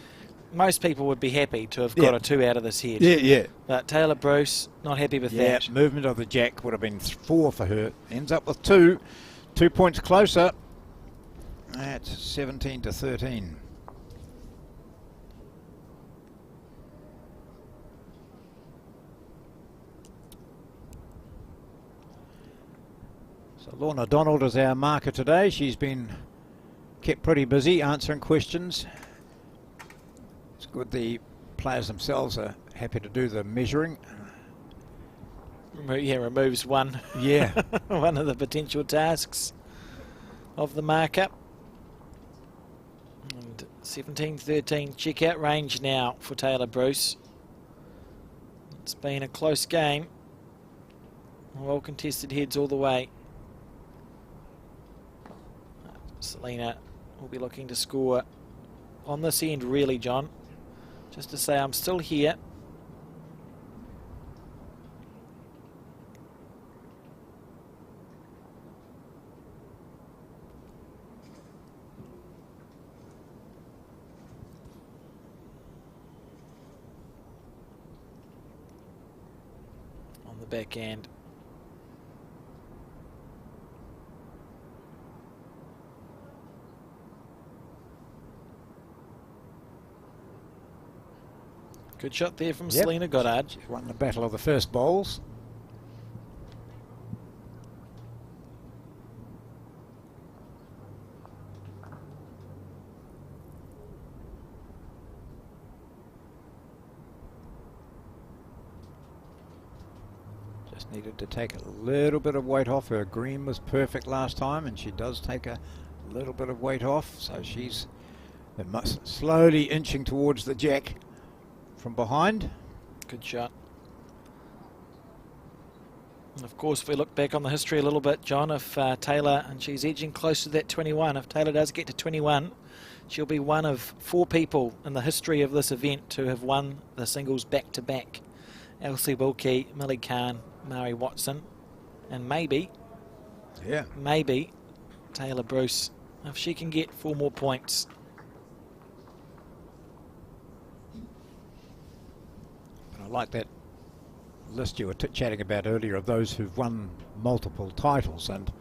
most people would be happy to have got a 2 out of this head. Yeah. But Tayla Bruce, not happy with that. Movement of the jack would have been 4 for her. Ends up with 2. 2 points closer. That's 17-13. So Lorna Donald is our marker today. She's been kept pretty busy answering questions. It's good the players themselves are happy to do the measuring. Removes one. Yeah. One of the potential tasks of the marker. And 17-13 check-out range now for Tayla Bruce. It's been a close game. Well contested heads all the way. Selina will be looking to score on this end, really, John. Just to say I'm still here. On the backhand. Good shot there from Selina Goddard. She's won the battle of the first bowls. Just needed to take a little bit of weight off. Her green was perfect last time, and she does take a little bit of weight off, so she's slowly inching towards the jack from behind. Good shot. And of course, if we look back on the history a little bit, John, if Tayla, and she's edging close to that 21, if Tayla does get to 21, she'll be one of 4 people in the history of this event to have won the singles back-to-back. Elsie Wilkie, Millie Khan, Mari Watson, and maybe Tayla Bruce, if she can get 4 more points. I like that list you were chatting about earlier of those who've won multiple titles, and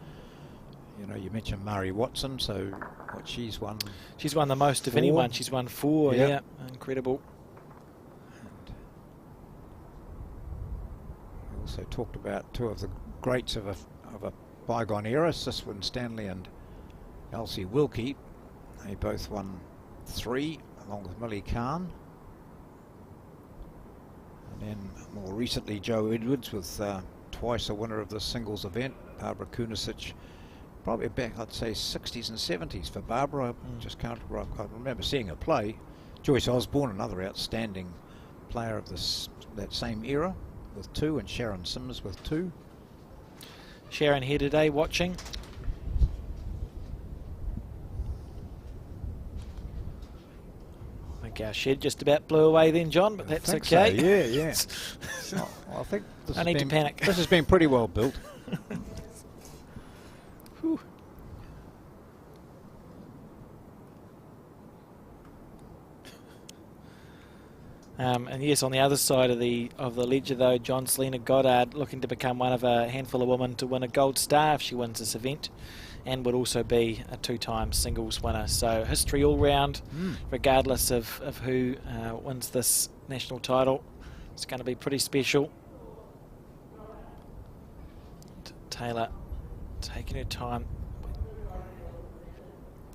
you know, you mentioned Mari Watson, so what she's won the most of 4. anyone. She's won 4. Yep. Yeah, incredible. And we also talked about 2 of the greats of a bygone era, Siswin Stanley and Elsie Wilkie. They both won 3 along with Millie Khan. And then more recently, Joe Edwards with twice a winner of the singles event. Barbara Kunisic, probably back, I'd say, 60s and 70s for Barbara. I just can't. I remember seeing her play. Joyce Osborne, another outstanding player of that same era, with 2, and Sharon Sims with 2. Sharon here today watching. I think our shed just about blew away then, John, but that's okay. So. Yeah, yeah. I think I need to panic. This has been pretty well built. And yes, on the other side of the ledger, though, John, Selina Goddard looking to become one of a handful of women to win a gold star if she wins this event, and would also be a 2-time singles winner. So history all round, regardless of who wins this national title. It's going to be pretty special. Tayla taking her time.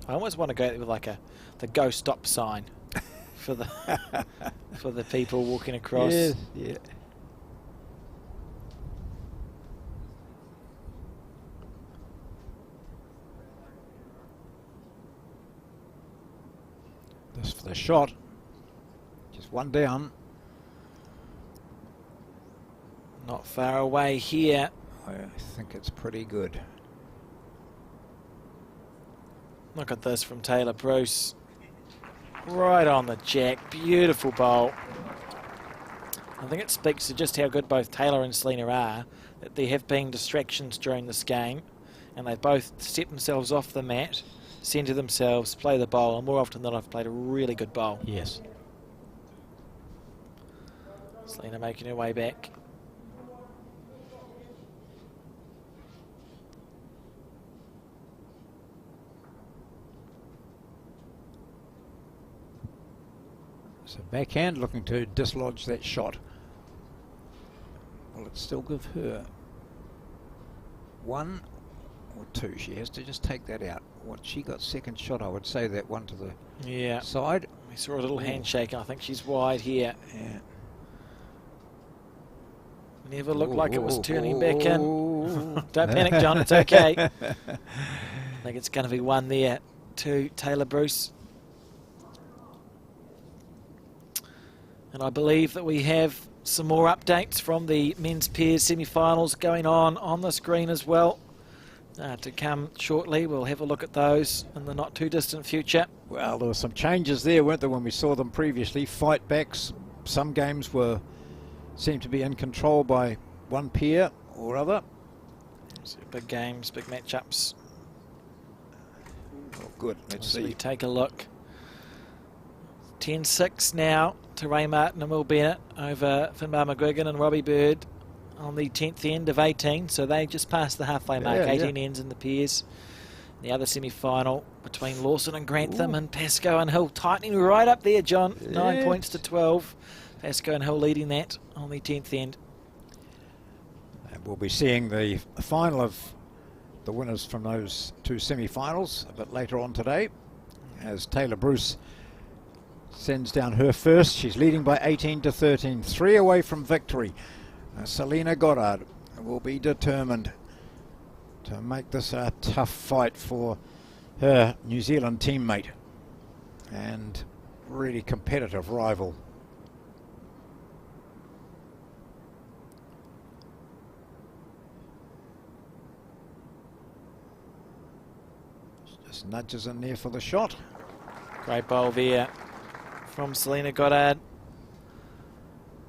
I almost want to go with like the go stop sign for the for the people walking across. Yes, yeah. This for the shot. Just one down. Not far away here. I think it's pretty good. Look at this from Tayla Bruce. Right on the jack. Beautiful bowl. I think it speaks to just how good both Tayla and Selina are, that there have been distractions during this game, and they both set themselves off the mat, centre themselves, play the bowl, and more often than not have played a really good bowl. Yes. Selina making her way back. So backhand looking to dislodge that shot. Will it still give her 1 or 2? She has to just take that out. What she got second shot, I would say that one to the side. We saw a little handshake, and I think she's wide here. Yeah. Never looked like it was turning back in. Don't panic, John, it's okay. I think it's going to be 1 there to Tayla Bruce. And I believe that we have some more updates from the men's pairs semi-finals going on the screen as well. To come shortly. We'll have a look at those in the not too distant future. Well, there were some changes there, weren't there, when we saw them previously? Fight backs. Some games seemed to be in control by one pair or other. So big games, big matchups. Oh, good. Let's As see. we take a look. 10-6 now to Ray Martin and Will Bennett over Finbar McGuigan and Robbie Bird on the 10th end of 18. So they just passed the halfway mark, 18 ends in the pairs. The other semi-final between Lawson and Grantham and Pascoe and Hill tightening right up there, John. 9 points to 12. Pascoe and Hill leading that on the 10th end. And we'll be seeing the final of the winners from those 2 semi-finals a bit later on today, as Tayla Bruce sends down her first. She's leading by 18 to 13, 3 away from victory. Selina Goddard will be determined to make this a tough fight for her New Zealand teammate and really competitive rival. Just nudges in there for the shot. Great bowl there from Selina Goddard.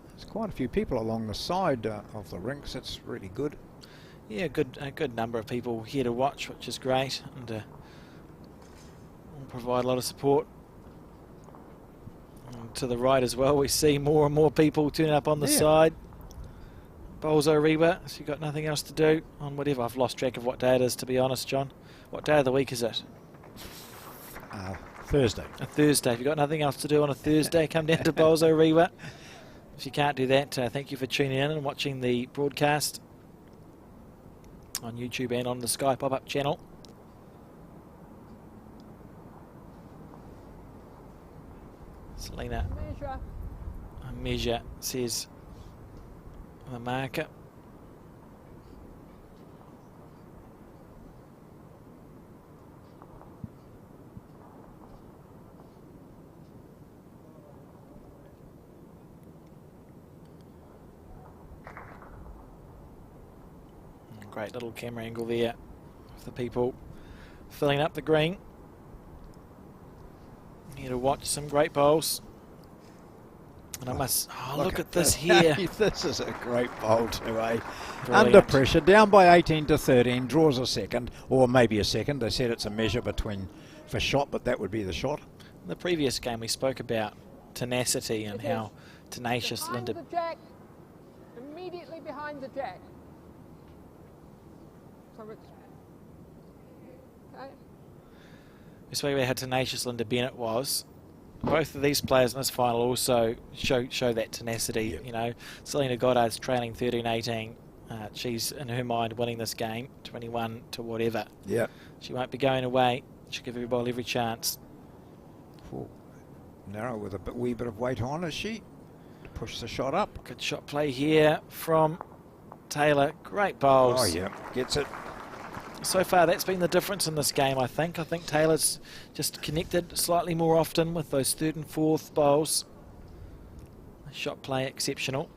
There's quite a few people along the side of the rinks. That's really good. Yeah, a good number of people here to watch, which is great, and will provide a lot of support. And to the right as well, we see more and more people turning up on the side. Bowls Orewa, so you've got nothing else to do on whatever. I've lost track of what day it is, to be honest, John. What day of the week is it? Thursday. A Thursday. If you've got nothing else to do on a Thursday, come down to Bowls Orewa. If you can't do that, thank you for tuning in and watching the broadcast on YouTube and on the Sky pop-up channel. Selina, a measure, says the marker. Great little camera angle there of the people filling up the green. Here to watch some great bowls. And I must, look at this here. This is a great bowl too, eh? Brilliant. Under pressure, down by 18 to 13, draws a second, or maybe a second. They said it's a measure for shot, but that would be the shot. In the previous game we spoke about tenacity and how tenacious Behind Lynda. the jack. Immediately behind the jack. So it's okay. We spoke about how tenacious Lynda Bennett was. Both of these players in this final also show that tenacity. Yep. You know, Selina Goddard's trailing 13-18. She's in her mind winning this game, 21 to whatever. Yeah. She won't be going away. She'll give every ball every chance. Narrow with a wee bit of weight on, is she? Push the shot up. Good shot play here from Tayla. Great bowls. Oh yeah, gets it. So far, that's been the difference in this game, I think. I think Taylor's just connected slightly more often with those third and fourth bowls. Shot play exceptional.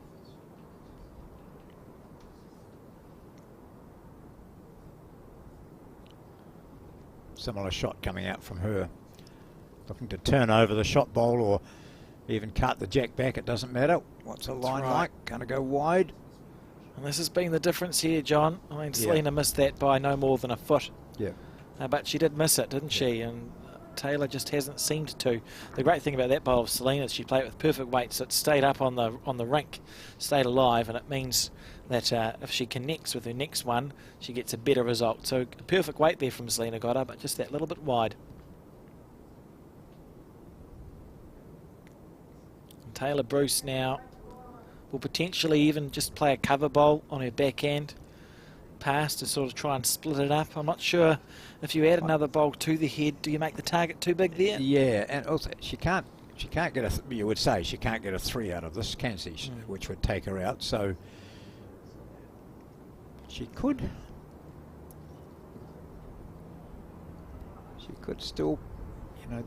Similar shot coming out from her. Looking to turn over the shot bowl or even cut the jack back. It doesn't matter. What's a line like? Going to go wide. And this has been the difference here, John. I mean, Selina missed that by no more than a foot. Yeah. But she did miss it, didn't she? And Tayla just hasn't seemed to. The great thing about that bowl of Selina is she played it with perfect weight, so it stayed up on the rink, stayed alive, and it means that if she connects with her next one, she gets a better result. So perfect weight there from Selina Goddard, but just that little bit wide. And Tayla Bruce now will potentially even just play a cover bowl on her backhand pass to sort of try and split it up. I'm not sure if you add another bowl to the head, do you make the target too big there? Yeah, and also she can't get you would say she can't get a 3 out of this, can she? Which would take her out. So she could still, you know,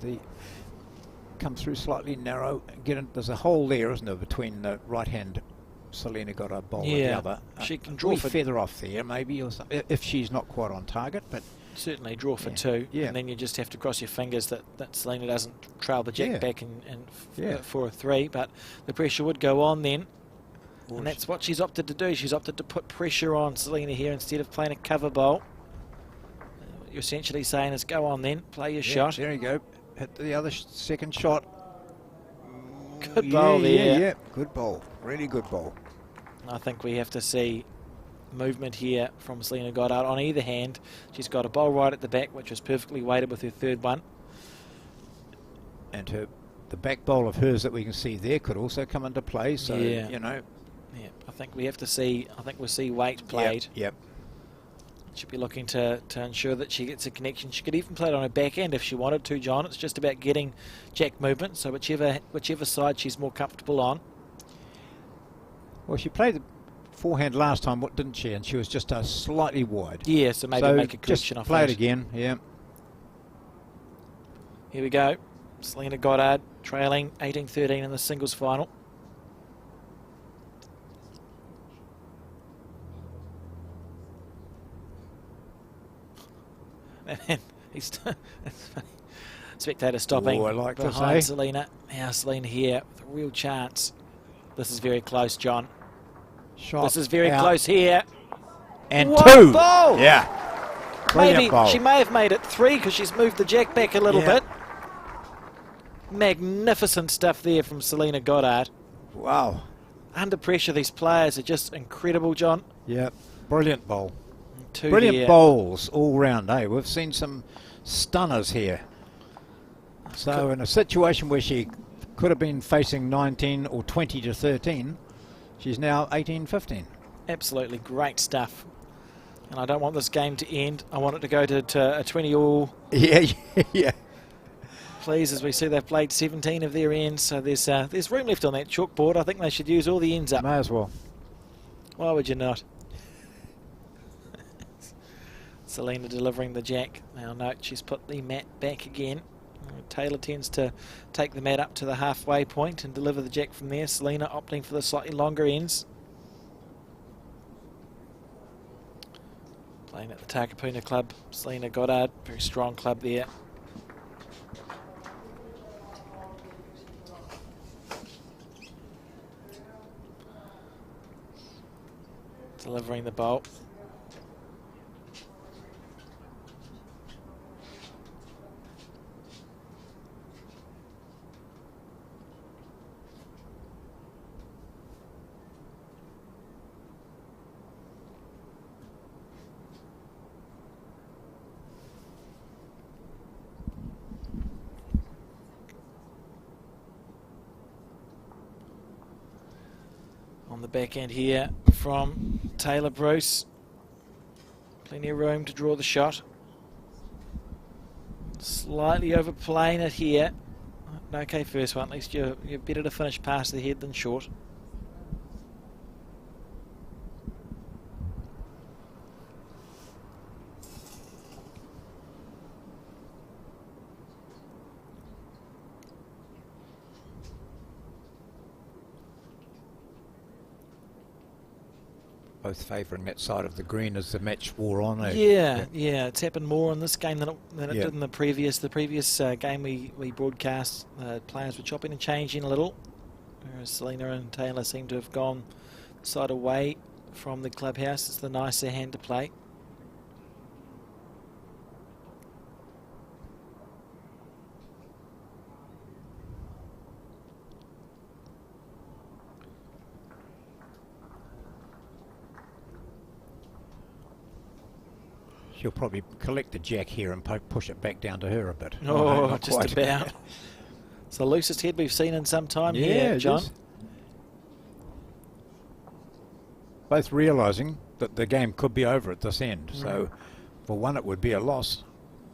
come through slightly narrow and get in. There's a hole there, isn't there, between the right hand Selina got a bowl and the other. She can draw draw a for feather off there maybe, or something, if she's not quite on target. But certainly draw for 2, and then you just have to cross your fingers that Selina doesn't trail the jack back and for a 3. But the pressure would go on then, and that's what she's opted to do. She's opted to put pressure on Selina here instead of playing a cover bowl. What you're essentially saying is go on then, play your shot. There you go. Hit the other second shot. Good bowl there. Yeah, good bowl. Really good bowl. I think we have to see movement here from Selina Goddard on either hand. She's got a bowl right at the back, which was perfectly weighted with her third one. And the back bowl of hers that we can see there could also come into play. So, you know. Yeah, I think we have to see, we'll see weight played. Yep. She'll be looking to ensure that she gets a connection. She could even play it on her backhand if she wanted to, John. It's just about getting jack movement, so whichever side she's more comfortable on. Well, she played the forehand last time, didn't she? And she was just slightly wide. Yeah, so maybe make a correction off that. Play it again, yeah. Here we go. Selina Goddard trailing 18-13 in the singles final. He's that's funny. Spectator stopping behind Selina. Now Selina here with a real chance. This is very close, John. This is very close here. And what 2. Bowl. Yeah. Maybe bowl. she may have made it 3 because she's moved the jack back a little bit. Magnificent stuff there from Selina Goddard. Wow. Under pressure, these players are just incredible, John. Yeah. Brilliant bowl. 2 Brilliant there. bowls all round, eh? We've seen some stunners here. So in a situation where she could have been facing 19 or 20 to 13, she's now 18-15. Absolutely great stuff. And I don't want this game to end. I want it to go to a 20 all. Yeah. Please, as we see they've played 17 of their ends, so there's room left on that chalkboard. I think they should use all the ends up. May as well. Why would you not? Selina delivering the jack. Now note she's put the mat back again. Tayla tends to take the mat up to the halfway point and deliver the jack from there. Selina opting for the slightly longer ends. Playing at the Takapuna Club, Selina Goddard, very strong club there. Delivering the bolt. On the back end here from Tayla Bruce. Plenty of room to draw the shot. Slightly overplaying it here. Okay, first one. At least you're better to finish past the head than short. Both favouring that side of the green as the match wore on. Yeah, it's happened more in this game than it Yeah. did in the previous. The previous game we broadcast, players were chopping and changing a little, whereas Selina and Tayla seem to have gone the side away from the clubhouse. It's the nicer hand to play. She'll probably collect the jack here and push it back down to her a bit. Oh, not just quite. about. It's the loosest head we've seen in some time Yeah, here, it John. is. Both realising that the game could be over at this end. So, for one, it would be a loss.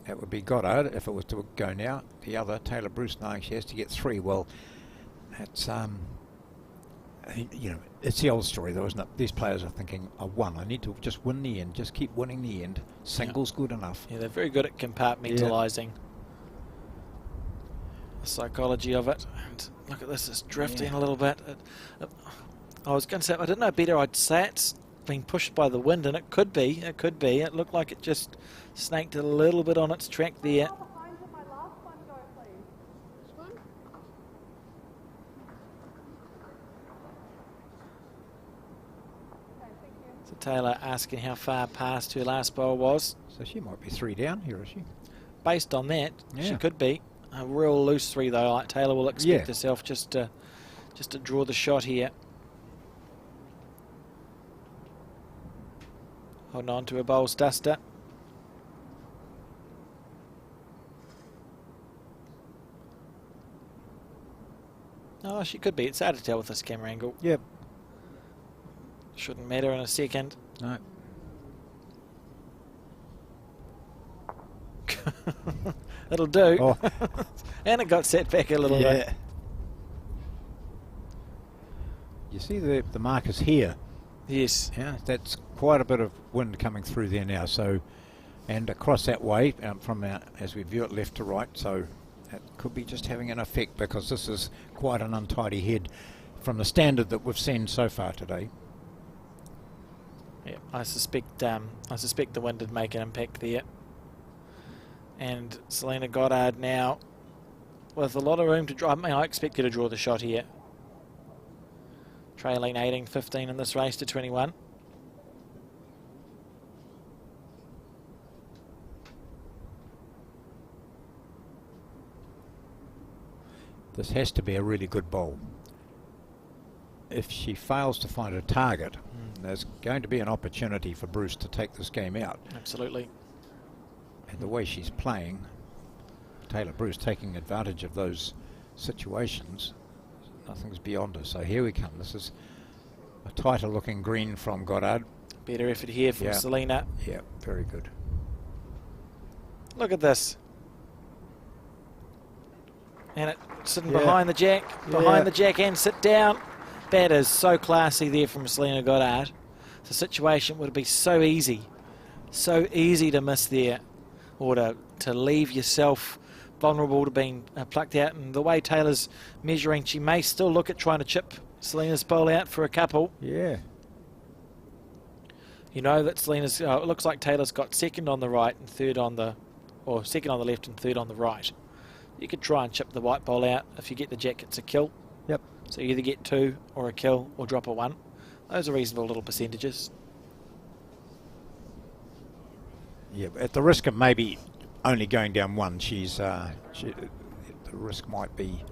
It would be Goddard if it was to go now. The other, Tayla Bruce, knowing she has to get 3. Well, that's you know, it's the old story though, isn't it? These players are thinking, I won. I need to just win the end. Just keep winning the end. Singles good enough. Yeah, they're very good at compartmentalising the psychology of it. And look at this, it's drifting a little bit. I was going to say, I didn't know better. I'd say it's being pushed by the wind, and it could be. It could be. It looked like it just snaked a little bit on its track there. So Tayla asking how far past her last bowl was. So she might be 3 down here, is she? Based on that, she Yeah. could be. A real loose 3 though, like Tayla will expect Yeah. herself just to draw the shot here. Holding on to her bowls duster. Oh, she could be. It's hard to tell with this camera angle. Yep. Shouldn't matter in a second. No. It'll do. Oh. And it got set back a little bit. Yeah. You see the markers here? Yes. Yeah, that's quite a bit of wind coming through there now. So, and across that way from as we view it left to right. So that could be just having an effect because this is quite an untidy head from the standard that we've seen so far today. Yeah, I suspect the wind did make an impact there. And Selina Goddard now with a lot of room to draw. I mean, I expect her to draw the shot here. Trailing 18-15 in this race to 21. This has to be a really good bowl. If she fails to find a target, there's going to be an opportunity for Bruce to take this game out. Absolutely. And the way she's playing, Tayla Bruce taking advantage of those situations, nothing's beyond her. So here we come. This is a tighter looking green from Goddard. Better effort here from Selina. Yeah, very good. Look at this. And it sitting behind the jack, and sit down. That is so classy there from Selina Goddard. The situation would be so easy to miss there, or to leave yourself vulnerable to being plucked out. And the way Taylor's measuring, she may still look at trying to chip Selina's bowl out for a couple. Yeah. You know that Selina's, it looks like Tayla's got second on the right and third on the, or second on the left and third on the right. You could try and chip the white ball out. If you get the jack, it's a kill. Yep. So you either get 2 or a kill or drop a 1. Those are reasonable little percentages. Yeah, at the risk of maybe only going down 1, the risk might be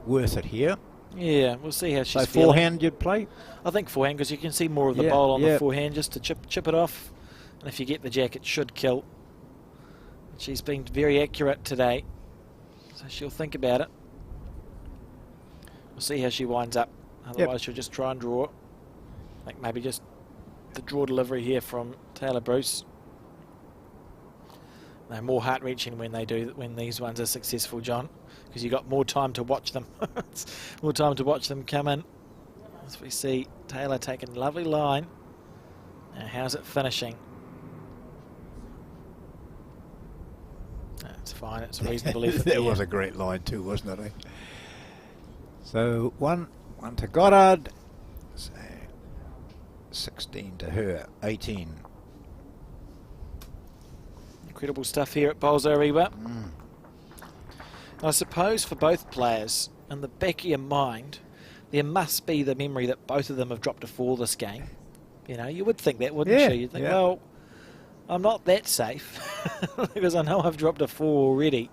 worth it here. Yeah, we'll see how she's so feeling. Forehand you'd play? I think forehand, because you can see more of the bowl on the forehand, just to chip it off. And if you get the jack, it should kill. She's been very accurate today, so she'll think about it. We'll see how she winds up. Otherwise, she'll just try and draw. I think maybe just the draw delivery here from Tayla Bruce. They're more heart-wrenching when these ones are successful, John, because you've got more time to watch them. More time to watch them come in. As we see Tayla taking a lovely line. Now, how's it finishing? That's fine. It's a reasonable effort. That was a great line too, wasn't it? Eh? So one to Goddard. So 16 to her. 18. Incredible stuff here at Bowls Orewa. I suppose for both players, in the back of your mind, there must be the memory that both of them have dropped a 4 this game. You know, you would think that, wouldn't you? You'd think, well, I'm not that safe because I know I've dropped a 4 already.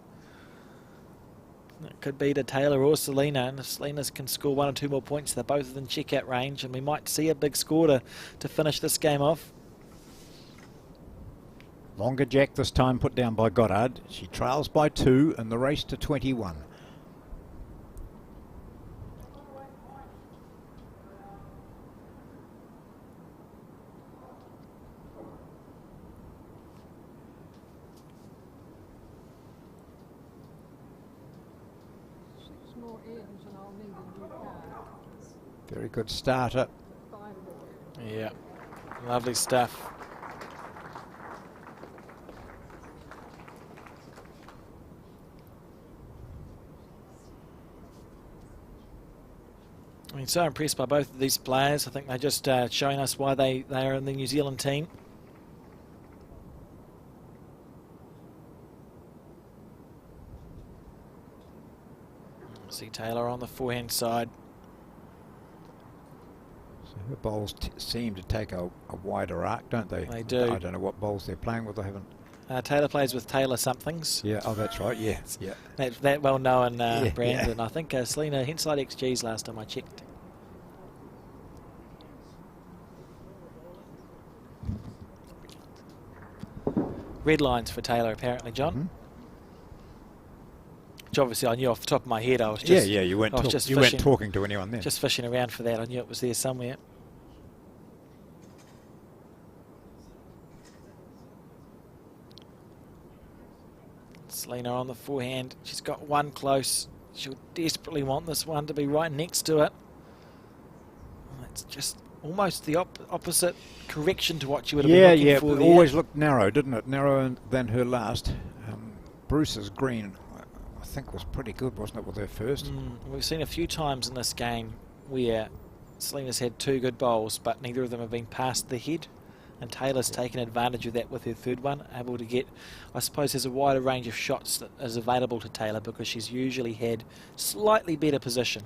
It could be to Tayla or Selina, and if Selina can score 1 or 2 more points, they're both within check-out range, and we might see a big score to finish this game off. Longer jack this time put down by Goddard. She trails by 2 in the race to 21. Very good starter. Yeah, lovely stuff. I mean, so impressed by both of these players. I think they're just showing us why they are in the New Zealand team. See Tayla on the forehand side. So her bowls seem to take a wider arc, don't they? They do. I don't know what bowls they're playing with. I haven't. Tayla plays with Tayla somethings. Yeah. Oh, that's right. Yeah. Yeah. That well-known brand, yeah. and I think Selina Henside XG's last time I checked. Red lines for Tayla, apparently, John. Mm-hmm. Which obviously I knew off the top of my head. I was just you weren't talking to anyone there. Just fishing around for that. I knew it was there somewhere. Selina on the forehand. She's got 1 close. She'll desperately want this one to be right next to it. It's just almost the opposite correction to what you would have been looking for there. It always looked narrow, didn't it? Narrower than her last. Bruce's green, I think, was pretty good, wasn't it, with her first? We've seen a few times in this game where Selina's had 2 good bowls, but neither of them have been past the head. And Tayla's taken advantage of that with her third one, able to get, I suppose, there's a wider range of shots that is available to Tayla because she's usually had slightly better position.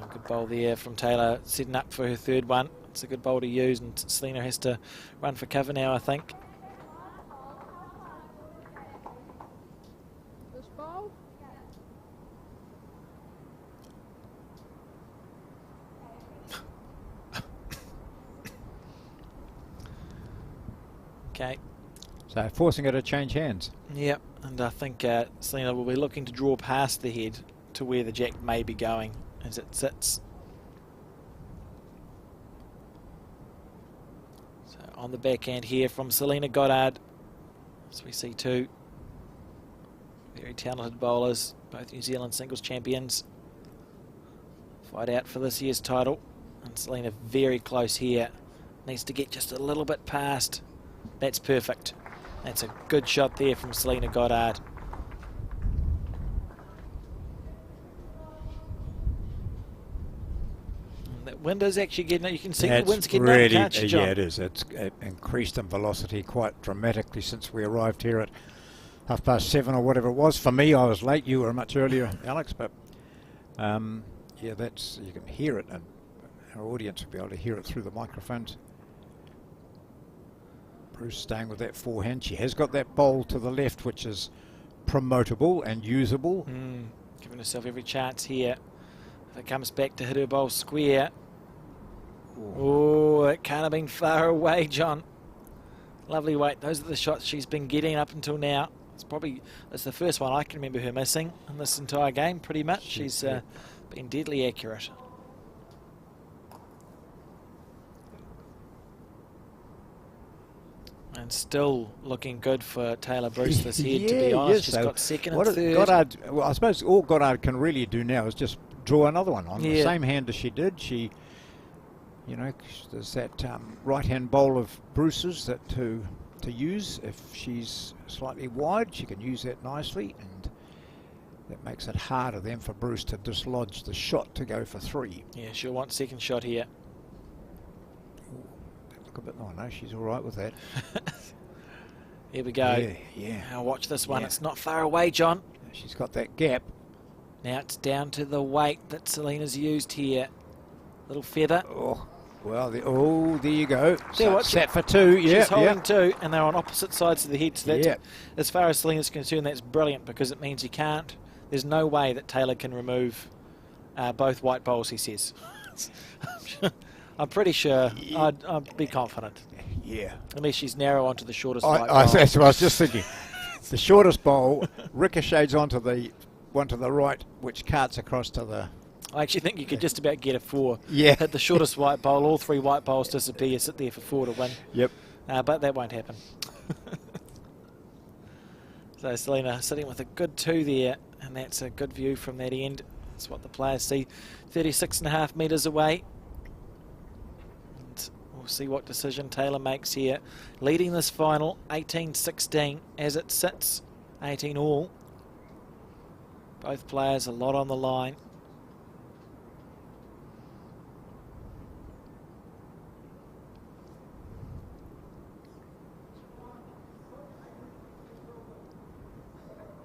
A good bowl there from Tayla, setting up for her third one. It's a good bowl to use, and Selina has to run for cover now, I think. This ball? Okay. So forcing her to change hands. Yep, and I think Selina will be looking to draw past the head to where the jack may be going as it sits. So on the backhand here from Selina Goddard. So we see 2 very talented bowlers, both New Zealand singles champions, fight out for this year's title. And Selina very close here. Needs to get just a little bit past. That's perfect. That's a good shot there from Selina Goddard. That wind is actually getting, you can see That's the wind's getting really, up, can't you, John? yeah, it is. It's increased in velocity quite dramatically since we arrived here at 7:30 or whatever it was. For me, I was late. You were much earlier, Alex, but yeah, that's, you can hear it, and our audience will be able to hear it through the microphones. Bruce staying with that forehand. She has got that bowl to the left, which is promotable and usable. Giving herself every chance here. If it comes back to hit her bowl square. Oh, it can't have been far away, John. Lovely weight. Those are the shots she's been getting up until now. It's the first one I can remember her missing in this entire game, pretty much. She's been deadly accurate. And still looking good for Tayla Bruce this head, to be honest. She's got second and third. Goddard, well, I suppose all Goddard can really do now is just draw another one on the same hand as she did. She, you know, there's that right-hand bowl of Bruce's that to use. If she's slightly wide, she can use that nicely, and that makes it harder then for Bruce to dislodge the shot to go for 3. Yeah, she'll want second shot here. A bit, oh no, she's all right with that. Here we go. Yeah. Now watch this one. It's not far away, John. She's got that gap. Now it's down to the weight that Selina's used here. Little feather. Oh, well, there you go. So set for 2. Yeah, she's holding 2, and they're on opposite sides of the head. So that's, as far as Selina's concerned, that's brilliant, because it means there's no way that Tayla can remove both white bowls, he says. I'm pretty sure. I'd be confident. Yeah. Unless she's narrow onto the shortest white bowl. That's what I was just thinking. The shortest bowl ricochets onto the one to the right, which carts across to the... I actually think you could just about get a 4. Yeah. Hit the shortest white bowl, all 3 white bowls disappear, sit there for 4 to win. Yep. But that won't happen. So Selina sitting with a good 2 there, and that's a good view from that end. That's what the players see. 36.5 metres away. We'll see what decision Tayla makes here. Leading this final, 18-16 as it sits, 18 all. Both players a lot on the line.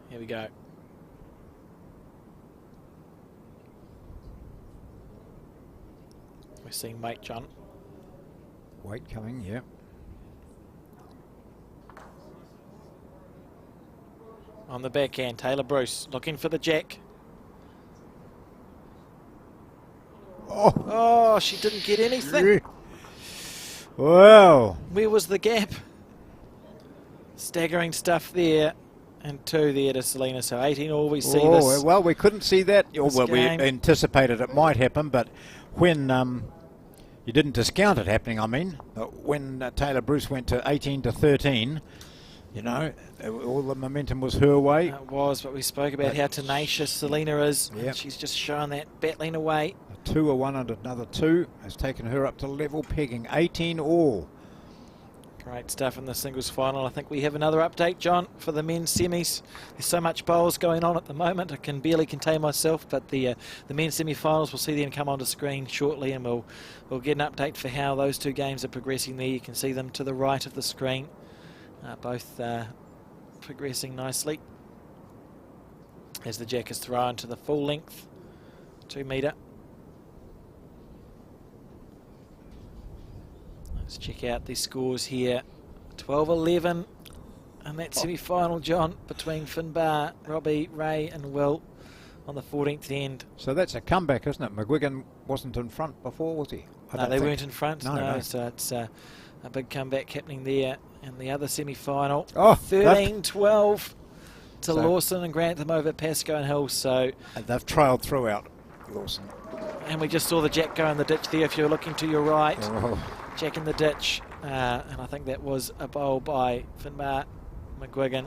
Here we go. We're seeing weight, John. Weight coming, yeah. On the backhand, Tayla Bruce looking for the jack. Oh, she didn't get anything. Wow. Where was the gap? Staggering stuff there. And 2 there to Selina, so 18 all. We see this. Well, we couldn't see that. Well, we game. anticipated it might happen, but when you didn't discount it happening, I mean, when Tayla Bruce went to 18-13, you know, all the momentum was her way. It was, but we spoke about how tenacious Selina is. Yep. She's just showing that, battling away. A 2-1 and another 2 has taken her up to level pegging, 18 all. Great stuff in the singles final. I think we have another update, John, for the men's semis. There's so much bowls going on at the moment, I can barely contain myself, but the men's semi-finals, we'll see them come onto screen shortly, and we'll get an update for how those 2 games are progressing there. You can see them to the right of the screen, both progressing nicely. As the jack is thrown to the full length, 2 metre. Let's check out these scores here. 12-11 and that semi-final, John, between Finbar, Robbie, Ray and Will on the 14th end. So that's a comeback, isn't it? McGuigan wasn't in front before, was he? No, they weren't in front. No. So it's a big comeback happening there in the other semi-final. Oh, 13-12 to Lawson and Grantham over Pascoe and Hill. So they've trailed throughout, Lawson. And we just saw the jack go in the ditch there. If you're looking to your right, jack in the ditch, and I think that was a bowl by Finbar McGuigan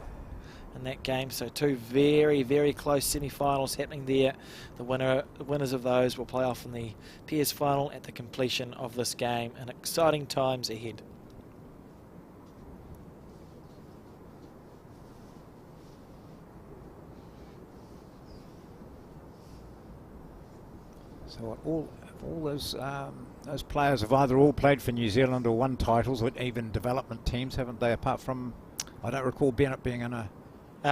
in that game. So 2 very, very close semi-finals happening there. The winners of those will play off in the pairs final at the completion of this game, and exciting times ahead. So all all those players have either all played for New Zealand or won titles, or even development teams, haven't they? Apart from, I don't recall Bennett being in a...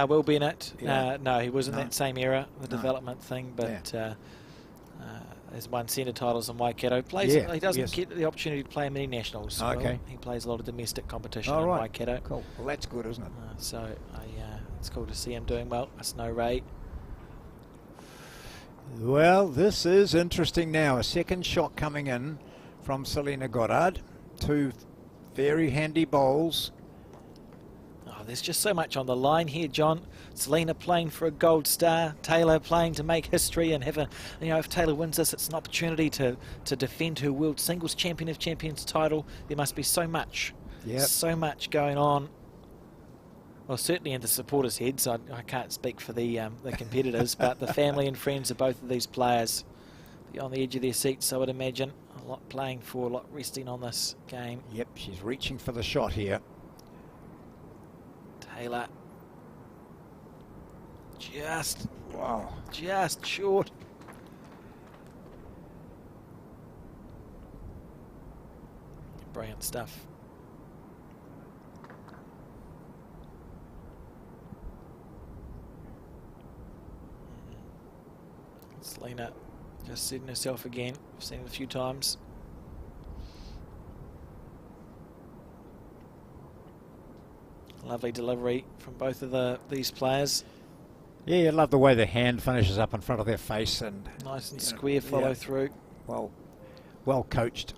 Will Bennett, Yeah. no, he was in No. that same era, the No. development thing, but Yeah. has won centre titles in Waikato. Plays, Yeah, he doesn't yes. get the opportunity to play many nationals. So Okay. he plays a lot of domestic competition Oh, in right. Waikato. Cool. Well, that's good, isn't it? So it's cool to see him doing well. It's no Ray. Well, this is interesting now. A second shot coming in from Selina Goddard. Two very handy bowls. Oh, there's just so much on the line here, John. Selina playing for a gold star. Tayla playing to make history and have a, if Tayla wins this, it's an opportunity to defend her World Singles Champion of Champions title. There must be so much, so much going on. Well, certainly in the supporters' heads. I can't speak for the competitors, but the family and friends of both of these players be on the edge of their seats, I would imagine. A lot playing for, a lot resting on this game. Yep, she's reaching for the shot here. Tayla. Wow. Just short. Brilliant stuff. Selina just setting herself again. I've seen it a few times. Lovely delivery from both of these players. Yeah, I love the way the hand finishes up in front of their face, and Nice and square follow through. Well coached.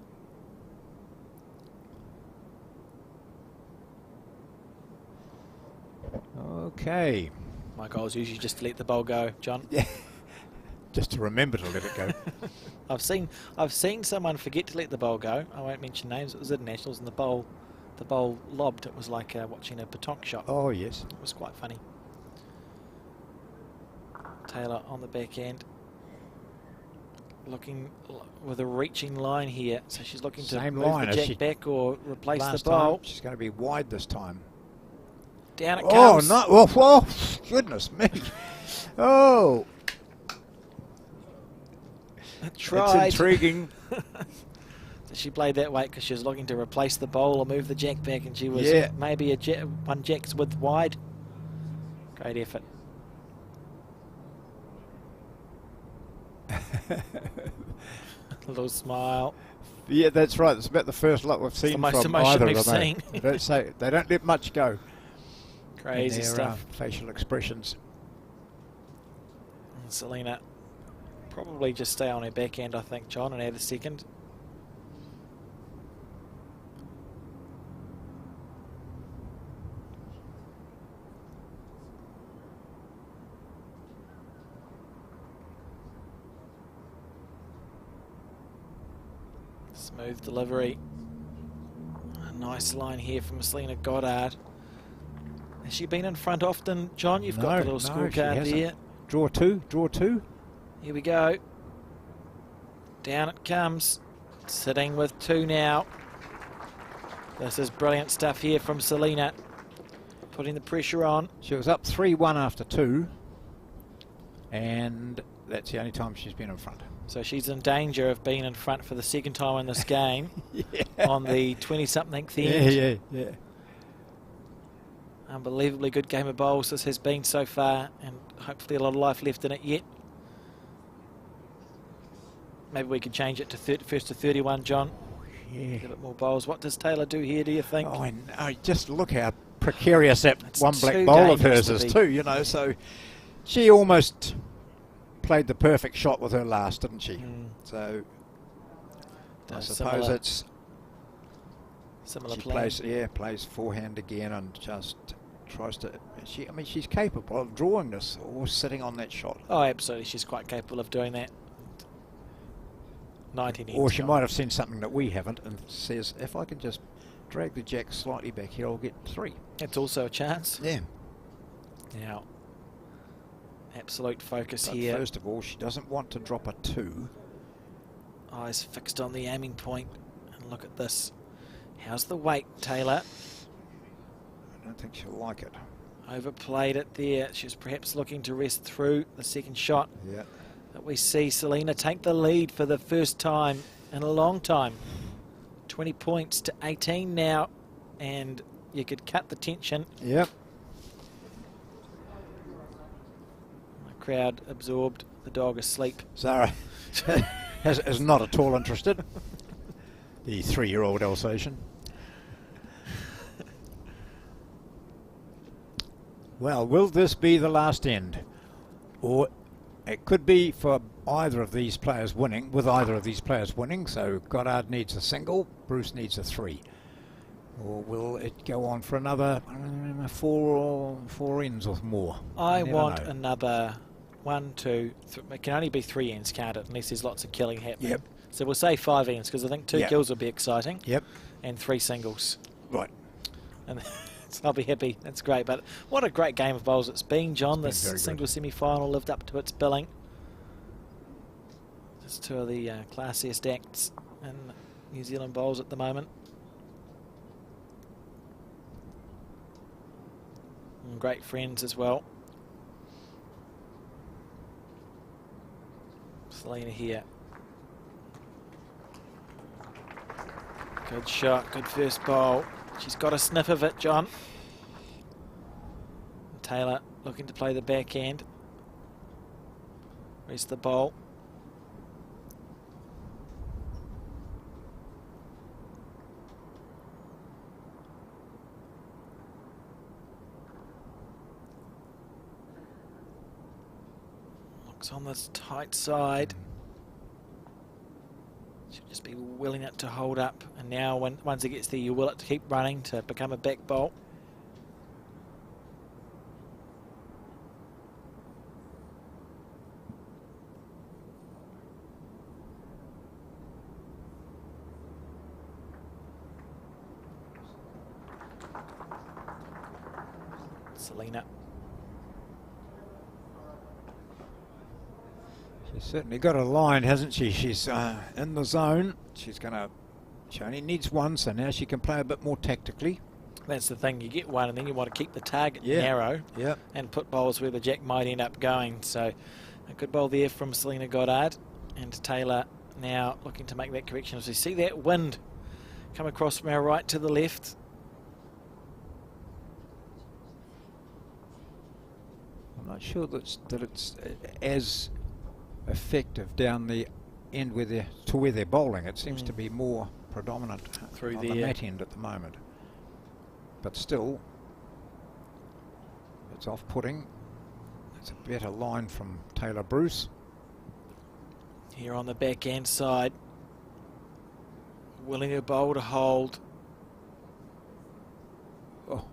Okay. My goal is usually just to let the bowl go, John. Yeah. Just to remember to let it go. I've seen someone forget to let the bowl go. I won't mention names. It was at Nationals, and the bowl lobbed. It was like watching a petanque shot. Oh yes. It was quite funny. Tayla on the back end, looking with a reaching line here. So she's looking to Same move line the as jack she back or replace the last bowl. time. She's going to be wide this time. Down it Oh comes. no! Oh, goodness me! Oh, Tried. it's intriguing. So she played that way because she was looking to replace the bowl or move the jack back, and she was maybe one jack's width wide. Great effort. A little smile. Yeah, that's right. It's about the first lot we've seen the most from emotion either we've of them. seen. They don't let much go. Crazy in their, stuff. facial expressions. And Selina probably just stay on her back end, I think, John, and add a second. Smooth delivery. A nice line here from Selina Goddard. Has she been in front often, John? You've got the little scorecard there. Draw two. Here we go. Down it comes. Sitting with two now. This is brilliant stuff here from Selina. Putting the pressure on. She was up 3-1 after two, and that's the only time she's been in front. So she's in danger of being in front for the second time in this game on the 20-something end. Yeah. Unbelievably good game of bowls this has been so far, and hopefully a lot of life left in it yet. Maybe we could change it to first to 31, John. Yeah. A bit more bowls. What does Tayla do here, do you think? Oh, I know. Just look how precarious that It's one black too bowl of dangerous hers to is be. too, you know. So she almost played the perfect shot with her last, didn't she? So I suppose it's similar she plan. plays forehand again and just tries to. She's capable of drawing this or sitting on that shot. Oh, absolutely. She's quite capable of doing that. 19 Or ends, she John. might have seen something that we haven't and says, if I can just drag the jack slightly back here, I'll get three. That's also a chance. Yeah. Now, absolute focus But here. first of all, she doesn't want to drop a two. Eyes fixed on the aiming point. And look at this. How's the weight, Tayla? I don't think she'll like it. Overplayed it there. She was perhaps looking to rest through the second shot. Yeah. that we see Selina take the lead for the first time in a long time. 20 points to 18 now, and you could cut the tension. Yep. The crowd absorbed, the dog asleep. Zara is not at all interested. The 3-year-old Alsatian. Well, will this be the last end? Or it could be for either of these players winning, so Goddard needs a single, Bruce needs a 3. Or will it go on for another 4 ends or more? I want another 1, 2, 3. It can only be 3 ends, can't it? Unless there's lots of killing happening. Yep. So we'll say 5 ends, because I think 2 kills will be exciting. Yep. And 3 singles. Right. And I'll be happy. That's great. But what a great game of bowls it's been, John. This single semi-final lived up to its billing. Just 2 of the classiest acts in New Zealand bowls at the moment. And great friends as well. Selina here. Good shot, good first bowl. She's got a sniff of it, John. Tayla looking to play the backhand. Where's the bowl? Looks on this tight side. Should just be willing it to hold up, and now once it gets there, you will it to keep running to become a back bowl. Selina. She's certainly got a line, hasn't she? She's in the zone. She only needs 1, so now she can play a bit more tactically. That's the thing, you get 1 and then you want to keep the target narrow and put bowls where the jack might end up going. So a good bowl there from Selina Goddard, and Tayla now looking to make that correction. As we see that wind come across from our right to the left. I'm not sure that it's as effective down the end where they're bowling. It seems to be more predominant through on the mat end at the moment. But still, it's off-putting. It's a better line from Tayla Bruce. Here on the backhand side, willing her bowl to hold. Oh,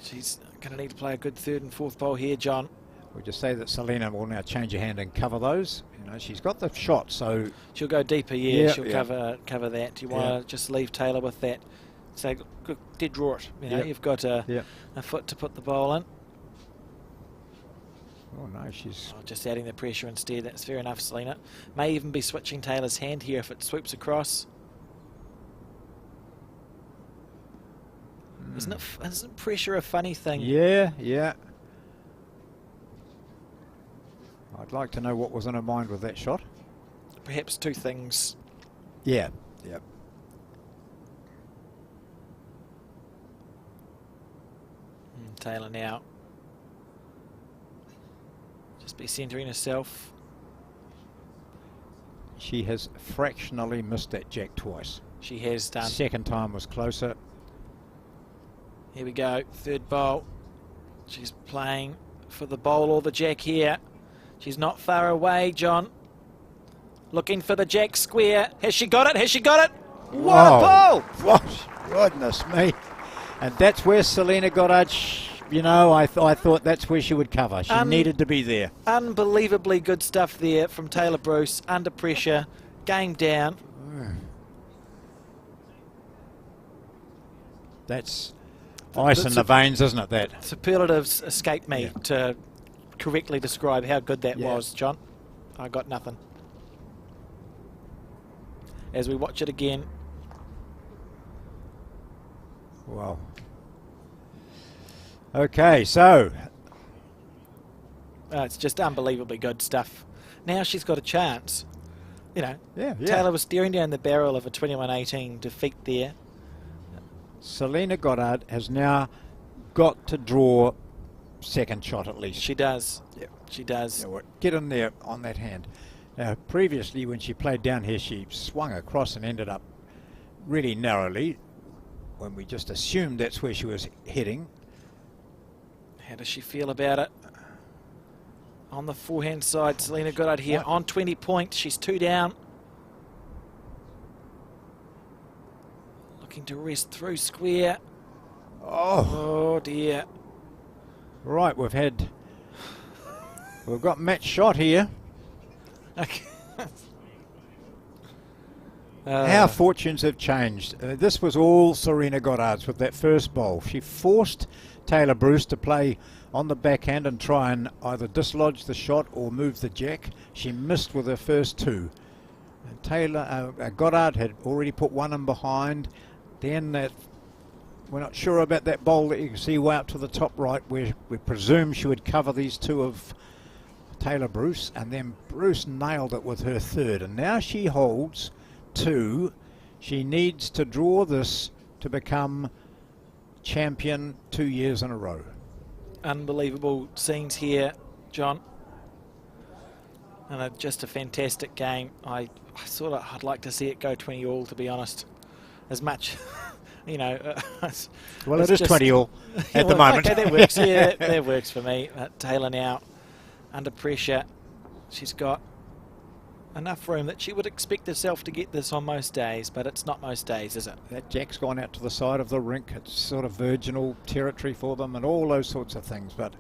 she's going to need to play a good 3rd and 4th bowl here, John. We'll just say that Selina will now change her hand and cover those. You know, she's got the shot, so she'll go deeper. She'll cover that. You want to just leave Tayla with that. Say, dead draw it. You know, you've got a foot to put the bowl in. Oh no, she's just adding the pressure instead. That's fair enough, Selina. May even be switching Tayla's hand here if it swoops across. Isn't pressure a funny thing? Yeah. I'd like to know what was in her mind with that shot. Perhaps 2 things. Yeah. Tayla now just be centering herself. She has fractionally missed that jack twice. She has done. Second time was closer. Here we go, 3rd bowl. She's playing for the bowl or the jack here. She's not far away, John. Looking for the jack square. Has she got it? Has she got it? What a bowl! What? Goodness me. And that's where Selina Goddard, you know, I thought that's where she would cover. She needed to be there. Unbelievably good stuff there from Tayla Bruce. Under pressure, game down. That's ice in the veins, isn't it, that? Superlatives escape me to correctly describe how good that was, John. I got nothing. As we watch it again. Wow. Okay, so It's just unbelievably good stuff. Now she's got a chance. You know, Yeah. Tayla was staring down the barrel of a 21-18 defeat there. Selina Goddard has now got to draw second shot at least. She does. Yep. She does. Yeah, well, get in there on that hand. Now, previously when she played down here, she swung across and ended up really narrowly when we just assumed that's where she was heading. How does she feel about it? On the forehand side, Selina Goddard here on 20 points. She's 2 down. Looking to rest through square. Oh dear. Right, we've got match shot here. Okay. Our fortunes have changed. This was all Selina Goddard's with that first bowl. She forced Tayla Bruce to play on the backhand and try and either dislodge the shot or move the jack. She missed with her first 2. And Goddard had already put one in behind. Then we're not sure about that bowl that you can see way up to the top right, where we presume she would cover these 2 of Tayla Bruce, and then Bruce nailed it with her 3rd. And now she holds 2. She needs to draw this to become champion 2 years in a row. Unbelievable scenes here, John. And just a fantastic game. I'd like to see it go 20 all, to be honest. As much, you know. Well, it is 20 all at the moment. Okay, that works. Yeah, that works for me. Tayla now under pressure. She's got enough room that she would expect herself to get this on most days, but it's not most days, is it? That jack's gone out to the side of the rink. It's sort of virginal territory for them and all those sorts of things. But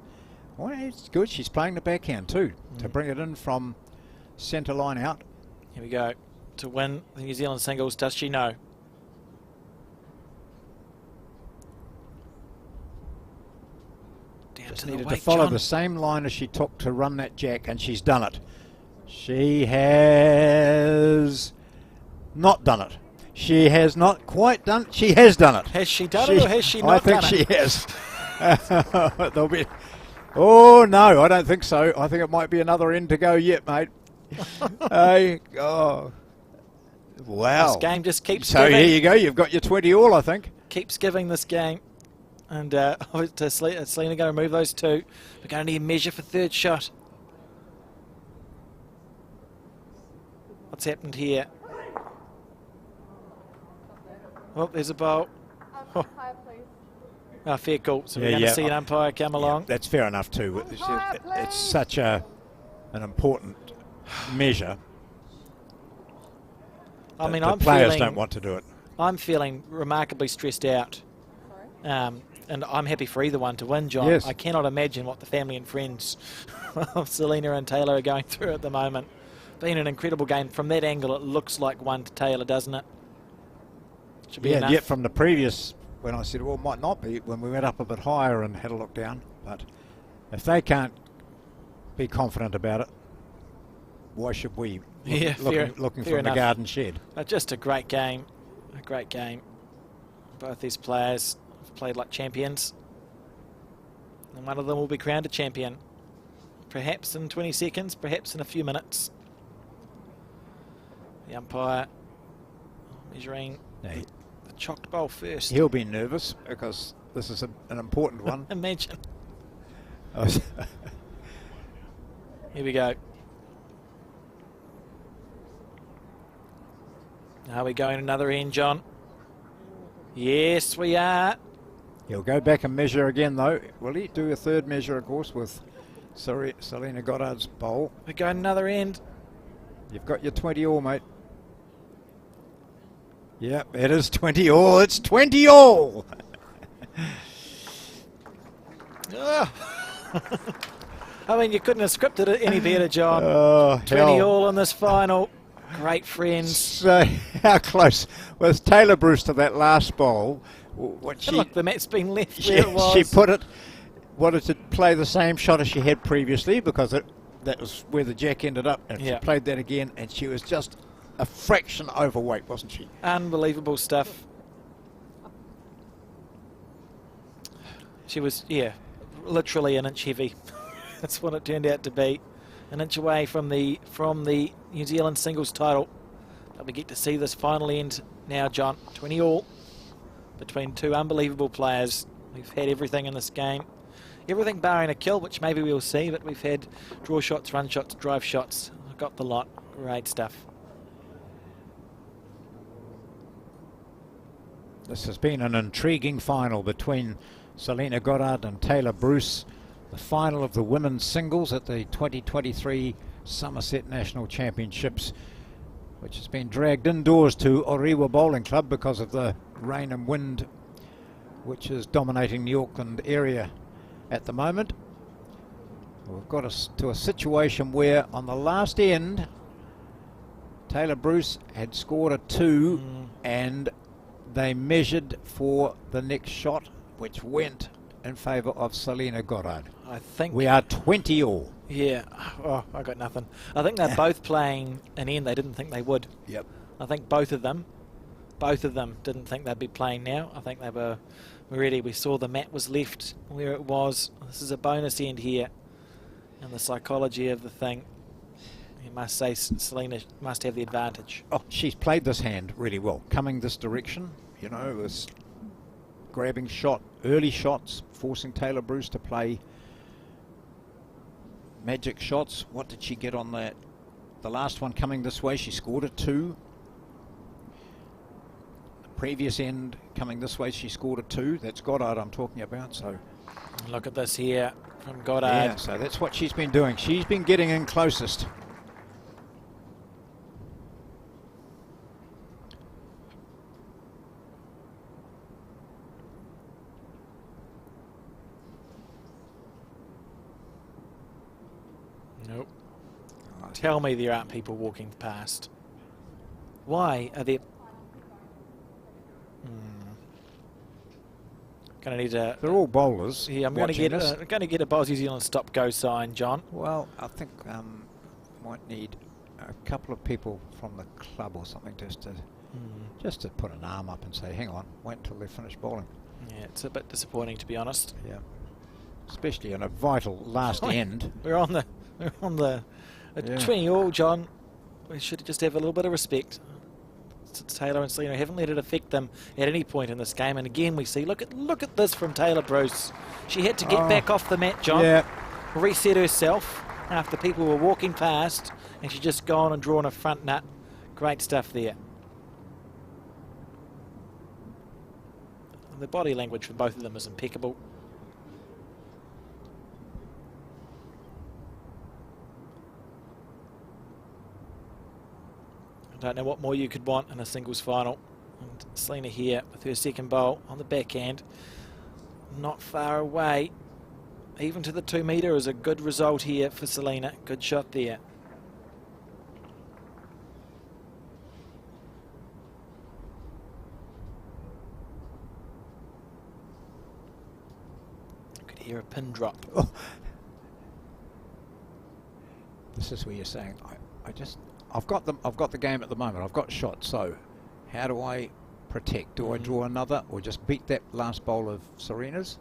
well, it's good. She's playing the backhand too, to bring it in from centre line out. Here we go. To win the New Zealand singles, does she know? Down Just to the needed weight, to follow John. the same line as she took to run that jack, and she's done it. She has not done it. She has not quite done it. She has done it. Has she done it or has she not I think done she it? has. There'll be. Oh no, I don't think so. I think it might be another end to go yet, mate. Oh, wow! This game just keeps So giving. here you go. You've got your 20 all, I think. Keeps giving this game. And to Selina going to move those 2. We're going to need a measure for 3rd shot. What's happened here? Oh, there's a bowl. Oh. Oh, fair call. So we're going to see an umpire come along. That's fair enough too. It's such an important measure. I mean, the players don't want to do it. I'm feeling remarkably stressed out. And I'm happy for either one to win, John. Yes. I cannot imagine what the family and friends of Selina and Tayla are going through at the moment. Been an incredible game. From that angle, it looks like one to Tayla, doesn't it? Should be enough. Yet from the previous, when I said, well, it might not be, when we went up a bit higher and had a look down. But if they can't be confident about it, why should we? Looking from the garden shed. Just a great game. A great game. Both these players have played like champions. And one of them will be crowned a champion. Perhaps in 20 seconds, perhaps in a few minutes. The umpire measuring the chocked bowl first. He'll be nervous because this is an important one. Imagine. Here we go. Are we going another end, John? Yes, we are. He'll go back and measure again, though. Will he do a 3rd measure, of course, with Selina Goddard's bowl? We're going another end. You've got your 20 all, mate. Yep, it is 20 all. It's 20 all. I mean, you couldn't have scripted it any better, John. 20 hell. all in this final. Great friends. So how close was Tayla Bruce to that last bowl? Look, the mat's been left where it was. She wanted to play the same shot as she had previously because that was where the jack ended up. And she played that again, and she was just a fraction overweight, wasn't she? Unbelievable stuff. She was, literally an inch heavy. That's what it turned out to be. An inch away from the New Zealand singles title. But we get to see this final end now, John. 20 all between two unbelievable players. We've had everything in this game. Everything barring a kill, which maybe we'll see, but we've had draw shots, run shots, drive shots. I've got the lot. Great stuff. This has been an intriguing final between Selina Goddard and Tayla Bruce. The final of the women's singles at the 2023 Summerset National Championships, which has been dragged indoors to Orewa Bowling Club because of the rain and wind which is dominating the Auckland area at the moment. We've got us to a situation where on the last end Tayla Bruce had scored a 2 and they measured for the next shot, which went in favour of Selina Goddard. I think we are 20 all. Yeah. Oh, I got nothing. I think they're both playing an end they didn't think they would. Yep. I think both of them didn't think they'd be playing now. I think they were ready. We saw the mat was left where it was. This is a bonus end here. And the psychology of the thing, you must say Selina must have the advantage. Oh, she's played this hand really well. Coming this direction, you know, was grabbing shot, early shots, forcing Tayla Bruce to play magic shots. What did she get on that? The last one coming this way, she scored a 2. The previous end coming this way, she scored a 2. That's Goddard I'm talking about. So look at this here from Goddard. Yeah, so that's what she's been doing. She's been getting in closest. Nope. Tell me there aren't people walking past. Why are there? Gonna need a. They're all bowlers. Yeah, I'm going to get a Bowls New Zealand stop go sign, John. Well, I think might need a couple of people from the club or something just to put an arm up and say, hang on, wait until they finish bowling. Yeah, it's a bit disappointing to be honest. Yeah, especially in a vital last end. We're on the 20 all, John. We should just have a little bit of respect. Tayla and Selina haven't let it affect them at any point in this game, and again we see look at this from Tayla Bruce. She had to get back off the mat, John. Yeah. Reset herself after people were walking past, and she just gone and drawn a front nut. Great stuff there. The body language for both of them is impeccable. I don't know what more you could want in a singles final. And Selina here with her second bowl on the backhand. Not far away. Even to the 2 metre is a good result here for Selina. Good shot there. You could hear a pin drop. Oh. This is where you're saying, I've got the game at the moment. I've got shots. So, how do I protect? Do I draw another, or just beat that last bowl of Selina's?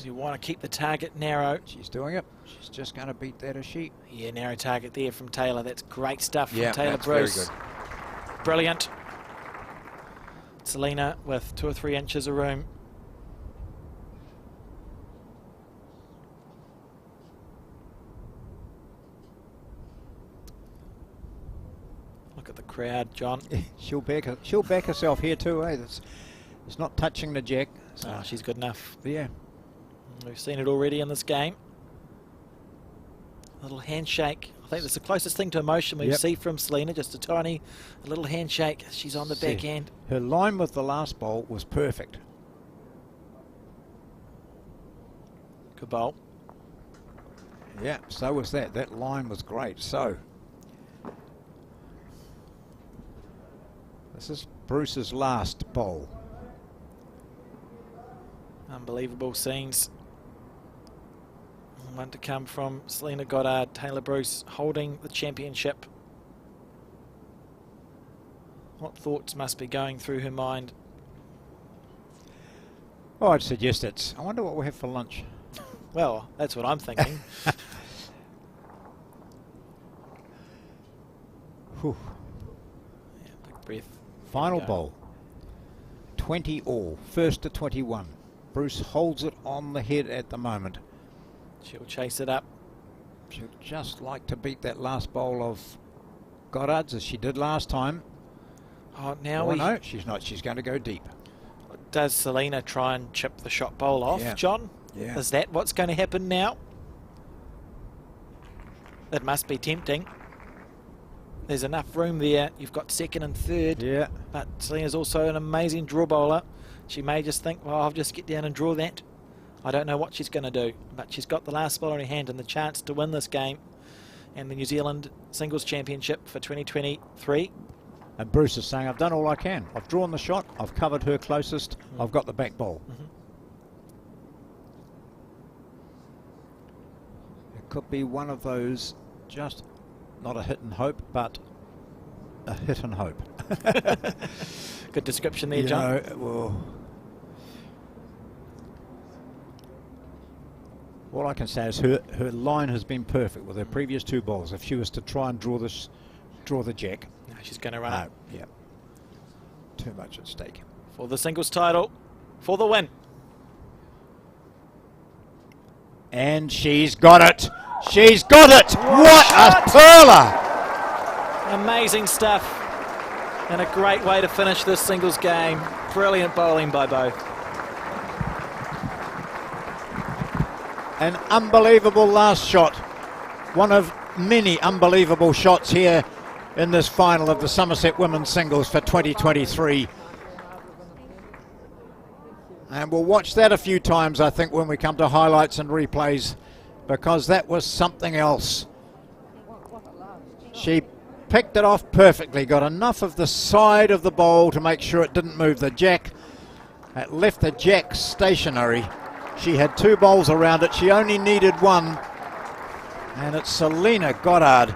You want to keep the target narrow. She's doing it. She's just going to beat that, is she? Yeah, narrow target there from Tayla. That's great stuff from Tayla that's Bruce. Very good. Brilliant. Selina with 2 or 3 inches of room. Look at the crowd, John. She'll back herself here too, eh? It's not touching the jack. So. Oh, she's good enough. Yeah. We've seen it already in this game. A little handshake. I think that's the closest thing to emotion we see from Selina. Just a little handshake. She's on the backhand. Her line with the last bowl was perfect. Good bowl. Yeah, so was that. That line was great. So, this is Bruce's last bowl. Unbelievable scenes. One to come from Selina Goddard, Tayla Bruce holding the championship. What thoughts must be going through her mind? Oh, I'd suggest I wonder what we'll have for lunch. Well, that's what I'm thinking. Whew. Yeah, big breath. Final Go. bowl. 20 all. First to 21. Bruce holds it on the head at the moment. She'll chase it up. She'd just like to beat that last bowl of Goddard's as she did last time. Oh, now Oh, no, she's not. She's going to go deep. Does Selina try and chip the shot bowl off, Yeah. John? Yeah. Is that what's going to happen now? That must be tempting. There's enough room there. You've got second and third. Yeah. But Selina's also an amazing draw bowler. She may just think, well, I'll just get down and draw that. I don't know what she's going to do. But she's got the last ball in her hand and the chance to win this game and the New Zealand Singles Championship for 2023. And Bruce is saying, I've done all I can. I've drawn the shot. I've covered her closest. I've got the back ball. It could be one of those, just not a hit and hope, but a hit and hope. Good description there, You John. know, well, all I can say is her line has been perfect with her previous two balls. If she was to try and draw the jack, No, she's going to run up yeah, too much at stake. for the singles title, for the win. And she's got it. She's got it. What a perler! Amazing stuff. And a great way to finish this singles game. Brilliant bowling by both. An unbelievable last shot. One of many unbelievable shots here in this final of the Summerset Women's Singles for 2023. And we'll watch that a few times, I think, when we come to highlights and replays, because that was something else. She picked it off perfectly, got enough of the side of the bowl to make sure it didn't move the jack. It left the jack stationary. She had two bowls around it. She only needed one. And it's Selina Goddard,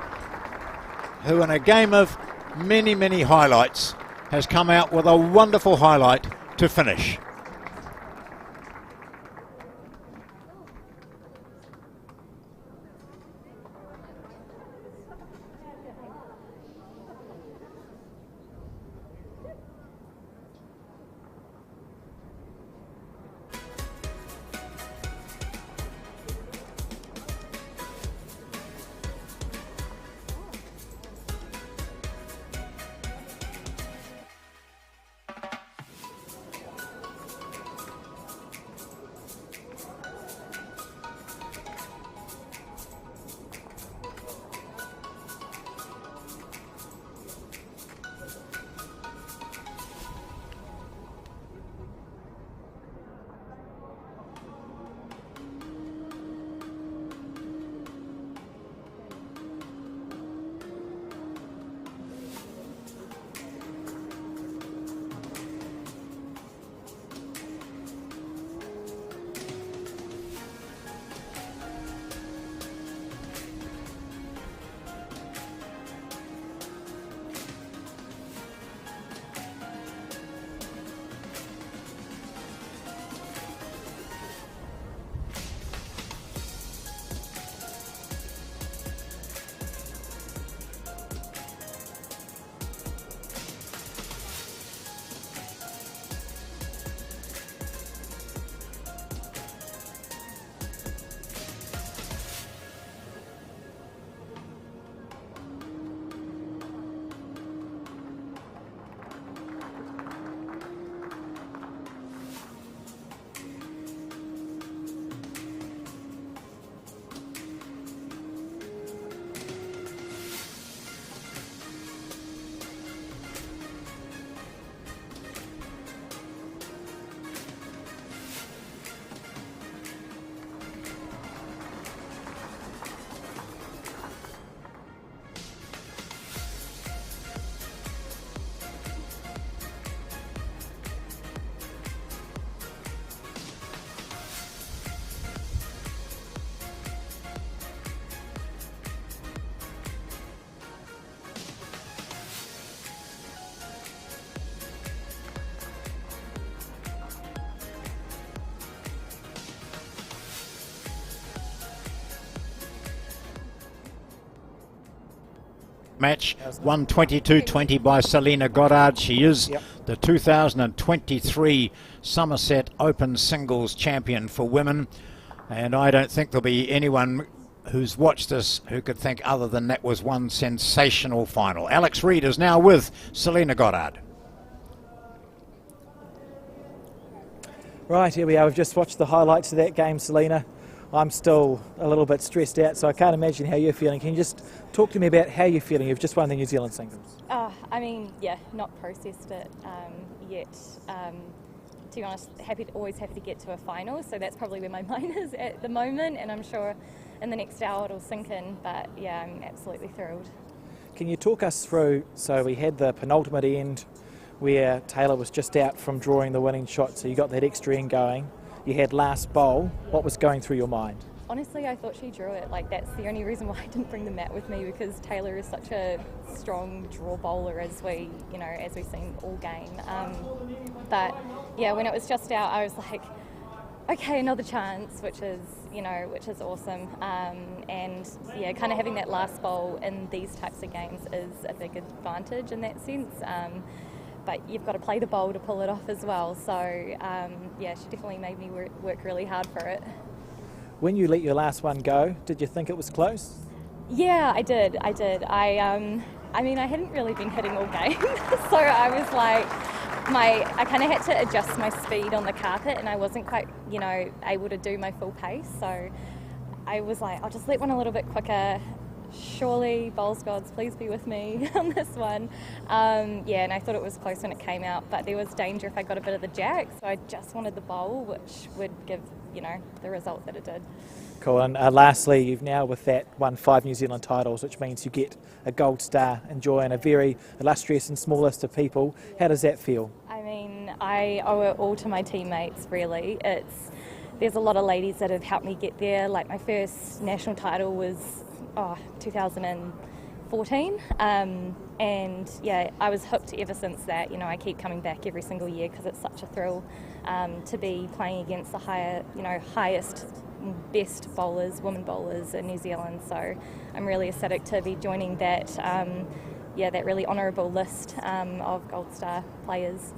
who in a game of many, many highlights has come out with a wonderful highlight to finish. match, won 22-20 by Selina Goddard. She is the 2023 Summerset Open Singles Champion for women. And I don't think there'll be anyone who's watched this who could think other than that was one sensational final. Alex Reid is now with Selina Goddard. Right, here we are. We've just watched the highlights of that game, Selina. I'm still a little bit stressed out, so I can't imagine how you're feeling. Can you just talk to me about how you're feeling? You've just won the New Zealand singles. I mean, yeah, not processed it yet. To be honest, always happy to get to a final, so that's probably where my mind is at the moment, and I'm sure in the next hour it'll sink in, but yeah, I'm absolutely thrilled. Can you talk us through, so we had the penultimate end where Tayla was just out from drawing the winning shot, so you got that extra end going. You had last bowl. What was going through your mind? Honestly, I thought she drew it. Like, that's the only reason why I didn't bring the mat with me, because Tayla is such a strong draw bowler, as we've seen all game. But yeah, when it was just out, I was like, okay, another chance, which is awesome. And yeah, kind of having that last bowl in these types of games is a big advantage in that sense. But you've got to play the bowl to pull it off as well. So yeah, she definitely made me work really hard for it. When you let your last one go, did you think it was close? Yeah, I did. I mean, I hadn't really been hitting all game, so I was like, I kind of had to adjust my speed on the carpet, and I wasn't quite, able to do my full pace. So I was like, I'll just let one a little bit quicker. Surely, bowls gods, please be with me on this one. Yeah, and I thought it was close when it came out, but there was danger if I got a bit of the jack, so I just wanted the bowl, which would give, the result that it did. Cool, and lastly, you've now with that won 5 New Zealand titles, which means you get a gold star, enjoying a very illustrious and small list of people. How does that feel? I mean, I owe it all to my teammates, really. There's a lot of ladies that have helped me get there. Like, my first national title was 2014, and yeah, I was hooked ever since that. I keep coming back every single year because it's such a thrill to be playing against the highest, best bowlers, women bowlers in New Zealand. So I'm really ecstatic to be joining that, that really honourable list of Gold Star players.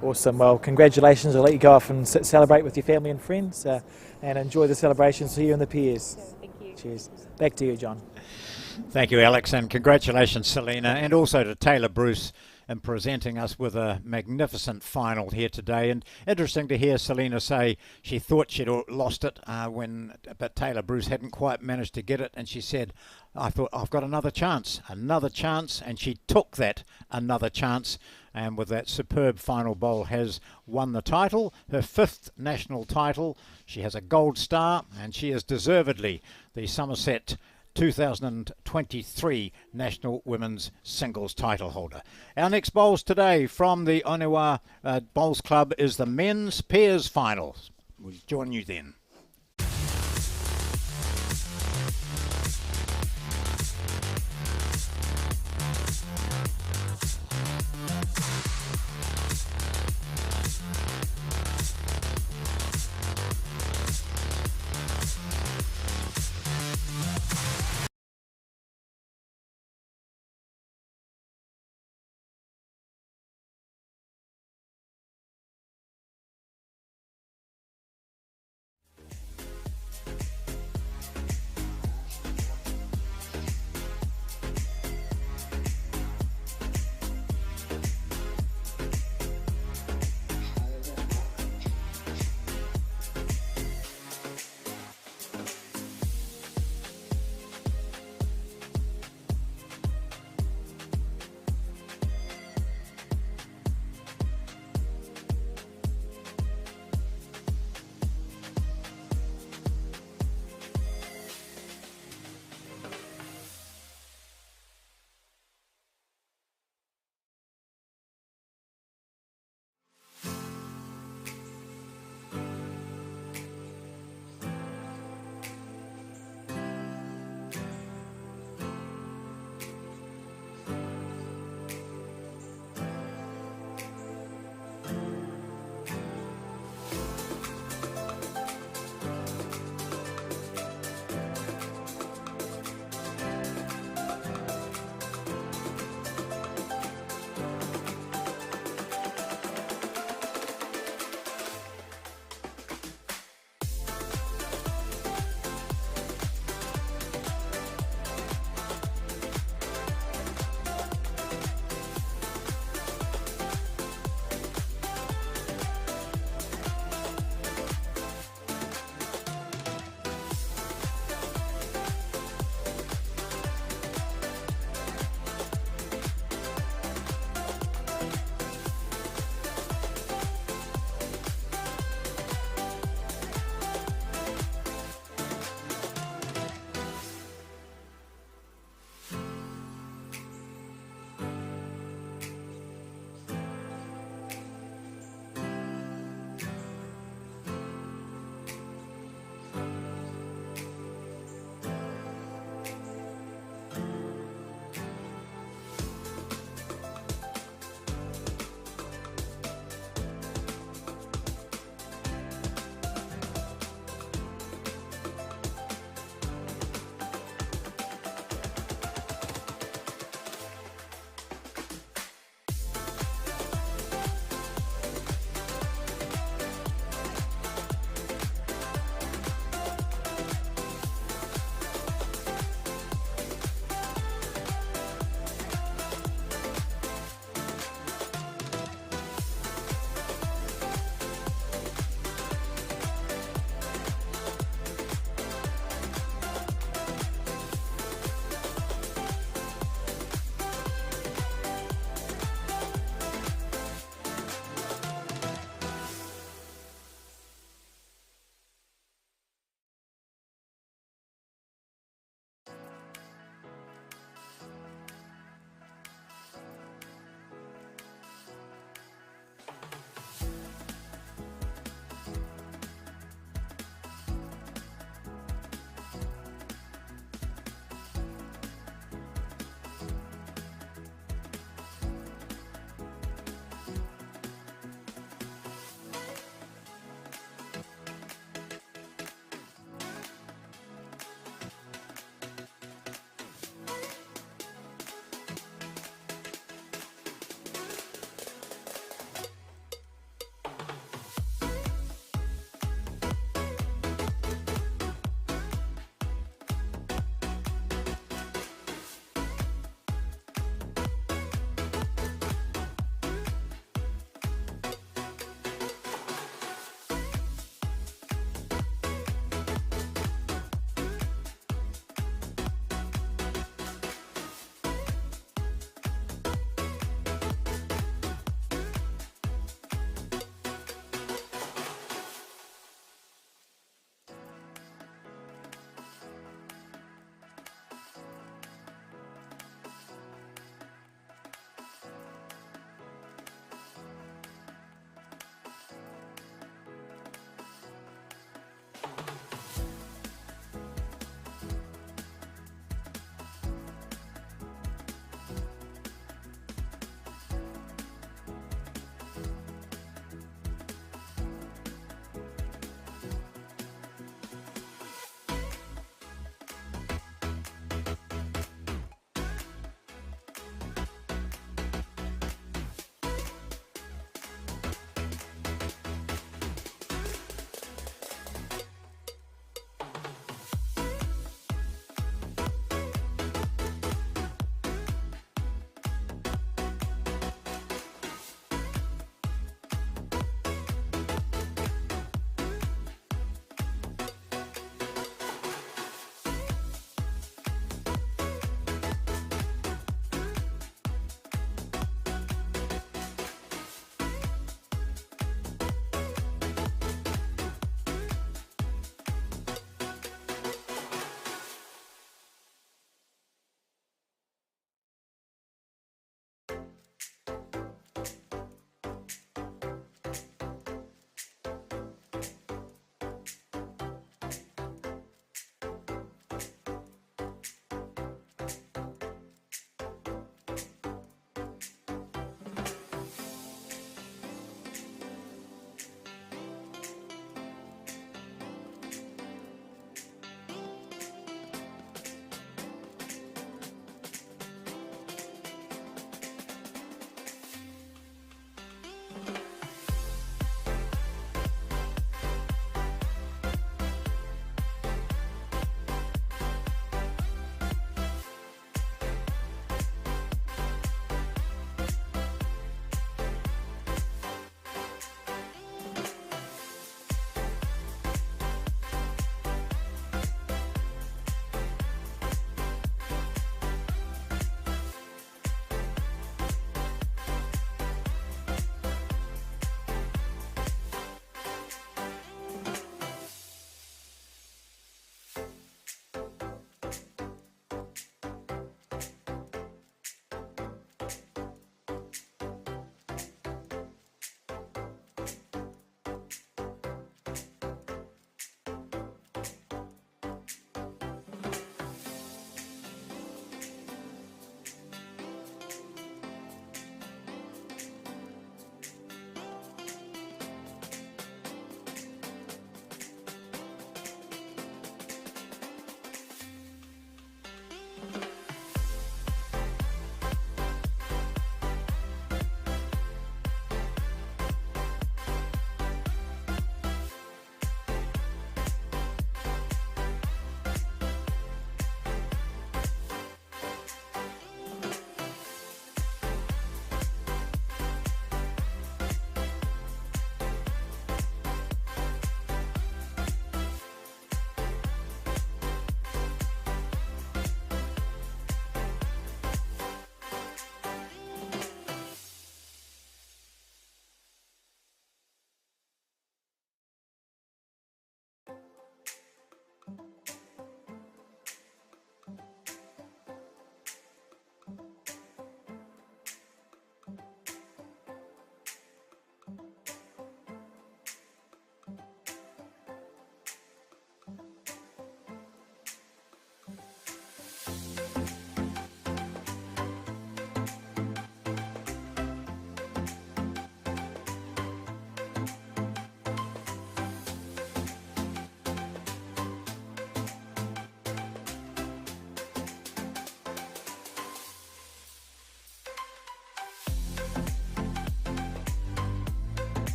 Awesome. Well, congratulations. I'll let you go off and celebrate with your family and friends and enjoy the celebrations for you and the peers. Thank you. Cheers. Back to you, John. Thank you, Alex, and congratulations, Selina, and also to Tayla Bruce in presenting us with a magnificent final here today. And interesting to hear Selina say she thought she'd lost it but Tayla Bruce hadn't quite managed to get it, and she said, I thought, I've got another chance, and she took that another chance, and with that superb final bowl has won the title, her 5th national title. She has a gold star, and she is deservedly the Summerset 2023 National Women's Singles title holder. Our next bowls today from the Orewa Bowls Club is the men's pairs finals. We'll join you then.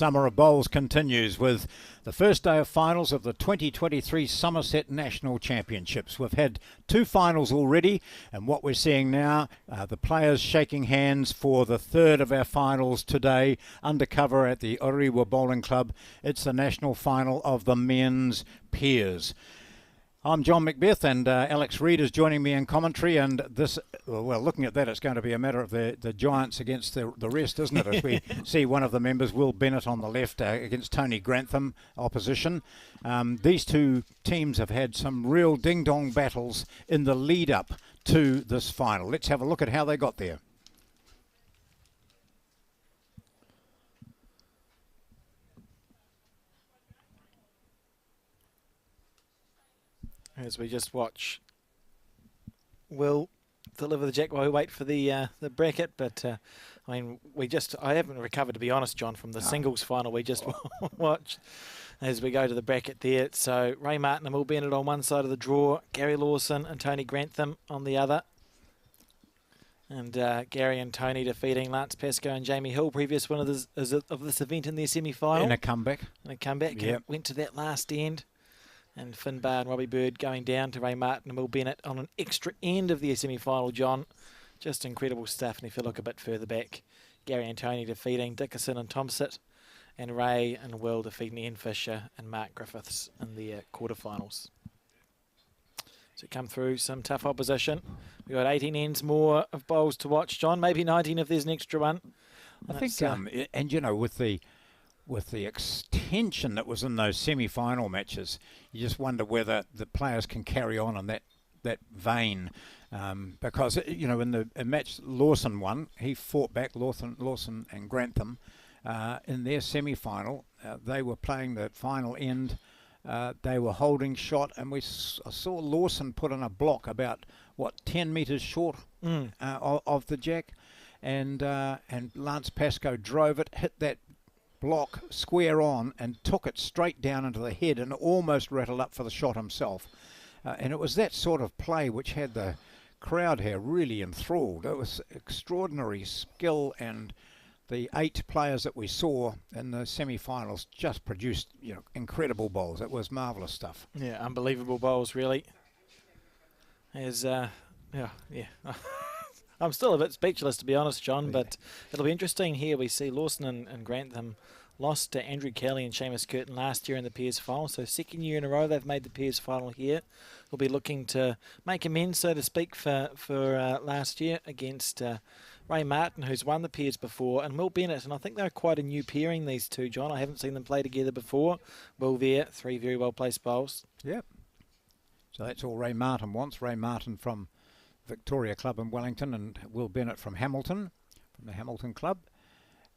summer of bowls continues with the first day of finals of the 2023 Summerset National Championships. We've had 2 finals already, and what we're seeing now, the players shaking hands for the third of our finals today, undercover at the Orewa Bowling Club. It's the national final of the men's peers. I'm John Macbeth, and Alex Reid is joining me in commentary, and this, well, looking at that, it's going to be a matter of the Giants against the rest, isn't it? As we see one of the members, Will Bennett, on the left against Tony Grantham opposition. These two teams have had some real ding-dong battles in the lead-up to this final. Let's have a look at how they got there. As we just watch Will deliver the jack while we wait for the bracket, but I mean, I haven't recovered, to be honest, John, from the singles final we just watched as we go to the bracket there. So Ray Martin and Will Bennett on one side of the draw, Gary Lawson and Tony Grantham on the other. And Gary and Tony defeating Lance Pascoe and Jamie Hill, previous winners of this event in their semi-final. In a comeback. Yep. Went to that last end. And Finn Barr and Robbie Bird going down to Ray Martin and Will Bennett on an extra end of their semi-final, John. Just incredible stuff. And if you look a bit further back, Gary and Tony defeating Dickerson and Thomsett, and Ray and Will defeating Ian Fisher and Mark Griffiths in the quarterfinals. So come through some tough opposition. We've got 18 ends more of bowls to watch, John. Maybe 19 if there's an extra one. I think, and you know, with the extension that was in those semi-final matches, you just wonder whether the players can carry on in that vein, because, you know, in the match Lawson won, he fought back, Lawson and Grantham, in their semi-final. They were playing the final end. They were holding shot, and I saw Lawson put in a block about 10 metres short of the jack, and Lance Pascoe drove it, hit that block square on, and took it straight down into the head and almost rattled up for the shot himself. And it was that sort of play which had the crowd here really enthralled. It was extraordinary skill, and the 8 players that we saw in the semi-finals just produced, you know, incredible bowls. It was marvellous stuff. Yeah, unbelievable bowls, really. I'm still a bit speechless, to be honest, John, but it'll be interesting here. We see Lawson and Grantham lost to Andrew Kelly and Seamus Curtin last year in the Peers final, so second year in a row they've made the Peers final here. We'll be looking to make amends, so to speak, for last year against Ray Martin, who's won the Peers before, and Will Bennett, and I think they're quite a new pairing, these two, John. I haven't seen them play together before. Will there, 3 very well-placed bowls. Yep. So that's all Ray Martin wants. Ray Martin from Victoria Club in Wellington, and Will Bennett from Hamilton, from the Hamilton Club,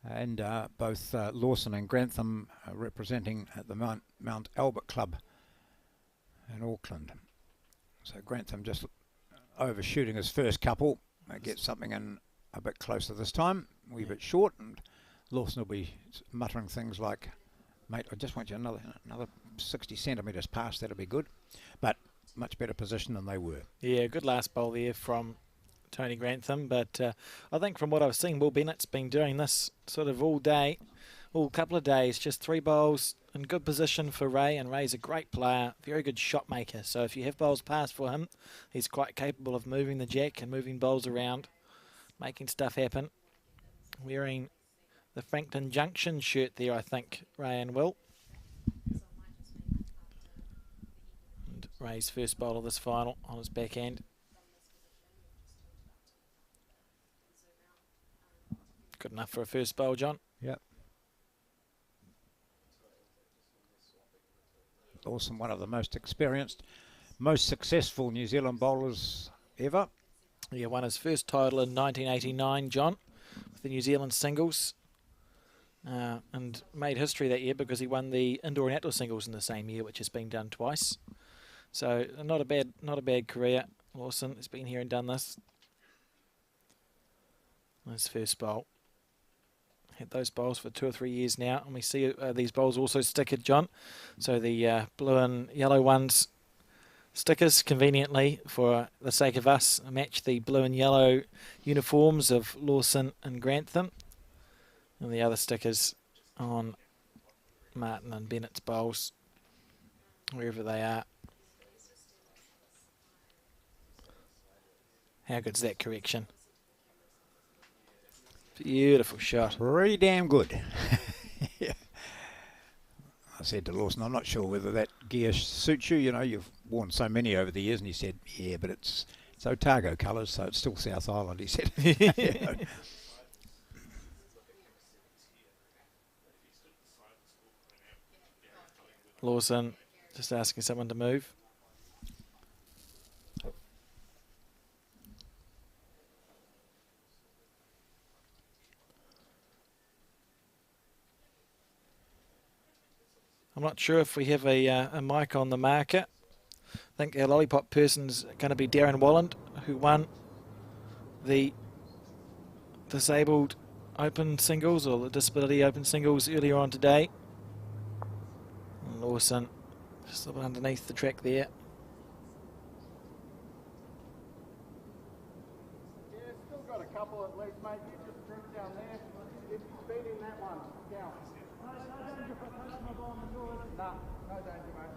and both Lawson and Grantham representing at the Mount Albert Club in Auckland. So Grantham just overshooting his first couple, gets something in a bit closer this time, a wee bit short, and Lawson will be muttering things like, "Mate, I just want you another 60 centimetres past, that'll be good." But much better position than they were. Yeah, good last bowl there from Tony Grantham, but I think from what I've seen, Will Bennett's been doing this sort of all couple of days, just 3 bowls in good position for Ray, and Ray's a great player, very good shot maker, so if you have bowls passed for him, he's quite capable of moving the jack and moving bowls around, making stuff happen. Wearing the Frankton Junction shirt there, I think, Ray and Will. Ray's first bowl of this final on his backhand. Good enough for a first bowl, John. Yep. Lawson, one of the most experienced, most successful New Zealand bowlers ever. He won his first title in 1989, John, with the New Zealand singles. And made history that year because he won the indoor and outdoor singles in the same year, which has been done twice. So not a bad career. Lawson has been here and done this. His first bowl. Had those bowls for 2 or 3 years now, and we see these bowls also stickered, John. So the blue and yellow ones stickers, conveniently for the sake of us, match the blue and yellow uniforms of Lawson and Grantham, and the other stickers on Martin and Bennett's bowls, wherever they are. How good's that correction? Beautiful shot. Pretty damn good. Yeah. I said to Lawson, I'm not sure whether that gear suits you. You know, you've worn so many over the years. And he said, yeah, but it's Otago colours, so it's still South Island, he said. Lawson just asking someone to move. I'm not sure if we have a mic on the marker. I think our lollipop person's going to be Darron Wolland, who won the disabled open singles or the disability open singles earlier on today. And Lawson just up underneath the track there. Yeah, still got a couple at least, mate. You just drink down there. If you're speeding that one, count. No danger for touching my ball on the door. Nah, no danger, mate.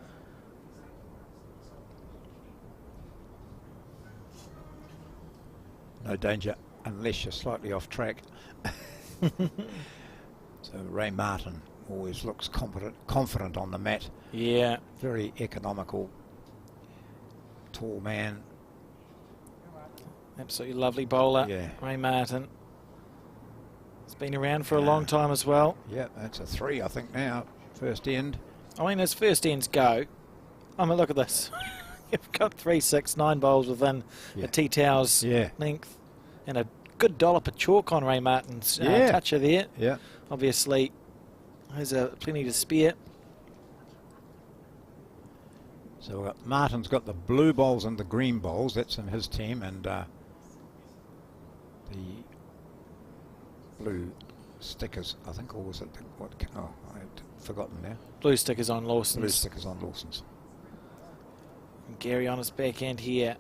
No danger unless you're slightly off track. So Ray Martin always looks confident on the mat. Yeah. Very economical, tall man. Absolutely lovely bowler, Yeah. Ray Martin. He's been around for a long time as well. Yeah, that's a 3, I think, now. First end. I mean, as first ends go, I mean, look at this. You've got 3, 6, 9 bowls within a tea towel's length. And a good dollop of chalk on Ray Martin's toucher there. Yeah. Obviously, there's plenty to spare. So Martin's got the blue bowls and the green bowls. That's in his team. And the blue stickers, I think, or was it I've forgotten now. Blue stickers on Lawson's. Blue stickers on Lawson's. And Gary on his backhand here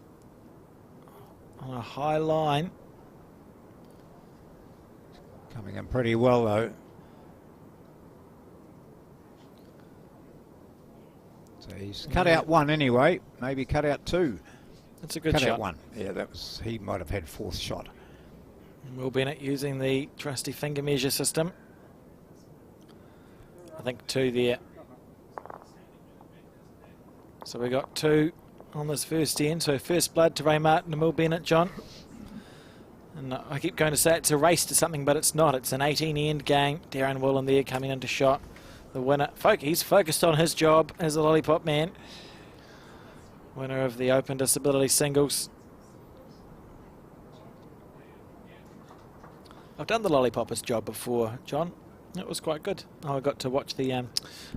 on a high line. Coming in pretty well, though. So he's cut out 1 anyway. Maybe cut out 2. That's a good cut shot. Out 1. Yeah, that was. He might have had 4th shot. And Will Bennett using the trusty finger measure system. I think 2 there. So we got 2 on this first end. So first blood to Ray Martin and Will Bennett, John. And I keep going to say it's a race to something, but it's not. It's an 18-end game. Darron Wolland there coming into shot. The winner. He's focused on his job as a lollipop man. Winner of the Open Disability Singles. I've done the lollipopper's job before, John. It was quite good. I got to watch the... I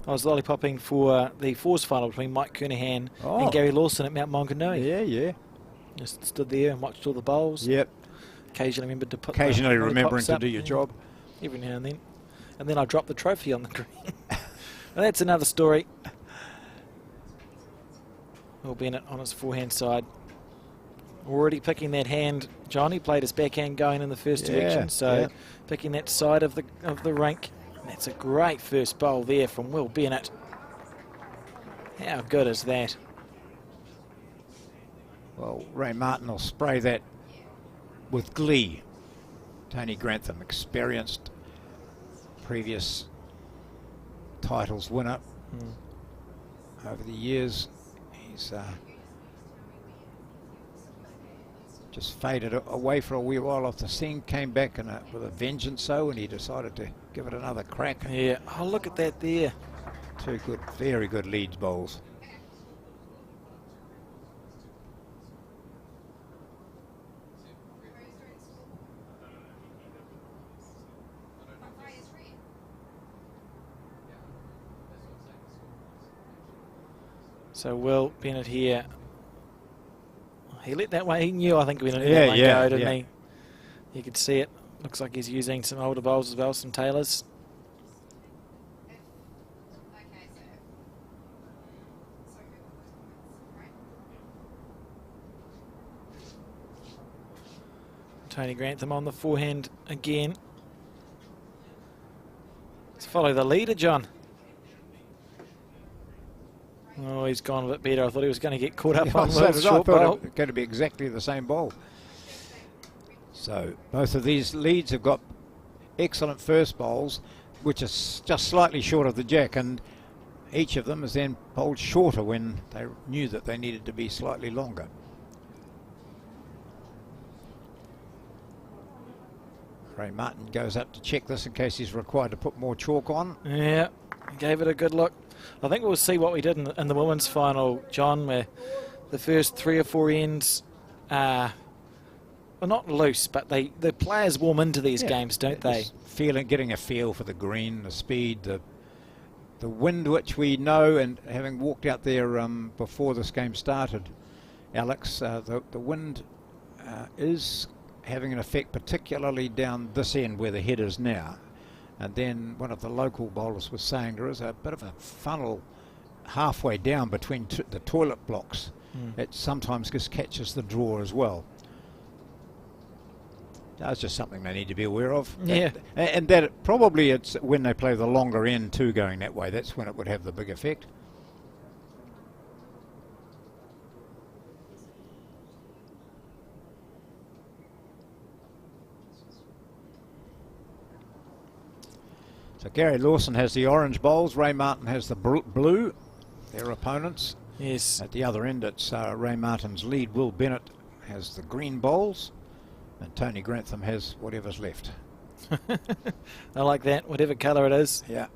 was lollipopping for the fours final between Mike Kernahan and Gary Lawson at Mount Maunganui. Yeah, yeah. Just stood there and watched all the bowls. Yep. Occasionally remembered to put Occasionally the remembering to up, do your job. Every now and then. And then I dropped the trophy on the green. And that's another story. Will Bennett on his forehand side. Already picking that hand. Johnny played his backhand going in the first direction. So picking that side of the rink. And that's a great first bowl there from Will Bennett. How good is that? Well, Ray Martin will spray that with glee. Tony Grantham, experienced, previous titles winner over the years. He's just faded away for a wee while off the scene, came back with a vengeance and he decided to give it another crack. Yeah, oh look at that there. 2 good, very good Leeds bowls. So Will Bennett here. He let that one. He knew, I think, when he let that one go, didn't he? You could see it. Looks like he's using some older bowls as well, some Taylors. Tony Grantham on the forehand again. Let's follow the leader, John. Oh, he's gone a bit better. I thought he was going to get caught up Yeah, on so Will's did I. short Thought bowl. it was going to be exactly the same bowl. So both of these leads have got excellent first bowls, which is just slightly short of the jack, and each of them is then bowled shorter when they knew that they needed to be slightly longer. Ray Martin goes up to check this in case he's required to put more chalk on. Yeah, gave it a good look. I think we'll see what we did in the women's final, John, where the first 3 or 4 ends are, well, not loose, but the players warm into these games, don't they? Getting a feel for the green, the speed, the wind, which we know, and having walked out there before this game started, Alex, the wind is having an effect, particularly down this end where the head is now. And then one of the local bowlers was saying there is a bit of a funnel halfway down between the toilet blocks. It sometimes just catches the draw as well. That's just something they need to be aware of. Yeah. And that probably it's when they play the longer end too, going that way. That's when it would have the big effect. So Gary Lawson has the orange bowls. Ray Martin has the blue, their opponents. Yes. At the other end, it's Ray Martin's lead. Will Bennett has the green bowls. And Tony Grantham has whatever's left. I like that, whatever colour it is. Yeah.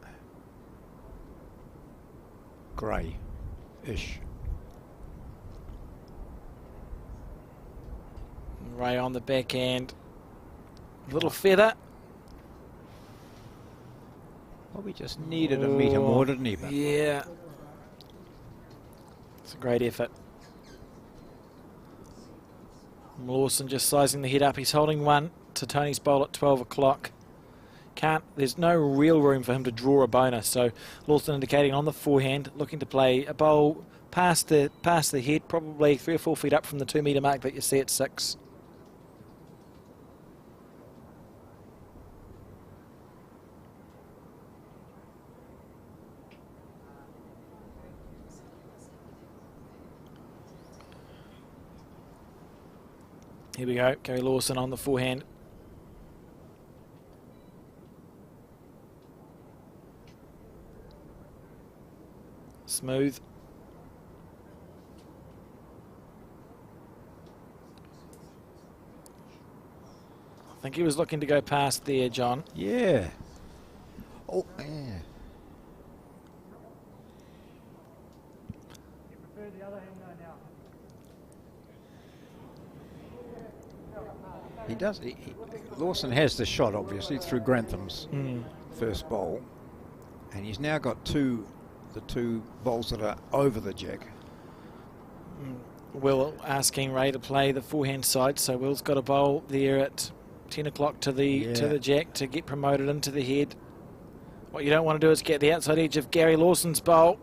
Grey-ish. Ray on the back end. Little feather. Probably just needed a metre more, didn't he? But Yeah. It's a great effort. Lawson just sizing the head up. He's holding one to Tony's bowl at 12 o'clock. There's no real room for him to draw a bonus. So Lawson indicating on the forehand, looking to play a bowl past the head, probably 3 or 4 feet up from the 2 metre mark that you see at 6. Here we go, Gary Lawson on the forehand. Smooth. I think he was looking to go past there, John. yeah. Oh, yeah. He does. Lawson has the shot, obviously, through Grantham's first bowl, and he's now got the two bowls that are over the jack. Will asking Ray to play the forehand side, so Will's got a bowl there at 10 o'clock to the jack to get promoted into the head. What you don't want to do is get the outside edge of Gary Lawson's bowl.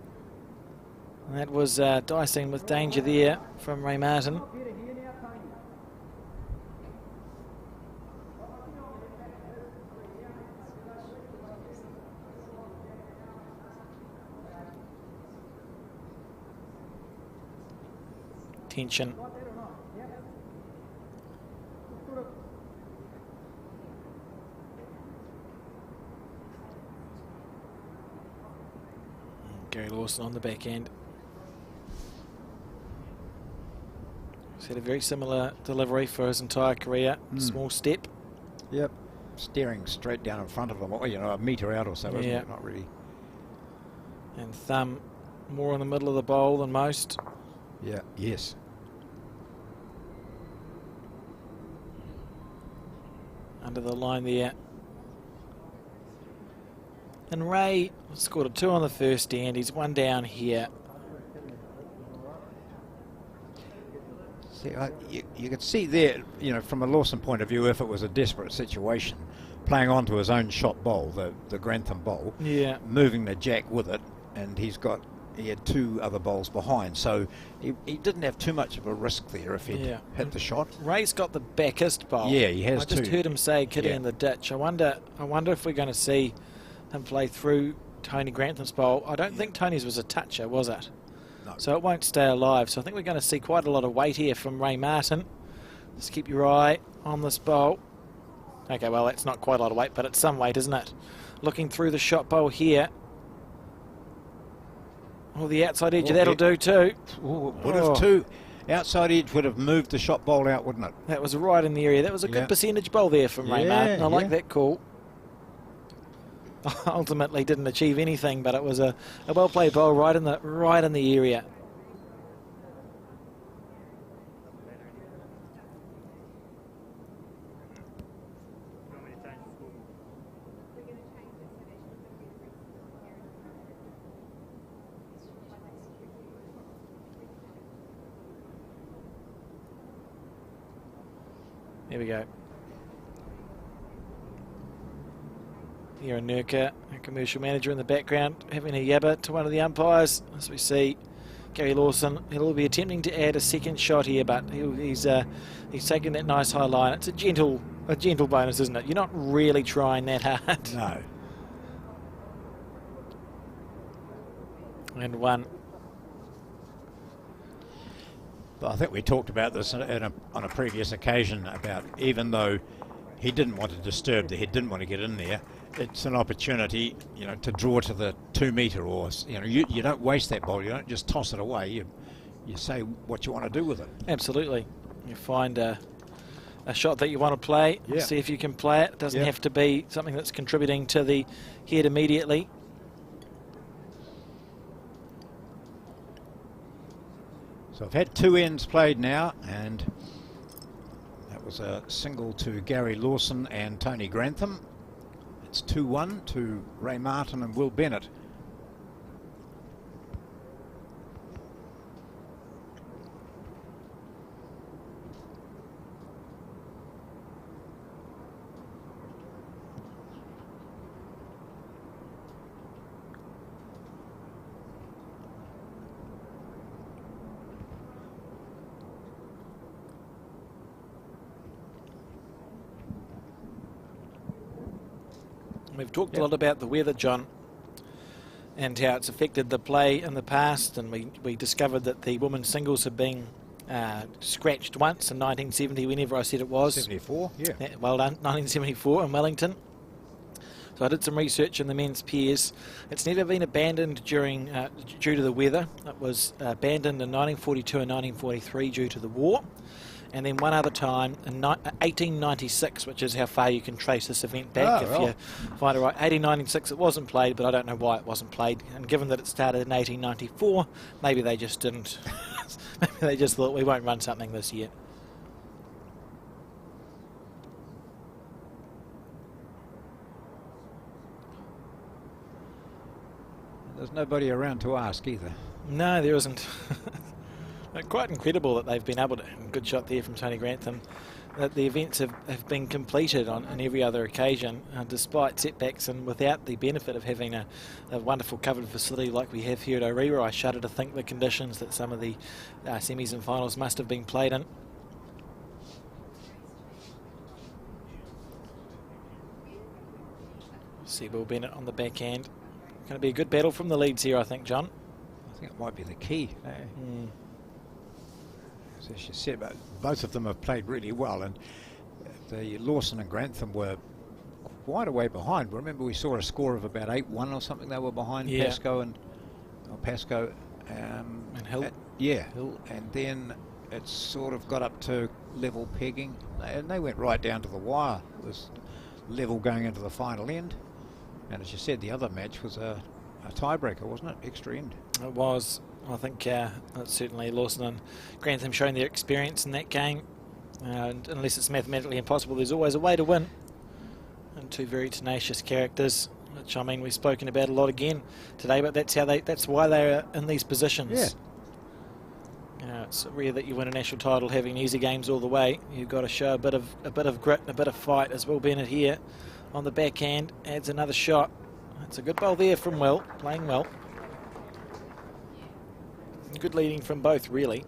And that was dicing with danger there from Ray Martin. Tension. Gary Lawson on the back end. He's had a very similar delivery for his entire career. Small step. Yep. Staring straight down in front of him, or, a metre out or so, isn't Yeah. it? Not really. And thumb more in the middle of the bowl than most. Yeah, yes. Under the line there. And Ray scored a 2 on the first end. He's 1 down here. See, you could see there, from a Lawson point of view, if it was a desperate situation, playing onto his own shot bowl, the Grantham bowl, Yeah. moving the jack with it, and he had 2 other bowls behind, so he didn't have too much of a risk there if he'd hit the shot. Ray's got the backest bowl. Yeah, he has I just too. heard him say kitty in the ditch. I wonder if we're going to see him play through Tony Grantham's bowl. I don't think Tony's was a toucher, was it? So it won't stay alive. So I think we're going to see quite a lot of weight here from Ray Martin. Just keep your eye on this bowl. Okay, well, that's not quite a lot of weight, but it's some weight, isn't it? Looking through the shot bowl here. Oh, the outside edge, that'll do too. Would have too. Outside edge would have moved the shot bowl out, wouldn't it? That was right in the area. That was a good percentage bowl there from Ray Martin. I like that call. Ultimately didn't achieve anything, but it was a well-played bowl right in the area. Here we go. Here Nurka, a commercial manager in the background, having a yabba to one of the umpires. As we see, Gary Lawson, he'll be attempting to add a second shot here, but he's taking that nice high line. It's a gentle bonus, isn't it? You're not really trying that hard. No. And one. But I think we talked about this on a previous occasion about even though he didn't want to disturb the head, didn't want to get in there, it's an opportunity, to draw to the 2 metre or, you don't waste that ball. You don't just toss it away. You say what you want to do with it. Absolutely. You find a shot that you want to play. See if you can play it. It doesn't have to be something that's contributing to the head immediately. So I've had 2 ends played now, and that was a single to Gary Lawson and Tony Grantham. It's 2-1 to Ray Martin and Will Bennett. We've talked a lot about the weather, John, and how it's affected the play in the past, and we discovered that the women's singles have been scratched once in 1970, whenever I said it was. 74, yeah. Well done, 1974 in Wellington. So I did some research in the men's pairs. It's never been abandoned due to the weather. It was abandoned in 1942 and 1943 due to the war. And then one other time in 1896, which is how far you can trace this event back you find it right. 1896 it wasn't played, but I don't know why it wasn't played. And given that it started in 1894, maybe they just didn't. Maybe they just thought we won't run something this year. There's nobody around to ask either. No, there isn't. Quite incredible that they've been able to, good shot there from Tony Grantham, that the events have been completed on every other occasion, despite setbacks and without the benefit of having a wonderful covered facility like we have here at Orewa. I shudder to think the conditions that some of the semis and finals must have been played in. See Will Bennett on the backhand. Going to be a good battle from the leads here, I think, John. I think it might be the key. As you said, both of them have played really well, and the Lawson and Grantham were quite a way behind. Remember, we saw a score of about 8-1 or something. They were behind Pascoe and Hill. Hill, and then it sort of got up to level pegging, and they went right down to the wire. It was level going into the final end, and as you said, the other match was a tiebreaker, wasn't it? Extra end. It was. I think certainly Lawson and Grantham showing their experience in that game. And unless it's mathematically impossible, there's always a way to win. And 2 very tenacious characters, which I mean we've spoken about a lot again today. But that's why they're in these positions. Yeah. It's rare that you win a national title having easy games all the way. You've got to show a bit of grit and a bit of fight as Will Bennett here on the backhand adds another shot. It's a good bowl there from Will, playing well. Good leading from both, really.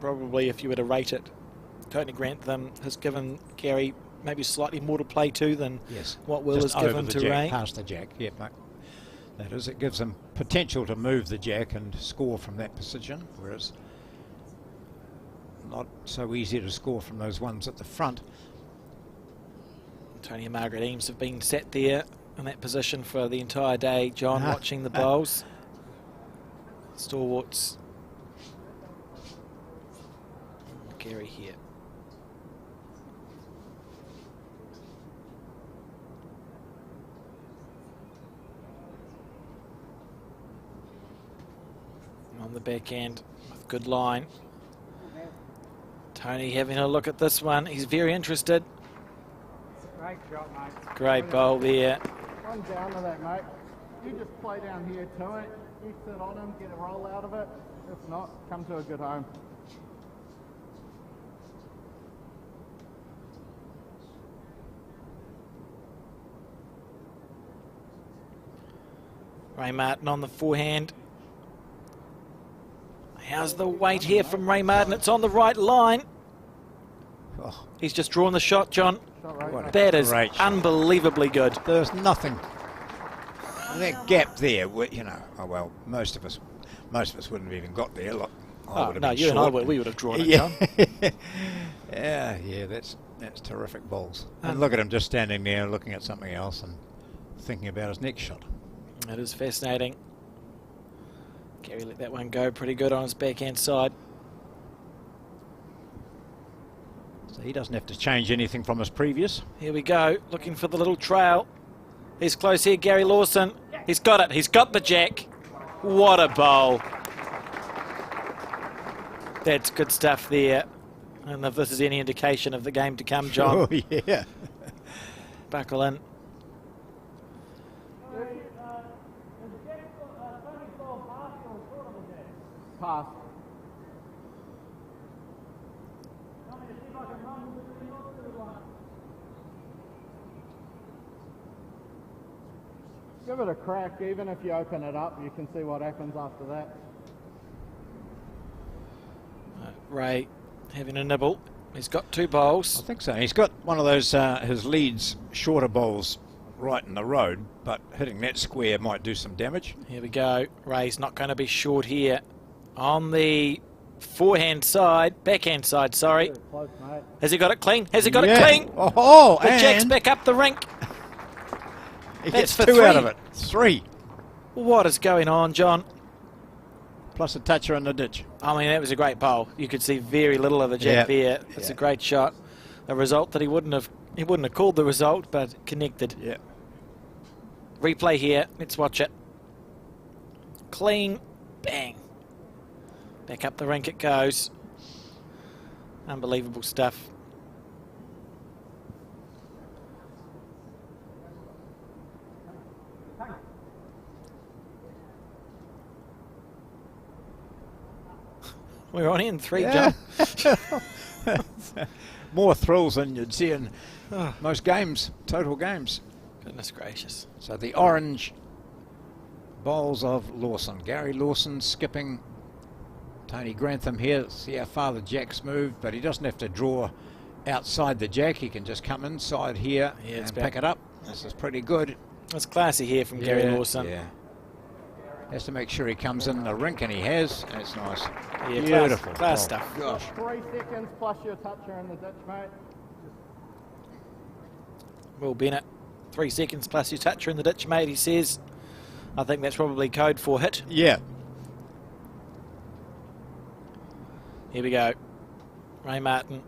Probably, if you were to rate it, Tony Grantham has given Gary maybe slightly more to play to than what Will has given to Ray. Past the jack, yeah. That is, it gives them potential to move the jack and score from that position, whereas not so easy to score from those ones at the front. Tony and Margaret Eames have been sat there in that position for the entire day, John, watching the bowls. Stalwarts. Gary here. On the backhand with good line. Tony having a look at this one. He's very interested. Great shot, mate. Great bowl there. One down to that, mate. You just play down here to it. You sit on him, get a roll out of it. If not, come to a good home. Ray Martin on the forehand. How's the weight here from Ray Martin? It's on the right line. Oh, He's just drawn the shot, John. what a That is great shot. unbelievably good. There's nothing. That gap there, you know. Oh well, most of us wouldn't have even got there. Look, I would have No, been you and I short. would. We would have drawn it, Yeah, John. yeah. That's terrific balls. And look at him just standing there, looking at something else and thinking about his next shot. It is fascinating. Gary let that one go pretty good on his backhand side. So he doesn't have to change anything from his previous. Here we go, looking for the little trail. He's close here, Gary Lawson. He's got it. He's got the jack. What a bowl. That's good stuff there. And if this is any indication of the game to come, John, Oh yeah. buckle in. Pass. Give it a crack, even if you open it up, you can see what happens after that. Ray having a nibble. He's got two bowls. I think so. He's got one of those his leads shorter bowls right in the road, but hitting that square might do some damage. Here we go. Ray's not going to be short here. On the forehand side, backhand side, sorry. Very close, mate. Has he got it clean? Has he got it Yeah. clean? Oh, The jack's and back up the rink. he That's gets for 2 out of three. it. 3 What is going on, John? plus a toucher in the ditch. I mean, that was a great bowl. You could see very little of the jack there. It's a great shot. A result that he wouldn't have called the result, but connected. Yeah. Replay here. Let's watch it. Clean. Bang. Back up the rink it goes. Unbelievable stuff. We're on in 3, Yeah. John. More thrills than you'd see in most games, total games. Goodness gracious. So the orange bowls of Lawson. Gary Lawson skipping Tony Grantham here. See how far the jack's moved, but he doesn't have to draw outside the jack. He can just come inside here and pick it up. This is pretty good. That's classy here from Gary Lawson. Yeah. Has to make sure he comes in the rink, and he has. That's nice. Yeah, Beautiful. class bowl. stuff. Gosh. 3 seconds plus your toucher in the ditch, mate. Will Bennett, 3 seconds plus your toucher in the ditch, mate, he says. I think that's probably code for hit. Yeah. Here we go. Ray Martin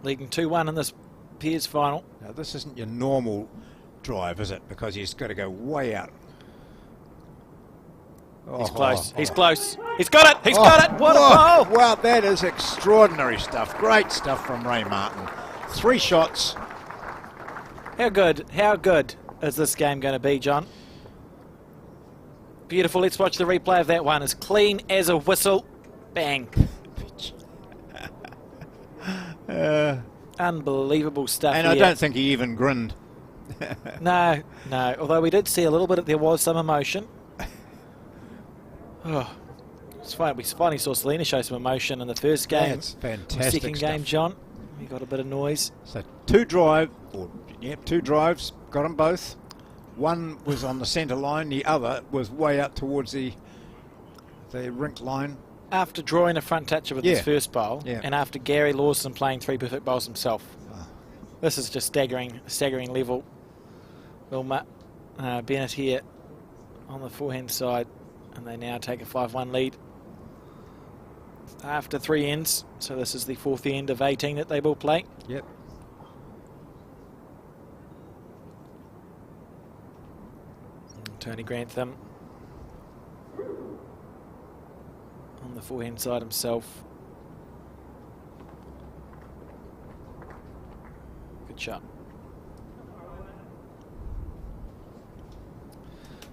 leading 2-1 in this Pairs final. Now, this isn't your normal drive, is it? Because he's got to go way out. He's Oh, close. oh, He's oh. close. He's got it. He's got it. What a Whoa. bowl. Wow, that is extraordinary stuff. Great stuff from Ray Martin. 3 shots. How good is this game going to be, John? Beautiful. Let's watch the replay of that one. As clean as a whistle. Bang. Unbelievable stuff. And here. I don't think he even grinned. No. Although we did see a little bit, there was some emotion. Oh, it's fine. We finally saw Selina show some emotion in the first game. That's fantastic The second stuff. game, John, we got a bit of noise. So 2 drives, got them both. One was on the centre line, the other was way up towards the rink line. After drawing a front toucher with his first bowl, and after Gary Lawson playing 3 perfect bowls himself. This is just staggering level. Wilma Bennett here on the forehand side, and they now take a 5-1 lead after 3 ends. So this is the 4th end of 18 that they will play. Yep. And Tony Grantham on the forehand side himself. Good shot.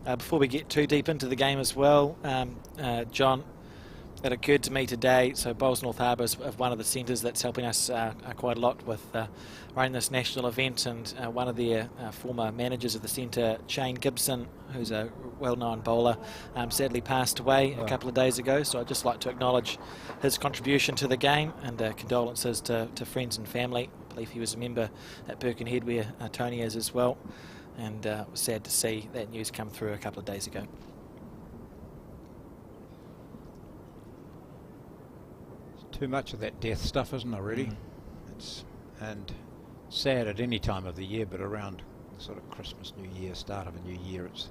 Before we get too deep into the game as well, John, it occurred to me today, so Bowls North Harbour is one of the centres that's helping us quite a lot with running this national event, and one of their former managers of the centre, Shane Gibson, who's a well-known bowler, sadly passed away a couple of days ago, so I'd just like to acknowledge his contribution to the game, and condolences to friends and family. I believe he was a member at Birkenhead where Tony is as well, and sad to see that news come through a couple of days ago. Too much of that death stuff, isn't it, really? And sad at any time of the year, but around sort of Christmas, New Year, start of a new year, it's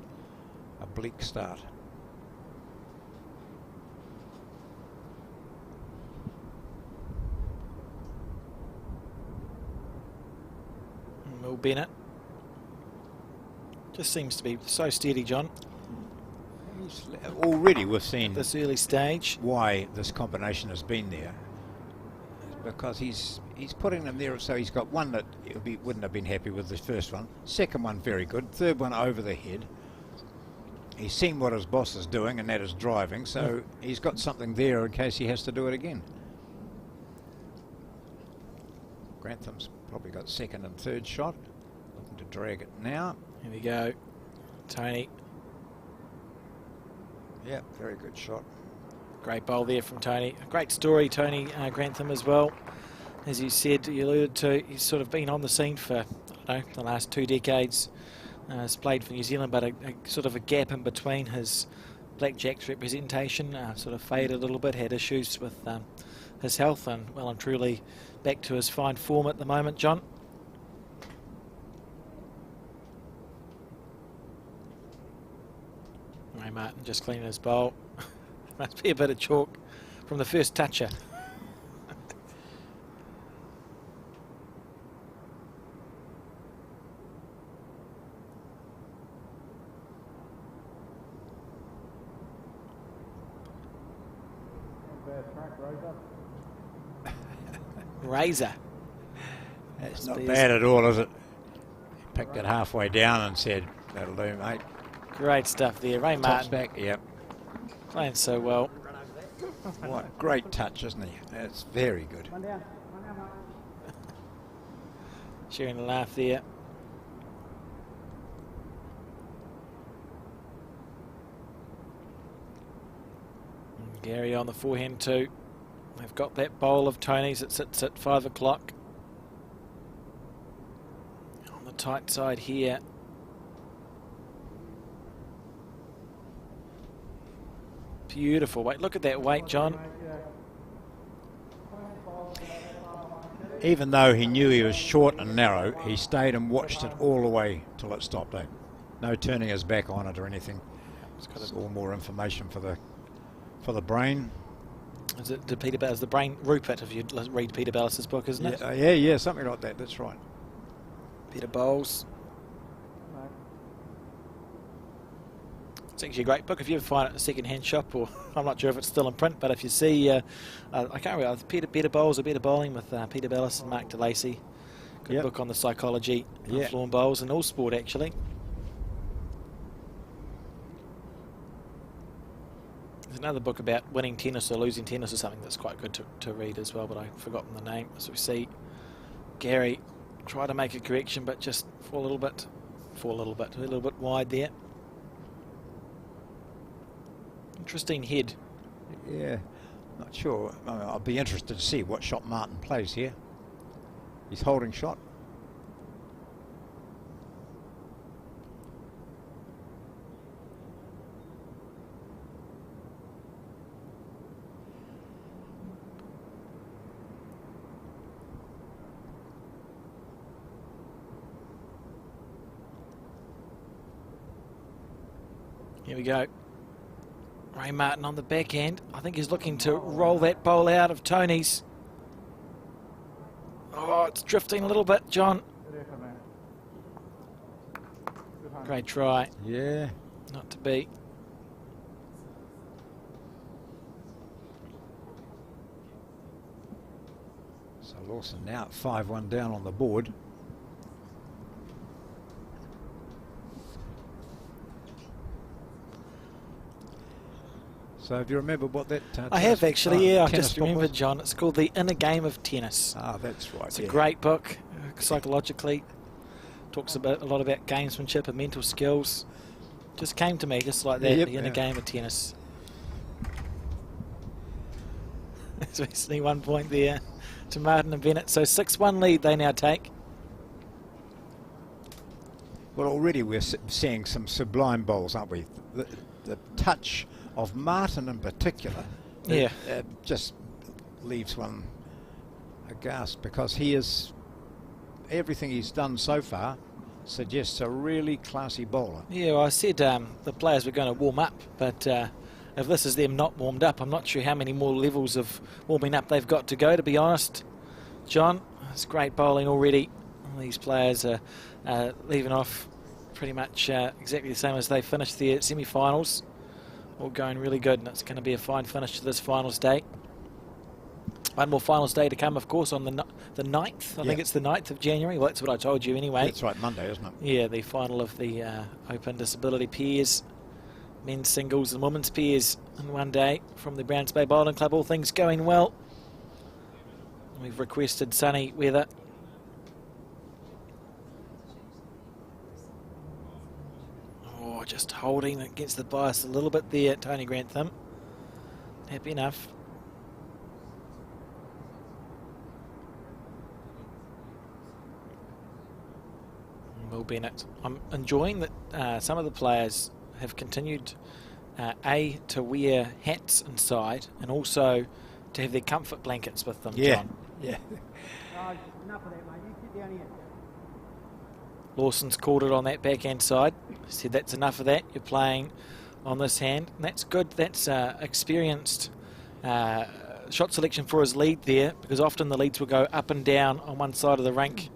a bleak start. Will Bennett just seems to be so steady, John. Already we've seen this early stage why this combination has been there, because he's putting them there, so he's got one that wouldn't have been happy with the first one, second one very good, third one over the head. He's seen what his boss is doing, and that is driving, so he's got something there in case he has to do it again. Grantham's probably got second and third shot, looking to drag it now. Here we go, Tony. Yeah, very good shot. Great bowl there from Tony. A great story, Tony Grantham as well. As you said, you alluded to, he's sort of been on the scene for, I don't know, the last 2 decades. Has played for New Zealand, but a sort of a gap in between his Blackjacks representation. Sort of faded a little bit, had issues with his health, and well and truly back to his fine form at the moment, John. Ray Martin just cleaning his bowl. Must be a bit of chalk from the first toucher. Razor. That's not bad at all, is it? He picked it halfway down and said, "That'll do, mate." Great stuff there. Ray Martin. Tops back, yep. Playing so well. What a great touch, isn't he? That's very good. Sharing a laugh there. And Gary on the forehand too. They've got that bowl of Tony's that sits at 5 o'clock. On the tight side here. Beautiful weight. Look at that weight, John. Even though he knew he was short and narrow, he stayed and watched it all the way till it stopped. No turning his back on it or anything. It's all more information for the brain. Is it the brain Rupert, if you read Peter Ballas's book, isn't it? Yeah, something like that. That's right. Peter Bowles. It's actually a great book if you ever find it in a second-hand shop, or I'm not sure if it's still in print, but if you see, I can't remember, Peter Bowles or Peter Bowling with Peter Ballas and Mark DeLacy. Good book on the psychology of lawn bowls and all sport, actually. There's another book about winning tennis or losing tennis or something that's quite good to read as well, but I've forgotten the name. So we see Gary try to make a correction, but just a little bit wide there. Interesting head. Yeah, not sure. I'll be interested to see what shot Martin plays here. He's holding shot. Here we go. Ray Martin on the backhand. I think he's looking to roll that bowl out of Tony's. Oh, it's drifting a little bit, John. Good effort, man. Good hunt. Great try. Yeah. Not to beat. So Lawson now at 5-1 down on the board. So do you remember what that... I have actually, yeah. I tennis just book remembered, was? John. It's called The Inner Game of Tennis. Ah, that's right. It's a yeah. great book, psychologically. Talks about a lot about gamesmanship and mental skills. Just came to me just like that, Yep, The Inner yeah. Game of Tennis. So we see 1 point there to Martin and Bennett. So 6-1 lead they now take. Well, already we're seeing some sublime bowls, aren't we? The touch of Martin in particular, Yeah. just leaves one aghast, because he is, everything he's done so far suggests a really classy bowler. Yeah, well, I said the players were going to warm up, but if this is them not warmed up, I'm not sure how many more levels of warming up they've got to go, to be honest. John, it's great bowling already. These players are leaving off pretty much exactly the same as they finished their semi-finals. All going really good, and it's going to be a fine finish to this finals day. One more finals day to come, of course, on the 9th. I think it's the 9th of January. Well, that's what I told you anyway. That's right, Monday, isn't it? Yeah, the final of the Open Disability Pairs, men's singles and women's pairs in one day from the Browns Bay Bowling Club. All things going well. We've requested sunny weather. Oh, just holding against the bias a little bit there, Tony Grantham. Happy enough. Will Bennett. I'm enjoying that some of the players have continued to wear hats inside, and also to have their comfort blankets with them, Yeah. John. Yeah. Enough of that, mate. You sit down here. Lawson's called it on that backhand side. He said that's enough of that. You're playing on this hand. And that's good. That's experienced shot selection for his lead there, because often the leads will go up and down on one side of the rink.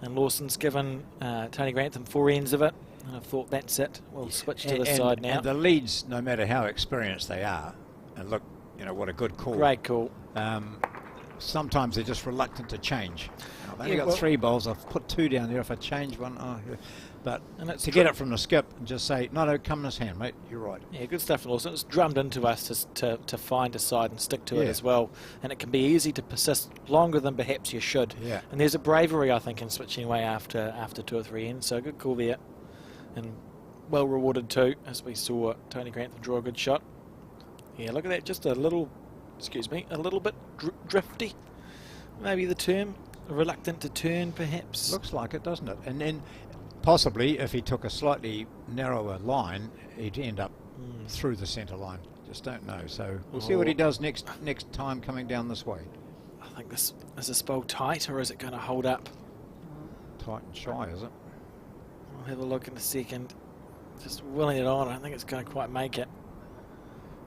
And Lawson's given Tony Grantham 4 ends of it. And I thought that's it. We'll switch to this side now. And the leads, no matter how experienced they are, and look, you know, what a good call. Great call. Sometimes they're just reluctant to change. I've only Yeah, got well- 3 bowls. I've put 2 down there. If I change one, yeah. But And it's to get it from the skip and just say, no, come this hand, mate. You're right. Yeah, good stuff from Lawson. It's drummed into us to find a side and stick to it Yeah. as well. And it can be easy to persist longer than perhaps you should. Yeah. And there's a bravery, I think, in switching away after 2 or 3 ends. So good call there. And well rewarded too, as we saw Tony Grantham draw a good shot. Yeah, look at that. Just a little bit drifty. Maybe the term. Reluctant to turn, perhaps. Looks like it, doesn't it? And then possibly if he took a slightly narrower line, he'd end up through the centre line. Just don't know. So we'll see what he does next time coming down this way. I think is this bowl tight, or is it going to hold up? Tight and shy, is it? I'll have a look in a second. Just willing it on. I don't think it's going to quite make it.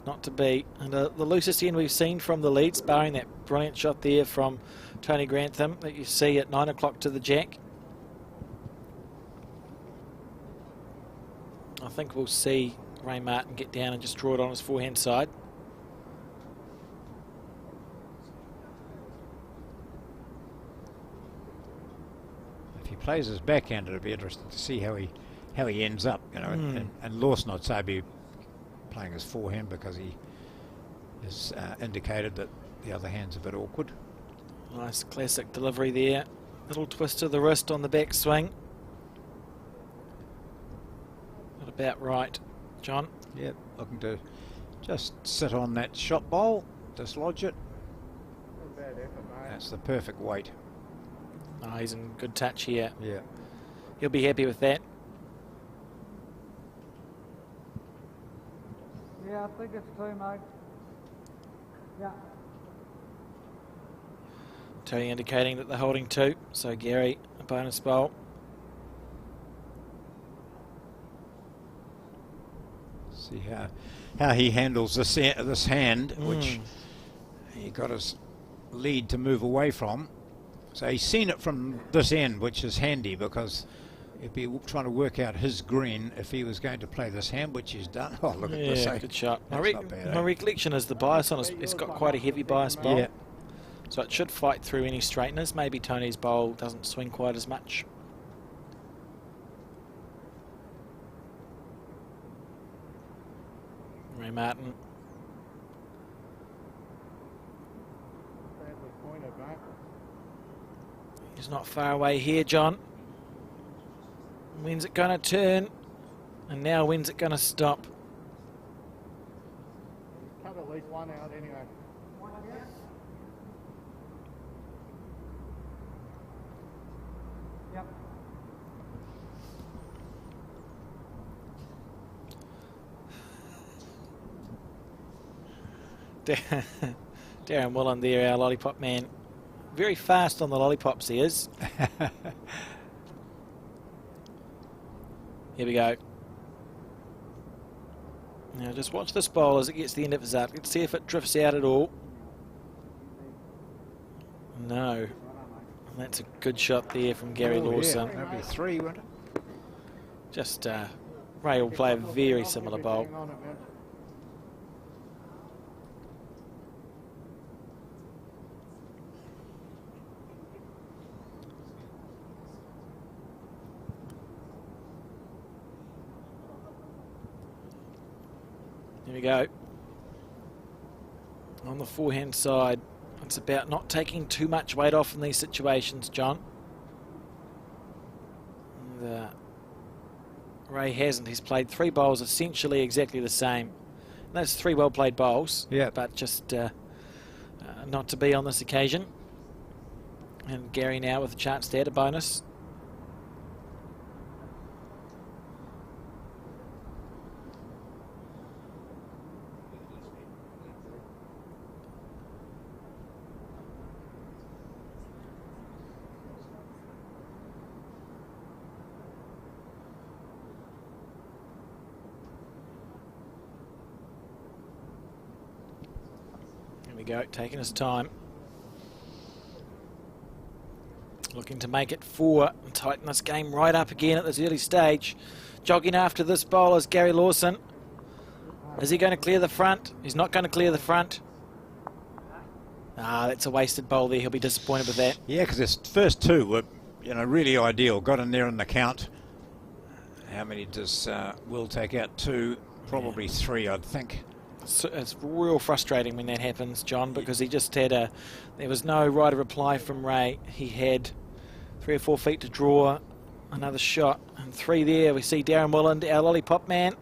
Not to be. And the loosest end we've seen from the leads, barring that brilliant shot there from Tony Grantham that you see at 9 o'clock to the jack. I think we'll see Ray Martin get down and just draw it on his forehand side. If he plays his backhand, it'll be interesting to see how he ends up. You know, and Lawson, I'd say, be playing his forehand, because he has indicated that the other hand's a bit awkward. Nice classic delivery there. Little twist of the wrist on the back swing. Not about right, John. Yep, looking to just sit on that shot bowl, dislodge it. Not bad effort, mate. That's the perfect weight. Oh, he's in good touch here. Yeah. He'll be happy with that. Yeah, I think it's 2, mate. Yeah. Tony indicating that they're holding 2. So Gary, a bonus bowl. See how he handles this hand, which he got his lead to move away from. So he's seen it from this end, which is handy because he'd be trying to work out his green if he was going to play this hand, which he's done. Oh, look at this. Good shot. My bad, recollection is the bias on it's got quite a heavy bias bowl. Yeah. So it should fight through any straighteners. Maybe Tony's bowl doesn't swing quite as much. Ray Martin. Badly pointed, mate. He's not far away here, John. When's it going to turn? And now when's it going to stop? Cut at least one out anyway. Darron Wolland there, our lollipop man. Very fast on the lollipops he is. Here we go. Now just watch this bowl as it gets to the end of his arc. Let's see if it drifts out at all. No. That's a good shot there from Gary Lawson. Yeah, that'd be 3, wouldn't it? Just Ray will play a very similar bowl. Here we go. On the forehand side, it's about not taking too much weight off in these situations, John. And, Ray hasn't. He's played 3 bowls essentially exactly the same. And that's 3 well-played bowls, but just not to be on this occasion. And Gary now with a chance to add a bonus. Go, taking his time. Looking to make it 4 and tighten this game right up again at this early stage. Jogging after this bowl is Gary Lawson. Is he going to clear the front? He's not going to clear the front. That's a wasted bowl there. He'll be disappointed with that. Yeah, because his first 2 were, really ideal. Got in there in the count. How many does Will take out? 2, probably 3, I'd think. It's real frustrating when that happens, John, because he just had there was no right of reply from Ray. He had 3 or 4 feet to draw another shot, and 3 there. We see Darron Wolland, our lollipop man.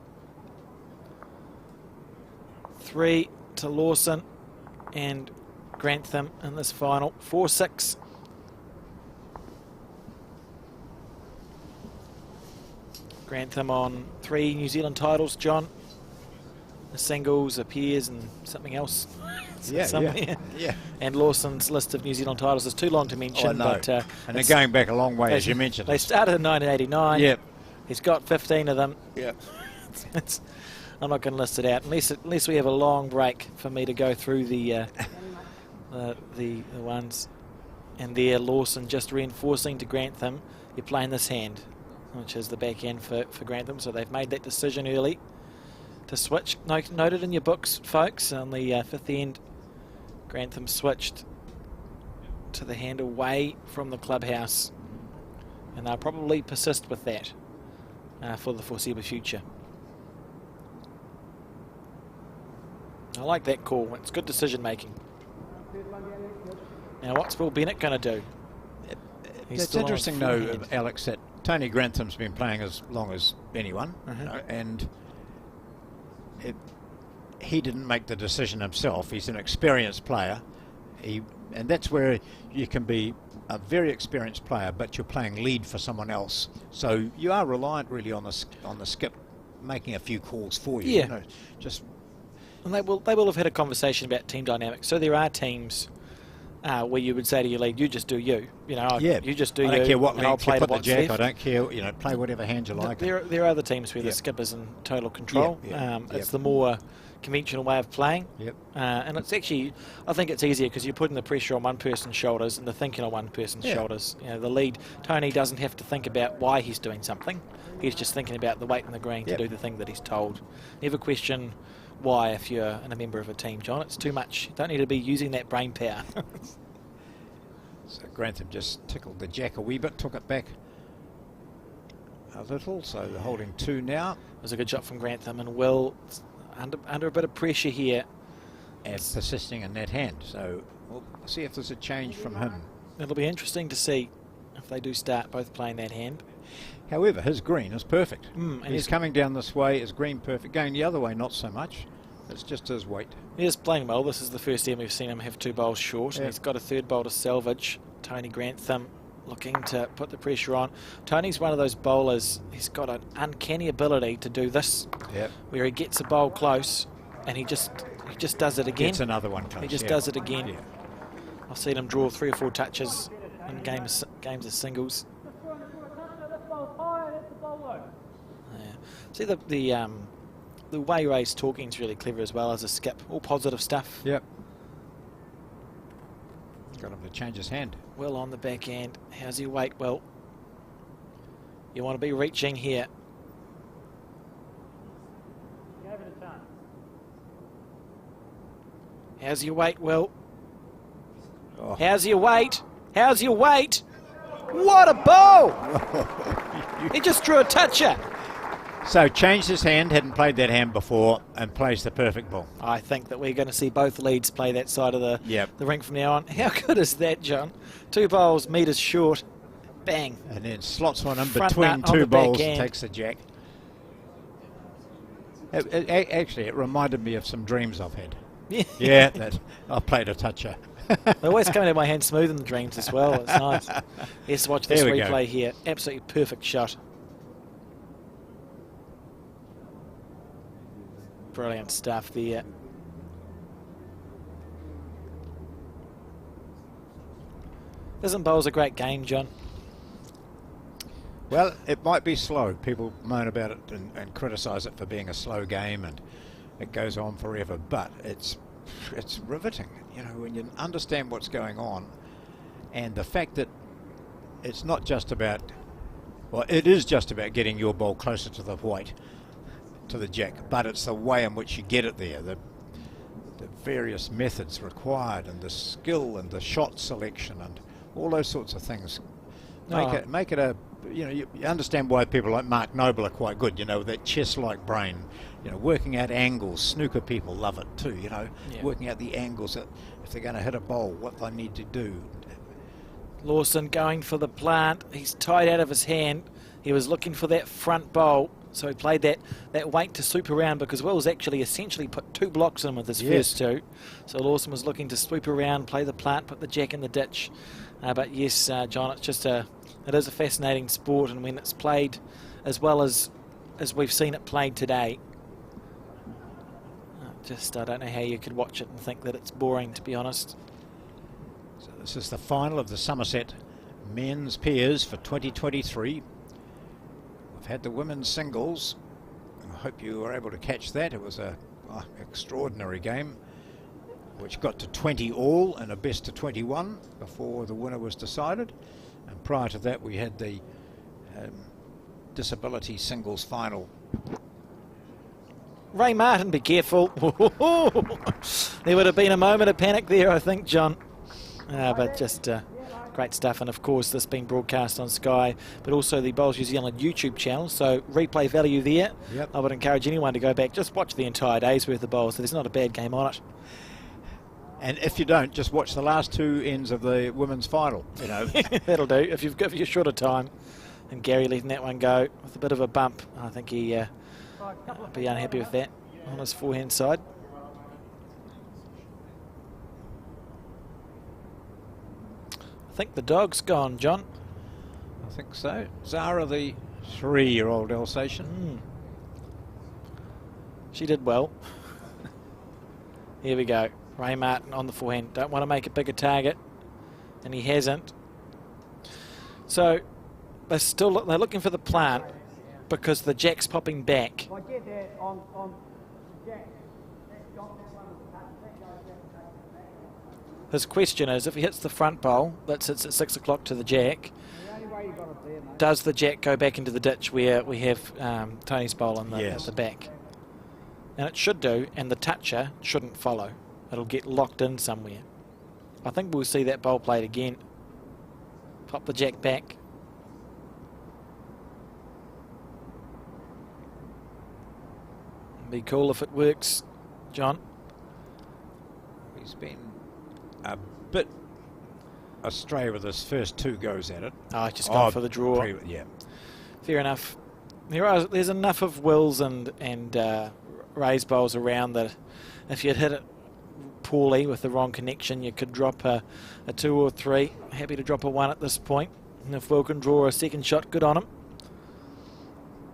3 to Lawson and Grantham in this final. 4-6. Grantham on 3 New Zealand titles, John. The singles, appears, and something else. Yeah. And Lawson's list of New Zealand titles is too long to mention. But, and they're going back a long way, as you mentioned. They started in 1989. Yep. He's got 15 of them. Yeah. I'm not going to list it out unless we have a long break for me to go through the ones. And there, Lawson just reinforcing to Grantham. You're playing this hand, which is the back end for Grantham. So they've made that decision early to switch. Noted in your books, folks, on the 5th end, Grantham switched to the hand away from the clubhouse, and they'll probably persist with that for the foreseeable future. I like that call. It's good decision making. Now what's Will Bennett going to do? It's interesting though, Alex, that Tony Grantham's been playing as long as anyone, and he didn't make the decision himself. He's an experienced player, and that's where you can be a very experienced player, but you're playing lead for someone else. So you are reliant really on the skip making a few calls for you. Yeah. Just and they will have had a conversation about team dynamics. So there are teams where you would say to your lead, you just do you. You know, Yeah. you just do I don't you. care what and I'll length you play to put the what's jack. left. I don't care. You know, play whatever hand you like. There are other teams where the Yep. skipper's in total control. Yep. It's the more conventional way of playing. Yep. And it's actually, I think it's easier because you're putting the pressure on one person's shoulders and the thinking on one person's Yeah. shoulders. You know, the lead, Tony doesn't have to think about why he's doing something. He's just thinking about the weight in the green Yep. to do the thing that he's told. Never question why if you're a member of a team, John. It's too much. You don't need to be using that brain power. So Grantham just tickled the jack a wee bit, took it back a little, so they're holding 2 now. It was a good shot from Grantham, and Will under a bit of pressure here. And persisting in that hand, so we'll see if there's a change from him. It'll be interesting to see if they do start both playing that hand. However, his green is perfect. And He's coming down this way, his green perfect. Going the other way, not so much. It's just his weight. He is playing well. This is the first time we've seen him have 2 bowls short, Yeah. and he's got a 3rd bowl to salvage. Tony Grantham looking to put the pressure on. Tony's one of those bowlers, he's got an uncanny ability to do this, Yep. where he gets a bowl close and he just does it again. Gets another one close. He just yeah. does it again. Yeah. I've seen him draw 3 or 4 touches in games of singles. Yeah. See the way Ray's talking is really clever as well as a skip. All positive stuff. Yep. Got him to change his hand. Well on the back end. How's your weight? Well, you want to be reaching here. How's your weight, Will? Oh. How's your weight? How's your weight? What a bowl! He just drew a toucher. So changed his hand, hadn't played that hand before, and plays the perfect ball. I think that we're going to see both leads play that side of the rink from now on. How good is that, John? 2 bowls, metres short. Bang. And then slots one in Front between nut on 2 the back bowls and end. takes the jack. Actually, it reminded me of some dreams I've had. Yeah, I played a toucher. They always come into my hand smooth in the dreams as well. It's nice. Let's watch this There we go. replay here. Absolutely perfect shot. Brilliant stuff there. Isn't bowls a great game, John? Well, it might be slow. People moan about it and criticise it for being a slow game, and it goes on forever. But it's riveting, you know, when you understand what's going on, and the fact that it's not just about, well, it is just about getting your ball closer to the white, to the jack, but it's the way in which you get it there, the various methods required, and the skill and the shot selection and all those sorts of things. Make it a, you know, you understand why people like Mark Noble are quite good, you know, that chess-like brain, you know, working out angles. Snooker people love it too, you know, working out the angles that if they're going to hit a bowl, what they need to do. Lawson going for the plant. He's tied out of his hand. He was looking for that front bowl, so he played that weight to swoop around, because Will's actually essentially put 2 blocks in with his first 2. So Lawson was looking to swoop around, play the plant, put the jack in the ditch. But yes, John, it's just it is a fascinating sport, and when it's played as well as we've seen it played today, I don't know how you could watch it and think that it's boring, to be honest. So this is the final of the Summerset men's pairs for 2023. We've had the women's singles. I hope you were able to catch that. It was a extraordinary game, which got to 20 all and a best of 21 before the winner was decided. And prior to that, we had the disability singles final. Ray Martin, be careful. There would have been a moment of panic there, I think, John. But just great stuff. And of course, this being broadcast on Sky, but also the Bowls New Zealand YouTube channel. So replay value there. Yep. I would encourage anyone to go back, just watch the entire day's worth of bowls. So there's not a bad game on it. And if you don't, just watch the last 2 ends of the women's final. You know, That'll do. If you've got your shorter time. And Gary letting that one go with a bit of a bump. I think he be unhappy with that on his forehand side. I think the dog's gone, John. I think so. Zara, the 3-year-old Alsatian. She did well. Here we go. Ray Martin on the forehand. Don't want to make a bigger target. and he hasn't. So they're looking for the plant because the jack's popping back. I get that on Jack. His question is, if he hits the front bowl that sits at 6 o'clock to the jack, The only way you got it there, mate. does the jack go back into the ditch where we have Tony's bowl at the back? And it should do, and the toucher shouldn't follow. It'll get locked in somewhere. I think we'll see that bowl played again. Pop the jack back. Be cool if it works, John. He's been a bit astray with his first 2 goes at it. Oh, just gone for the draw. Yeah. Fair enough. There's enough of Wills and Ray's bowls around that if you'd hit it poorly with the wrong connection, you could drop a 2 or 3. Happy to drop a 1 at this point. And if Will can draw a second shot, good on him.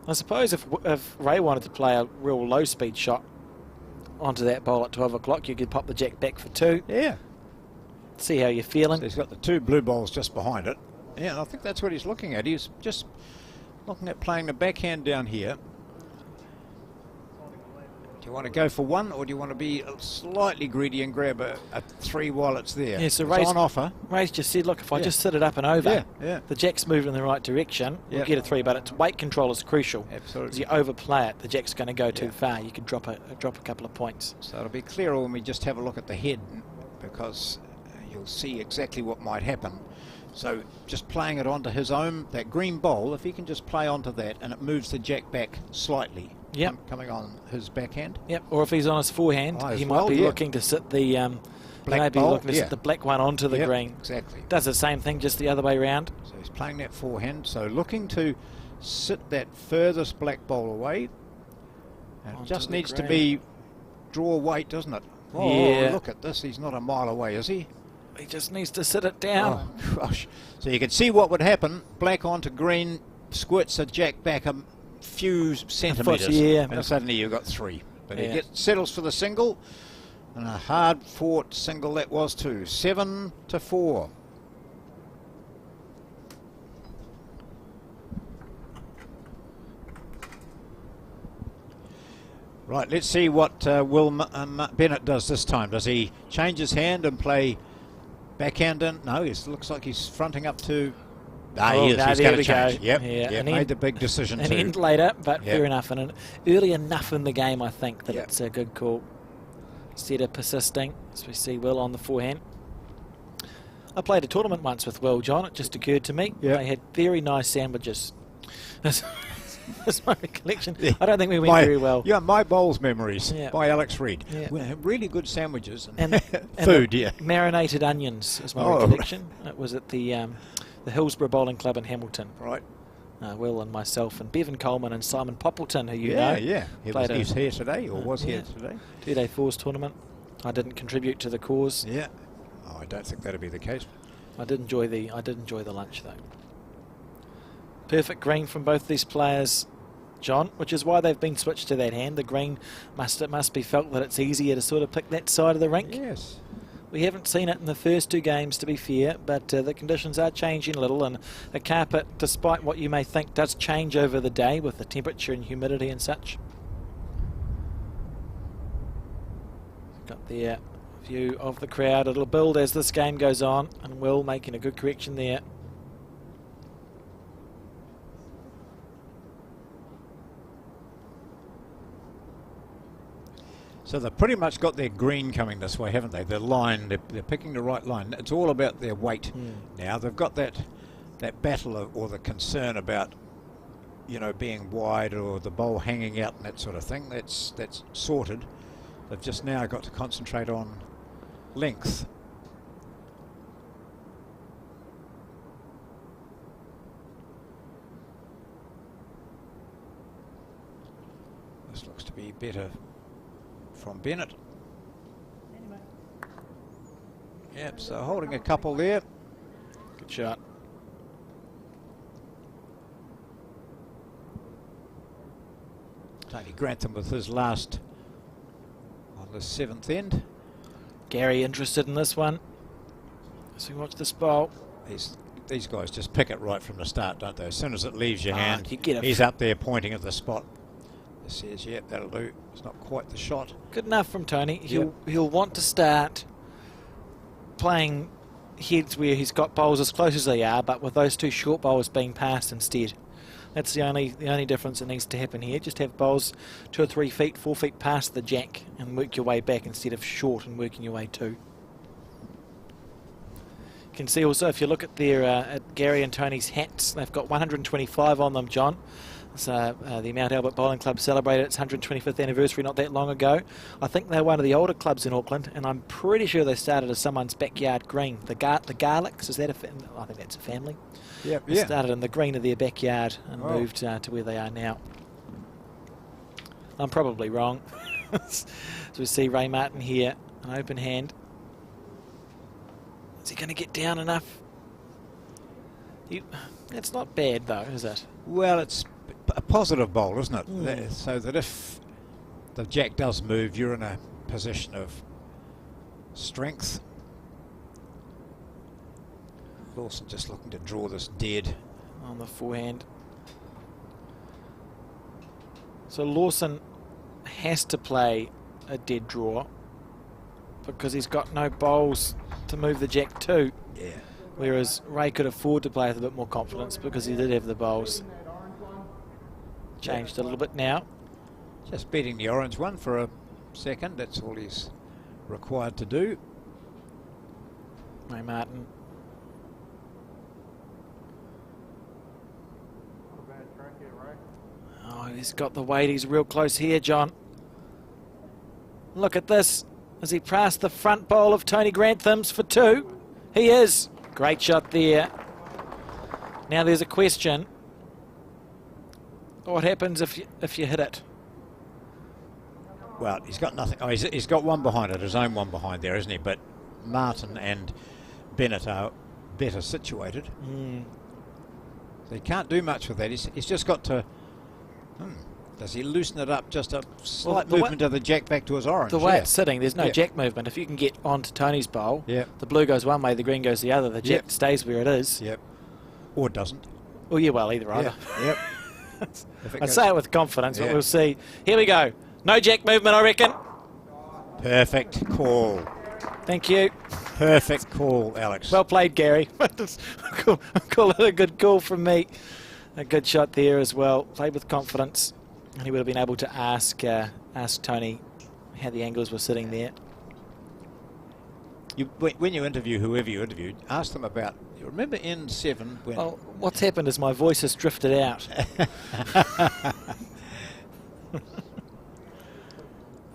I suppose if Ray wanted to play a real low-speed shot onto that bowl at 12 o'clock, you could pop the jack back for 2. Yeah. See how you're feeling. So he's got the 2 blue bowls just behind it. Yeah, and I think that's what he's looking at. He's just looking at playing the backhand down here. Do you want to go for 1, or do you want to be slightly greedy and grab a 3 while it's there? Yeah, so it's on offer. Ray's just said, look, if I just sit it up and over, Yeah. the jack's moving in the right direction, we'll get a 3, but its weight control is crucial. Absolutely. As you overplay it, the jack's going to go too far. You could drop a couple of points. So it'll be clearer when we just have a look at the head, because you'll see exactly what might happen. So just playing it onto his own, that green bowl, if he can just play onto that and it moves the jack back slightly. Yep. Coming on his backhand. Yep. Or if he's on his forehand, he might be looking to sit the black bowl, looking to sit the black one onto the green. Exactly. Does the same thing, just the other way around. So he's playing that forehand. So looking to sit that furthest black bowl away. And it just needs to be draw weight, doesn't it? Oh, yeah. Look at this. He's not a mile away, is he? He just needs to sit it down. Oh, gosh. So you can see what would happen. Black onto green, squirts the jack back a few centimetres. And suddenly you've got 3. But he settles for the single. And a hard-fought single that was too. 7-4. Right, let's see what Bennett does this time. Does he change his hand and play backhand in? No, it looks like he's fronting up to... He's got to change. Yep, made the big decision an too. end later, but fair enough. And early enough in the game, I think, that it's a good call. Instead of persisting, as we see Will on the forehand. I played a tournament once with Will, John. It just occurred to me. They had very nice sandwiches. That's my recollection. Yeah. I don't think we went very well. Yeah, My Bowls Memories by Alex Reid. Yeah. Really good sandwiches and food, marinated onions is my recollection. It was at the Hillsborough Bowling Club in Hamilton. Right. Will and myself and Bevan Coleman and Simon Poppleton, who you know. Yeah. He's here today, or was here today. 2-day fours tournament. I didn't contribute to the cause. Yeah. Oh, I don't think that'd be the case. I did enjoy the lunch though. Perfect green from both these players, John, which is why they've been switched to that hand. The green must be felt that it's easier to sort of pick that side of the rink. Yes. We haven't seen it in the first 2 games, to be fair, but the conditions are changing a little, and the carpet, despite what you may think, does change over the day with the temperature and humidity and such. Got the view of the crowd. It'll build as this game goes on, and Will making a good correction there. So they've pretty much got their green coming this way, haven't they? The line, they're picking the right line. It's all about their weight now. They've got that battle or the concern about, being wide or the bowl hanging out and that sort of thing. That's sorted. They've just now got to concentrate on length. This looks to be better from Bennett. Yep, so holding a couple there. Good shot. Tony Grantham with his last on the 7th end. Gary interested in this one. So watch this bowl. These guys just pick it right from the start, don't they? As soon as it leaves your hand, you get he's up there pointing at the spot. He says, yep, that'll do. It's not quite the shot. Good enough from Tony. He'll want to start playing heads where he's got bowls as close as they are, but with those two short bowls being passed instead. That's the only difference that needs to happen here. Just have bowls 2 or 3 feet, 4 feet past the jack and work your way back instead of short and working your way to. You can see also if you look at their at Gary and Tony's hats, they've got 125 on them, John. So the Mount Albert Bowling Club celebrated its 125th anniversary not that long ago. I think they're one of the older clubs in Auckland, and I'm pretty sure they started as someone's backyard green. The Garlicks, is that I think that's a family. Yep, They started in the green of their backyard and moved to where they are now. I'm probably wrong. So we see Ray Martin here, an open hand. Is he going to get down enough? It's not bad though, is it? Well, it's a positive bowl, isn't it? So that if the jack does move, you're in a position of strength. Lawson just looking to draw this dead on the forehand. So Lawson has to play a dead draw because he's got no bowls to move the jack to. Yeah. Whereas Ray could afford to play with a bit more confidence because he did have the bowls. Changed a little bit now. Just beating the orange one for a second. That's all he's required to do. Ray Martin. Oh, he's got the weight. He's real close here, John. Look at this. Has he passed the front bowl of Tony Grantham's for 2? He is. Great shot there. Now there's a question. What happens if you hit it? Well, he's got nothing. Oh, he's got one behind it, his own one behind there, isn't he? But Martin and Bennett are better situated. So he can't do much with that. He's just got to... Does he loosen it up? Just a slight movement of the jack back to his orange. The way it's sitting, there's no jack movement. If you can get onto Tony's bowl, the blue goes one way, the green goes the other. The jack stays where it is. Yep. Or doesn't. Oh, yeah, well, either either. Yep. I say it with confidence, but we'll see. Here we go. No jack movement, I reckon. Perfect call. Thank you. Perfect call, Alex. Well played, Gary. I'll call it a good call from me. A good shot there as well. Played with confidence. And he would have been able to ask Tony how the angles were sitting there. When you interview whoever you interviewed, ask them about... You remember in 7 when... Well, what's happened is my voice has drifted out.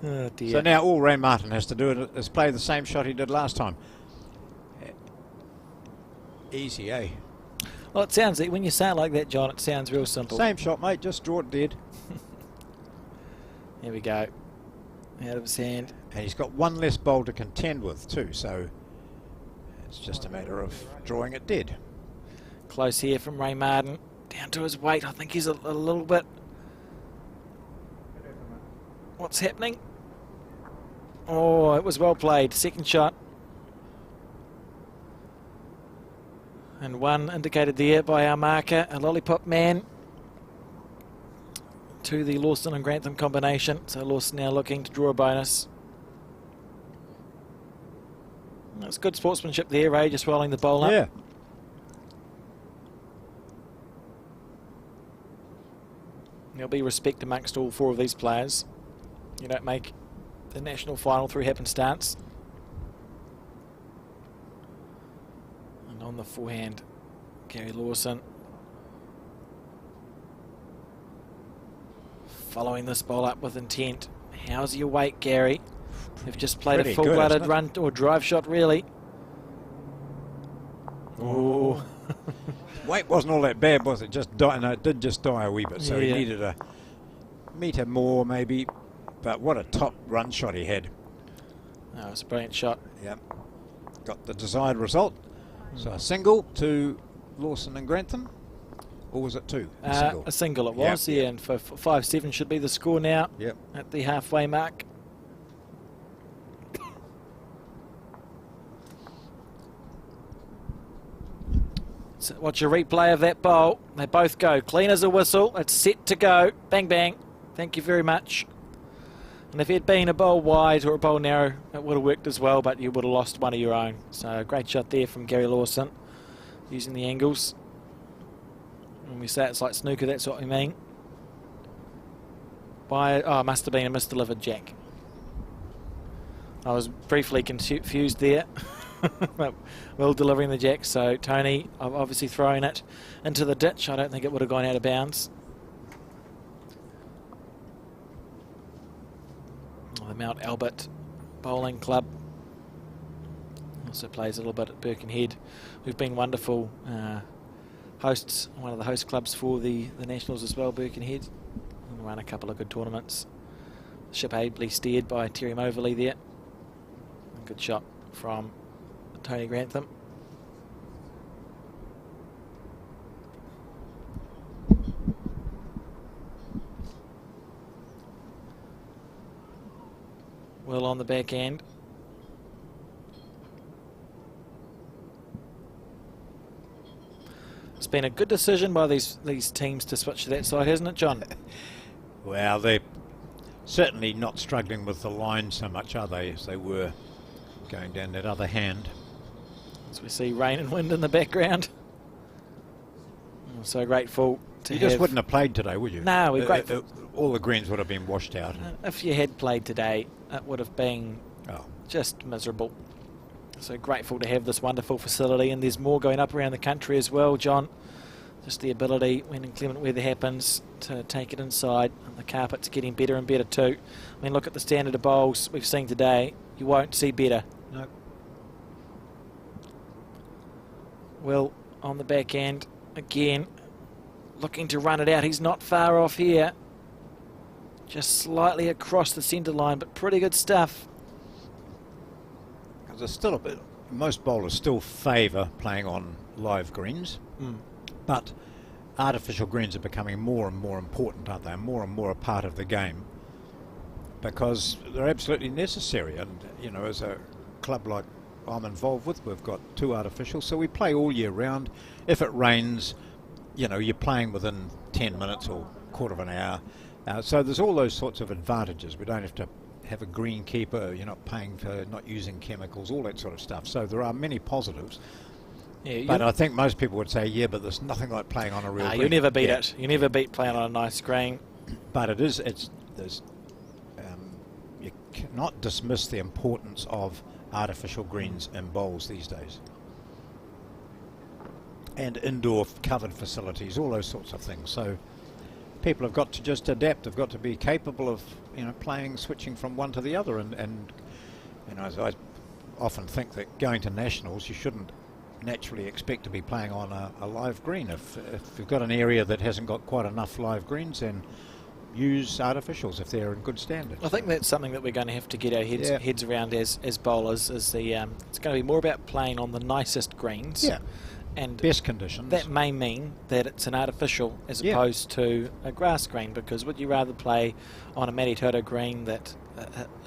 Oh dear. So now all Ray Martin has to do is play the same shot he did last time. Easy, eh? Well, it sounds, when you say it like that, John, it sounds real simple. Same shot, mate, just draw it dead. Here we go. Out of his hand. And he's got one less bowl to contend with too, so it's just a matter of drawing it dead. Close here from Ray Martin. Down to his weight. I think he's a little bit... What's happening? Oh, it was well played. Second shot. And one indicated there by our marker, a lollipop man, to the Lawson and Grantham combination. So Lawson now looking to draw a bonus. That's good sportsmanship there, Ray, just rolling the bowl up. Yeah. There'll be respect amongst all 4 of these players. You don't make the national final through happenstance. And on the forehand, Gary Lawson. Following this ball up with intent. How's your weight, Gary? You've just played a full-blooded run or drive shot, really. Oh. Weight wasn't all that bad, was it? Just no, it did just die a wee bit, so he needed a metre more, maybe. But what a top run shot he had. Oh, it's a brilliant shot. Yep. Got the desired result. So a single to Lawson and Grantham. Or was it 2? A single it was, yep. And for 5-7 should be the score now. Yep. At the halfway mark. So watch a replay of that bowl. They both go clean as a whistle. It's set to go. Bang, bang. Thank you very much. And if it had been a bowl wide or a bowl narrow, it would have worked as well, but you would have lost one of your own. So great shot there from Gary Lawson, using the angles. When we say it's like snooker, that's what we mean. Oh, must have been a misdelivered jack. I was briefly confused there. Well, delivering the jack, so Tony obviously throwing it into the ditch. I don't think it would have gone out of bounds. The Mount Albert Bowling Club also plays a little bit at Birkenhead. We've been wonderful hosts, one of the host clubs for the Nationals as well, Birkenhead. And run a couple of good tournaments. Ship ably steered by Terry Moverley there. A good shot from Tony Grantham. Well on the back end. It's been a good decision by these teams to switch to that side, hasn't it, John? Well, they're certainly not struggling with the line so much, are they, as they were going down that other hand. As we see rain and wind in the background. I'm so grateful to You just wouldn't have played today, would you? No, we're grateful. All the greens would have been washed out. If you had played today, it would have been just miserable. So grateful to have this wonderful facility, and there's more going up around the country as well, John. Just the ability, when inclement weather happens, to take it inside, and the carpet's getting better and better too. I mean, look at the standard of bowls we've seen today. You won't see better. No. Well, on the back end, again, looking to run it out. He's not far off here. Just slightly across the centre line, but pretty good stuff. There's still a bit. Most bowlers still favour playing on live greens, but artificial greens are becoming more and more important, aren't they? More and more a part of the game, because they're absolutely necessary. And you know, as a club like I'm involved with, we've got 2 artificials, so we play all year round. If it rains, you know, you're playing within 10 minutes or quarter of an hour. So there's all those sorts of advantages. We don't have to have a greenkeeper, you're not paying for not using chemicals, all that sort of stuff. So there are many positives. Yeah, but I think most people would say, yeah, but there's nothing like playing on a real green. You never beat it. You never beat playing on a nice green. But you cannot dismiss the importance of artificial greens in bowls these days. And indoor covered facilities, all those sorts of things. So people have got to just adapt. They've got to be capable of, you know, switching from one to the other. And you know, as I often think that going to nationals, you shouldn't naturally expect to be playing on a live green. If you've got an area that hasn't got quite enough live greens, then use artificials if they're in good standard. I think that's something that we're going to have to get our heads around as bowlers. Is it's going to be more about playing on the nicest greens. Yeah. And best conditions. That may mean that it's an artificial as opposed to a grass green, because would you rather play on a Matty Toto green that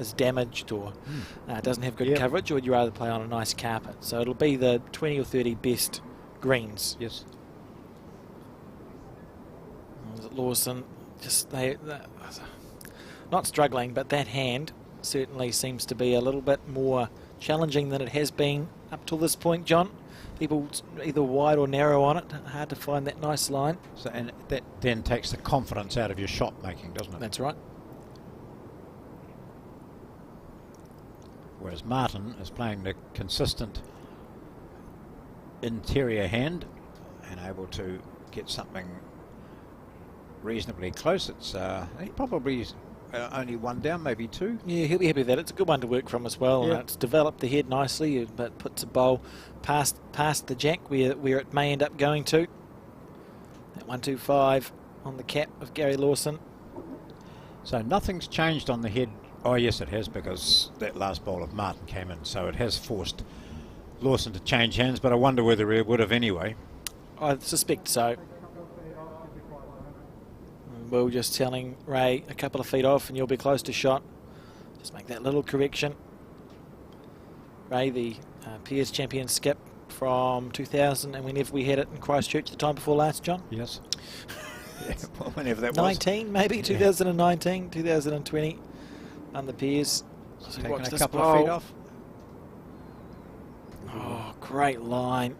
is damaged or doesn't have good coverage, or would you rather play on a nice carpet? So it'll be the 20 or 30 best greens. Yes. Lawson, just they're not struggling, but that hand certainly seems to be a little bit more challenging than it has been up till this point, John. People either wide or narrow on it. Hard to find that nice line. So, and that then takes the confidence out of your shot making, doesn't it? That's right. Whereas Martin is playing the consistent interior hand and able to get something reasonably close. It's he probably only 1 down, maybe 2. Yeah, he'll be happy with that. It's a good one to work from as well. Yeah. And it's developed the head nicely, but puts a bowl past the jack where it may end up going to. That 125 on the cap of Gary Lawson. So nothing's changed on the head. Oh yes, it has, because that last bowl of Martin came in, so it has forced Lawson to change hands, but I wonder whether he would have anyway. I suspect so. Will just telling Ray a couple of feet off and you'll be close to shot. Just make that little correction. Ray, the PS champion skip, from 2000 and whenever we had it in Christchurch the time before last, John? Yes. Yeah, well, whenever that 19 maybe, Yeah. 2019, 2020 on the pairs. So Taking watch a this couple bowl. of feet off. Oh, great line.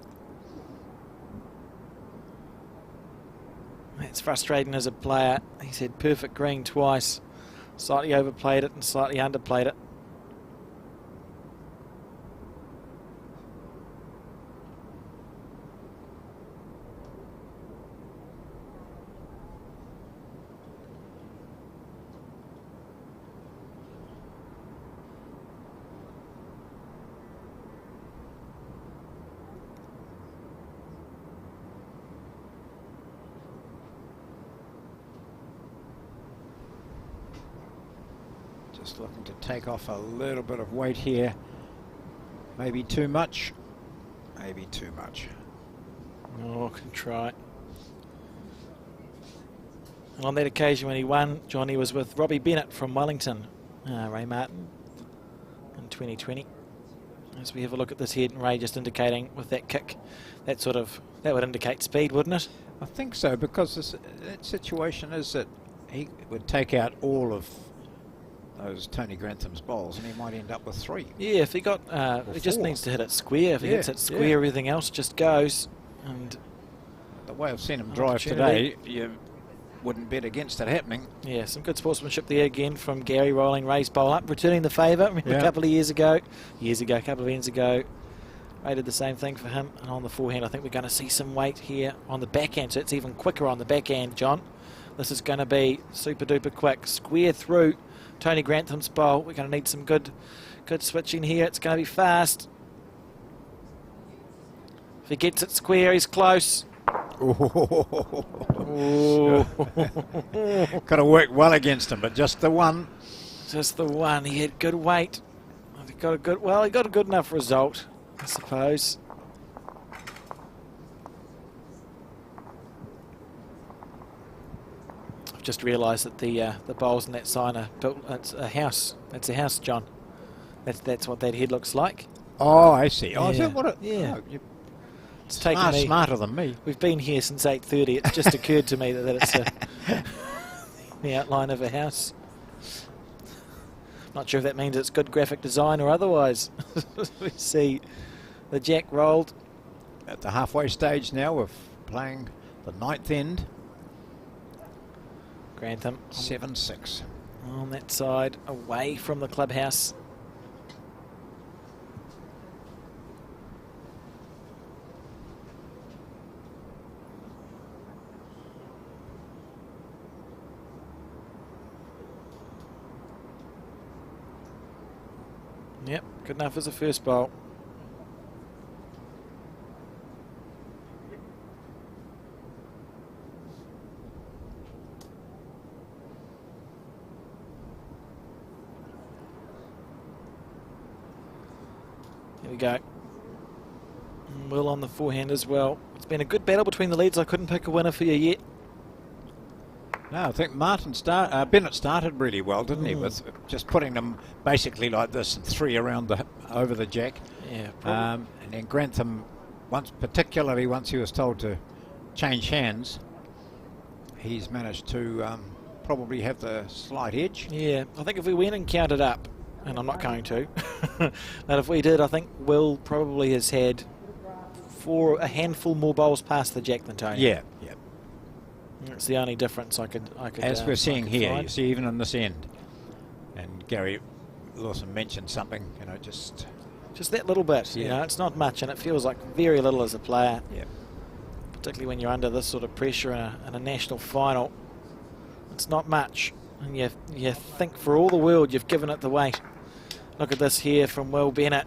That's frustrating as a player. He's had perfect green twice. Slightly overplayed it and slightly underplayed it. Just looking to take off a little bit of weight here. Maybe too much. Maybe too much. Oh, I can try. And on that occasion when he won, Johnny was with Robbie Bennett from Wellington, Ray Martin, in 2020. As we have a look at this head, and Ray just indicating with that kick, that would indicate speed, wouldn't it? I think so, because that situation is that he would take out all of those Tony Grantham's bowls and he might end up with 3. Yeah, if he got, he just 4. needs to hit it square. If he Yeah, hits it square, yeah. everything else just goes. And The way I've seen him drive Opportunity. today, you wouldn't bet against it happening. yeah, some good sportsmanship there again from Gary, rolling Ray's bowl up, returning the favour. Remember Yeah. a couple of ends ago, Ray did the same thing for him. And on the forehand, I think we're going to see some weight here on the backhand, so it's even quicker on the backhand, John. This is going to be super duper quick. Square through Tony Grantham's bowl. We're going to need some good switching here. It's going to be fast. If he gets it square, he's close. Ooh. Could have worked well against him, but just the one. Just the one. He had good weight. He got a good enough result, I suppose. I've just realised that the bowls in that sign are built. It's a house. That's a house, John. That's what that head looks like. Oh, I see. Oh, is Yeah. that what it? Yeah. Oh, you're It's taken me. smarter than me. We've been here since 8:30. It's just occurred to me that it's the outline of a house. Not sure if that means it's good graphic design or otherwise. We see the jack rolled. At the halfway stage now of playing the 9th end. Grantham 7-6. on that side, away from the clubhouse. Yep, good enough as a first bowl. Here we go. And Will on the forehand as well. It's been a good battle between the leads. I couldn't pick a winner for you yet. No, I think Bennett started really well, didn't he? With just putting them basically like this, 3 around over the jack. Yeah, And then Grantham, particularly once he was told to change hands, he's managed to probably have the slight edge. yeah, I think if we went and counted up, and I'm not going to, but if we did, I think Will probably has had a handful more bowls past the jack than Tony. Yeah, yeah. It's the only difference I could. As we're seeing here, you find. see even on this end. And Gary Lawson mentioned something, just Just that little bit, Yeah. it's not much, and it feels like very little as a player. Yeah. Particularly when you're under this sort of pressure in a national final. It's not much, and you think for all the world you've given it the weight. Look at this here from Will Bennett.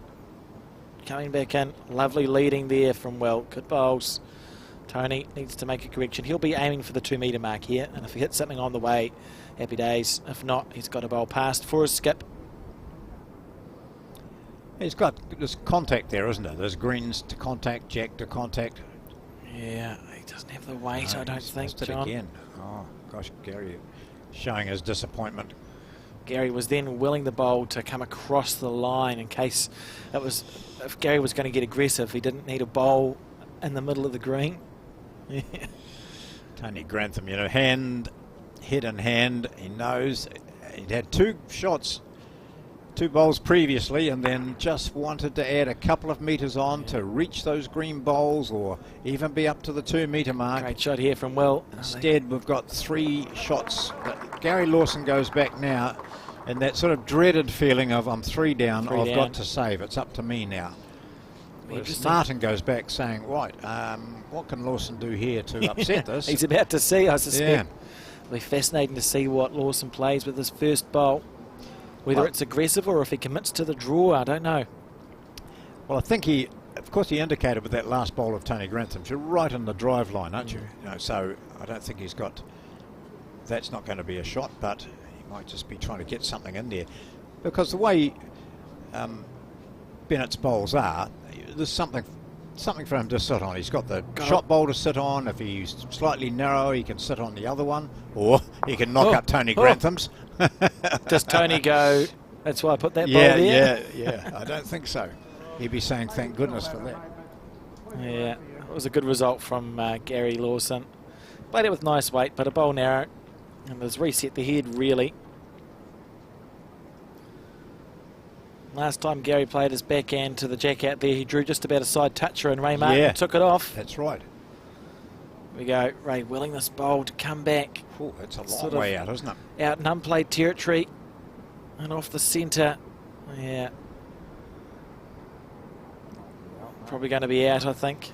Coming back in, lovely leading there from Will. Good bowls. Tony needs to make a correction. He'll be aiming for the 2 metre mark here, and if he hits something on the way, happy days. If not, he's got a bowl past for a skip. He's got this contact there, isn't there? There's greens to contact, jack to contact. Yeah, he doesn't have the weight, No, I don't he's think, missed it John. again. Oh, gosh, Gary showing his disappointment. Gary was then willing the bowl to come across the line in case it was, if Gary was going to get aggressive, he didn't need a bowl in the middle of the green. Yeah. Tony Grantham, you know, head in hand, he knows he'd had 2 shots, 2 bowls previously, and then just wanted to add a couple of metres on to reach those green bowls or even be up to the 2 metre mark. Great shot here from Will. Instead, we've got 3 shots. Gary Lawson goes back now, and that sort of dreaded feeling of I'm 3 down, I've got to save, it's up to me now. Martin goes back saying, right, what can Lawson do here to upset this? He's about to see, I suspect. It'll be fascinating to see what Lawson plays with his first bowl. Whether it's aggressive or if he commits to the draw, I don't know. Well, I think he, of course, he indicated with that last bowl of Tony Grantham, you're right in the drive line, aren't you? You know, so I don't think he's got, that's not going to be a shot, but he might just be trying to get something in there. Because the way Bennett's bowls are, there's something for him to sit on. He's got the shot bowl to sit on. If he's slightly narrow, he can sit on the other one, or he can knock up Tony Grantham's. Does Tony go, that's why I put that ball there? Yeah, I don't think so. He'd be saying thank goodness for that. Yeah, it was a good result from Gary Lawson. Played it with nice weight, but a bowl narrow, and has reset the head really. Last time Gary played his backhand to the jack out there, he drew just about a side toucher, and Ray Martin took it off. That's right. Here we go, Ray willing this bowl to come back. Oh, it's a long way out, isn't it? Out in unplayed territory and off the centre. Yeah. Probably going to be out, I think.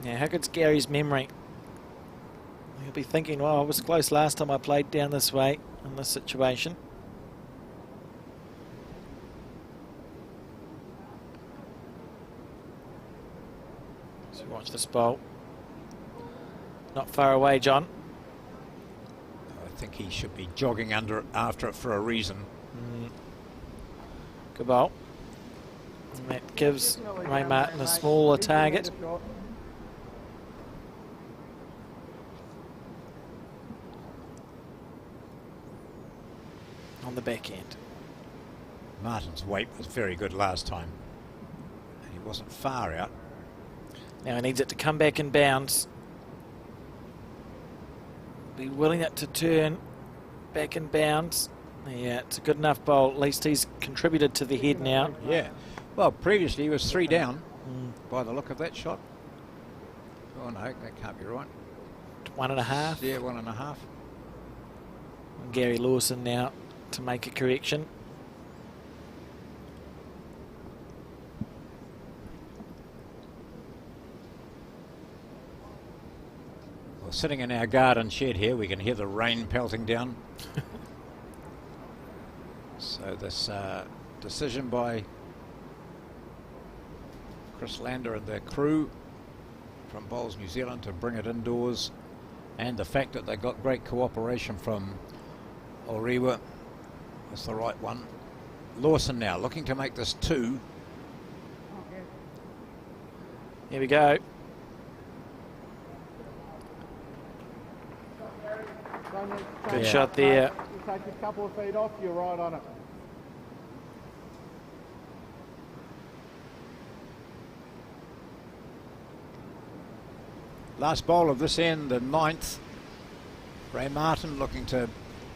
Yeah, how good's Gary's memory? He'll be thinking, well, I was close last time I played down this way in this situation. So watch this bowl. Not far away, John. I think he should be jogging after it for a reason. Good bowl. And that gives Ray Martin a smaller target. On the backhand. Martin's weight was very good last time. He wasn't far out. Now he needs it to come back and bounce. Be willing it to turn back and bounce. Yeah, it's a good enough bowl. At least he's contributed to the head now. Yeah. Well, previously he was 3 down by the look of that shot. Oh no, that can't be right. 1.5. Yeah, 1.5. And Gary Lawson now to make a correction. Well, sitting in our garden shed here, we can hear the rain pelting down. So this decision by Chris Lynda and their crew from Bowls New Zealand to bring it indoors, and the fact that they got great cooperation from Orewa, that's the right one. Lawson now looking to make this 2. Here we go. Good shot there. You take a couple of feet off, you're right on it. Last bowl of this end, the 9th. Ray Martin looking to,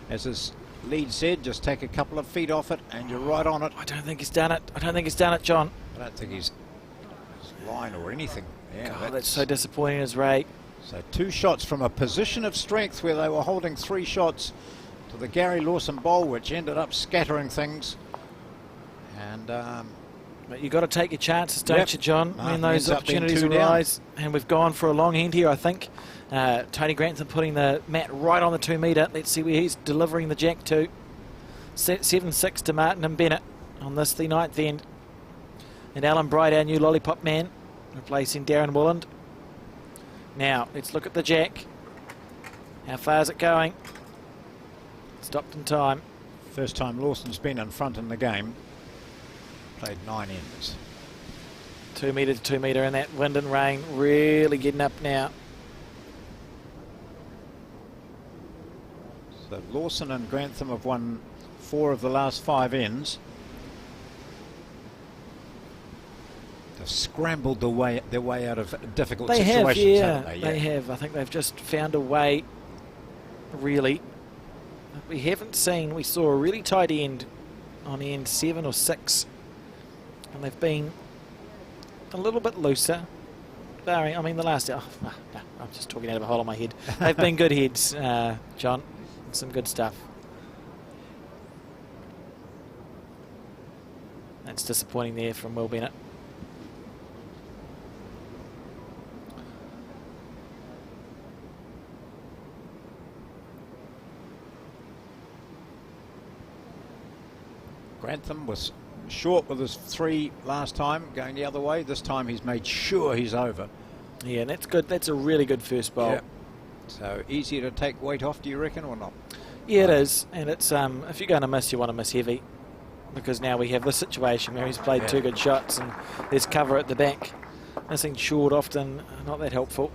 as his lead said, just take a couple of feet off it and you're right on it. I don't think he's done it. I don't think he's done it, John. I don't think he's line or anything. Yeah, God, that's so disappointing as Ray. So 2 shots from a position of strength where they were holding 3 shots to the Gary Lawson bowl, which ended up scattering things. And but you've got to take your chances, don't you, John? When those opportunities down. arise. And we've gone for a long end here, I think. Tony Grantham putting the mat right on the 2 metre. Let's see where he's delivering the jack to. 7-6 to Martin and Bennett on this, the 9th end. And Alan Bright, our new lollipop man, replacing Darron Wolland. Now, let's look at the jack. How far is it going? Stopped in time. First time Lawson's been in front in the game. Played 9 ends. 2 metre to 2 metre, and that wind and rain really getting up now. So Lawson and Grantham have won 4 of the last 5 ends. They've scrambled their way out of difficult situations, haven't they? They have. I think they've just found a way, really. We haven't seen, we saw a really tight end on end 7 or 6, and they've been a little bit looser. I mean, the last, no, I'm just talking out of a hole in my head. They've been good heads, John. Some good stuff. That's disappointing there from Will Bennett. Grantham was short with his 3 last time, going the other way. This time he's made sure he's over. Yeah, and that's good. That's a really good first bowl. Yeah. So easier to take weight off, do you reckon, or not? Yeah, it is. And it's if you're going to miss, you want to miss heavy, because now we have this situation where he's played 2 good shots and there's cover at the back. Missing short often, not that helpful.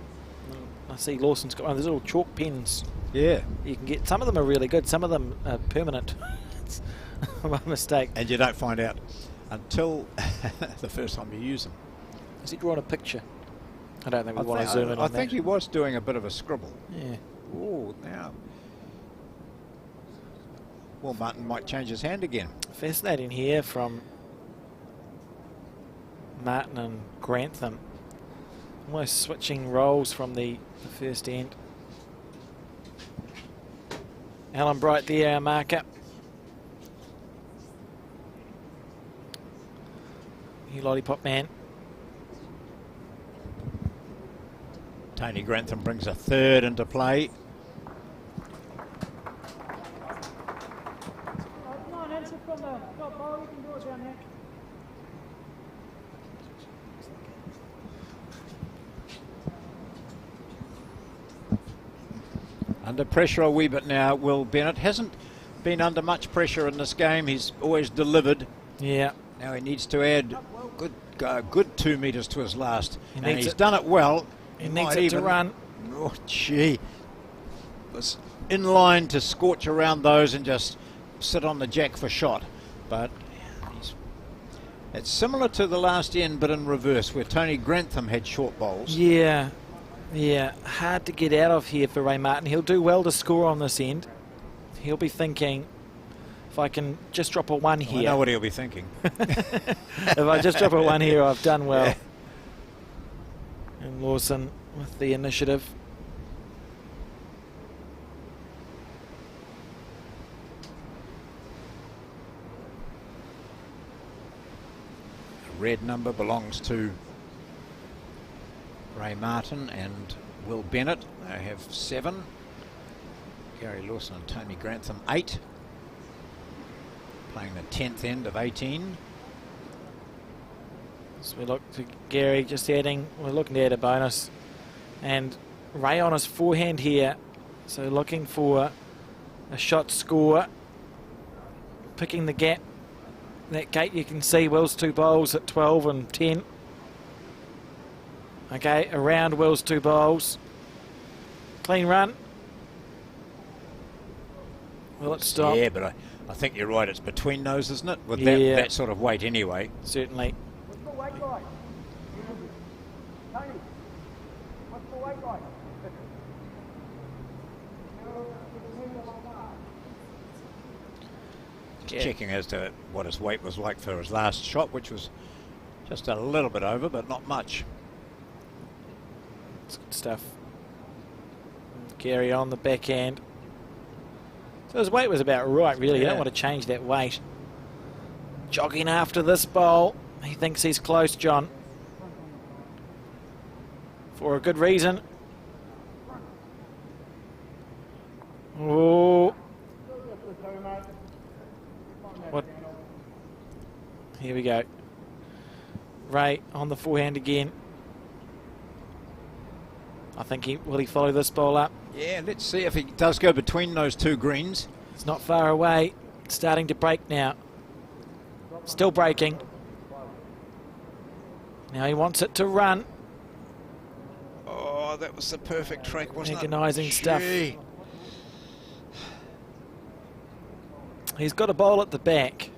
I see Lawson's got one of those little chalk pens. Yeah. You can get, some of them are really good, some of them are permanent. My mistake. And you don't find out until the first time you use them. Has he drawn a picture? I don't think we want to zoom in on that. I think he was doing a bit of a scribble. Yeah. Oh, now. Well, Martin might change his hand again. Fascinating here from Martin and Grantham. Almost switching roles from the first end. Alan Bright there, our marker. You lollipop man. Tony Grantham brings a 3rd into play. Come on, answer from the top bowl. You can do it down there. Under pressure a wee bit now, Will Bennett. Hasn't been under much pressure in this game. He's always delivered. Yeah. Now he needs to add good 2 metres to his last. And he's it. done it well. He needs it to run. Oh, gee. Was in line to scorch around those and just sit on the jack for shot. But it's similar to the last end, but in reverse, where Tony Grantham had short bowls. Yeah. Yeah. Hard to get out of here for Ray Martin. He'll do well to score on this end. He'll be thinking, if I can just drop a 1 here. I know what he'll be thinking. If I just drop a 1 here, I've done well. Yeah. And Lawson with the initiative. The red number belongs to Ray Martin and Will Bennett. They have 7. Gary Lawson and Tony Grantham 8. Playing the 10th end of 18. So we look to Gary just adding, we're looking to add a bonus. And Ray on his forehand here. So looking for a shot score. Picking the gap. That gate you can see Will's 2 bowls at 12 and 10. Okay, around Will's 2 bowls. Clean run. Will it stop? Yeah, but I think you're right. It's between those, isn't it? With that sort of weight anyway. Certainly. What's the weight like? Tony, what's the weight like? Just checking as to what his weight was like for his last shot, which was just a little bit over, but not much. It's good stuff. Gary on the backhand. So his weight was about right, really. You don't want to change that weight. Jogging after this bowl. He thinks he's close, John. For a good reason. Oh. What? Here we go. Ray on the forehand again. I think will he follow this ball up? Yeah, let's see if he does go between those 2 greens. It's not far away. It's starting to break now. Still breaking. Now he wants it to run. Oh, that was the perfect track, wasn't it? Agonising stuff. He's got a bowl at the back.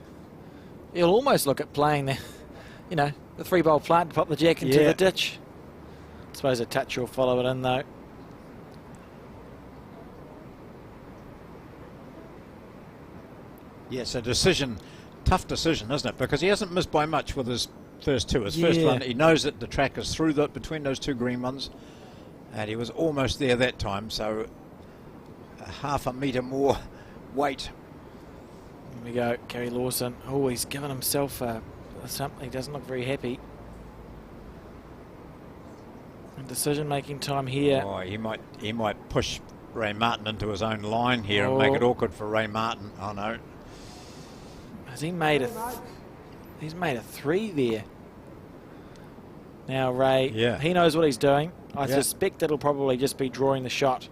He'll almost look at playing the, you know, the 3-bowl plant to pop the jack into the ditch. I suppose a touch will follow it in though. Yes, a decision, tough decision, isn't it? Because he hasn't missed by much with his first two. His first one, he knows that the track is through between those two green ones, and he was almost there that time, so a half a metre more weight. Here we go, Kerry Lawson. Oh, he's given himself something. He doesn't look very happy. And decision-making time here. Oh, he might push Ray Martin into his own line here and make it awkward for Ray Martin. Oh no. Has he made he's made a 3 there. Now Ray, he knows what he's doing. I suspect it'll probably just be drawing the shot.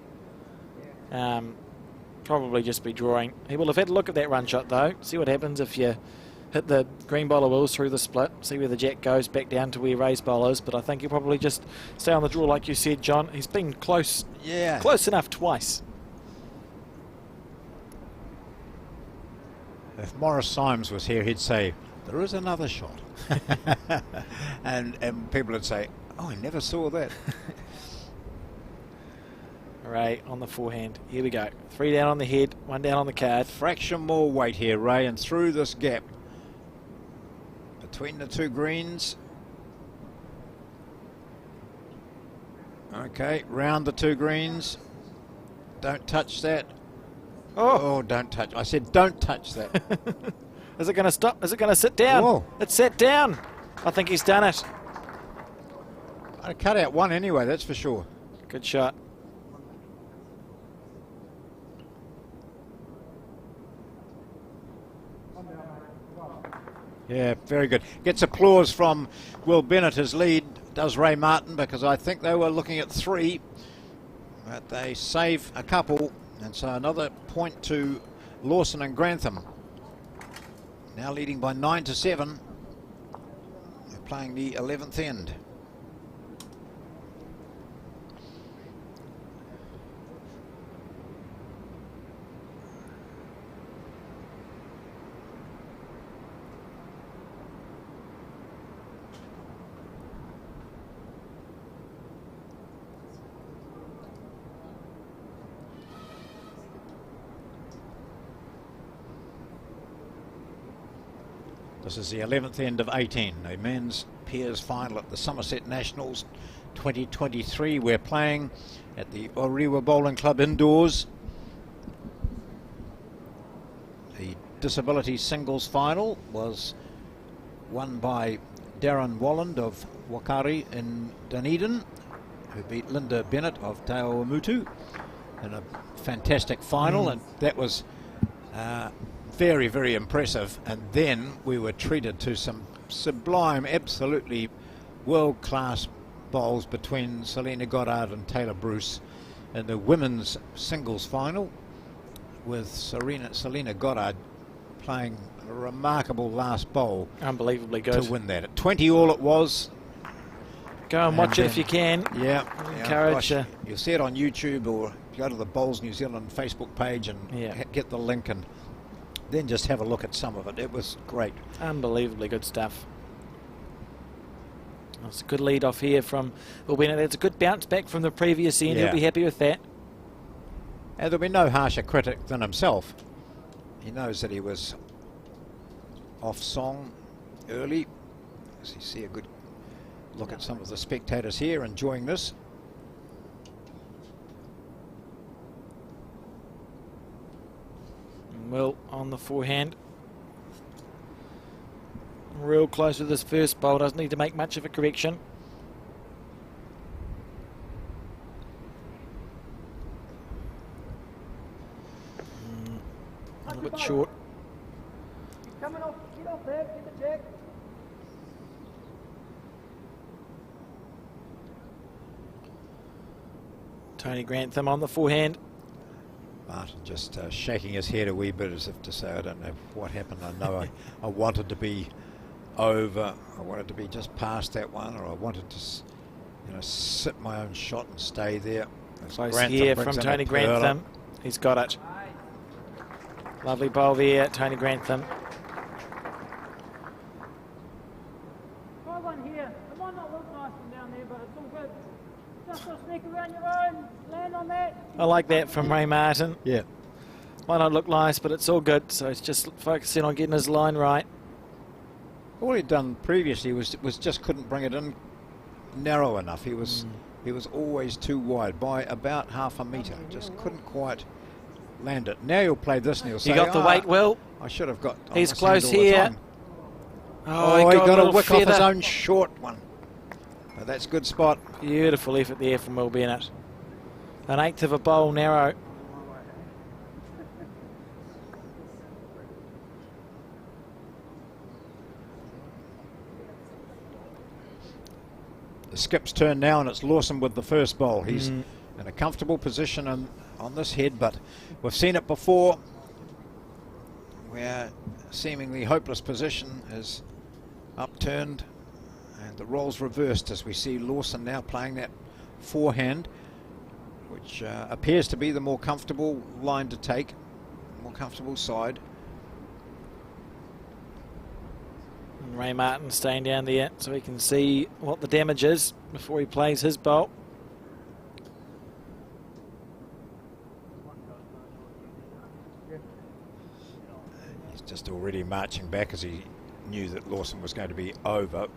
Probably just be drawing. He will have had a look at that run shot though. See what happens if you hit the green bowler wheels through the split. See where the jack goes back down to where Ray's bowl is. But I think he'll probably just stay on the draw like you said, John. He's been close. Yeah. Close enough twice. If Morris Symes was here, he'd say, there is another shot. and people would say, oh, I never saw that. Ray on the forehand. Here we go. 3 down on the head, 1 down on the card. Fraction more weight here, Ray, and through this gap between the two greens. Okay, round the two greens. Don't touch that. Oh, don't touch. I said don't touch that. Is it going to stop? Is it going to sit down? Whoa. It's sat down. I think he's done it. I cut out one anyway, that's for sure. Good shot. Yeah, very good. Gets applause from Will Bennett. His lead does Ray Martin, because I think they were looking at 3, but they save a couple, and so another point to Lawson and Grantham. Now leading by 9-7. They're playing the 11th end. This is the 11th end of 18, a men's pairs final at the Summerset Nationals 2023. We're playing at the Orewa Bowling Club indoors. The disability singles final was won by Darron Wolland of Wakari in Dunedin, who beat Lynda Bennett of Te Awamutu in a fantastic final, and that was very, very impressive. And then we were treated to some sublime, absolutely world-class bowls between Selina Goddard and Tayla Bruce in the women's singles final, with Selina Goddard playing a remarkable last bowl. Unbelievably good. To win that. At 20 all it was. Go and watch it if you can. Yeah. Encourage. You'll see it on YouTube, or go to the Bowls New Zealand Facebook page and get the link, and then just have a look at some of it. It was great. Unbelievably good stuff. That's a good lead off here from Will Bennett. That's a good bounce back from the previous end. He'll be happy with that. And there'll be no harsher critic than himself. He knows that he was off song early. As you see a good look at some of the spectators here enjoying this. Will on the forehand. Real close with his first bowl. Doesn't need to make much of a correction. A little bit short. Coming off, get off there, get the jack. Tony Grantham on the forehand. Martin just shaking his head a wee bit as if to say, I don't know what happened. I know I wanted to be over. I wanted to be just past that one, or I wanted to, sit my own shot and stay there. Close here from Tony Grantham. He's got it. Lovely bowl there, Tony Grantham. Try one here. It might not look nice from down there, but it's all good. Just a sneak around your own. Land on that. I like that from Ray Martin. Yeah. Might not look nice, but it's all good. So he's just focusing on getting his line right. All he'd done previously was just couldn't bring it in narrow enough. He was always too wide by about half a metre. Just couldn't quite land it. Now you'll play this and he'll say, You got the weight, Will. I should have got. He's on this close hand all the here. time. Oh, He got a little wick off his feather. own short one. But that's good spot. Beautiful effort there from Will Bennett. An eighth of a bowl narrow. The skip's turn now, and it's Lawson with the first bowl. He's in a comfortable position on this head, but we've seen it before where seemingly hopeless position is upturned and the roles reversed as we see Lawson now playing that forehand, which appears to be the more comfortable line to take, more comfortable side. And Ray Martin staying down there so he can see what the damage is before he plays his bowl. He's just already marching back as he knew that Lawson was going to be over.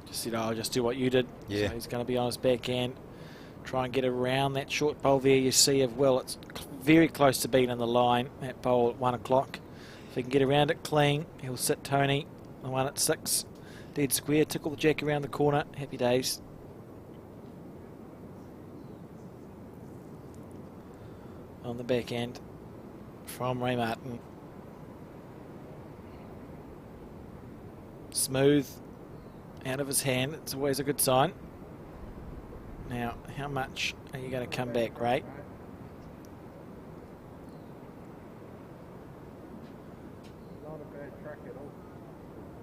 Just said, I'll just do what you did. Yeah. So he's going to be on his backhand. Try and get around that short bowl there you see of Will. It's very close to being in the line, that bowl at 1 o'clock. If he can get around it clean, he'll sit Tony. The one at 6. Dead square, tickle the jack around the corner. Happy days. On the backhand from Ray Martin. Smooth out of his hand. It's always a good sign. Now, how much are you going to come back, Ray? Not a bad track at all.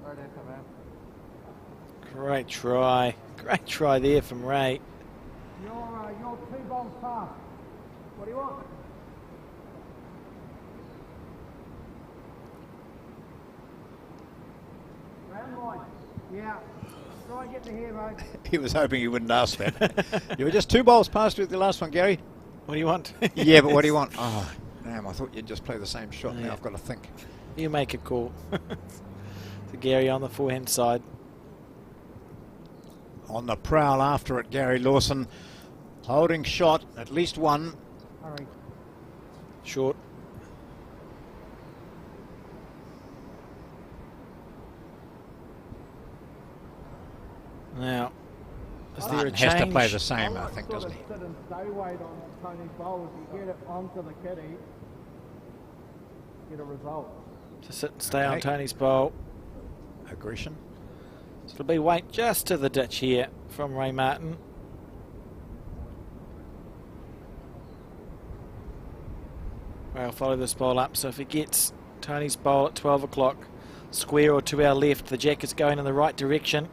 Right into that. Great try. Great try there from Ray. You're 2 bowls past. What do you want? Round line. Yeah. Try and get to here, mate. He was hoping you wouldn't ask that. You were just 2 bowls past with the last one, Gary. What do you want? Yeah, but what do you want? Oh, damn, I thought you'd just play the same shot. Yeah. Now I've got to think. You make a call. To Gary on the forehand side. On the prowl after it, Gary Lawson. Holding shot, at least one. Hurry. Short. Now, is there a Martin has to play change? the same, I think, doesn't he? Sit and stay weight on Tony's bowl. If you get it onto the kitty, get a result. To sit and stay on Okay. Tony's bowl. Aggression. So it'll be weight just to the ditch here from Ray Martin. Ray'll follow this bowl up, so if he gets Tony's bowl at 12 o'clock, square or to our left, the jack is going in the right direction.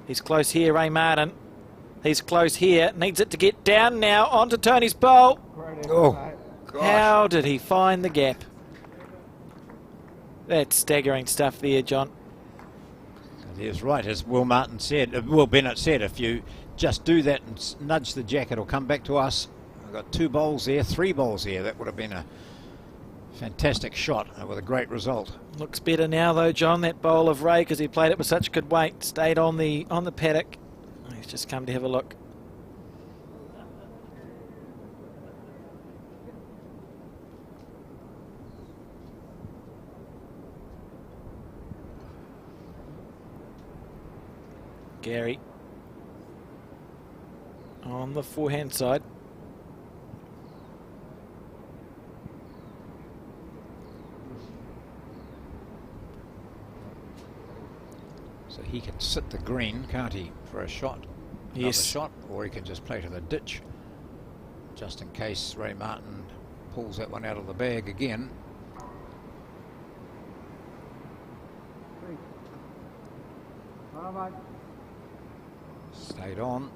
He's close here, Ray Martin. He's close here, needs it to get down now onto Tony's bowl. Great effort, Oh, mate. gosh. How did he find the gap? That's staggering stuff there, John. He is right, as Will Martin said. Will Bennett said, if you just do that and nudge the jack, it'll come back to us. I've got 2 bowls there, 3 bowls there. That would have been a fantastic shot with a great result. Looks better now though, John, that bowl of Ray, because he played it with such good weight. Stayed on the paddock. He's just come to have a look. Gary on the forehand side. So he can sit the green, can't he, for a shot? Another Yes. shot, or he can just play to the ditch, just in case Ray Martin pulls that one out of the bag again. All right. Stayed on.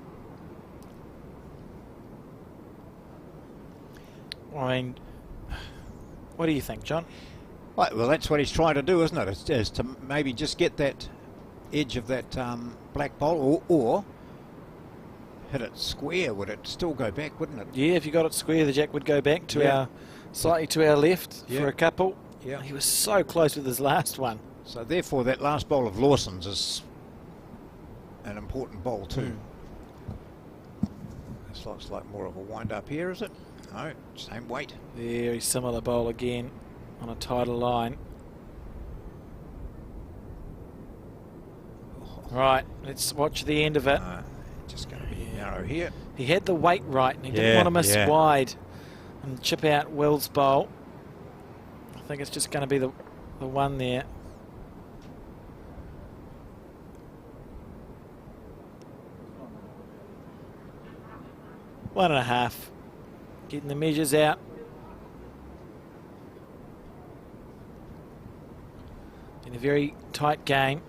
I mean, what do you think, John? Right, well, that's what he's trying to do, isn't it? Is to maybe just get that edge of that black bowl, or hit it square. Would it still go back, wouldn't it? Yeah, if you got it square, the jack would go back to our slightly to our left for a couple. Yeah. He was so close with his last one. So therefore, that last bowl of Lawson's is an important bowl too. This looks like more of a wind up here, is it? No, same weight. Very similar bowl again on a tighter line. Right, let's watch the end of it. Just going to be narrow here. He had the weight right and he didn't want to miss wide and chip out Will's bowl. I think it's just going to be the one there. One and a half. Getting the measures out. In a very tight game,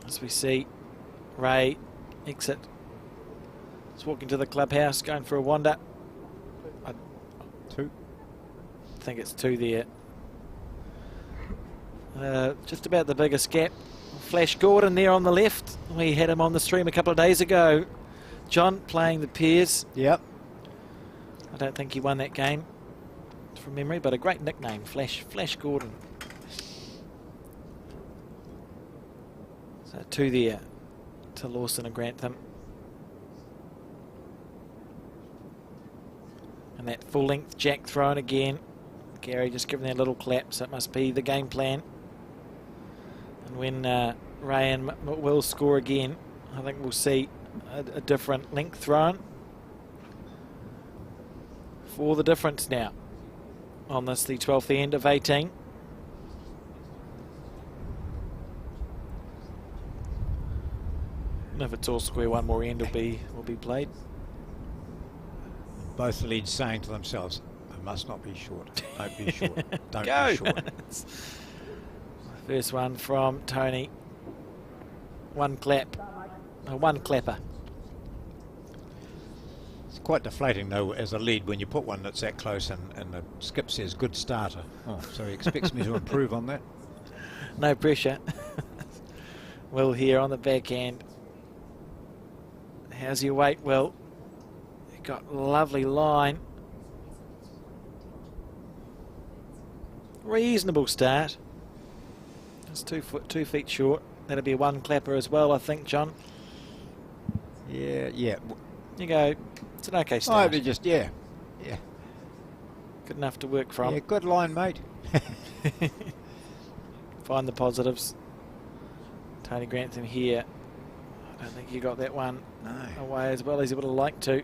as we see Ray exit. He's walking to the clubhouse, going for a wander. Two. I think it's two there. Just about the biggest gap. Flash Gordon there on the left. We had him on the stream a couple of days ago. John playing the pairs. Yep. I don't think he won that game from memory, but a great nickname, Flash Gordon. So two there to Lawson and Grantham. And that full length jack thrown again. Gary just giving that little clap, so it must be the game plan. And when Ray and Will score again, I think we'll see a different length thrown. For the difference now on this, the 12th end of 18. And if it's all square, one more end will be played. Both the leads saying to themselves, I must not be short. Don't be short. Don't Go. be short. First one from Tony. One clap. One clapper. It's quite deflating though as a lead when you put one that's that close and the skip says good starter. Oh, so he expects me to improve on that. No pressure. Will here on the backhand. How's your weight, Will? You got a lovely line. Reasonable start. It's 2 feet short. That'll be one clapper as well, I think, John. Yeah. You go. It's an okay Oh, start. but just yeah. Good enough to work from. Yeah, good line, mate. Find the positives. Tony Grantham here. I don't think he got that one away as well as he would have liked to.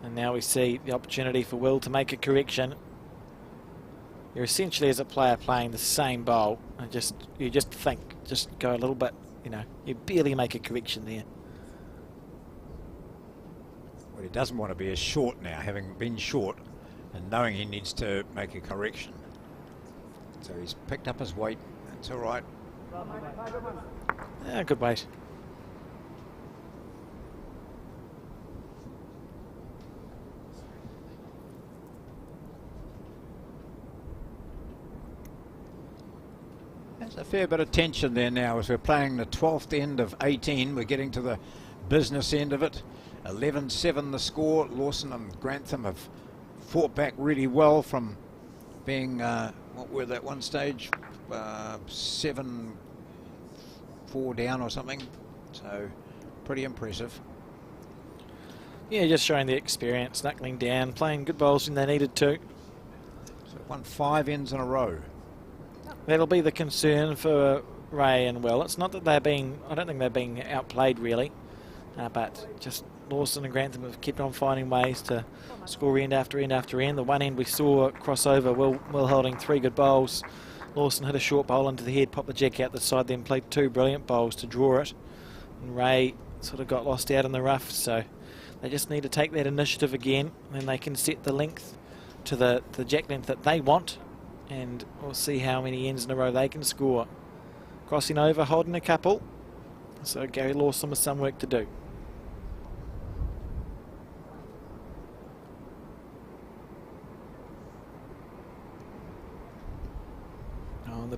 And now we see the opportunity for Will to make a correction. You're essentially, as a player, playing the same bowl. And you just think, just go a little bit, you barely make a correction there. Well, he doesn't want to be as short now, having been short and knowing he needs to make a correction. So he's picked up his weight. That's all right. Yeah, good weight. There's a fair bit of tension there now as we're playing the 12th end of 18. We're getting to the business end of it. 11-7 the score. Lawson and Grantham have fought back really well from being, what were that one stage? 7-4 down or something. So pretty impressive. Yeah, just showing the experience, knuckling down, playing good bowls when they needed to. So won 5 ends in a row. That'll be the concern for Ray and Will. It's not that I don't think they're being outplayed really, but just Lawson and Grantham have kept on finding ways to score end after end after end. The one end we saw crossover, Will holding 3 good bowls. Lawson hit a short bowl into the head, popped the jack out the side, then played 2 brilliant bowls to draw it. And Ray sort of got lost out in the rough, so they just need to take that initiative again, and then they can set the length to the jack length that they want, and we'll see how many ends in a row they can score. Crossing over, holding a couple, so Gary Lawson with some work to do.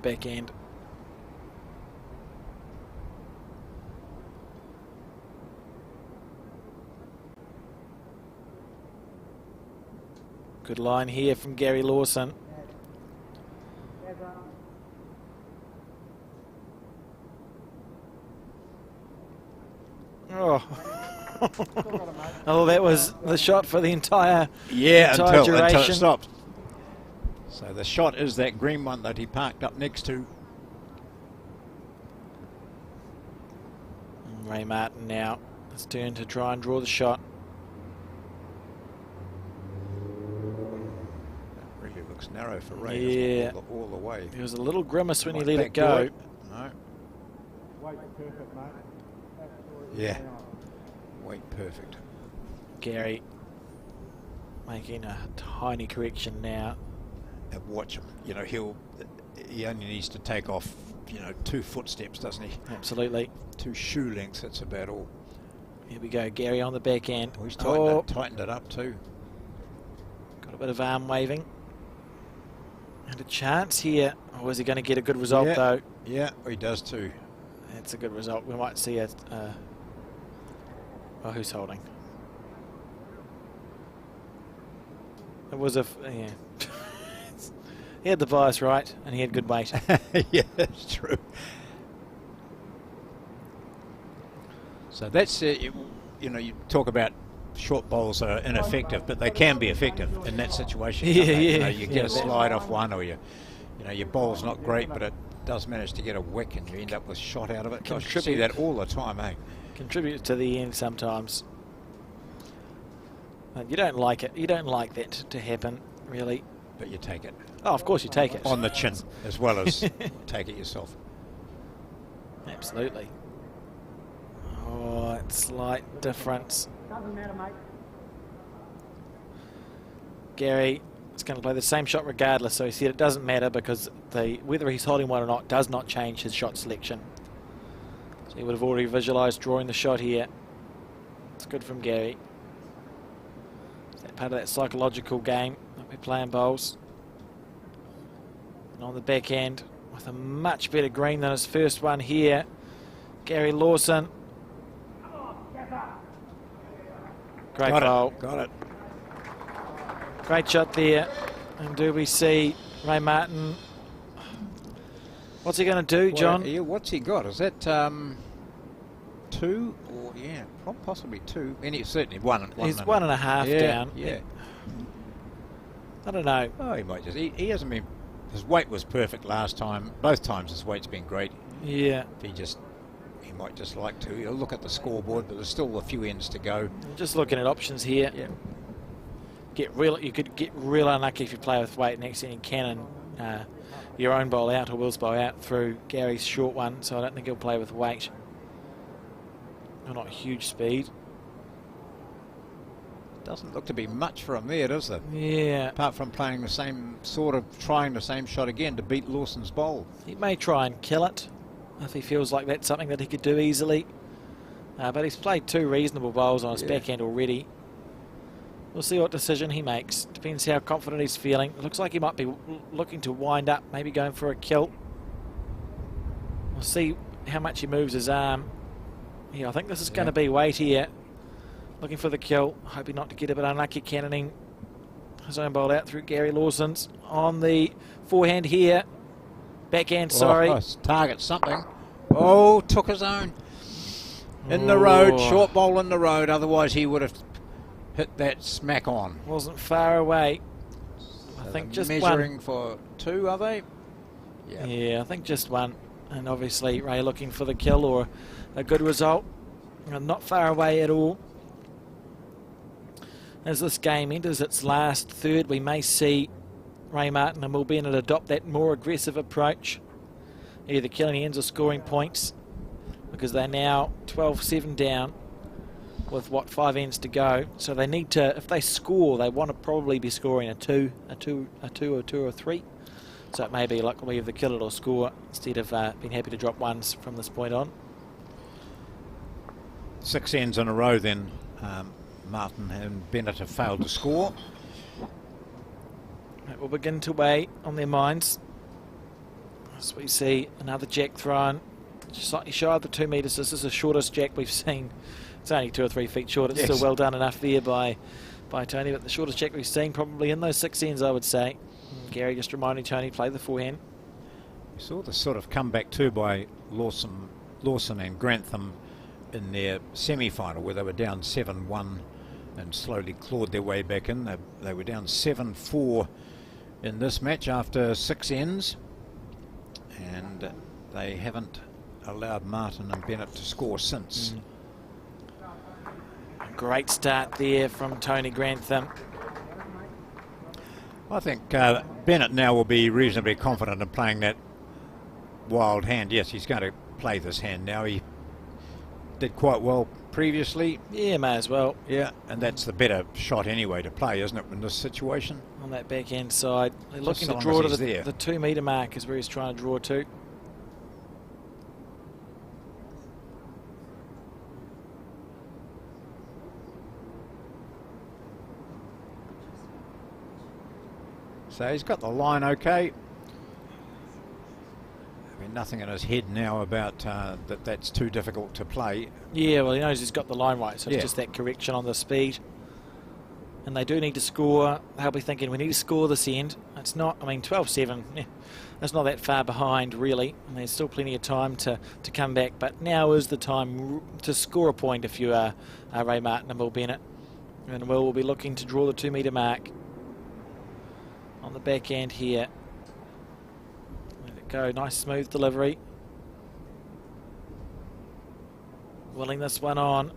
backhand. Good line here from Gary Lawson. Oh. Oh, that was the shot for the entire until duration. it stopped. So the shot is that green one that he parked up next to. And Ray Martin now. It's turn to try and draw the shot. That really looks narrow for Ray. Yeah. All the way. There was a little grimace when he Might let it backdoor go. it. No. Weight perfect, mate. Absolutely Yeah. bang on. Weight perfect. Gary making a tiny correction now. And watch him. You know, he only needs to take off, 2 footsteps, doesn't he? Absolutely. 2 shoe lengths, that's about all. Here we go, Gary on the backhand. Oh, he's tightened it up too. Got a bit of arm waving. And a chance here. Or is he going to get a good result though? Yeah, he does too. That's a good result. We might see it. Oh, who's holding? It was yeah. He had the bias right, and he had good weight. Yeah, that's true. So that's you talk about short bowls are ineffective, but they can be effective in that situation. Yeah, can't they? yeah. You get a slide off one, or your bowl's not great, but it does manage to get a wick, and you end up with shot out of it. I see that all the time, eh? Contributes to the end sometimes. And you don't like it. You don't like that to happen, really. But you take it. Oh, of course you take it. On the chin, as well as take it yourself. Absolutely. Oh, slight difference. Doesn't matter, mate. Gary is going to play the same shot regardless, so he said it doesn't matter because whether he's holding one or not does not change his shot selection. So he would have already visualised drawing the shot here. It's good from Gary. Is that part of that psychological game that we're playing bowls? And on the backhand with a much better green than his first one here, Gary Lawson. Great bowl. Got it. Great shot there. And do we see Ray Martin? What's he going to do, John? What's he got? Is that 2? Or possibly 2. And he's certainly one. He's 1.5 down. Yeah. I don't know. Oh, he might just. He hasn't been. His weight was perfect last time. Both times his weight's been great. Yeah. He might just like to. He'll look at the scoreboard, but there's still a few ends to go. Just looking at options here. Yeah. You could get real unlucky if you play with weight and accidentally cannon your own bowl out or Will's bowl out through Gary's short one. So I don't think he'll play with weight. Not huge speed. Doesn't look to be much for him there, does it? Yeah. Apart from trying the same shot again to beat Lawson's bowl. He may try and kill it if he feels like that's something that he could do easily. But he's played 2 reasonable bowls on his backhand already. We'll see what decision he makes. Depends how confident he's feeling. It looks like he might be looking to wind up, maybe going for a kill. We'll see how much he moves his arm. Yeah, I think this is going to be weight here. Looking for the kill. Hoping not to get a bit unlucky cannoning his own bowl out through Gary Lawson's. On the forehand here. Backhand, sorry. Target something. Oh, took his own. In the road, short bowl in the road. Otherwise he would have hit that smack on. Wasn't far away. So I think just measuring one. for 2, are they? Yeah, I think just one. And obviously Ray looking for the kill or a good result. And not far away at all. As this game enters its last third, we may see Ray Martin and Will Bennett adopt that more aggressive approach, either killing ends or scoring points, because they're now 12-7 down with 5 ends to go. So they need to, if they score, they want to probably be scoring a 2 or 3. So it may be like we have the kill it or score instead of being happy to drop ones from this point on. 6 ends in a row then. Martin and Bennett have failed to score. It will begin to weigh on their minds. As we see another jack thrown, slightly shy of the 2 metres. This is the shortest jack we've seen. It's only 2 or 3 feet short. It's still well done enough there by Tony, but the shortest jack we've seen probably in those 6 ends, I would say. Gary just reminding Tony, play the forehand. We saw the sort of comeback too by Lawson and Grantham in their semi-final, where they were down 7-1 and slowly clawed their way back in. They were down 7-4 in this match after 6 ends, and they haven't allowed Martin and Bennett to score since. Great start there from Tony Grantham. I think Bennett now will be reasonably confident in playing that wild hand. Yes, he's going to play this hand now. He did quite well previously. Yeah, may as well. Yeah, and that's the better shot anyway to play, isn't it, in this situation? On that backhand side. They're looking so to draw to long as the 2 metre mark is where he's trying to draw to. So he's got the line okay. I mean, nothing in his head now about that's too difficult to play. Yeah, well, he knows he's got the line right, so it's just that correction on the speed. And they do need to score. They'll be thinking, we need to score this end. It's not, I mean, 12-7, that's not that far behind, really. And there's still plenty of time to come back. But now is the time to score a point if you are Ray Martin and Will Bennett. And Will be looking to draw the 2 metre mark on the back end here. Let it go, nice smooth delivery. Willing this one on.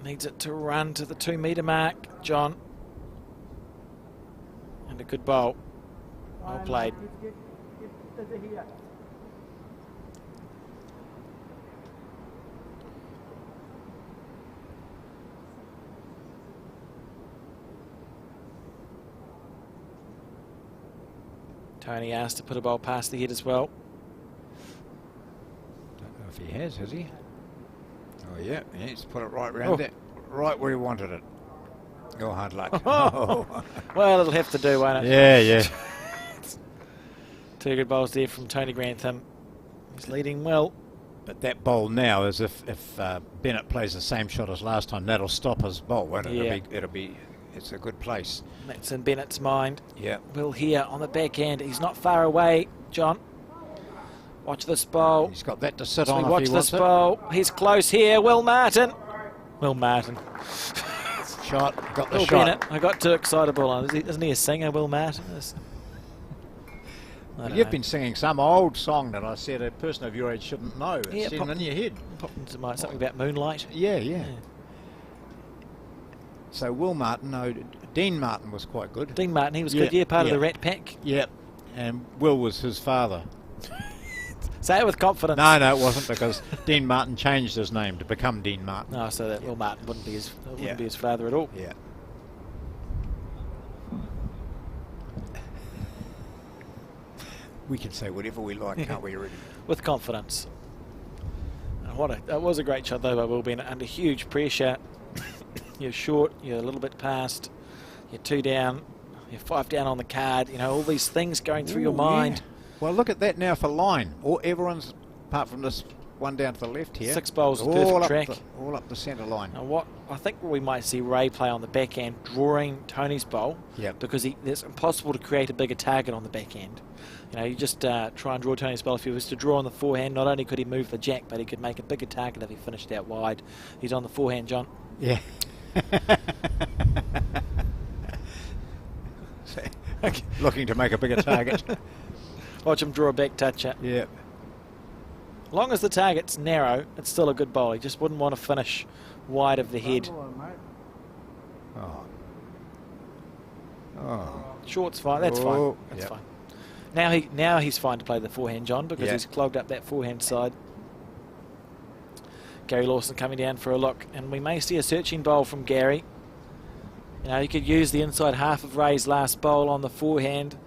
Needs it to run to the 2 metre mark, John. And a good bowl. Well played. Tony asked to put a ball past the head as well. Don't know if he has he? Oh yeah, he's put it right round there, right where he wanted it. Oh, hard luck. Well, it'll have to do, won't it? Yeah. 2 good bowls there from Tony Grantham. He's leading well. But that bowl now is if Bennett plays the same shot as last time, that'll stop his bowl, won't it? Yeah. It's a good place. That's in Bennett's mind. Yeah. Will here on the backhand. He's not far away, John. Watch this bowl. He's got that to sit on. Watch this bowl. He's close here. Will Martin. Shot. Got the Will shot. Bennett. I got too excitable on. Isn't he a singer, Will Martin? You've been singing some old song that I said a person of your age shouldn't know. It's even in your head. Popped into my something about moonlight. Yeah. So Will Martin, no, Dean Martin was quite good. Dean Martin, he was good. Yeah, part of the Rat Pack. Yep. And Will was his father. Say it with confidence. No, it wasn't, because Dean Martin changed his name to become Dean Martin. Oh, so that Will Martin wouldn't be his father at all. Yeah. We can say whatever we like, can't we, really? With confidence. That was a great shot though by Will Bennett under huge pressure. You're short, you're a little bit past, you're 2 down, you're 5 down on the card, all these things going through your mind. Yeah. Well, look at that now for line. Everyone's, apart from this one down to the left here. 6 bowls of perfect track. All up the centre line. Now I think we might see Ray play on the backhand, drawing Tony's bowl, because it's impossible to create a bigger target on the backhand. You just try and draw Tony's bowl. If he was to draw on the forehand, not only could he move the jack, but he could make a bigger target if he finished out wide. He's on the forehand, John. Yeah. Looking to make a bigger target. Watch him draw a back toucher. Yeah. As long as the target's narrow, it's still a good bowl. He just wouldn't want to finish wide of the head. Short's fine. That's fine. That's fine. Now he's fine to play the forehand, John, because he's clogged up that forehand side. Gary Lawson coming down for a look, and we may see a searching bowl from Gary. He could use the inside half of Ray's last bowl on the forehand,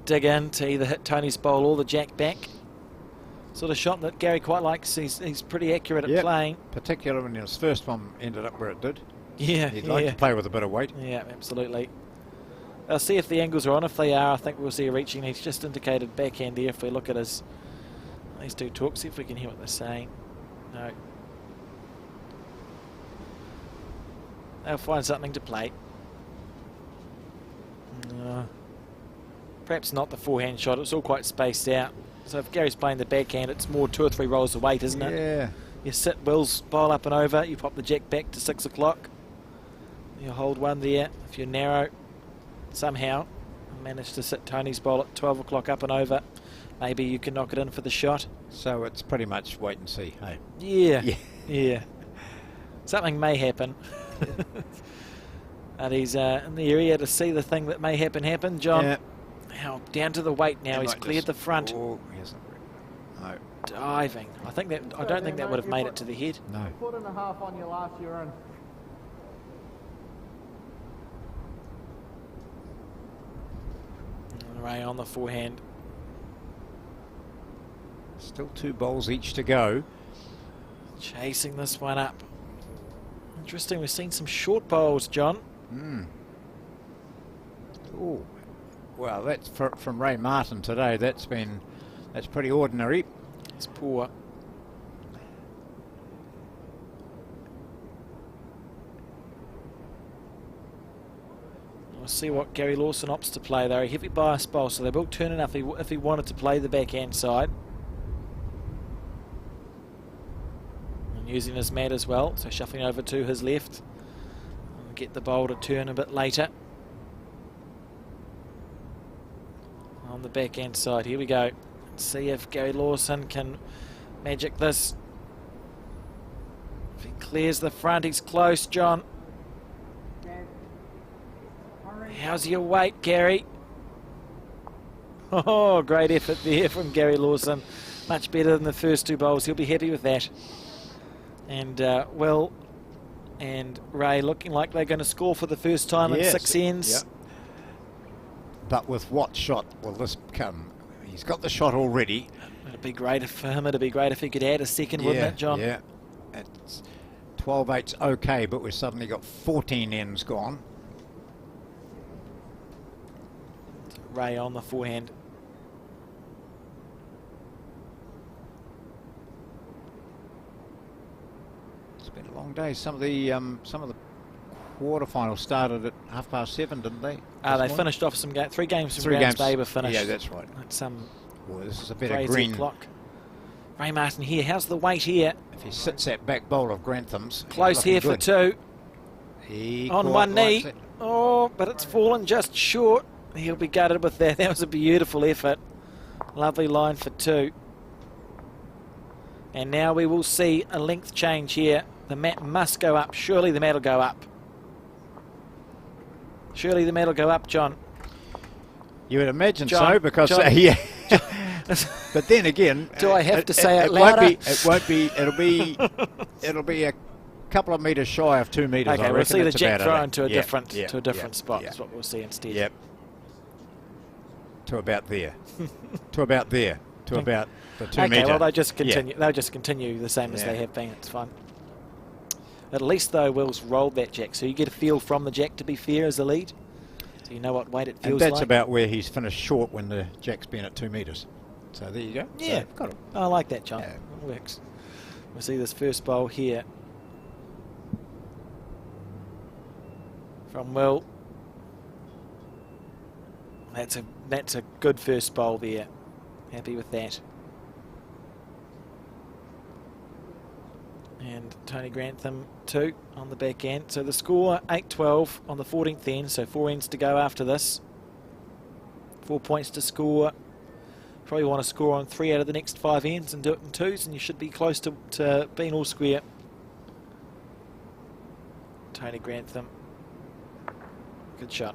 dig in to either hit Tony's bowl or the jack back. Sort of shot that Gary quite likes. He's pretty accurate at playing. Particularly when his first one ended up where it did. Yeah, He'd like to play with a bit of weight. Yeah, absolutely. I'll see if the angles are on. If they are, I think we'll see a reaching. He's just indicated backhand there. If we look at these two talk, see if we can hear what they're saying. No. They'll find something to play. Perhaps not the forehand shot. It's all quite spaced out. So if Gary's playing the backhand, it's more 2 or 3 rolls of weight, isn't it? Yeah. You sit Will's bowl up and over. You pop the jack back to 6 o'clock. You hold one there. If you're narrow, somehow manage to sit Tony's bowl at 12 o'clock up and over, maybe you can knock it in for the shot. So it's pretty much wait and see, hey? Yeah. Something may happen. And he's in the area to see the thing that may happen, John. Yeah. Now, down to the weight now. He's cleared the front. Oh, he hasn't. No. Diving. I don't think that would have made it to the head. No. 1.5 foot on your last year in. Ray on the forehand. Still 2 bowls each to go. Chasing this one up. Interesting, we've seen some short bowls, John. Oh, well, that's from Ray Martin today. That's pretty ordinary. It's poor. We'll see what Gary Lawson opts to play. They're a heavy bias bowl, so they will turn enough if he wanted to play the backhand side. And using his mat as well, so shuffling over to his left. And get the bowl to turn a bit later. On the backhand side, here we go. Let's see if Gary Lawson can magic this. If he clears the front, he's close, John. How's your weight, Gary? Oh, great effort there from Gary Lawson. Much better than the first 2 bowls. He'll be happy with that. And Will and Ray looking like they're going to score for the first time in 6 ends. Yeah. But with what shot will this come? He's got the shot already. It'd be great for him. It'd be great if he could add a second, wouldn't it, John? Yeah. It's 12-8's okay, but we've suddenly got 14 ends gone. Ray on the forehand. It's been a long day. Some of the quarterfinals started at 7:30, didn't they? They finished off some 3 games from Grants Bay were finished. Yeah, that's right. At some well, this is a better crazy green clock. Ray Martin here. How's the weight here? If he sits that back bowl of Grantham's, close here for 2. He on one knee. Oh, but it's fallen just short. He'll be gutted with that. That was a beautiful effort. Lovely line for 2. And now we will see a length change here. The mat must go up. Surely the mat will go up. Surely the mat will go up, John. You would imagine John, so, because John. But then again, do I have to say it louder? It won't be. It'll be a couple of metres shy of 2 metres. Okay, we'll see the jack thrown to a different spot. Yeah. That's what we'll see instead. Yep. To about there. To about there. To about the 2 metre. Okay, well they'll just continue. They'll just continue the same as they have been. It's fine. At least though, Will's rolled that jack, so you get a feel from the jack. To be fair, as the lead, so you know what weight it feels and that's like. about where he's finished short when the jack's been at 2 metres. So there you go. Yeah, so, got it. I like that, John. Yeah. It works. We'll see this first bowl here from Will. That's a good first bowl there. Happy with that. And Tony Grantham 2 on the back end. So the score 8-12 on the 14th end. So 4 ends to go after this. 4 points to score. Probably want to score on 3 out of the next 5 ends and do it in 2s, and you should be close to being all square. Tony Grantham. Good shot.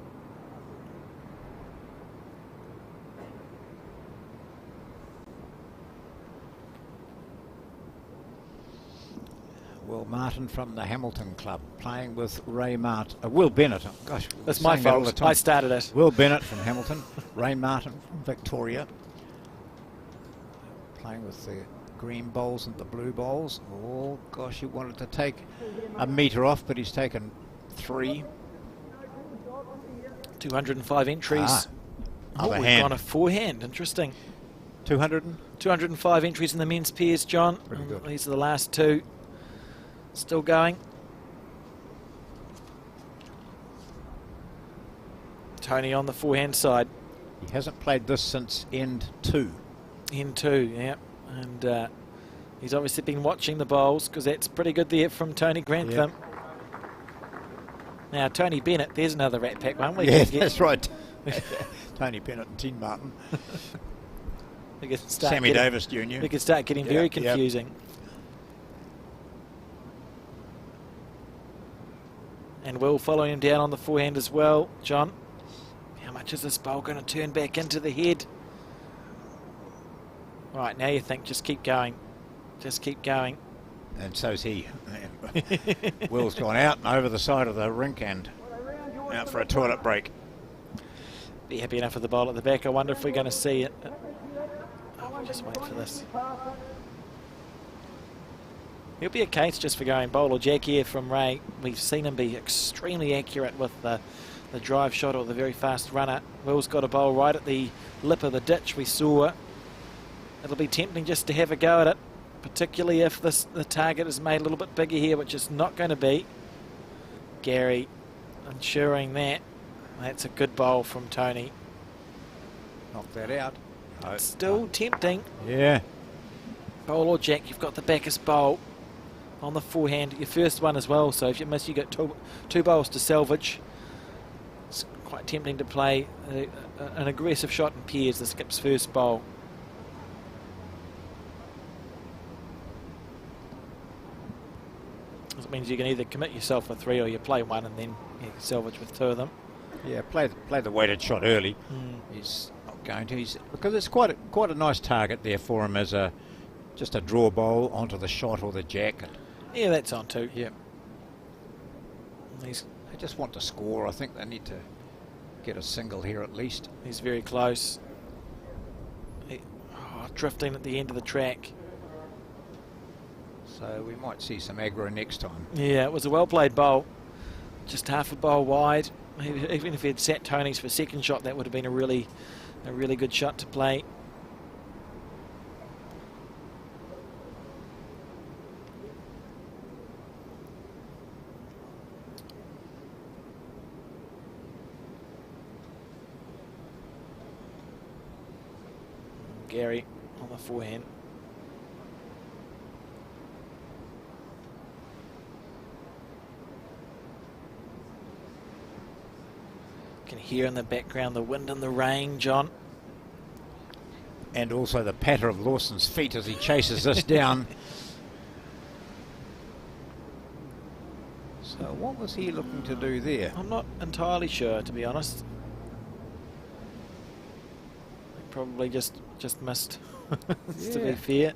Will Martin from the Hamilton Club playing with Ray Martin. Will Bennett. Oh, gosh, that's my fault. I started it. Will Bennett from Hamilton. Ray Martin from Victoria. Playing with the green bowls and the blue bowls. Oh, gosh, he wanted to take a metre off, but he's taken 3. 205 entries. Other we've hand. gone a forehand. Interesting. 200? 205 entries in the men's pairs, John. Pretty good. These are the last two. Still going. Tony on the forehand side. He hasn't played this since end 2. End 2, yeah. And he's obviously been watching the bowls, because that's pretty good there from Tony Grantham. Yep. Now, Tony Bennett, there's another Rat Pack one. We Yeah, can get, that's right. Tony Bennett and Tin Martin. we can start Sammy getting, Davis Jr. We can start getting very confusing. And Will following him down on the forehand as well. John, how much is this bowl going to turn back into the head? Right, now you think, just keep going. Just keep going. And so's he. Will's gone out and over the side of the rink and out for a toilet break. Be happy enough with the bowl at the back. I wonder if we're going to see it. Oh, we'll just wait for this. It'll be a case just for going bowl or jack here from Ray. We've seen him be extremely accurate with the drive shot or the very fast runner. Will's got a bowl right at the lip of the ditch we saw. It'll be tempting just to have a go at it, particularly if the target is made a little bit bigger here, which is not going to be. Gary ensuring that. That's a good bowl from Tony. Knock that out. No. Still tempting. Yeah. Bowl or jack, you've got the backest bowl on the forehand. Your first one as well, so if you miss, you get two bowls to salvage. It's quite tempting to play an aggressive shot in pairs, the skip's first bowl. It means you can either commit yourself for 3 or you play one and then salvage with 2 of them. Yeah, play the weighted shot early. He's not going to. Because it's quite a nice target there for him as just a draw bowl onto the shot or the jack. Yeah, that's on too. Yeah. They just want to score. I think they need to get a single here at least. He's very close. Drifting at the end of the track. So we might see some aggro next time. Yeah, it was a well-played bowl. Just half a bowl wide. Even if he had sat Tony's for second shot, that would have been a really good shot to play. Gary on the forehand. Can hear in the background the wind and the rain, John. And also the patter of Lawson's feet as he chases this down. So what was he looking to do there? I'm not entirely sure, to be honest. He probably just missed, to be fair.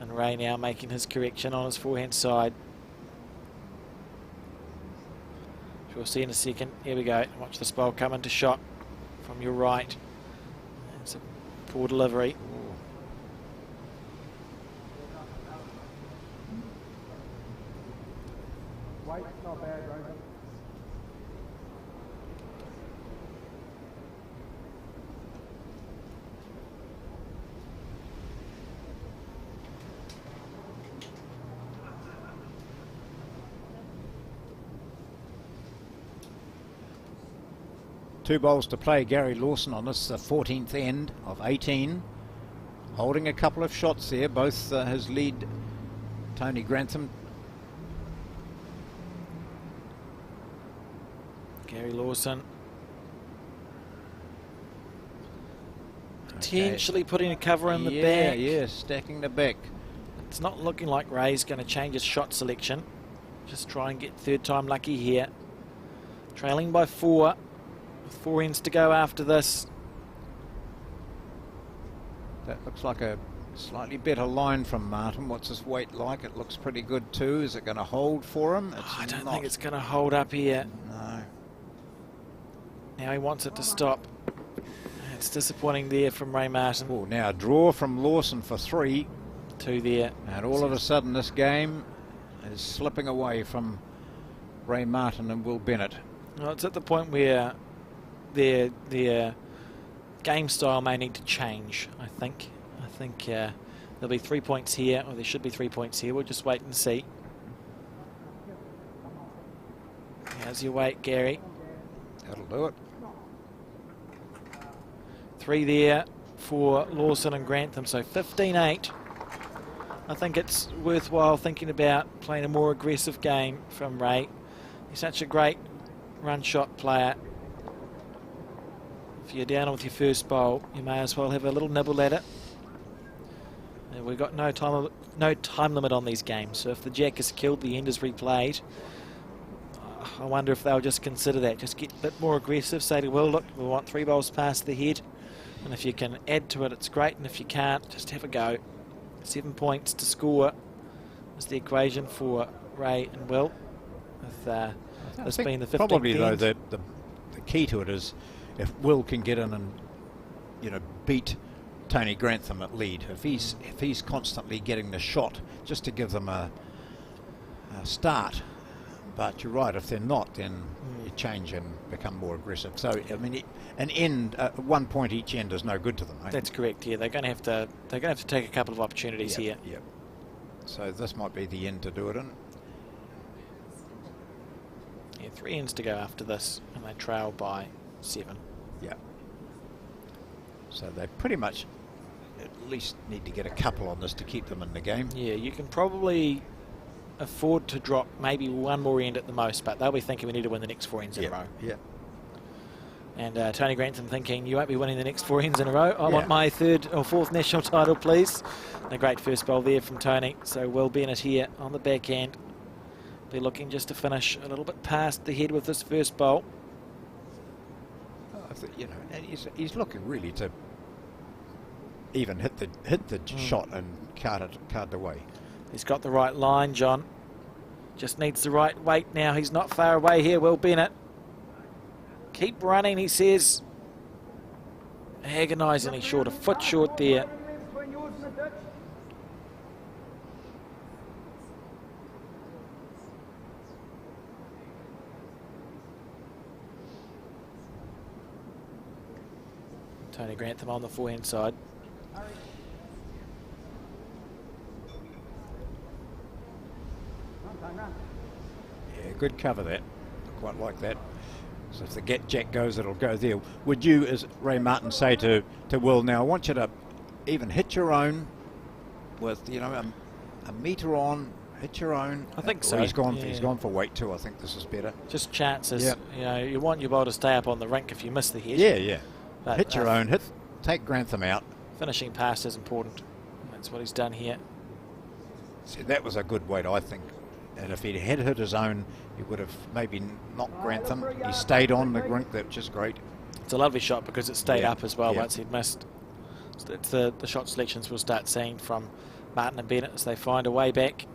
And Ray now making his correction on his forehand side. We'll see in a second. Here we go. Watch this bowl come into shot from your right. It's a poor delivery. Wait, not bad, Rogan. Two bowls to play. Gary Lawson on this, the 14th end of 18. Holding a couple of shots there, both his lead, Tony Grantham. Gary Lawson. Potentially putting a cover in the back. Yeah, stacking the back. It's not looking like Ray's going to change his shot selection. Just try and get third time lucky here. Trailing by 4. With 4 ends to go after this. That looks like a slightly better line from Martin. What's his weight like? It looks pretty good too. Is it going to hold for him? I don't think it's going to hold up here. No. Now he wants it to stop. It's disappointing there from Ray Martin. Oh, now a draw from Lawson for 3. 2 there. And all of a sudden this game is slipping away from Ray Martin and Will Bennett. Well, it's at the point where their game style may need to change, I think. There'll be 3 points here, or there should be 3 points here. We'll just wait and see. How's your weight, Gary? That'll do it. 3 there for Lawson and Grantham, so 15-8. I think it's worthwhile thinking about playing a more aggressive game from Ray. He's such a great run shot player. If you're down with your first bowl, you may as well have a little nibble at it. And we've got no time limit on these games, so if the jack is killed, the end is replayed. I wonder if they'll just consider that, just get a bit more aggressive, say to Will, look, we want 3 bowls past the head, and if you can add to it, it's great, and if you can't, just have a go. 7 points to score is the equation for Ray and Will. With this being the 15th probably though end. the key to it is if Will can get in and beat Tony Grantham at lead. If he's constantly getting the shot just to give them a start. But you're right, if they're not, then you change and become more aggressive. So I mean, an end, 1 point each end is no good to them. Eh? That's correct. Yeah, they're going to have to take a couple of opportunities here. Yep. So this might be the end to do it in. Yeah, 3 ends to go after this, and they trail by 7. Yeah. So they pretty much at least need to get a couple on this to keep them in the game. Yeah, you can probably afford to drop maybe 1 more end at the most, but they'll be thinking we need to win the next 4 ends in a row. Yeah. And Tony Grantham thinking, you won't be winning the next 4 ends in a row. I want my 3rd or 4th national title, please. And a great first bowl there from Tony. So Will Bennett here on the backhand. Be looking just to finish a little bit past the head with this first bowl. And he's looking really to even hit the shot and card it away. He's got the right line, John. Just needs the right weight now. He's not far away here, Will Bennett. Keep running, he says. Agonisingly short, a foot short there. Tony Grantham on the forehand side. Yeah, good cover that. Quite like that. So if the jack goes, it'll go there. Would you, as Ray Martin, say to Will, now I want you to even hit your own with a metre on, hit your own. I think so. He's gone for weight too. I think this is better. Just chances. Yep. You want your ball to stay up on the rink if you miss the head. Yeah. But hit your own. Take Grantham out. Finishing past is important. That's what he's done here. See, that was a good weight, I think. And if he had hit his own, he would have maybe knocked Grantham. He stayed on the rink, which is great. It's a lovely shot because it stayed up as well once he'd missed. It's the shot selections we'll start seeing from Martin and Bennett as they find a way back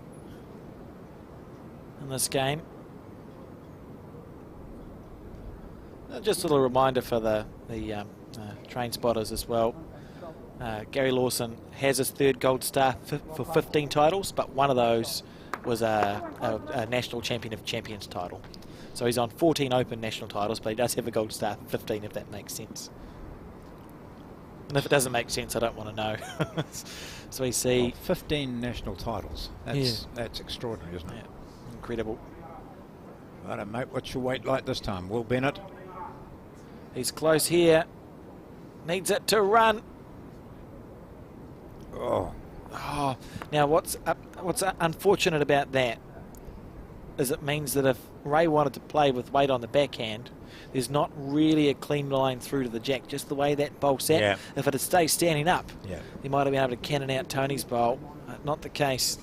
in this game. Just a little reminder for the train spotters as well. Gary Lawson has his 3rd gold star for 15 titles, but one of those was a national champion of champions title. So he's on 14 open national titles, but he does have a gold star for 15, if that makes sense. And if it doesn't make sense, I don't want to know. So we see 15 national titles. That's extraordinary, isn't it? Yeah, incredible. Right, mate, what's your weight like this time? Will Bennett? He's close here. Needs it to run. Oh. Now what's unfortunate about that is it means that if Ray wanted to play with weight on the backhand, there's not really a clean line through to the jack, just the way that bowl sat. Yeah. If it had stayed standing up, Yeah. he might have been able to cannon out Tony's bowl. Not the case.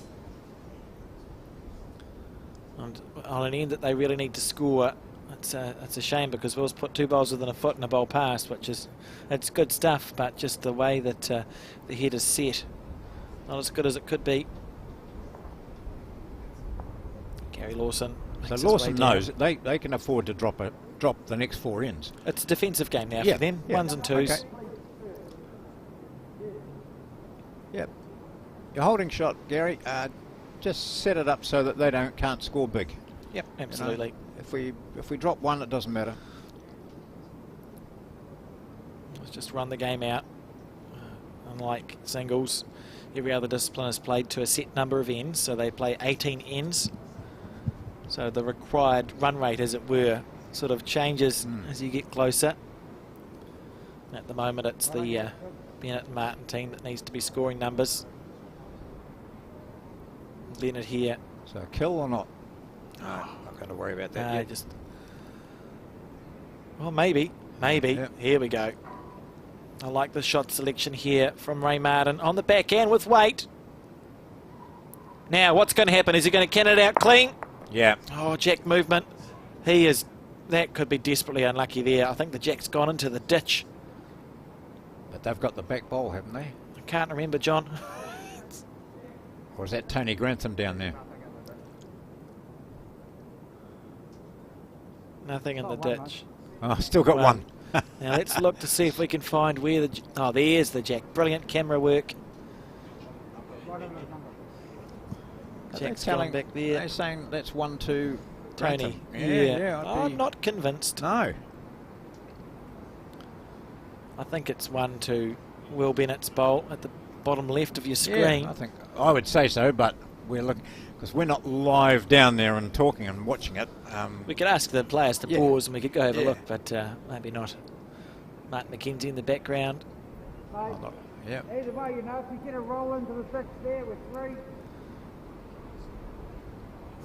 And on an end that they really need to score, it's a shame because Will's put 2 bowls within a foot and a bowl past, it's good stuff, but just the way that the head is set, not as good as it could be. Gary Lawson. So Lawson knows they can afford to drop the next 4 ends. It's a defensive game now for them. 1s and 2s. Okay. Yep. Your holding shot, Gary, just set it up so that they can't score big. Yep, absolutely. If we drop 1, it doesn't matter. Let's just run the game out. Unlike singles, every other discipline is played to a set number of ends, so they play 18 ends. So the required run rate, as it were, sort of changes as you get closer. At the moment, it's the Bennett and Martin team that needs to be scoring numbers. Lynda here. So kill or not? No, not going to worry about that yet. Just, well, maybe. Yep. Here we go. I like the shot selection here from Ray Martin on the backhand with weight. Now, what's going to happen? Is he going to can it out clean? Yeah. Oh, jack movement. That could be desperately unlucky there. I think the jack's gone into the ditch. But they've got the back bowl, haven't they? I can't remember, John. Or is that Tony Grantham down there? Nothing in the ditch. Oh, still got one. Now let's look to see if we can find where the... Oh, there's the jack. Brilliant camera work. Jack's gone back there. They're saying that's 1-2 Tony. Grantham. Yeah. I'm not convinced. No. I think it's 1-2 Will Bennett's bowl at the bottom left of your screen. Yeah, I would say so, but we're looking... Because we're not live down there and talking and watching it. We could ask the players to pause and we could go have a look, but maybe not. Martin McKenzie in the background. Yeah. Either way, you know, if you get a roll into the six there with 3.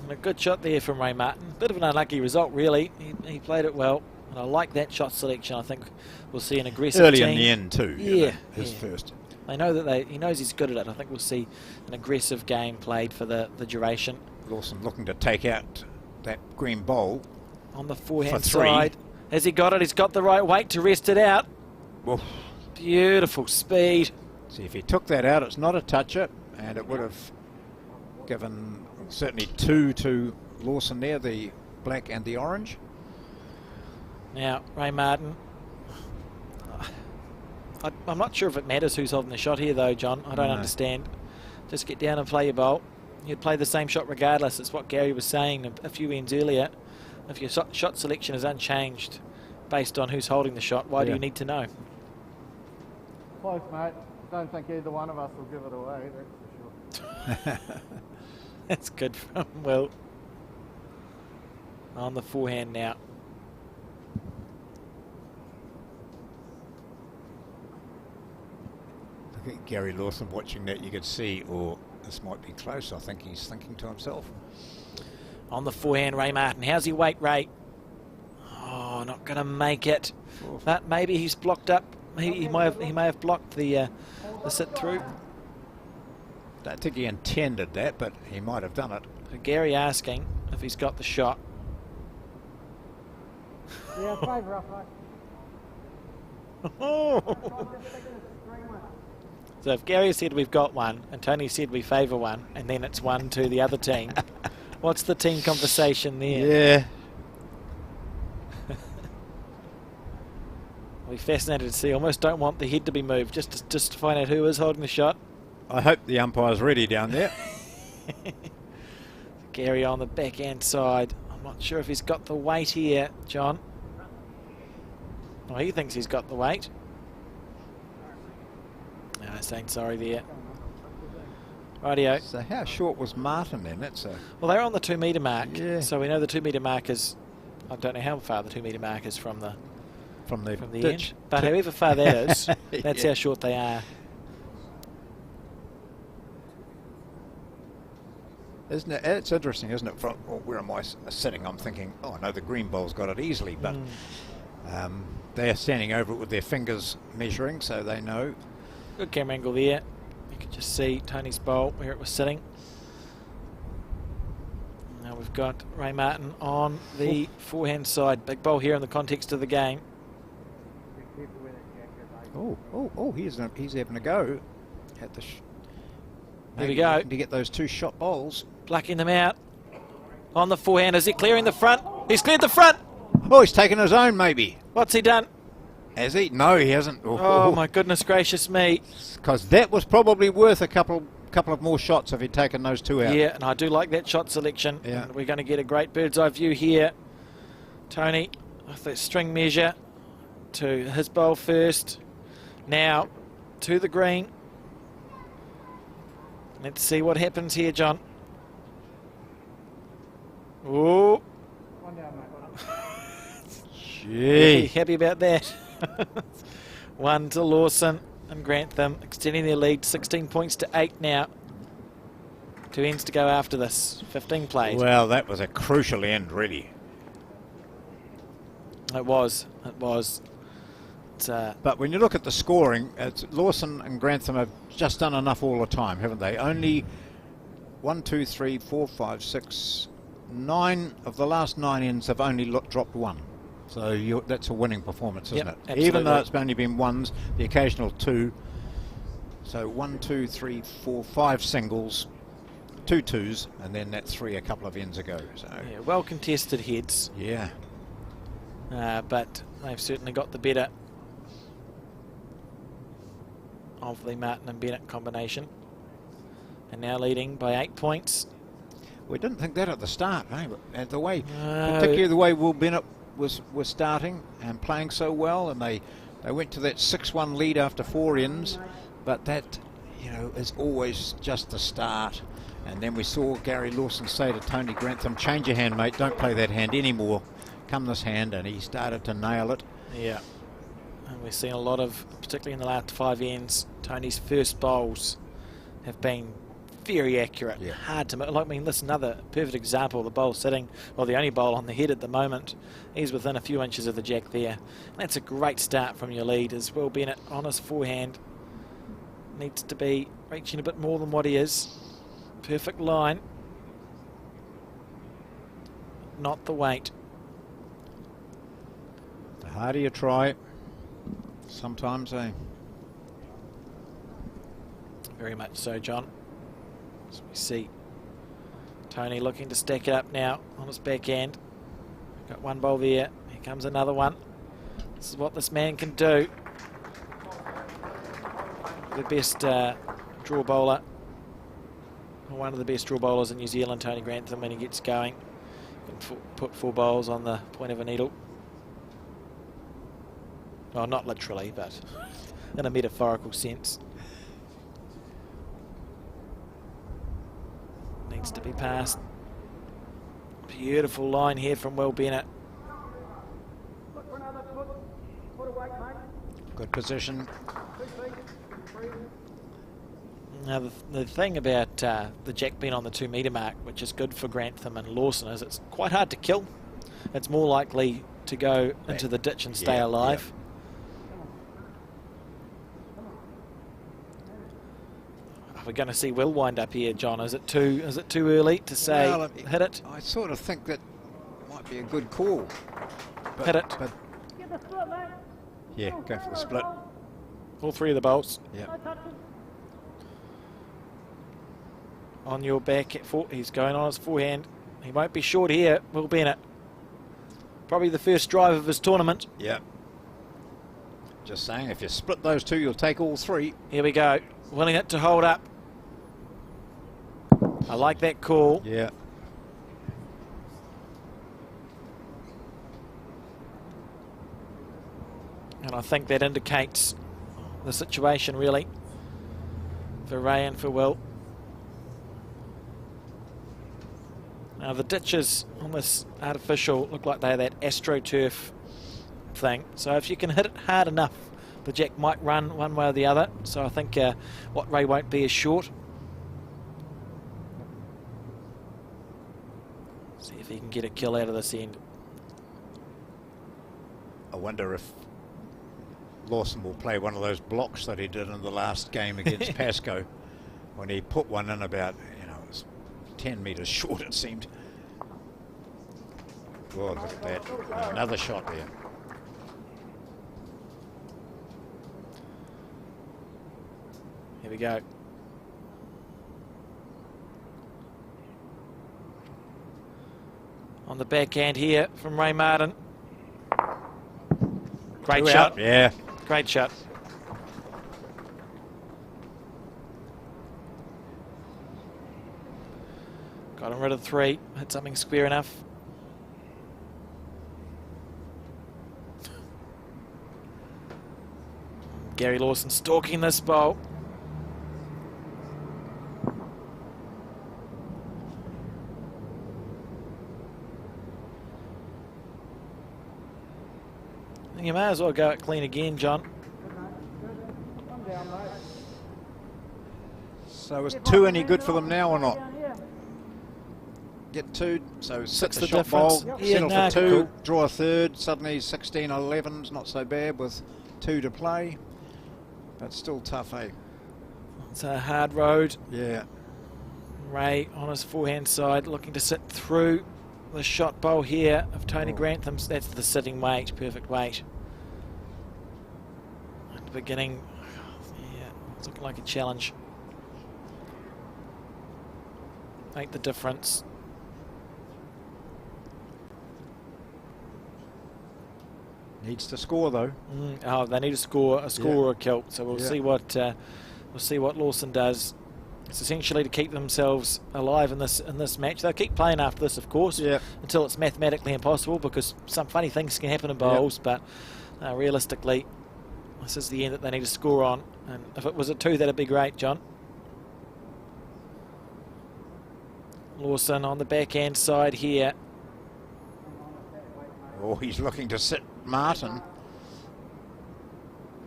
And a good shot there from Ray Martin. Bit of an unlucky result, really. He played it well, and I like that shot selection. I think we'll see an aggressive early team. in the end too. Yeah, his first. They know that he knows he's good at it. I think we'll see an aggressive game played for the duration. Lawson looking to take out that green bowl on the forehand for 3. side. Has he got it? He's got the right weight to rest it out. Well, beautiful speed. See, if he took that out, it's not a toucher, and it would have given certainly 2 to Lawson there, the black and the orange. Now, Ray Martin. I'm not sure if it matters who's holding the shot here, though, John. I don't understand. Just get down and play your bowl. You'd play the same shot regardless. It's what Gary was saying a few ends earlier. If your shot selection is unchanged based on who's holding the shot, why do you need to know? Close, mate. Don't think either one of us will give it away, that's for sure. That's good from Will. On the forehand now. I think Gary Lawson watching that, you could see, this might be close. I think he's thinking to himself. On the forehand, Ray Martin. How's he weight, Ray? Oh, not going to make it. But maybe he's blocked up. He may have blocked the sit through. Don't think he intended that, but he might have done it. So Gary asking if he's got the shot. Yeah, favour up, mate. So if Gary said we've got one, and Tony said we favour one, and then it's 1 to the other team, what's the team conversation there? Yeah. I'll be fascinated to see. Almost don't want the head to be moved, just to find out who is holding the shot. I hope the umpire's ready down there. Gary on the backhand side. I'm not sure if he's got the weight here, John. Well, he thinks he's got the weight. No, saying sorry there. Rightio. So how short was Martin then? Well, they're on the 2 metre mark. Yeah. So we know the 2 metre mark is... I don't know how far the 2 metre mark is from the ditch. end. But however far that is, that's how short they are. Isn't it? It's interesting, isn't it? From where am I sitting? I'm thinking, oh, no, the green bowl's got it easily, but they're standing over it with their fingers measuring, so they know. Good camera angle there. You can just see Tony's bowl where it was sitting. Now we've got Ray Martin on the forehand side. Big bowl here in the context of the game. He's having a go at the. Here we go. To get those 2 shot bowls. Plucking them out. On the forehand. Is he clearing the front? He's cleared the front. Oh, he's taken his own, maybe. What's he done? Has he? No, he hasn't. Oh, my goodness gracious me. Because that was probably worth a couple of more shots if he'd taken those 2 out. Yeah, and I do like that shot selection. Yeah. And we're going to get a great bird's eye view here. Tony, with the string measure to his bowl first. Now to the green. Let's see what happens here, John. Oh. One down, mate. Gee. Happy about that. 1 to Lawson and Grantham, extending their lead 16 points to 8 now. 2 ends to go after this. 15 played. Well, that was a crucial end, really. It was. It was. But when you look at the scoring, Lawson and Grantham have just done enough all the time, haven't they? Only 1, 2, 3, 4, 5, 6, 9 of the last 9 ends have only dropped 1. So that's a winning performance, isn't it? Absolutely. Even though it's only been 1s, the occasional 2. So 1, 2, 3, 4, 5 singles, 2 2s, and then that 3 a couple of ends ago. So yeah, well contested heads. yeah. But they've certainly got the better of the Martin and Bennett combination. And now leading by 8 points. We didn't think that at the start, eh? But the way, particularly the way Will Bennett was starting and playing so well, and they went to that 6-1 lead after 4 ends, but that, you know, is always just the start. And then we saw Gary Lawson say to Tony Grantham, change your hand, mate, don't play that hand anymore, come this hand, and he started to nail it. Yeah. And we've seen a lot of, particularly in the last 5 ends, Tony's first bowls have been very accurate. Yeah. Hard to, I mean, this is another perfect example of the bowl sitting, well, the only bowl on the head at the moment. He's within a few inches of the jack there. That's a great start from your lead as Will Bennett on his forehand. Needs to be reaching a bit more than what he is. Perfect line. Not the weight. The harder you try, sometimes, eh? Very much so, John. As we see Tony looking to stack it up now on his backhand. Got one bowl there. Here comes another one. This is what this man can do. The best draw bowler, or one of the best draw bowlers in New Zealand, Tony Grantham, when he gets going. Can put 4 bowls on the point of a needle. Well, not literally, but in a metaphorical sense. Needs to be passed. Beautiful line here from Will Bennett. Look for another foot. Put away, mate. Good position. 2 feet. 3. Now the thing about the jack being on the 2 metre mark, which is good for Grantham and Lawson, is it's quite hard to kill. It's more likely to go into the ditch and stay alive. Are we going to see Will wind up here, John? Is it too early to say hit it? I sort of think that might be a good call. But, Hit it. But Get the split, mate. yeah, go for the split. All 3 of the bowls Yeah. No touching. on your back. He's going on his forehand. He won't be short here, Will Bennett. Probably the first drive of his tournament. Yeah. Just saying, if you split those 2, you'll take all 3. Here we go. Willing it to hold up. I like that call. Yeah. And I think that indicates the situation, really, for Ray and for Will. Now, the ditches on this artificial look like they're that AstroTurf thing. So if you can hit it hard enough, the jack might run one way or the other. So I think what Ray won't be is short. See if he can get a kill out of this end. I wonder if Lawson will play one of those blocks that he did in the last game against Pascoe, when he put one in about, it was 10 metres short, it seemed. Oh, look at that. Another shot there. Here we go. On the backhand here from Ray Martin. Great shot. Yeah. Great shot. Got him rid of 3. Hit something square enough. Gary Lawson stalking this bowl. You may as well go it clean again, John. So is 2 any good for them now or not? Get 2, so 6 the shot difference. bowl, Yeah, settle nah, for 2, cool. draw a third, suddenly 16-11's not so bad with 2 to play, but still tough, eh? It's a hard road. Yeah. Ray on his forehand side looking to sit through the shot bowl here of Tony Grantham's. That's the sitting weight, perfect weight. At the beginning, yeah, it's looking like a challenge. Make the difference. Needs to score though. Oh, they need to score a Yeah. or a kilt. So we'll Yeah. see what Lawson does. It's essentially to keep themselves alive in this match. They'll keep playing after this, of course, until it's mathematically impossible, because some funny things can happen in bowls. But realistically, this is the end that they need to score on. And if it was a 2, that'd be great, John. Lawson on the backhand side here. Oh, he's looking to sit Martin.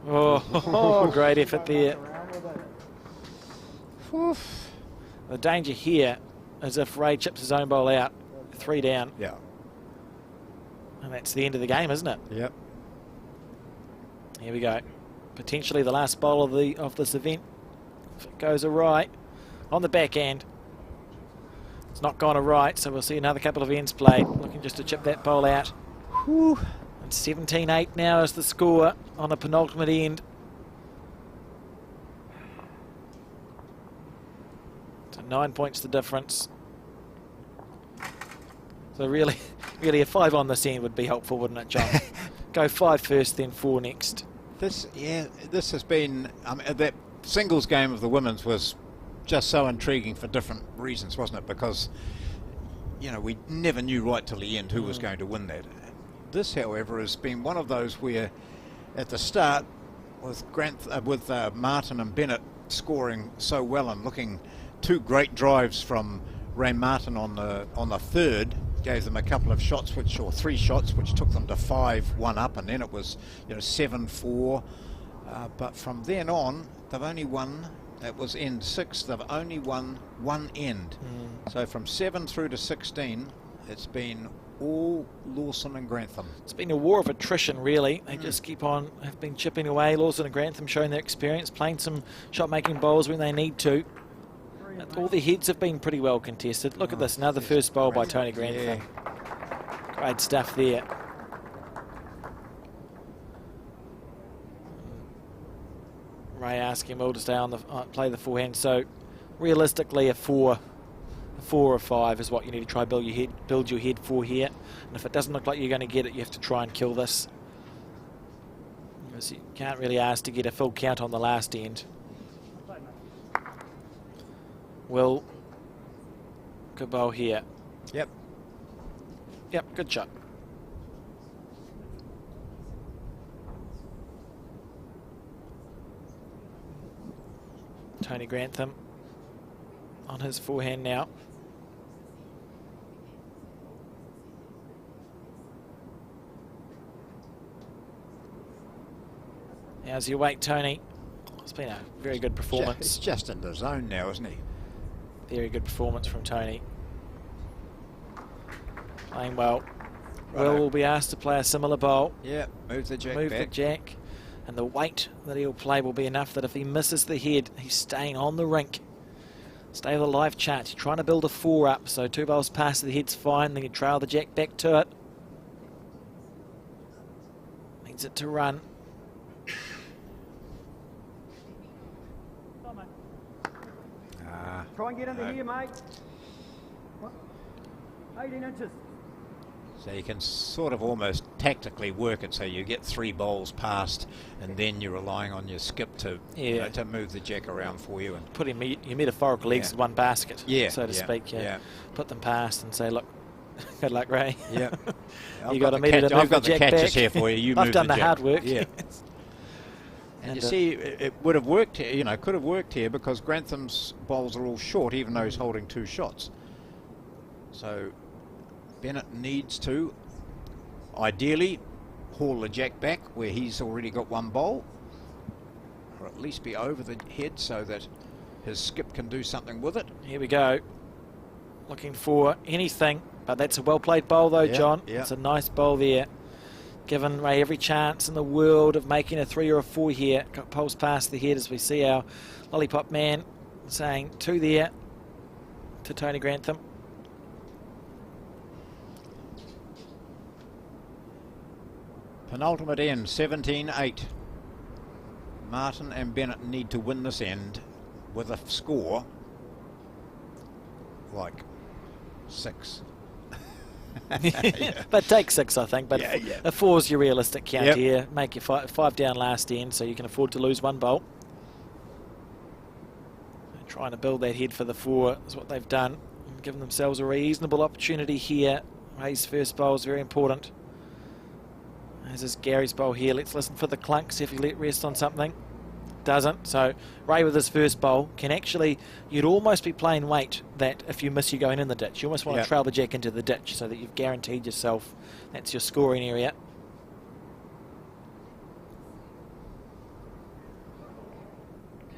Oh, great effort there. The danger here is if Ray chips his own bowl out, 3 down. Yeah. And that's the end of the game, isn't it? Yep. Here we go. Potentially the last bowl of this event. If it goes awry on the backhand. It's not gone awry, so we'll see another couple of ends played. Looking just to chip that bowl out. Whew. And 17-8 now is the score on the penultimate end. So 9 points the difference. So really a 5 on this end would be helpful, wouldn't it, John? Go 5 first, then 4 next. This has been that singles game of the women's was just so intriguing for different reasons, wasn't it? Because we never knew right till the end who was going to win that. This, however, has been one of those where, at the start, with Martin and Bennett scoring so well and looking 2 great drives from Ray Martin on the third, gave them a couple of shots, 3 shots, which took them to 5-1 up, and then it was 7-4. But from then on, they've only won. That was end 6. They've only won 1 end. So from 7 through to 16, it's been all Lawson and Grantham. It's been a war of attrition, really. They just have been chipping away. Lawson and Grantham showing their experience, playing some shot-making bowls when they need to. All the heads have been pretty well contested. Look at this, another first bowl by Tony Grantham. Yeah. Great stuff there. Ray asking Will to stay on play the forehand. So realistically, a 4 or 5 is what you need to try build your head for here. And if it doesn't look like you're going to get it, you have to try and kill this. Because you can't really ask to get a full count on the last end. Will, good bowl here. Yep, good shot. Tony Grantham on his forehand now. How's your weight, Tony? It's been a very good performance. He's just in the zone now, isn't he? Very good performance from Tony. Playing well. Righto. Will be asked to play a similar bowl. Yeah, move the jack Move back. the jack. And the weight that he'll play will be enough that if he misses the head, he's staying on the rink. Stay with a live chart. You're trying to build a 4 up, so 2 bowls past the head's fine. Then you trail the jack back to it. Needs it to run. Try and get into here, mate. 18 inches. So you can sort of almost tactically work it so you get 3 bowls past, and then you're relying on your skip to to move the jack around for you and put your metaphorical eggs in one basket, so to speak. Put them past and say, look, good luck, Ray. Yeah, You got to meet it. I've got the catches here for you. You I've move done the the jack. hard work. Yeah. And you see, it would have worked here, could have worked here because Grantham's bowls are all short, even though he's holding 2 shots. So Bennett needs to, ideally, haul the jack back where he's already got 1 bowl, or at least be over the head so that his skip can do something with it. Here we go. Looking for anything, but that's a well-played bowl though, John. It's a nice bowl there. Given Ray every chance in the world of making a 3 or a 4 here. Got pulse past the head as we see our lollipop man saying 2 there to Tony Grantham. Penultimate end, 17-8. Martin and Bennett need to win this end with a score like 6. But take 6, I think. But a 4's your realistic count here. Make your 5 down last end so you can afford to lose 1 bowl. Trying to build that head for the 4 is what they've done. And given themselves a reasonable opportunity here. Ray's first bowl is very important. This is Gary's bowl here. Let's listen for the clunk, see if he let rest on something. Doesn't. So Ray with his first bowl can actually, you'd almost be playing weight that if you miss, you're going in the ditch. You almost want to trail the jack into the ditch so that you've guaranteed yourself that's your scoring area.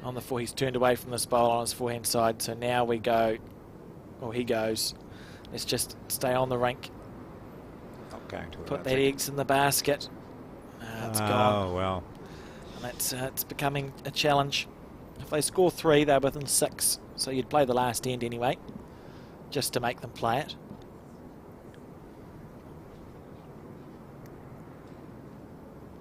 On the 4, he's turned away from this bowl on his forehand side. So now we go, he goes. Let's just stay on the rink. Going to Put that eggs in the basket. It's gone. Oh, well. And it's becoming a challenge. If they score 3, they're within 6. So you'd play the last end anyway, just to make them play it.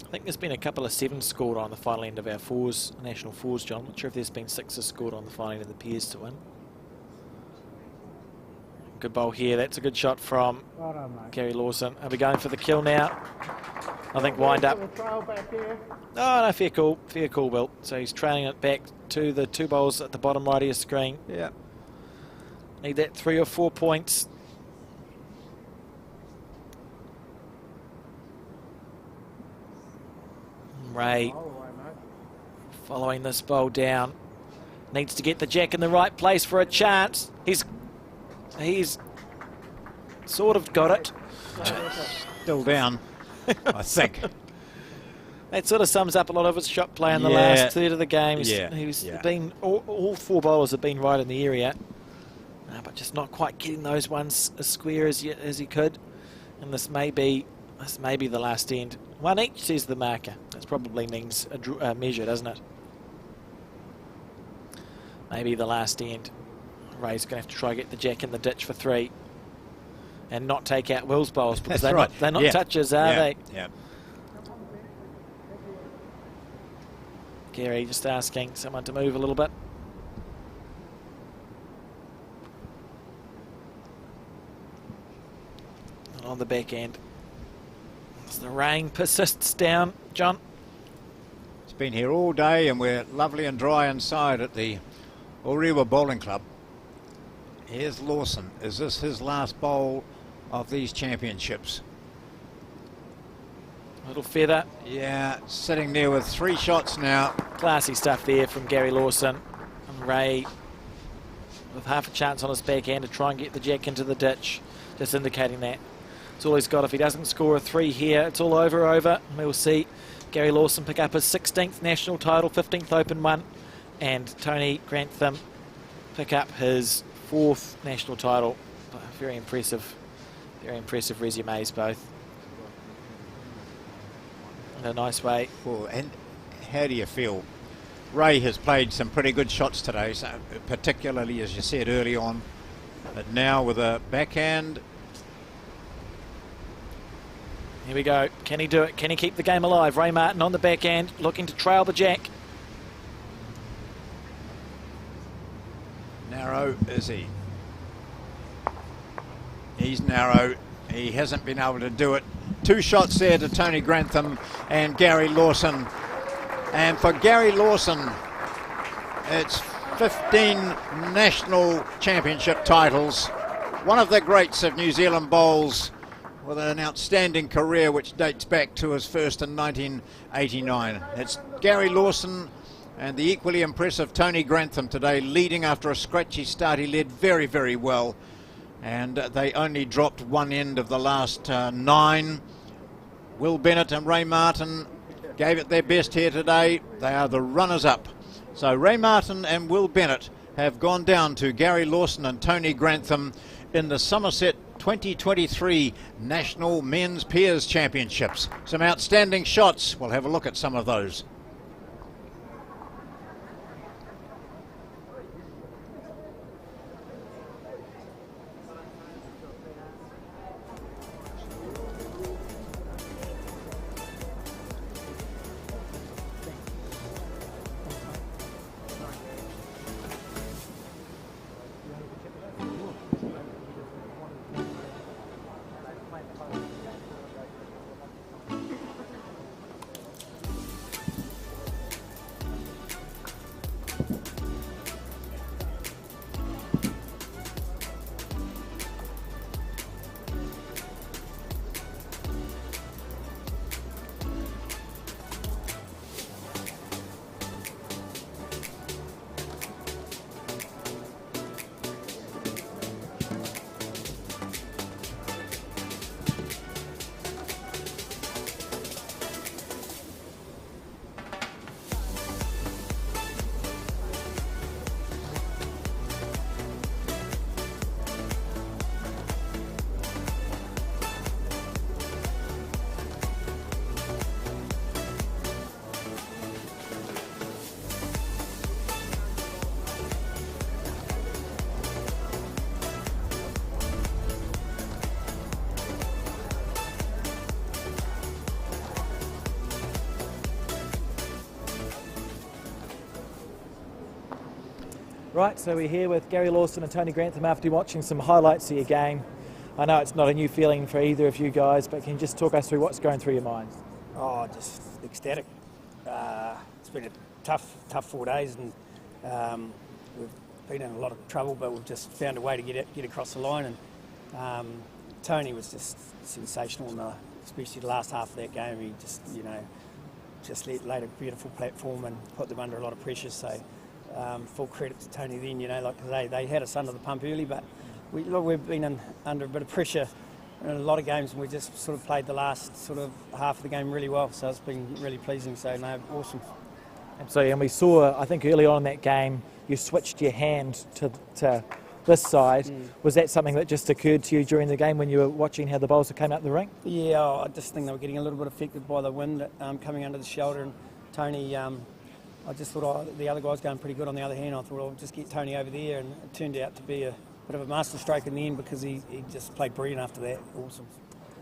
I think there's been a couple of 7s scored on the final end of our 4s, national 4s, John. I'm not sure if there's been 6s scored on the final end of the pairs to win. Good bowl here. That's a good shot from Gary Lawson. Are we going for the kill now? I think wind up. Oh, no, fair call. Fair call, Bill. So he's trailing it back to the 2 bowls at the bottom right of your screen. Yeah. Need that 3 or 4 points. Ray following this bowl down. Needs to get the jack in the right place for a chance. He's sort of got it. Still down, I think. That sort of sums up a lot of his shot play in the last third of the game. He's been all 4 bowlers have been right in the area, but just not quite getting those ones as square as he could. And this may be the last end. 1 each, says the marker. That probably means a measure, doesn't it? Maybe the last end. Ray's going to have to try to get the jack in the ditch for 3 and not take out Will's bowls because they're not touches, are they? Yeah. Gary just asking someone to move a little bit. And on the back end, as the rain persists down, John. It's been here all day and we're lovely and dry inside at the Orewa Bowling Club. Here's Lawson. Is this his last bowl of these championships? Little feather. Yeah, sitting there with 3 shots now. Classy stuff there from Gary Lawson. And Ray with half a chance on his backhand to try and get the jack into the ditch. Just indicating that. That's all he's got. If he doesn't score a 3 here, it's all over. And we'll see Gary Lawson pick up his 16th national title, 15th Open one. And Tony Grantham pick up his 4th national title. Very impressive resumes both. In a nice way. Well, and how do you feel? Ray has played some pretty good shots today, so particularly as you said early on. But now with a backhand. Here we go. Can he do it? Can he keep the game alive? Ray Martin on the backhand, looking to trail the jack. Narrow is he? He's narrow. He hasn't been able to do it. 2 shots there to Tony Grantham and Gary Lawson. And for Gary Lawson, it's 15 national championship titles. One of the greats of New Zealand bowls with an outstanding career which dates back to his first in 1989. It's Gary Lawson and the equally impressive Tony Grantham today, leading after a scratchy start. He led very, very well, and they only dropped one end of the last 9. Will Bennett and Ray Martin gave it their best here today. They are the runners-up. So Ray Martin and Will Bennett have gone down to Gary Lawson and Tony Grantham in the Summerset 2023 National Men's Peers Championships. Some outstanding shots. We'll have a look at some of those. Right, so we're here with Gary Lawson and Tony Grantham after watching some highlights of your game. I know it's not a new feeling for either of you guys, but can you just talk us through what's going through your minds? Oh, just ecstatic. It's been a tough 4 days, and we've been in a lot of trouble, but we've just found a way to get across the line. And Tony was just sensational, especially the last half of that game. He just laid a beautiful platform and put them under a lot of pressure. So full credit to Tony then. Like they had us under the pump early, but we've been under a bit of pressure in a lot of games, and we just sort of played the last sort of half of the game really well. So it's been really pleasing. So no, awesome. Absolutely, and we saw, I think early on in that game, you switched your hand to this side. Was that something that just occurred to you during the game when you were watching how the bowlers came out the ring? Yeah, I just think they were getting a little bit affected by the wind coming under the shoulder, and Tony, I just thought the other guy's going pretty good on the other hand. I thought I'll just get Tony over there, and it turned out to be a bit of a master stroke in the end because he just played brilliant after that. Awesome.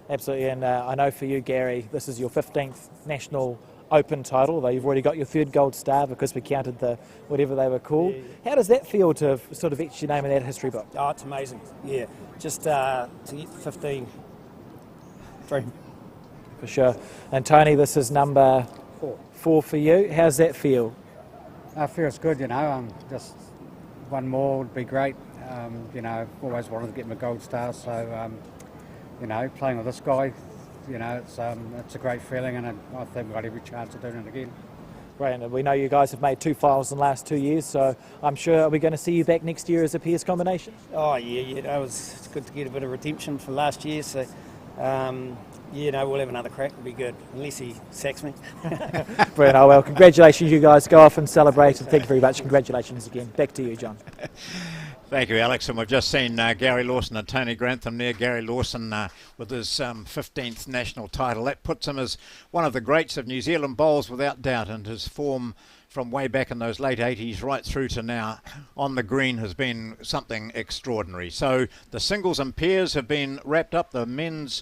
Absolutely, and I know for you, Gary, this is your 15th National Open title, though you've already got your 3rd gold star because we counted the whatever they were called. Yeah. How does that feel to have sort of etched your name in that history book? Oh, it's amazing. Yeah, just to get 15. Dream. For sure. And Tony, this is number 4 for you. How's that feel? It feels good, just one more would be great. I've always wanted to get my gold star, so playing with this guy, it's a great feeling, and I think we've got every chance of doing it again. Right, and we know you guys have made 2 finals in the last 2 years, so I'm sure are we going to see you back next year as a peers combination? Oh yeah, it's good to get a bit of redemption for last year, so we'll have another crack. It'll be good, unless he sacks me. Brilliant. Oh well, congratulations, you guys. Go off and celebrate, and thank you very much. Congratulations again. Back to you, John. Thank you, Alex. And we've just seen Gary Lawson and Tony Grantham there. Gary Lawson with his 15th national title. That puts him as one of the greats of New Zealand bowls without doubt, and his form from way back in those late 80s right through to now on the green has been something extraordinary. So the singles and pairs have been wrapped up. The men's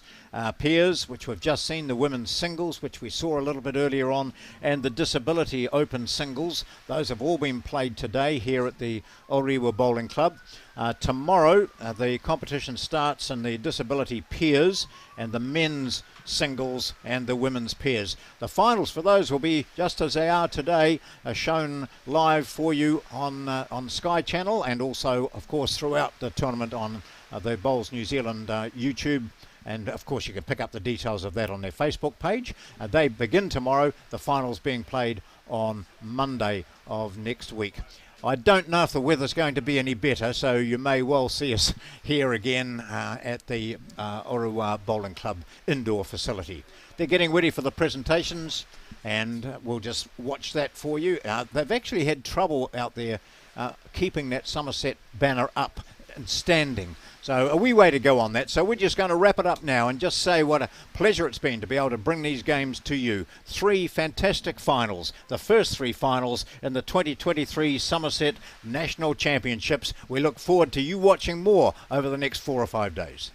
pairs, which we've just seen, the women's singles, which we saw a little bit earlier on, and the disability open singles. Those have all been played today here at the Orewa Bowling Club. Tomorrow the competition starts in the disability pairs and the men's singles and the women's pairs. The finals for those will be just as they are today, shown live for you on Sky Channel, and also of course throughout the tournament on the Bowls New Zealand YouTube And of course you can pick up the details of that on their Facebook page. They begin tomorrow, the finals being played on Monday of next week. I don't know if the weather's going to be any better, so you may well see us here again at the Orewa Bowling Club indoor facility. They're getting ready for the presentations, and we'll just watch that for you. They've actually had trouble out there keeping that Summerset banner up and standing. So a wee way to go on that. So we're just going to wrap it up now and just say what a pleasure it's been to be able to bring these games to you. 3 fantastic finals. The first 3 finals in the 2023 Summerset National Championships. We look forward to you watching more over the next 4 or 5 days.